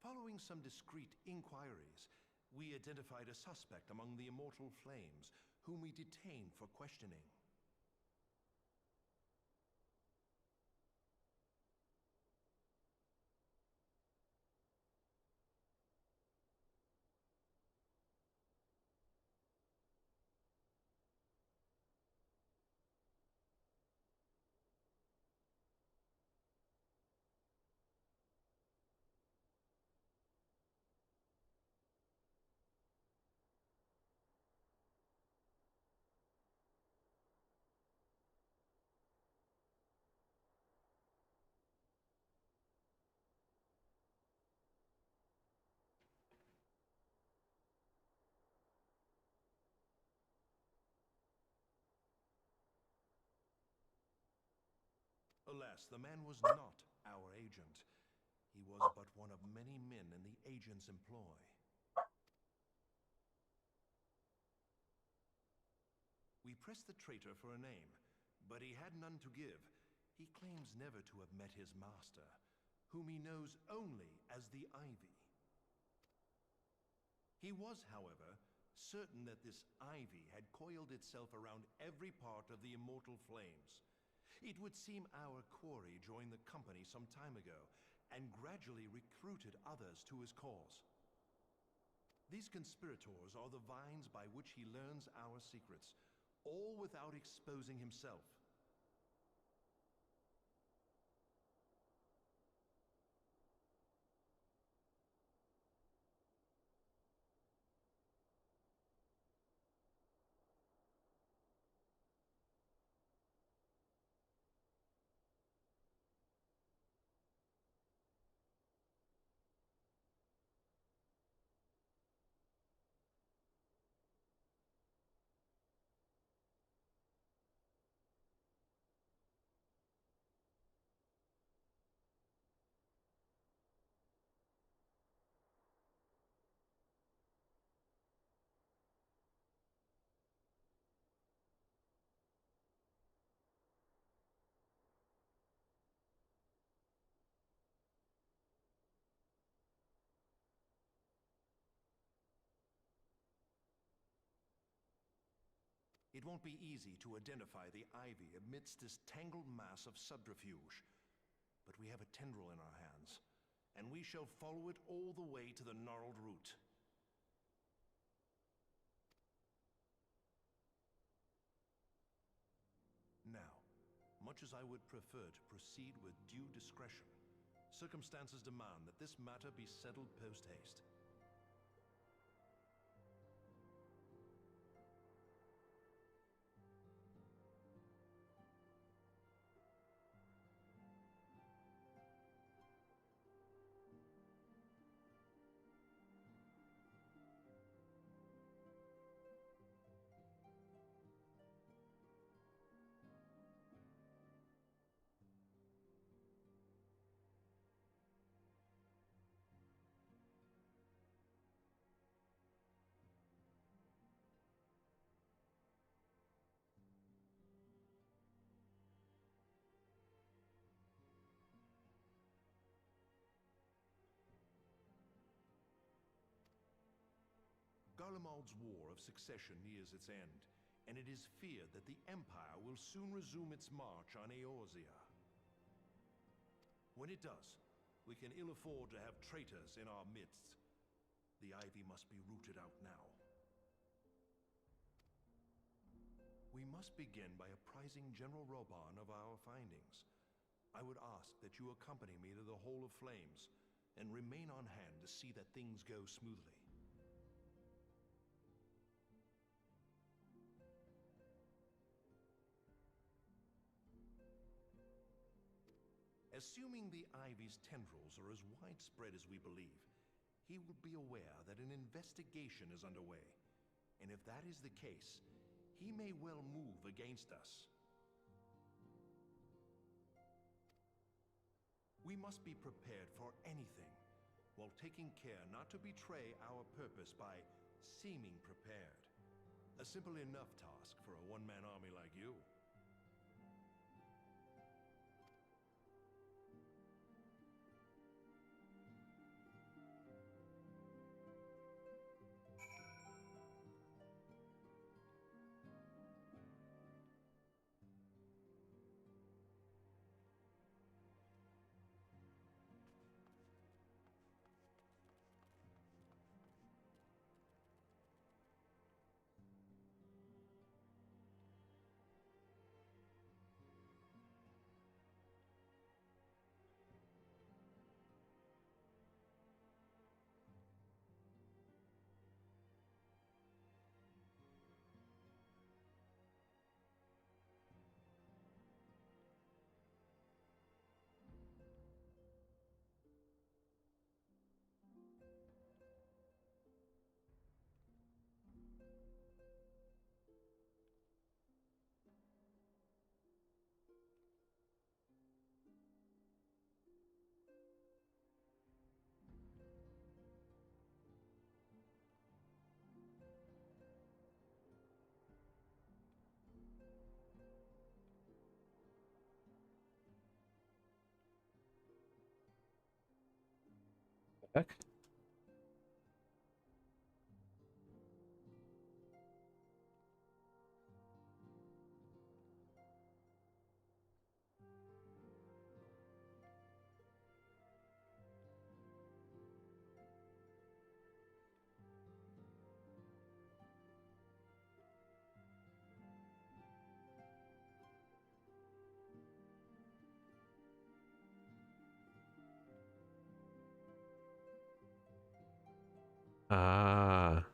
Following some discreet inquiries, we identified a suspect among the Immortal Flames, whom we detained for questioning. Alas, the man was not our agent. He was but one of many men in the agent's employ. We pressed the traitor for a name, but he had none to give. He claims never to have met his master, whom he knows only as the Ivy. He was, however, certain that this Ivy had coiled itself around every part of the Immortal Flames. It would seem our quarry joined the company some time ago, and gradually recruited others to his cause. These conspirators are the vines by which he learns our secrets, all without exposing himself. It won't be easy to identify the Ivy amidst this tangled mass of subterfuge. But we have a tendril in our hands, and we shall follow it all the way to the gnarled root. Now, much as I would prefer to proceed with due discretion, circumstances demand that this matter be settled post-haste. Garlemald's War of Succession nears its end, and it is feared that the Empire will soon resume its march on Eorzea. When it does, we can ill afford to have traitors in our midst. The Ivy must be rooted out now. We must begin by apprising General Roban of our findings. I would ask that you accompany me to the Hall of Flames, and remain on hand to see that things go smoothly. Assuming the Ivy's tendrils are as widespread as we believe, he will be aware that an investigation is underway, and if that is the case, he may well move against us. We must be prepared for anything, while taking care not to betray our purpose by seeming prepared. A simple enough task for a one-man army like you. Heck? Ah.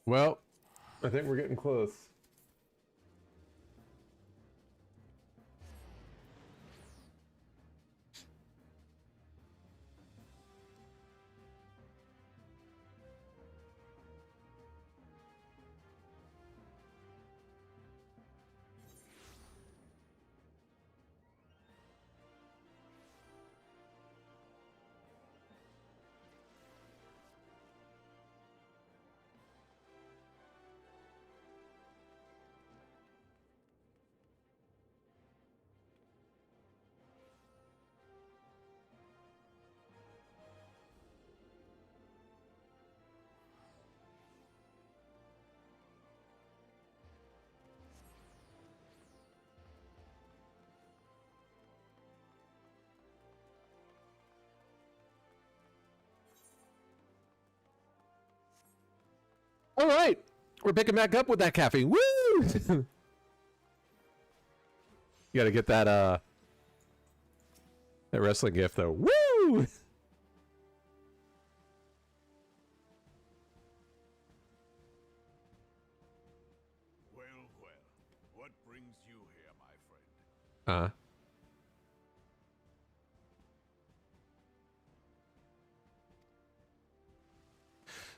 Well, I think we're getting close. All right, we're picking back up with that caffeine. Woo! You gotta get that that wrestling gift though. Woo!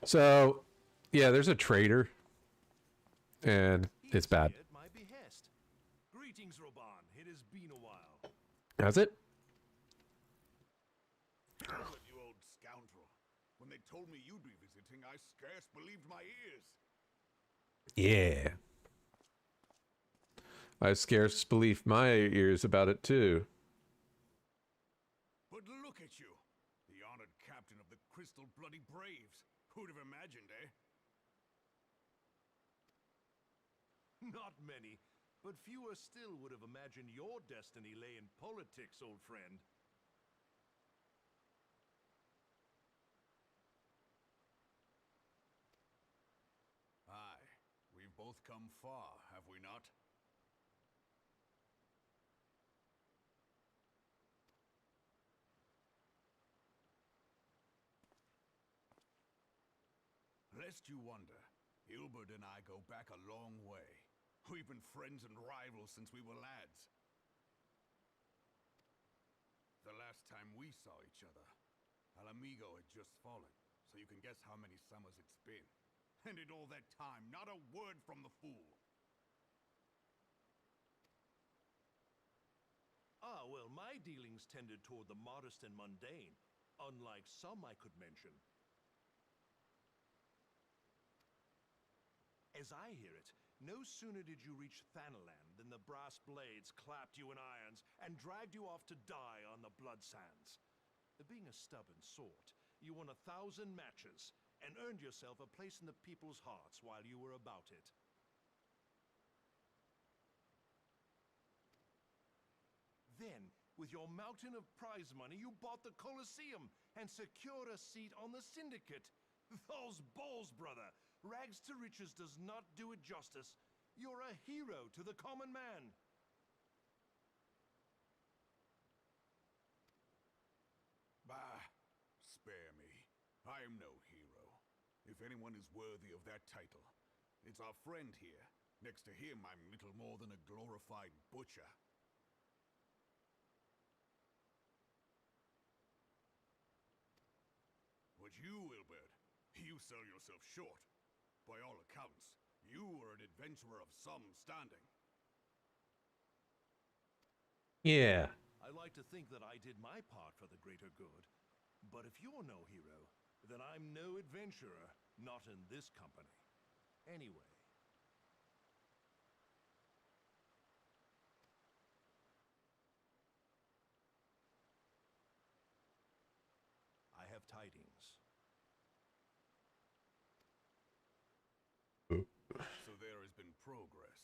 So, yeah, there's a traitor, and it's bad. At my behest. Greetings, Roban. It has been a while. Has it? But you old scoundrel. When they told me you'd be visiting, I scarce believed my ears. Yeah. I scarce believed my ears about it, too. But look at you. The honored captain of the Crystal Bloody Braves. Who'd have imagined, eh? Not many, but fewer still would have imagined your destiny lay in politics, old friend. Aye, we've both come far, have we not? Lest you wonder, Ilbert and I go back a long way. We've been friends and rivals since we were lads. The last time we saw each other, Alamigo had just fallen, so you can guess how many summers it's been. And in all that time, not a word from the fool. Ah, well, my dealings tended toward the modest and mundane, unlike some I could mention. As I hear it, no sooner did you reach Thanalan than the brass blades clapped you in irons and dragged you off to die on the blood sands. Being a stubborn sort, you won 1,000 matches and earned yourself a place in the people's hearts while you were about it. Then, with your mountain of prize money, you bought the Colosseum and secured a seat on the Syndicate. Those balls, brother! Rags to riches does not do it justice. You're a hero to the common man. Bah, spare me. I am no hero. If anyone is worthy of that title, it's our friend here. Next to him, I'm little more than a glorified butcher. But you, Ilbert, you sell yourself short. By all accounts, you are an adventurer of some standing. Yeah. I like to think that I did my part for the greater good. But if you're no hero, then I'm no adventurer, not in this company. Anyway. I have tidings. So there has been progress.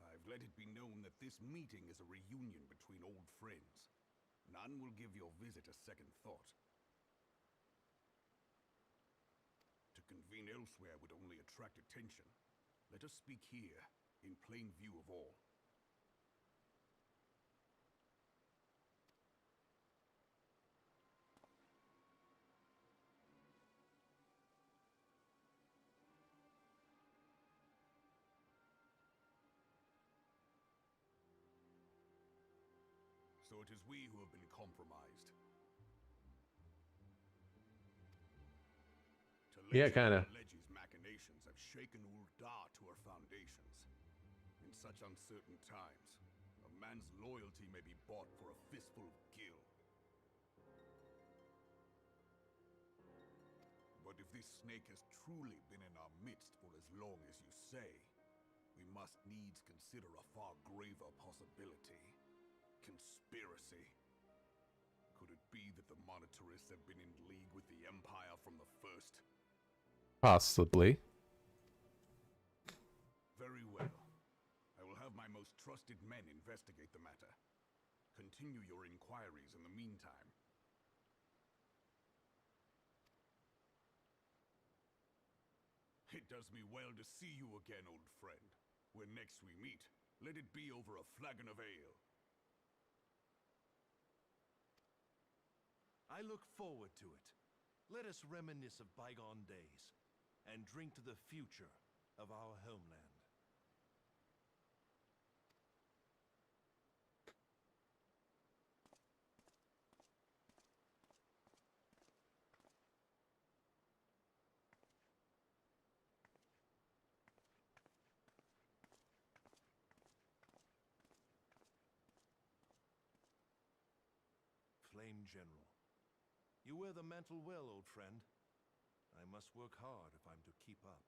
I've let it be known that this meeting is a reunion between old friends. None will give your visit a second thought. To convene elsewhere would only attract attention. Let us speak here, in plain view of all. So it is we who have been compromised. Yeah, kinda. Legi's machinations have shaken Ul'dah to her foundations. In such uncertain times, a man's loyalty may be bought for a fistful of gil. But if this snake has truly been in our midst for as long as you say, we must needs consider a far graver possibility. Conspiracy. Could it be that the monetarists have been in league with the Empire from the first? Possibly. Very well. I will have my most trusted men investigate the matter. Continue your inquiries in the meantime. It does me well to see you again, old friend. When next we meet, let it be over a flagon of ale. I look forward to it. Let us reminisce of bygone days. and drink to the future of our homeland. Flame General, you wear the mantle well, old friend. I must work hard if I'm to keep up.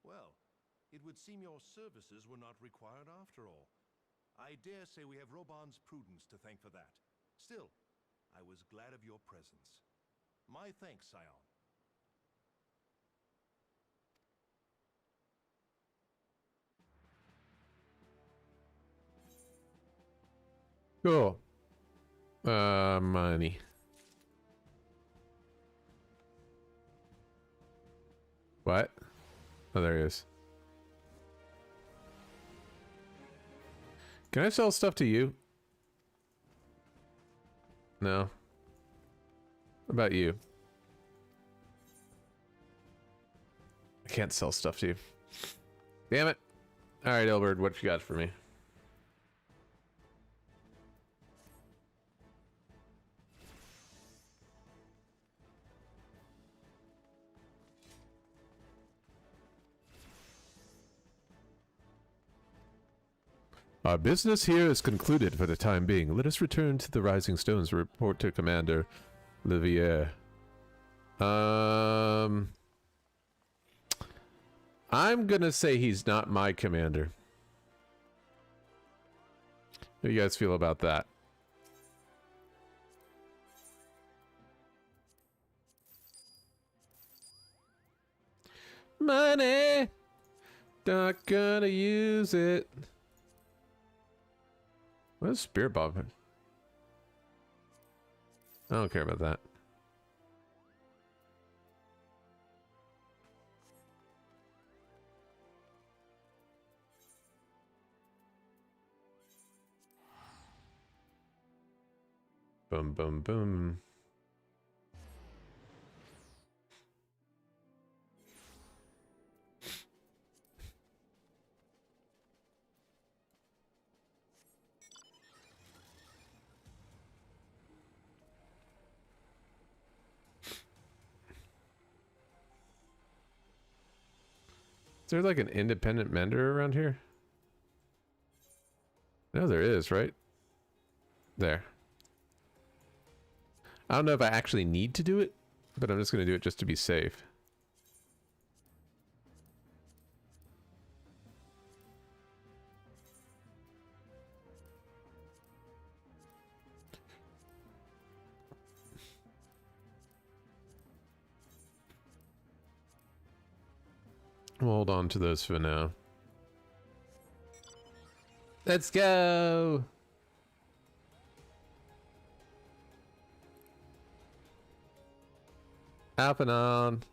Well, it would seem your services were not required after all. I dare say we have Roban's prudence to thank for that. Still, I was glad of your presence. My thanks, Scion. Cool. Money. What? Oh, there he is. Can I sell stuff to you? No. What about you? I can't sell stuff to you. Damn it. Alright, Elbert, what you got for me? Our business here is concluded for the time being. Let us return to the Rising Stones to report to Commander Livier. I'm gonna say he's not my commander. How do you guys feel about that? Money! Not gonna use it. What is Spirit Bomb? I don't care about that. Boom, boom, boom. Is there like an independent mender around here? No, there is, right? There. I don't know if I actually need to do it, but I'm just going to do it just to be safe. We'll hold on to those for now. Let's go! Alphanon.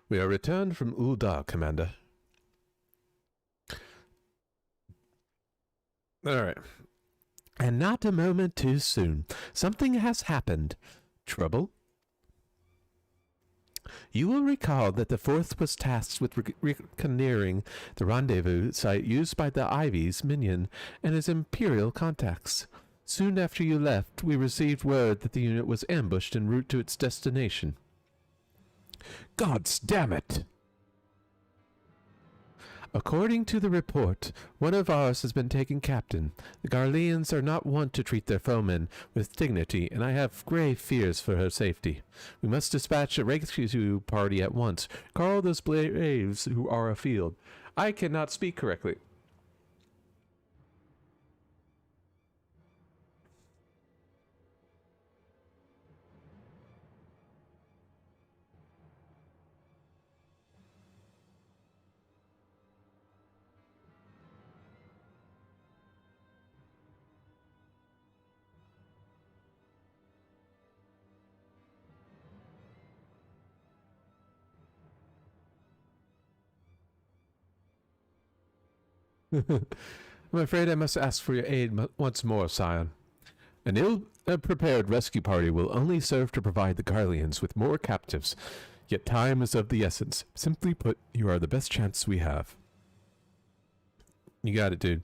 We are returned from Ul'dah, Commander. Alright. And not a moment too soon. Something has happened. Trouble? You will recall that the Fourth was tasked with reconnoitering the rendezvous site used by the Ivy's minion and his Imperial contacts. Soon after you left, we received word that the unit was ambushed en route to its destination. Gods damn it! According to the report, one of ours has been taken captain. The Garleans are not wont to treat their foemen with dignity, and I have grave fears for her safety. We must dispatch a rescue party at once. Call those braves who are afield. I cannot speak correctly. I'm afraid I must ask for your aid once more, Scion. An ill-prepared rescue party will only serve to provide the Garleans with more captives, yet time is of the essence. Simply put, you are the best chance we have. You got it, dude.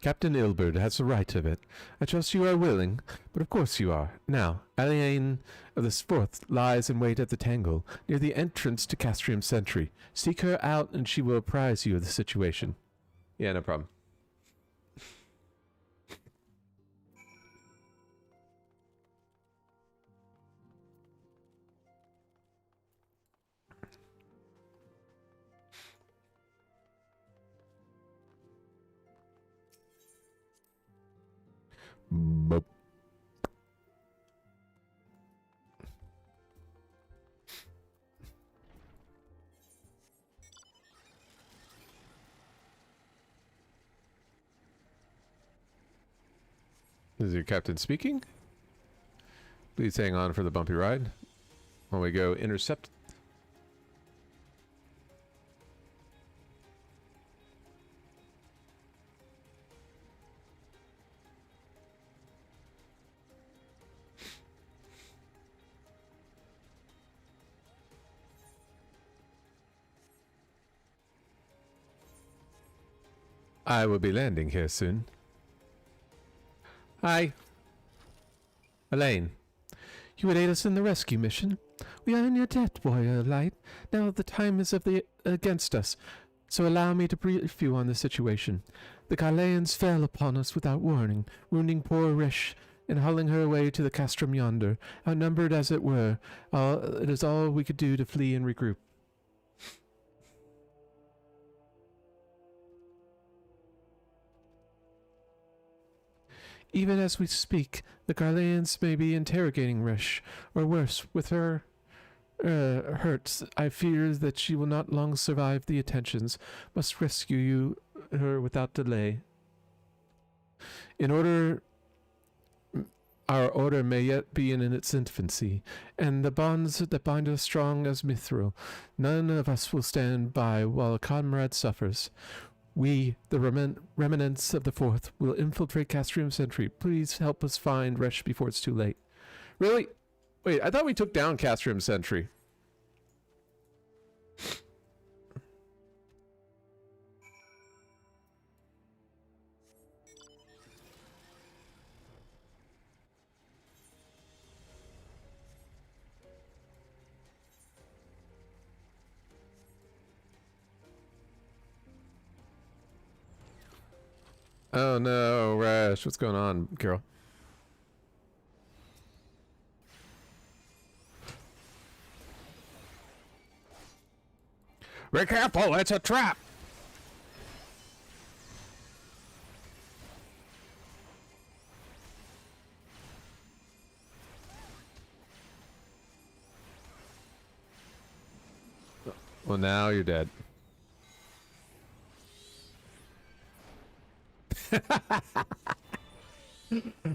Captain Ilberd has the right of it. I trust you are willing, but of course you are. Now, Aliane of the Fourth lies in wait at the Tangle, near the entrance to Castrium Sentry. Seek her out, and she will apprise you of the situation. Yeah, no problem. Boop. Is your captain speaking? Please hang on for the bumpy ride while we go intercept. I will be landing here soon. Hi. Elaine. You would aid us in the rescue mission? We are in your debt, warrior light. Now the time is against us, so allow me to brief you on the situation. The Garleans fell upon us without warning, wounding poor Rish and hauling her away to the castrum yonder, outnumbered as it were. It is all we could do to flee and regroup. Even as we speak, the Garleans may be interrogating Rish, or worse, with her hurts. I fear that she will not long survive the attentions. Must rescue her without delay. Our order may yet be in its infancy, and the bonds that bind us strong as mithril. None of us will stand by while a comrade suffers. We, the remnants of the Fourth, will infiltrate Castrium Sentry. Please help us find Resh before it's too late. Really? Wait, I thought we took down Castrium Sentry. Oh no, Rash, what's going on, girl? Be careful, it's a trap! Well, now you're dead.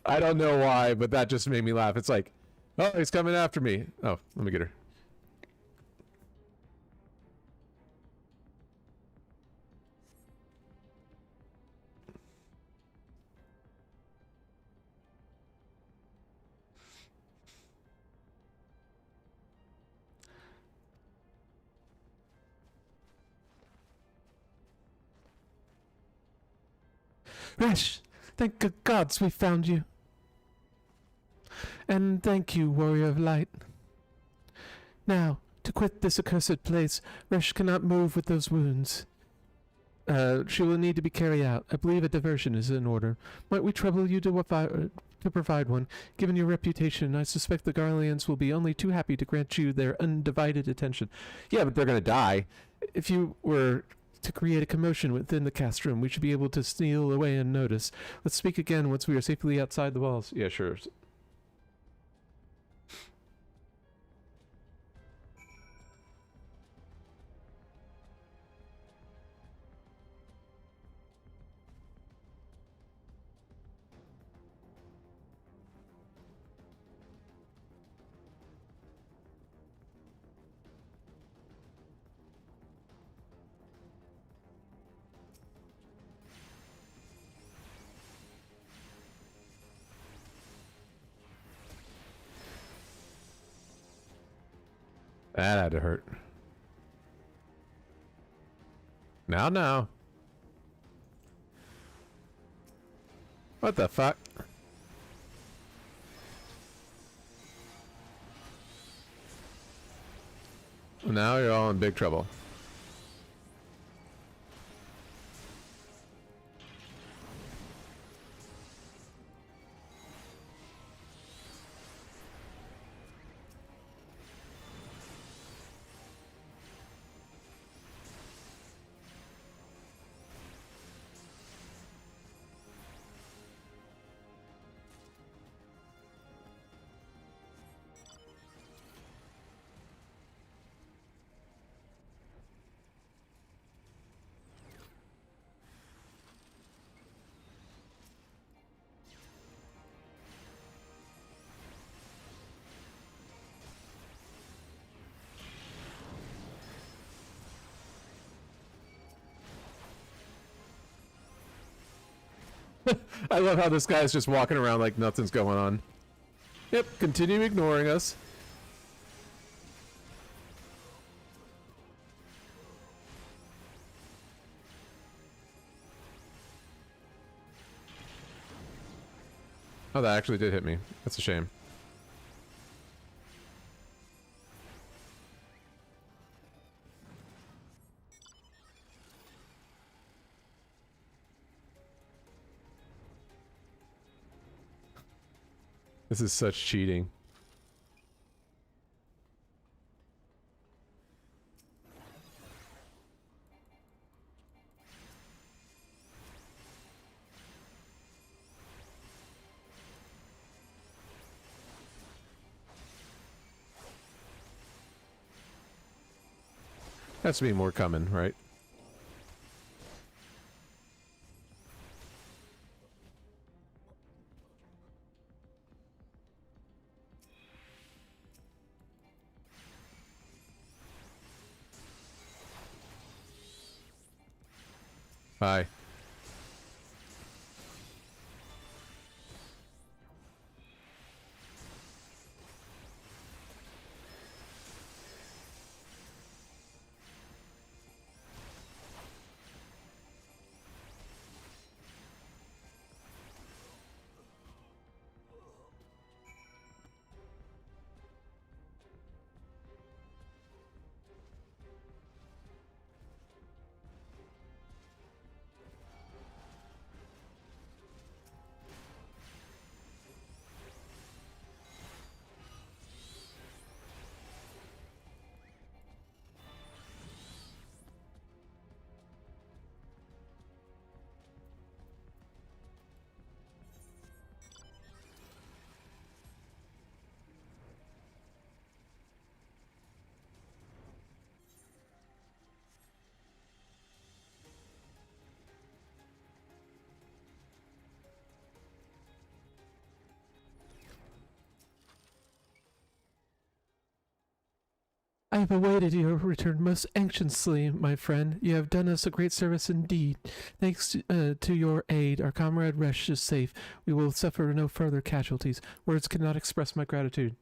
I don't know why, but that just made me laugh. It's like, oh, he's coming after me. Oh, let me get her. Resh! Thank the gods we found you. And thank you, warrior of light. Now, to quit this accursed place, Resh cannot move with those wounds. She will need to be carried out. I believe a diversion is in order. Might we trouble you to provide one? Given your reputation, I suspect the Garleans will be only too happy to grant you their undivided attention. Yeah, but they're gonna die. If you were to create a commotion within the cast room, we should be able to steal away unnoticed. Let's speak again once we are safely outside the walls. Yeah, sure. That had to hurt. Now. What the fuck? Now you're all in big trouble. I love how this guy's just walking around like nothing's going on. Yep, continue ignoring us. Oh, that actually did hit me. That's a shame. This is such cheating. Has to be more coming, right? Hi. I have awaited your return most anxiously, my friend. You have done us a great service indeed. Thanks to your aid, our comrade Resh is safe. We will suffer no further casualties. Words cannot express my gratitude.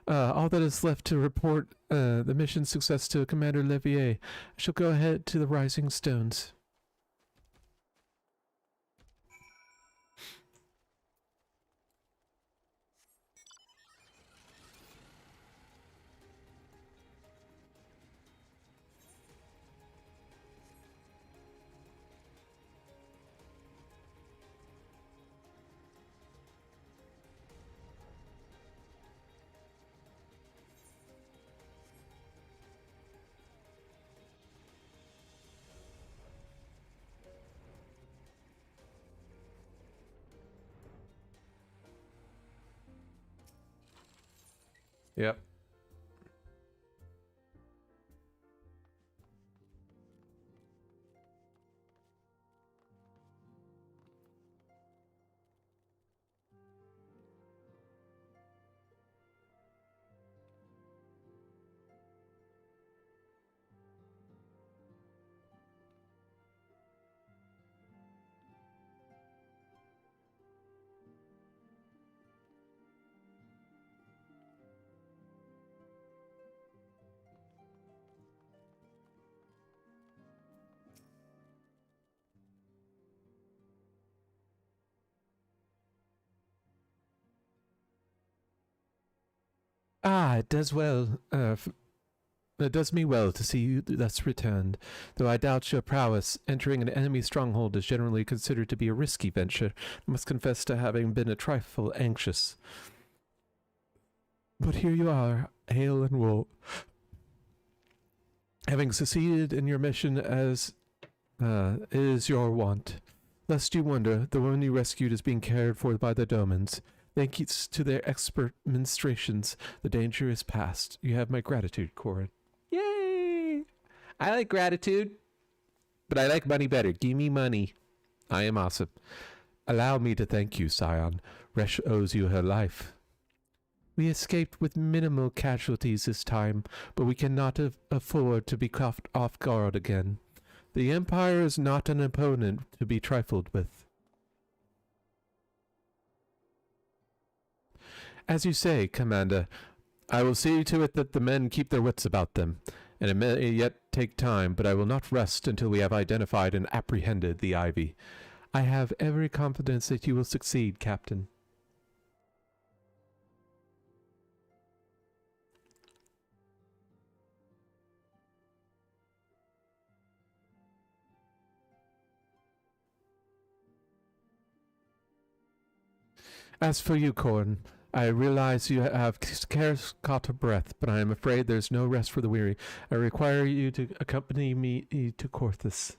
All that is left to report the mission success to Commander Levier. I shall go ahead to the Rising Stones. Yep. Ah, it does well. It does me well to see you thus returned, though I doubt your prowess. Entering an enemy stronghold is generally considered to be a risky venture. I must confess to having been a trifle anxious. But here you are, hale and well, having succeeded in your mission as is your wont. Lest you wonder, the woman you rescued is being cared for by the Domans. Thanks to their expert ministrations, the danger is past. You have my gratitude, Corin. Yay! I like gratitude, but I like money better. Give me money. I am awesome. Allow me to thank you, Scion. Resh owes you her life. We escaped with minimal casualties this time, but we cannot afford to be caught off guard again. The Empire is not an opponent to be trifled with. As you say, Commander, I will see to it that the men keep their wits about them, and it may yet take time, but I will not rest until we have identified and apprehended the Ivy. I have every confidence that you will succeed, Captain. As for you, Corn, I realize you have scarce caught a breath, but I am afraid there's no rest for the weary. I require you to accompany me to Corthus.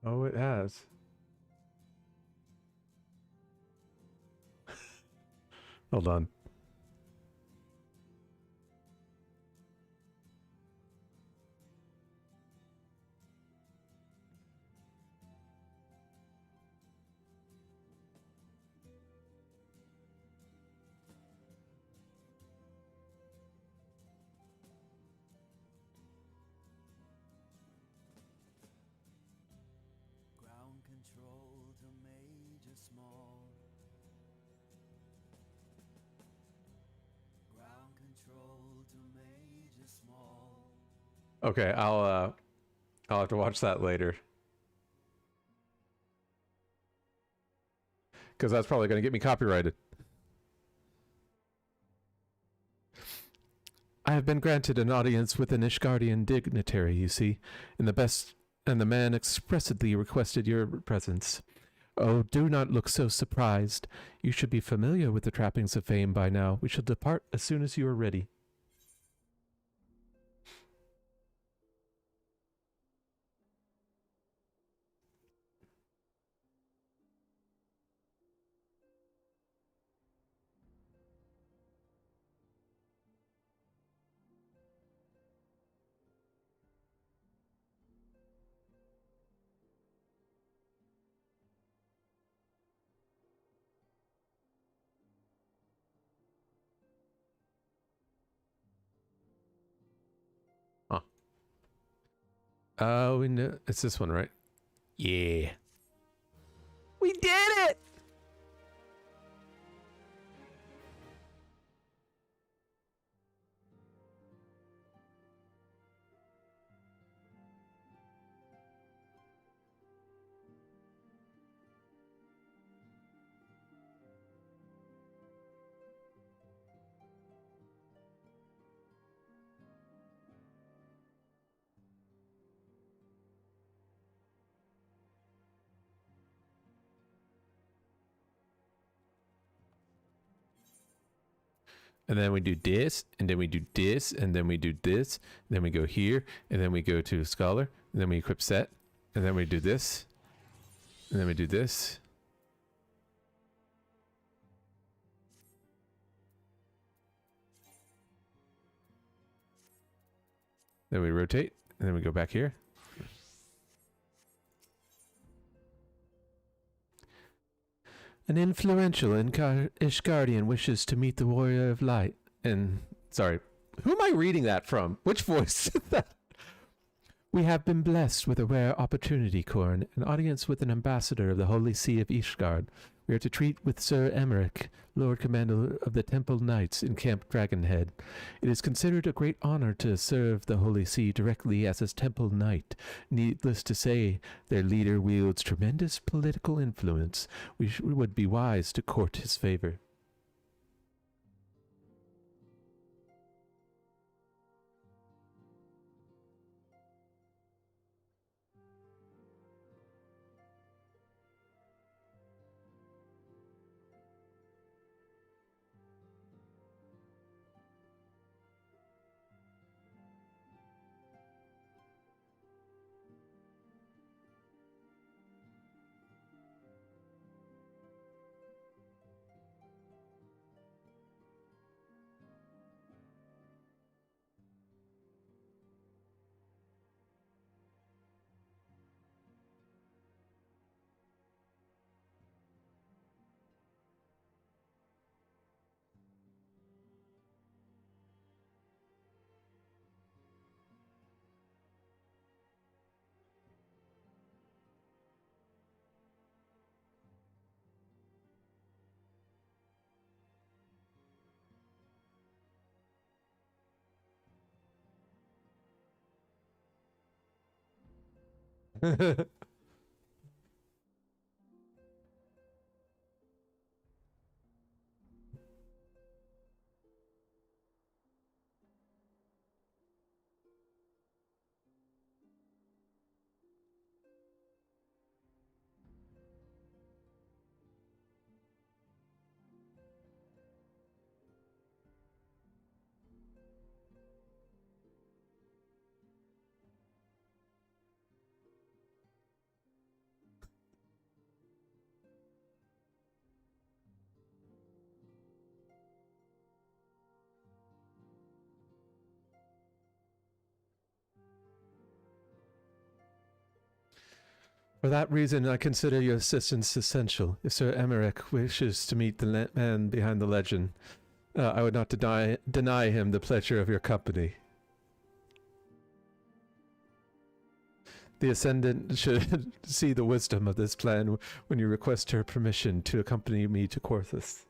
Oh, it has. Hold on. Ground control to Major Small. Ground control to Major Small. Okay, I'll have to watch that later. Because that's probably going to get me copyrighted. I have been granted an audience with an Ishgardian dignitary, you see, and the man expressly requested your presence. Oh, do not look so surprised. You should be familiar with the trappings of fame by now. We shall depart as soon as you are ready. Oh, we know it's this one, right? Yeah. We did it! And then we do this, and then we do this, and then we do this, and then we go here, and then we go to Scholar, and then we equip set, and then we do this, and then we do this. Then we rotate, and then we go back here. An influential Ishgardian wishes to meet the Warrior of Light. And, sorry, who am I reading that from? Which voice is that? We have been blessed with a rare opportunity, Korn, an audience with an ambassador of the Holy See of Ishgard. We are to treat with Sir Emmerich, Lord Commander of the Temple Knights in Camp Dragonhead. It is considered a great honor to serve the Holy See directly as a Temple Knight. Needless to say, their leader wields tremendous political influence. We would be wise to court his favor. For that reason, I consider your assistance essential. If Sir Emmerich wishes to meet the man behind the legend, I would not deny him the pleasure of your company. The Ascendant should see the wisdom of this plan when you request her permission to accompany me to Corthus.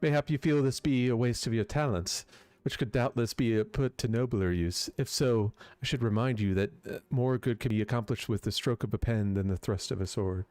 Mayhap you feel this be a waste of your talents, which could doubtless be put to nobler use. If so, I should remind you that more good can be accomplished with the stroke of a pen than the thrust of a sword.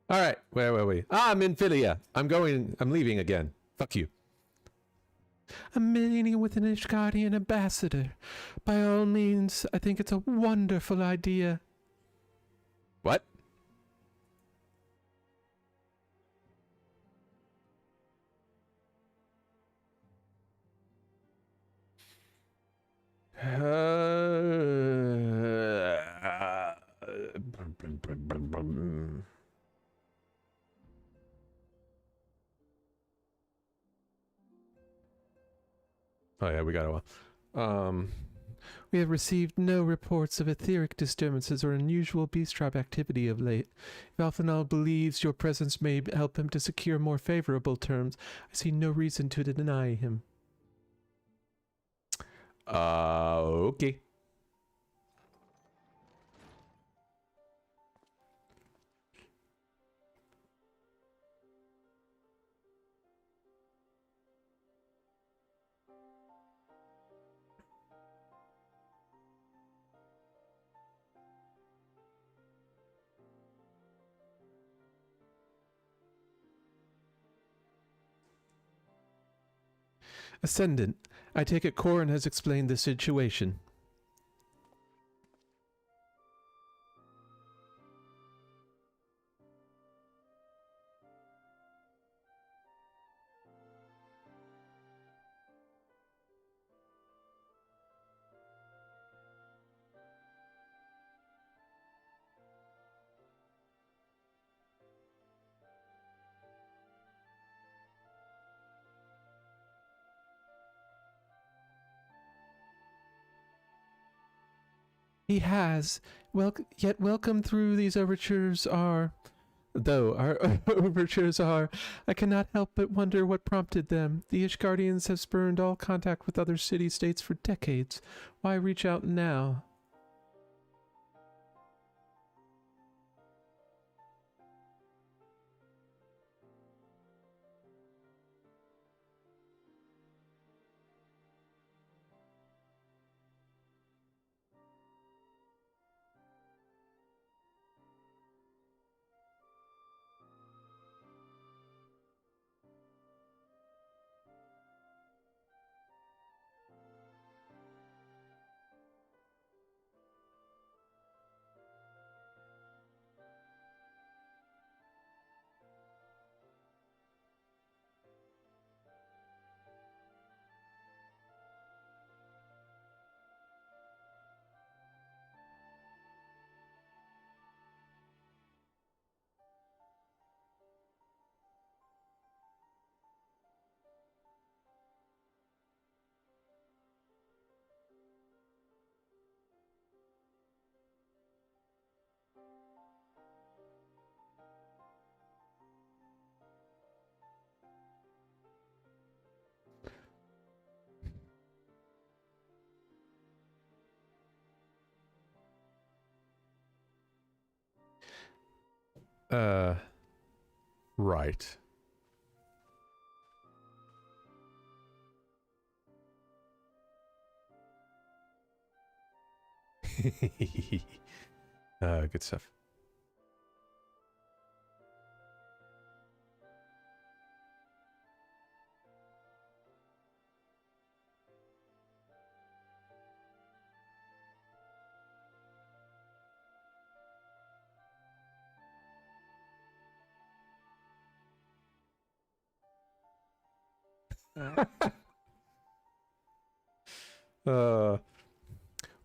All right, where were we? Ah, I'm in Philia. I'm leaving again. Fuck you. I'm meeting with an Ishgardian ambassador. By all means, I think it's a wonderful idea. What? Oh yeah, we got a We have received no reports of etheric disturbances or unusual beast tribe activity of late. If Alphanal believes your presence may help him to secure more favorable terms, I see no reason to deny him. Okay. Ascendant, I take it Corin has explained the situation. He has. Yet welcome through these overtures are... Though our overtures are, I cannot help but wonder what prompted them. The Ishgardians have spurned all contact with other city-states for decades. Why reach out now? Right. Good stuff.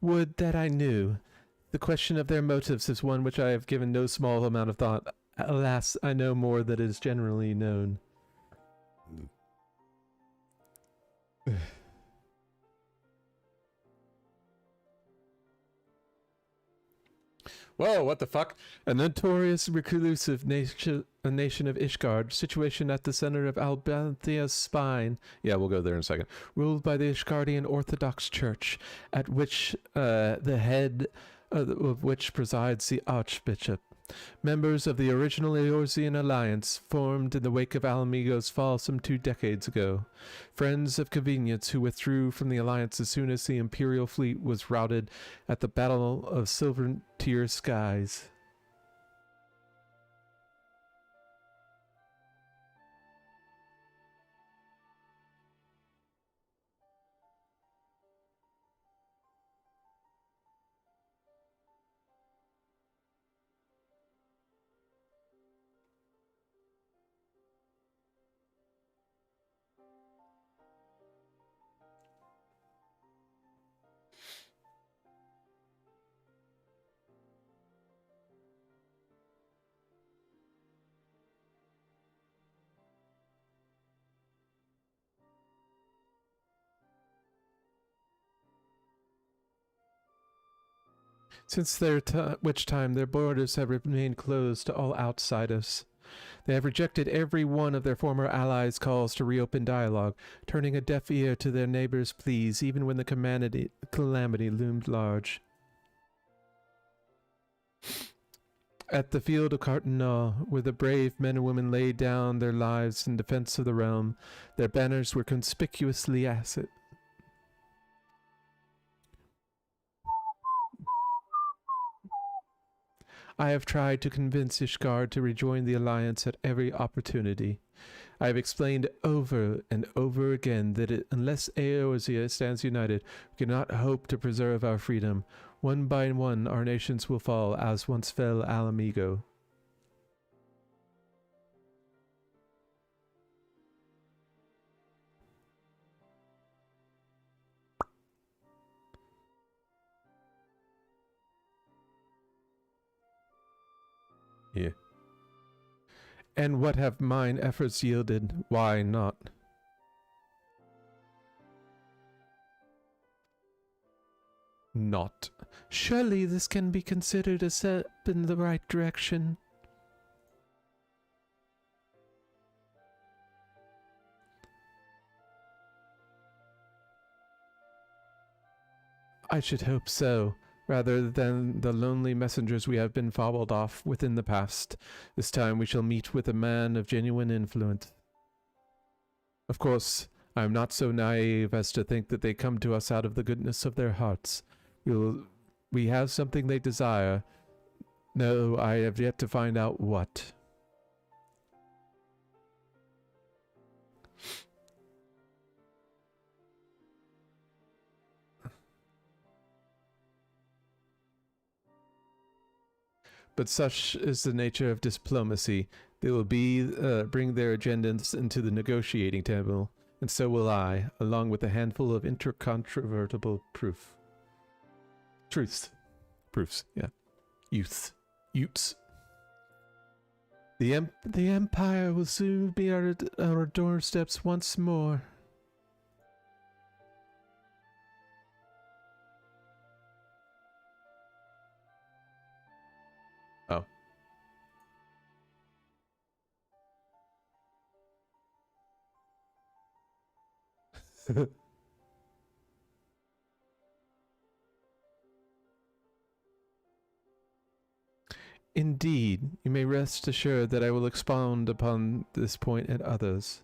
Would that I knew. The question of their motives is one which I have given no small amount of thought. Alas, I know more than is generally known. Whoa, what the fuck? A notorious reclusive nation of Ishgard, situation at the center of Albanthia's spine. Yeah, we'll go there in a second. Ruled by the Ishgardian Orthodox Church, at which the head of which presides the Archbishop. Members of the original Eorzean alliance formed in the wake of Alamigo's fall some 2 decades ago. Friends of convenience who withdrew from the alliance as soon as the Imperial fleet was routed at the Battle of Silver Tier Skies. since which time their borders have remained closed to all outsiders. They have rejected every one of their former allies' calls to reopen dialogue, turning a deaf ear to their neighbors' pleas even when the calamity loomed large. At the field of Cartonneau, where the brave men and women laid down their lives in defense of the realm, their banners were conspicuously asset. I have tried to convince Ishgard to rejoin the alliance at every opportunity. I have explained over and over again that unless Eorzea stands united, we cannot hope to preserve our freedom. One by one, our nations will fall, as once fell Alamigo. Yeah. And what have mine efforts yielded? Why not? Not. Surely this can be considered a step in the right direction. I should hope so. Rather than the lonely messengers we have been fobbled off within the past, this time we shall meet with a man of genuine influence. Of course, I am not so naive as to think that they come to us out of the goodness of their hearts. We have something they desire. No, I have yet to find out what. But such is the nature of diplomacy. They will bring their agendas into the negotiating table, and so will I, along with a handful of incontrovertible truths. Proofs, yeah. Utes. The Empire will soon be at our doorsteps once more. Oh. Indeed, you may rest assured that I will expound upon this point and others.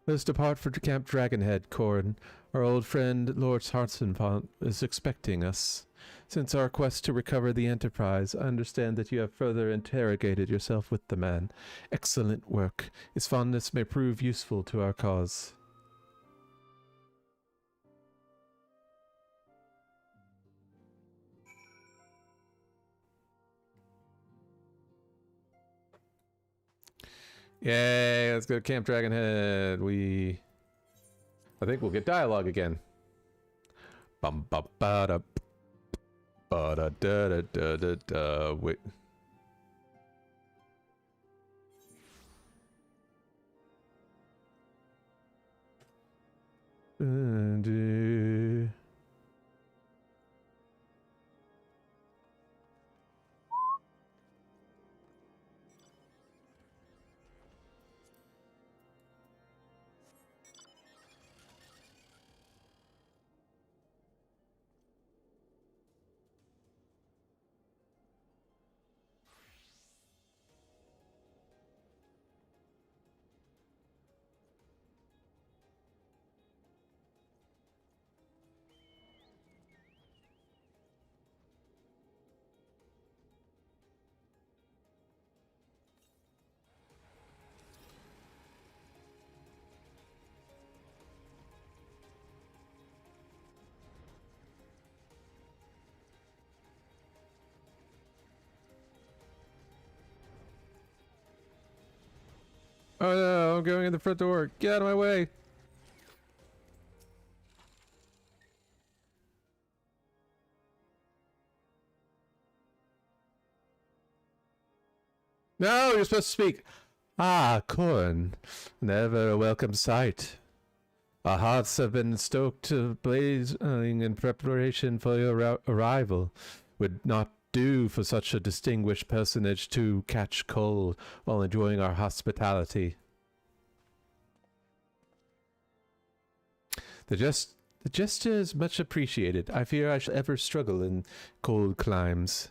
Let us depart for Camp Dragonhead, Corin. Our old friend Lord Hartzenfont is expecting us. Since our quest to recover the Enterprise, I understand that you have further interrogated yourself with the man. Excellent work. His fondness may prove useful to our cause. Yay, let's go to Camp Dragonhead. I think we'll get dialogue again. Bum ba ba da ba da da da da da da. Wait. Oh no, I'm going in the front door. Get out of my way. No, you're supposed to speak. Ah, Corin. Never a welcome sight. Our hearts have been stoked to blazing in preparation for your arrival. Would not do for such a distinguished personage to catch cold while enjoying our hospitality. The gesture is much appreciated. I fear I shall ever struggle in cold climes.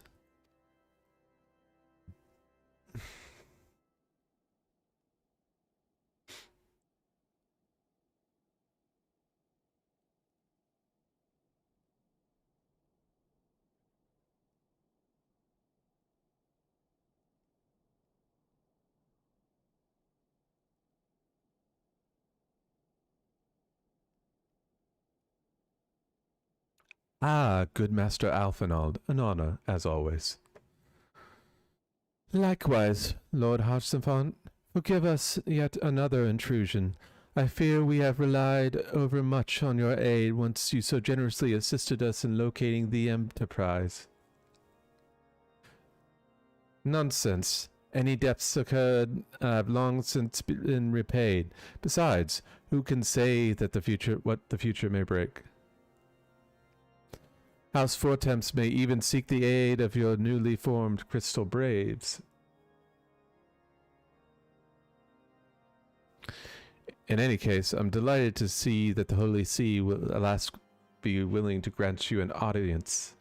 Ah, good Master Alphinaud, an honor, as always. Likewise, Lord Hodgson, forgive us yet another intrusion. I fear we have relied overmuch on your aid once you so generously assisted us in locating the Enterprise. Nonsense. Any debts occurred have long since been repaid. Besides, who can say that what the future may break? House Fortemps may even seek the aid of your newly formed Crystal Braves. In any case, I'm delighted to see that the Holy See will at last be willing to grant you an audience.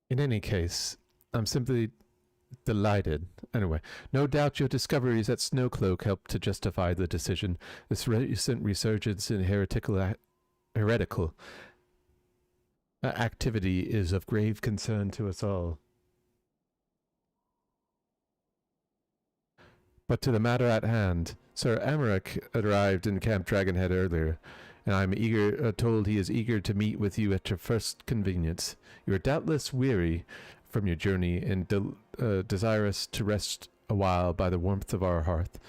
In any case, I'm simply delighted. Anyway, no doubt your discoveries at Snowcloak helped to justify the decision. This recent resurgence in heretical activity is of grave concern to us all. But to the matter at hand, Sir Emmerich arrived in Camp Dragonhead earlier, and I'm told he is eager to meet with you at your first convenience. You are doubtless weary from your journey and desirous to rest a while by the warmth of our hearth.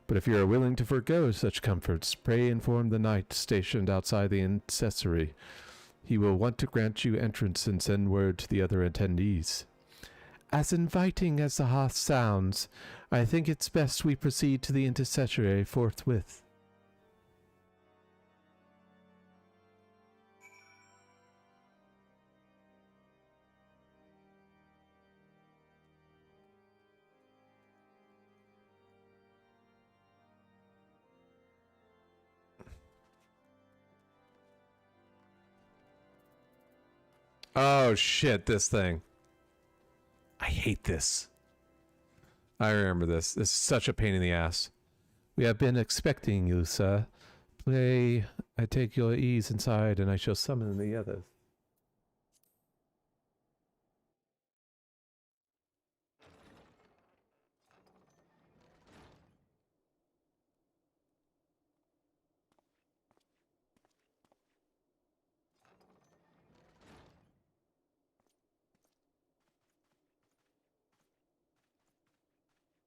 But if you are willing to forego such comforts, pray inform the knight stationed outside the accessory. He will want to grant you entrance and send word to the other attendees. As inviting as the hearth sounds, I think it's best we proceed to the intercessory forthwith. Oh shit, this thing. I hate this. I remember this. This is such a pain in the ass. We have been expecting you, sir. Pray, I take your ease inside, and I shall summon the others.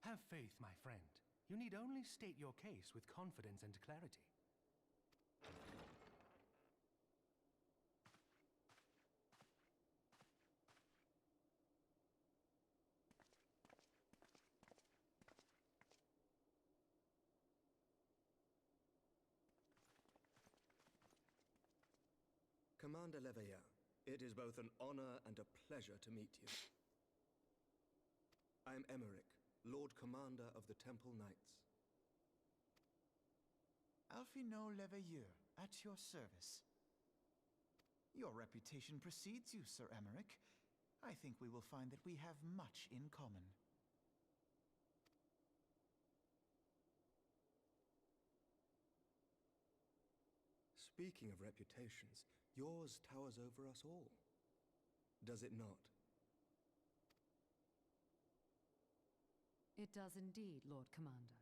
Have faith, my friend. You need only state your case with confidence and clarity. Commander Leveilleur, it is both an honor and a pleasure to meet you. I am Emmerich, Lord Commander of the Temple Knights. Alphinaud Leveilleur, at your service. Your reputation precedes you, Sir Emmerich. I think we will find that we have much in common. Speaking of reputations, yours towers over us all. does it not? It does indeed, Lord Commander.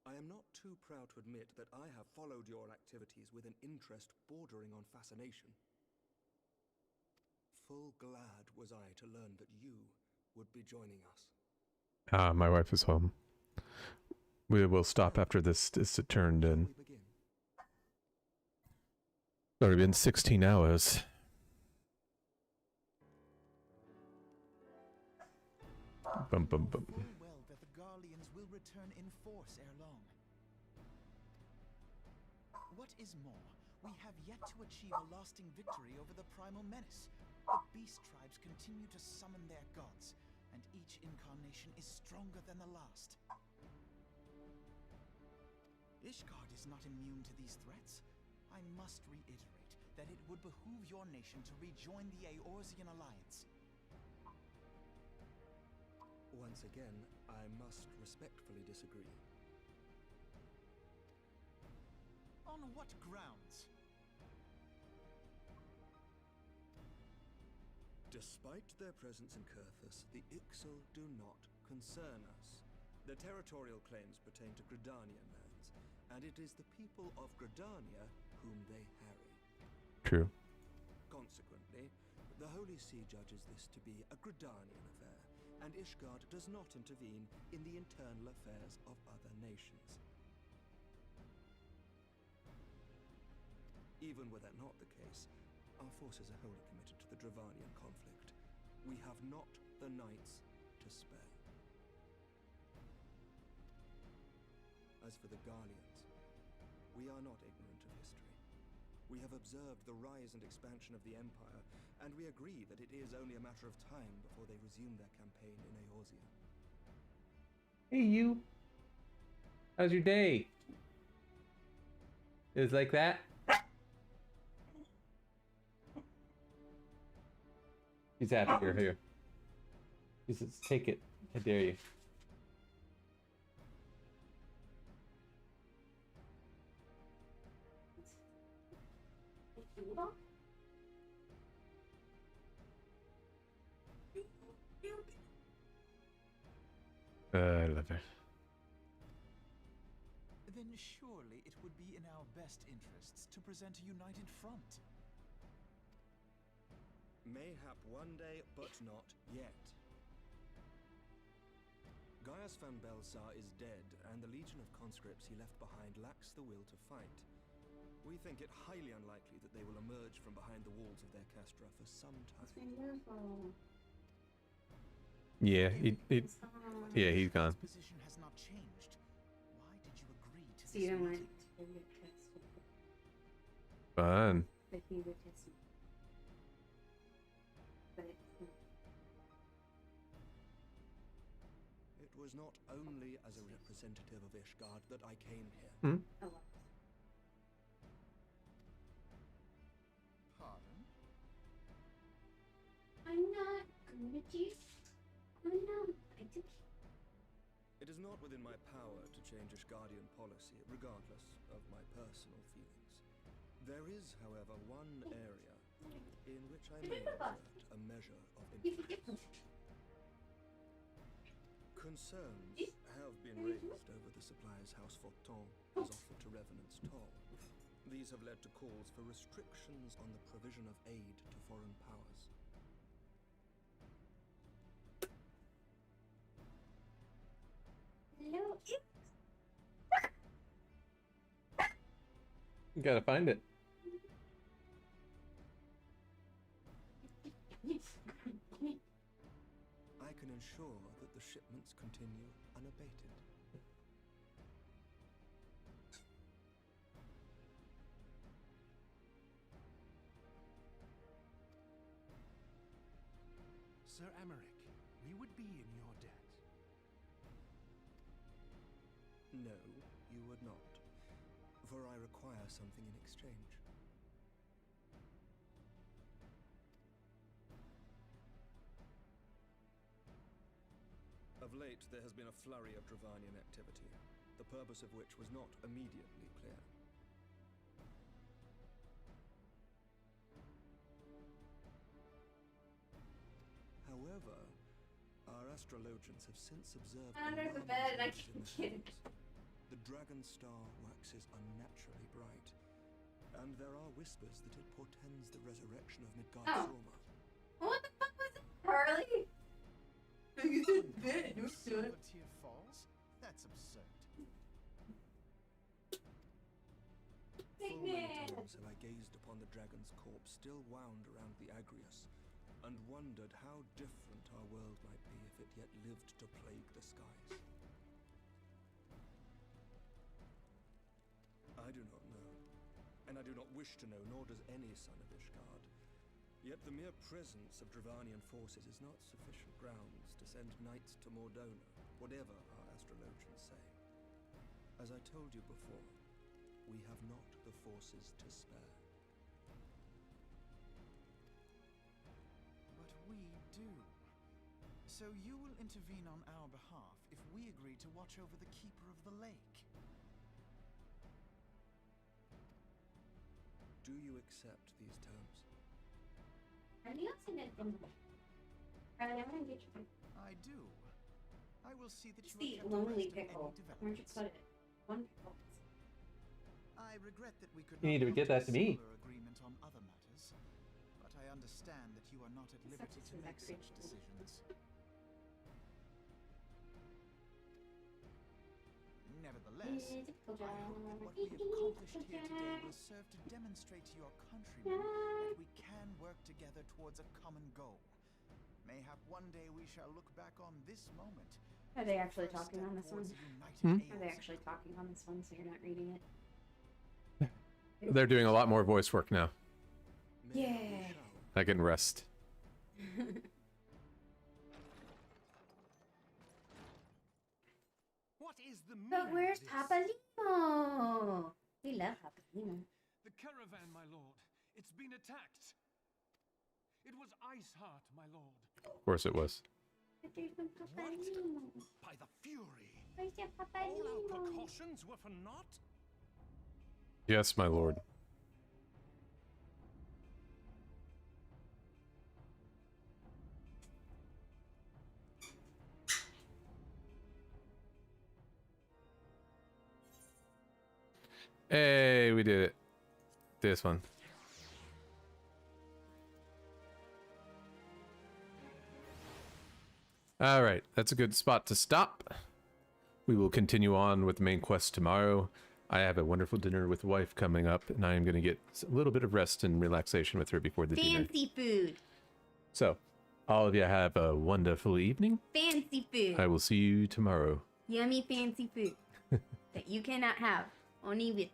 I am not too proud to admit that I have followed your activities with an interest bordering on fascination. Full glad was I to learn that you would be joining us. Ah, my wife is home. We will stop after this is turned in. It's already been 16 hours. Bum bum bum. Full well that the Garleans will return in force ere long. What is more, we have yet to achieve a lasting victory over the primal menace. The beast tribes continue to summon their gods, and each incarnation is stronger than the last. Ishgard is not immune to these threats. I must reiterate that it would behoove your nation to rejoin the Eorzean alliance. Once again, I must respectfully disagree. On what grounds? Despite their presence in Kurthus, the Ixal do not concern us. Their territorial claims pertain to Gridanian lands, and it is the people of Gridania whom they harry. True. Consequently, the Holy See judges this to be a Gridanian affair, and Ishgard does not intervene in the internal affairs of other nations. Even were that not the case, our forces are wholly committed to the Dravanian conflict. We have not the knights to spare. As for the Garleans, we are not ignorant of history. We have observed the rise and expansion of the Empire, and we agree that it is only a matter of time before they resume their campaign in Eorzea. Hey, you. How's your day? It was like that? He's happy you're here. He says, take it. I dare you. I love it. Then surely it would be in our best interests to present a united front. Mayhap one day, but not yet. Gaius van Belsar is dead, and the legion of conscripts he left behind lacks the will to fight. We think it highly unlikely that they will emerge from behind the walls of their castra for some time. Yeah, yeah, he's gone. His position has not changed. Why did you agree to So you this don't want meeting? to get tested. Fun. But he would test me. But it's not. It was not only as a representative of Ishgard that I came here. Hmm? Oh well. Pardon? I'm not good at you. I'm not. I do. It is not within my power to change Ishgardian policy, regardless of my personal feelings. There is, however, one area in which I may exert a measure of influence. Concerns have been raised over the supplies House Forton has offered to Revenant's toll. These have led to calls for restrictions on the provision of aid to foreign powers. Hello. You gotta find it. I can ensure that the shipments continue unabated. Sir Emmerich, we would be in your debt. No, you would not, for I require something in exchange. Of late, there has been a flurry of Dravanian activity. the purpose of which was not immediately clear. However, our astrologians have since observed Under the bed, I can't get it. The dragon star waxes unnaturally bright, and there are whispers that it portends the resurrection of Midgard Sorma. What the fuck was it, Harley? You said bed, you said. Tear falls? That's absurd. Big Full many man. times have I gazed upon the dragon's corpse still wound around the Agrius, and wondered how different our world might be if it yet lived to plague the skies. I do not know, and I do not wish to know, nor does any son of Ishgard. Yet the mere presence of Dravanian forces is not sufficient grounds to send knights to Mordona, whatever our astrologians say. As I told you before, we have not the forces to spare. But we do. So you will intervene on our behalf if we agree to watch over the Keeper of the Lake. Do you accept these terms? I do. I will see that It's you the are kept lonely abreast of any pickle. Where'd you developments. put it? One pickle. I regret that we could You not need to come get to a that to me. similar agreement on other matters, but I understand that you are not at liberty to make such decisions. Nevertheless, I hope that what we have accomplished here today will serve to demonstrate to your countrymen that we can work together towards a common goal. Mayhap one day we shall look back on this moment. Are they actually talking on this one? Hmm? Are they actually talking on this one so you're not reading it? They're doing a lot more voice work now. Yeah. I can rest. What is the meaning But where's of this? Papalimo? We love Papalimo. The caravan, my lord. It's been attacked. It was Iceheart, my lord. Of course it was. But there's no Papalimo. By the fury. Where's your All our Papalimo? precautions were for naught? Yes, my lord. Hey, we did it. This one. Alright, that's a good spot to stop. We will continue on with the main quest tomorrow. I have a wonderful dinner with wife coming up, and I am going to get a little bit of rest and relaxation with her before the dinner. Fancy food. So, all of you have a wonderful evening. Fancy food. I will see you tomorrow. Yummy fancy food that you cannot have only with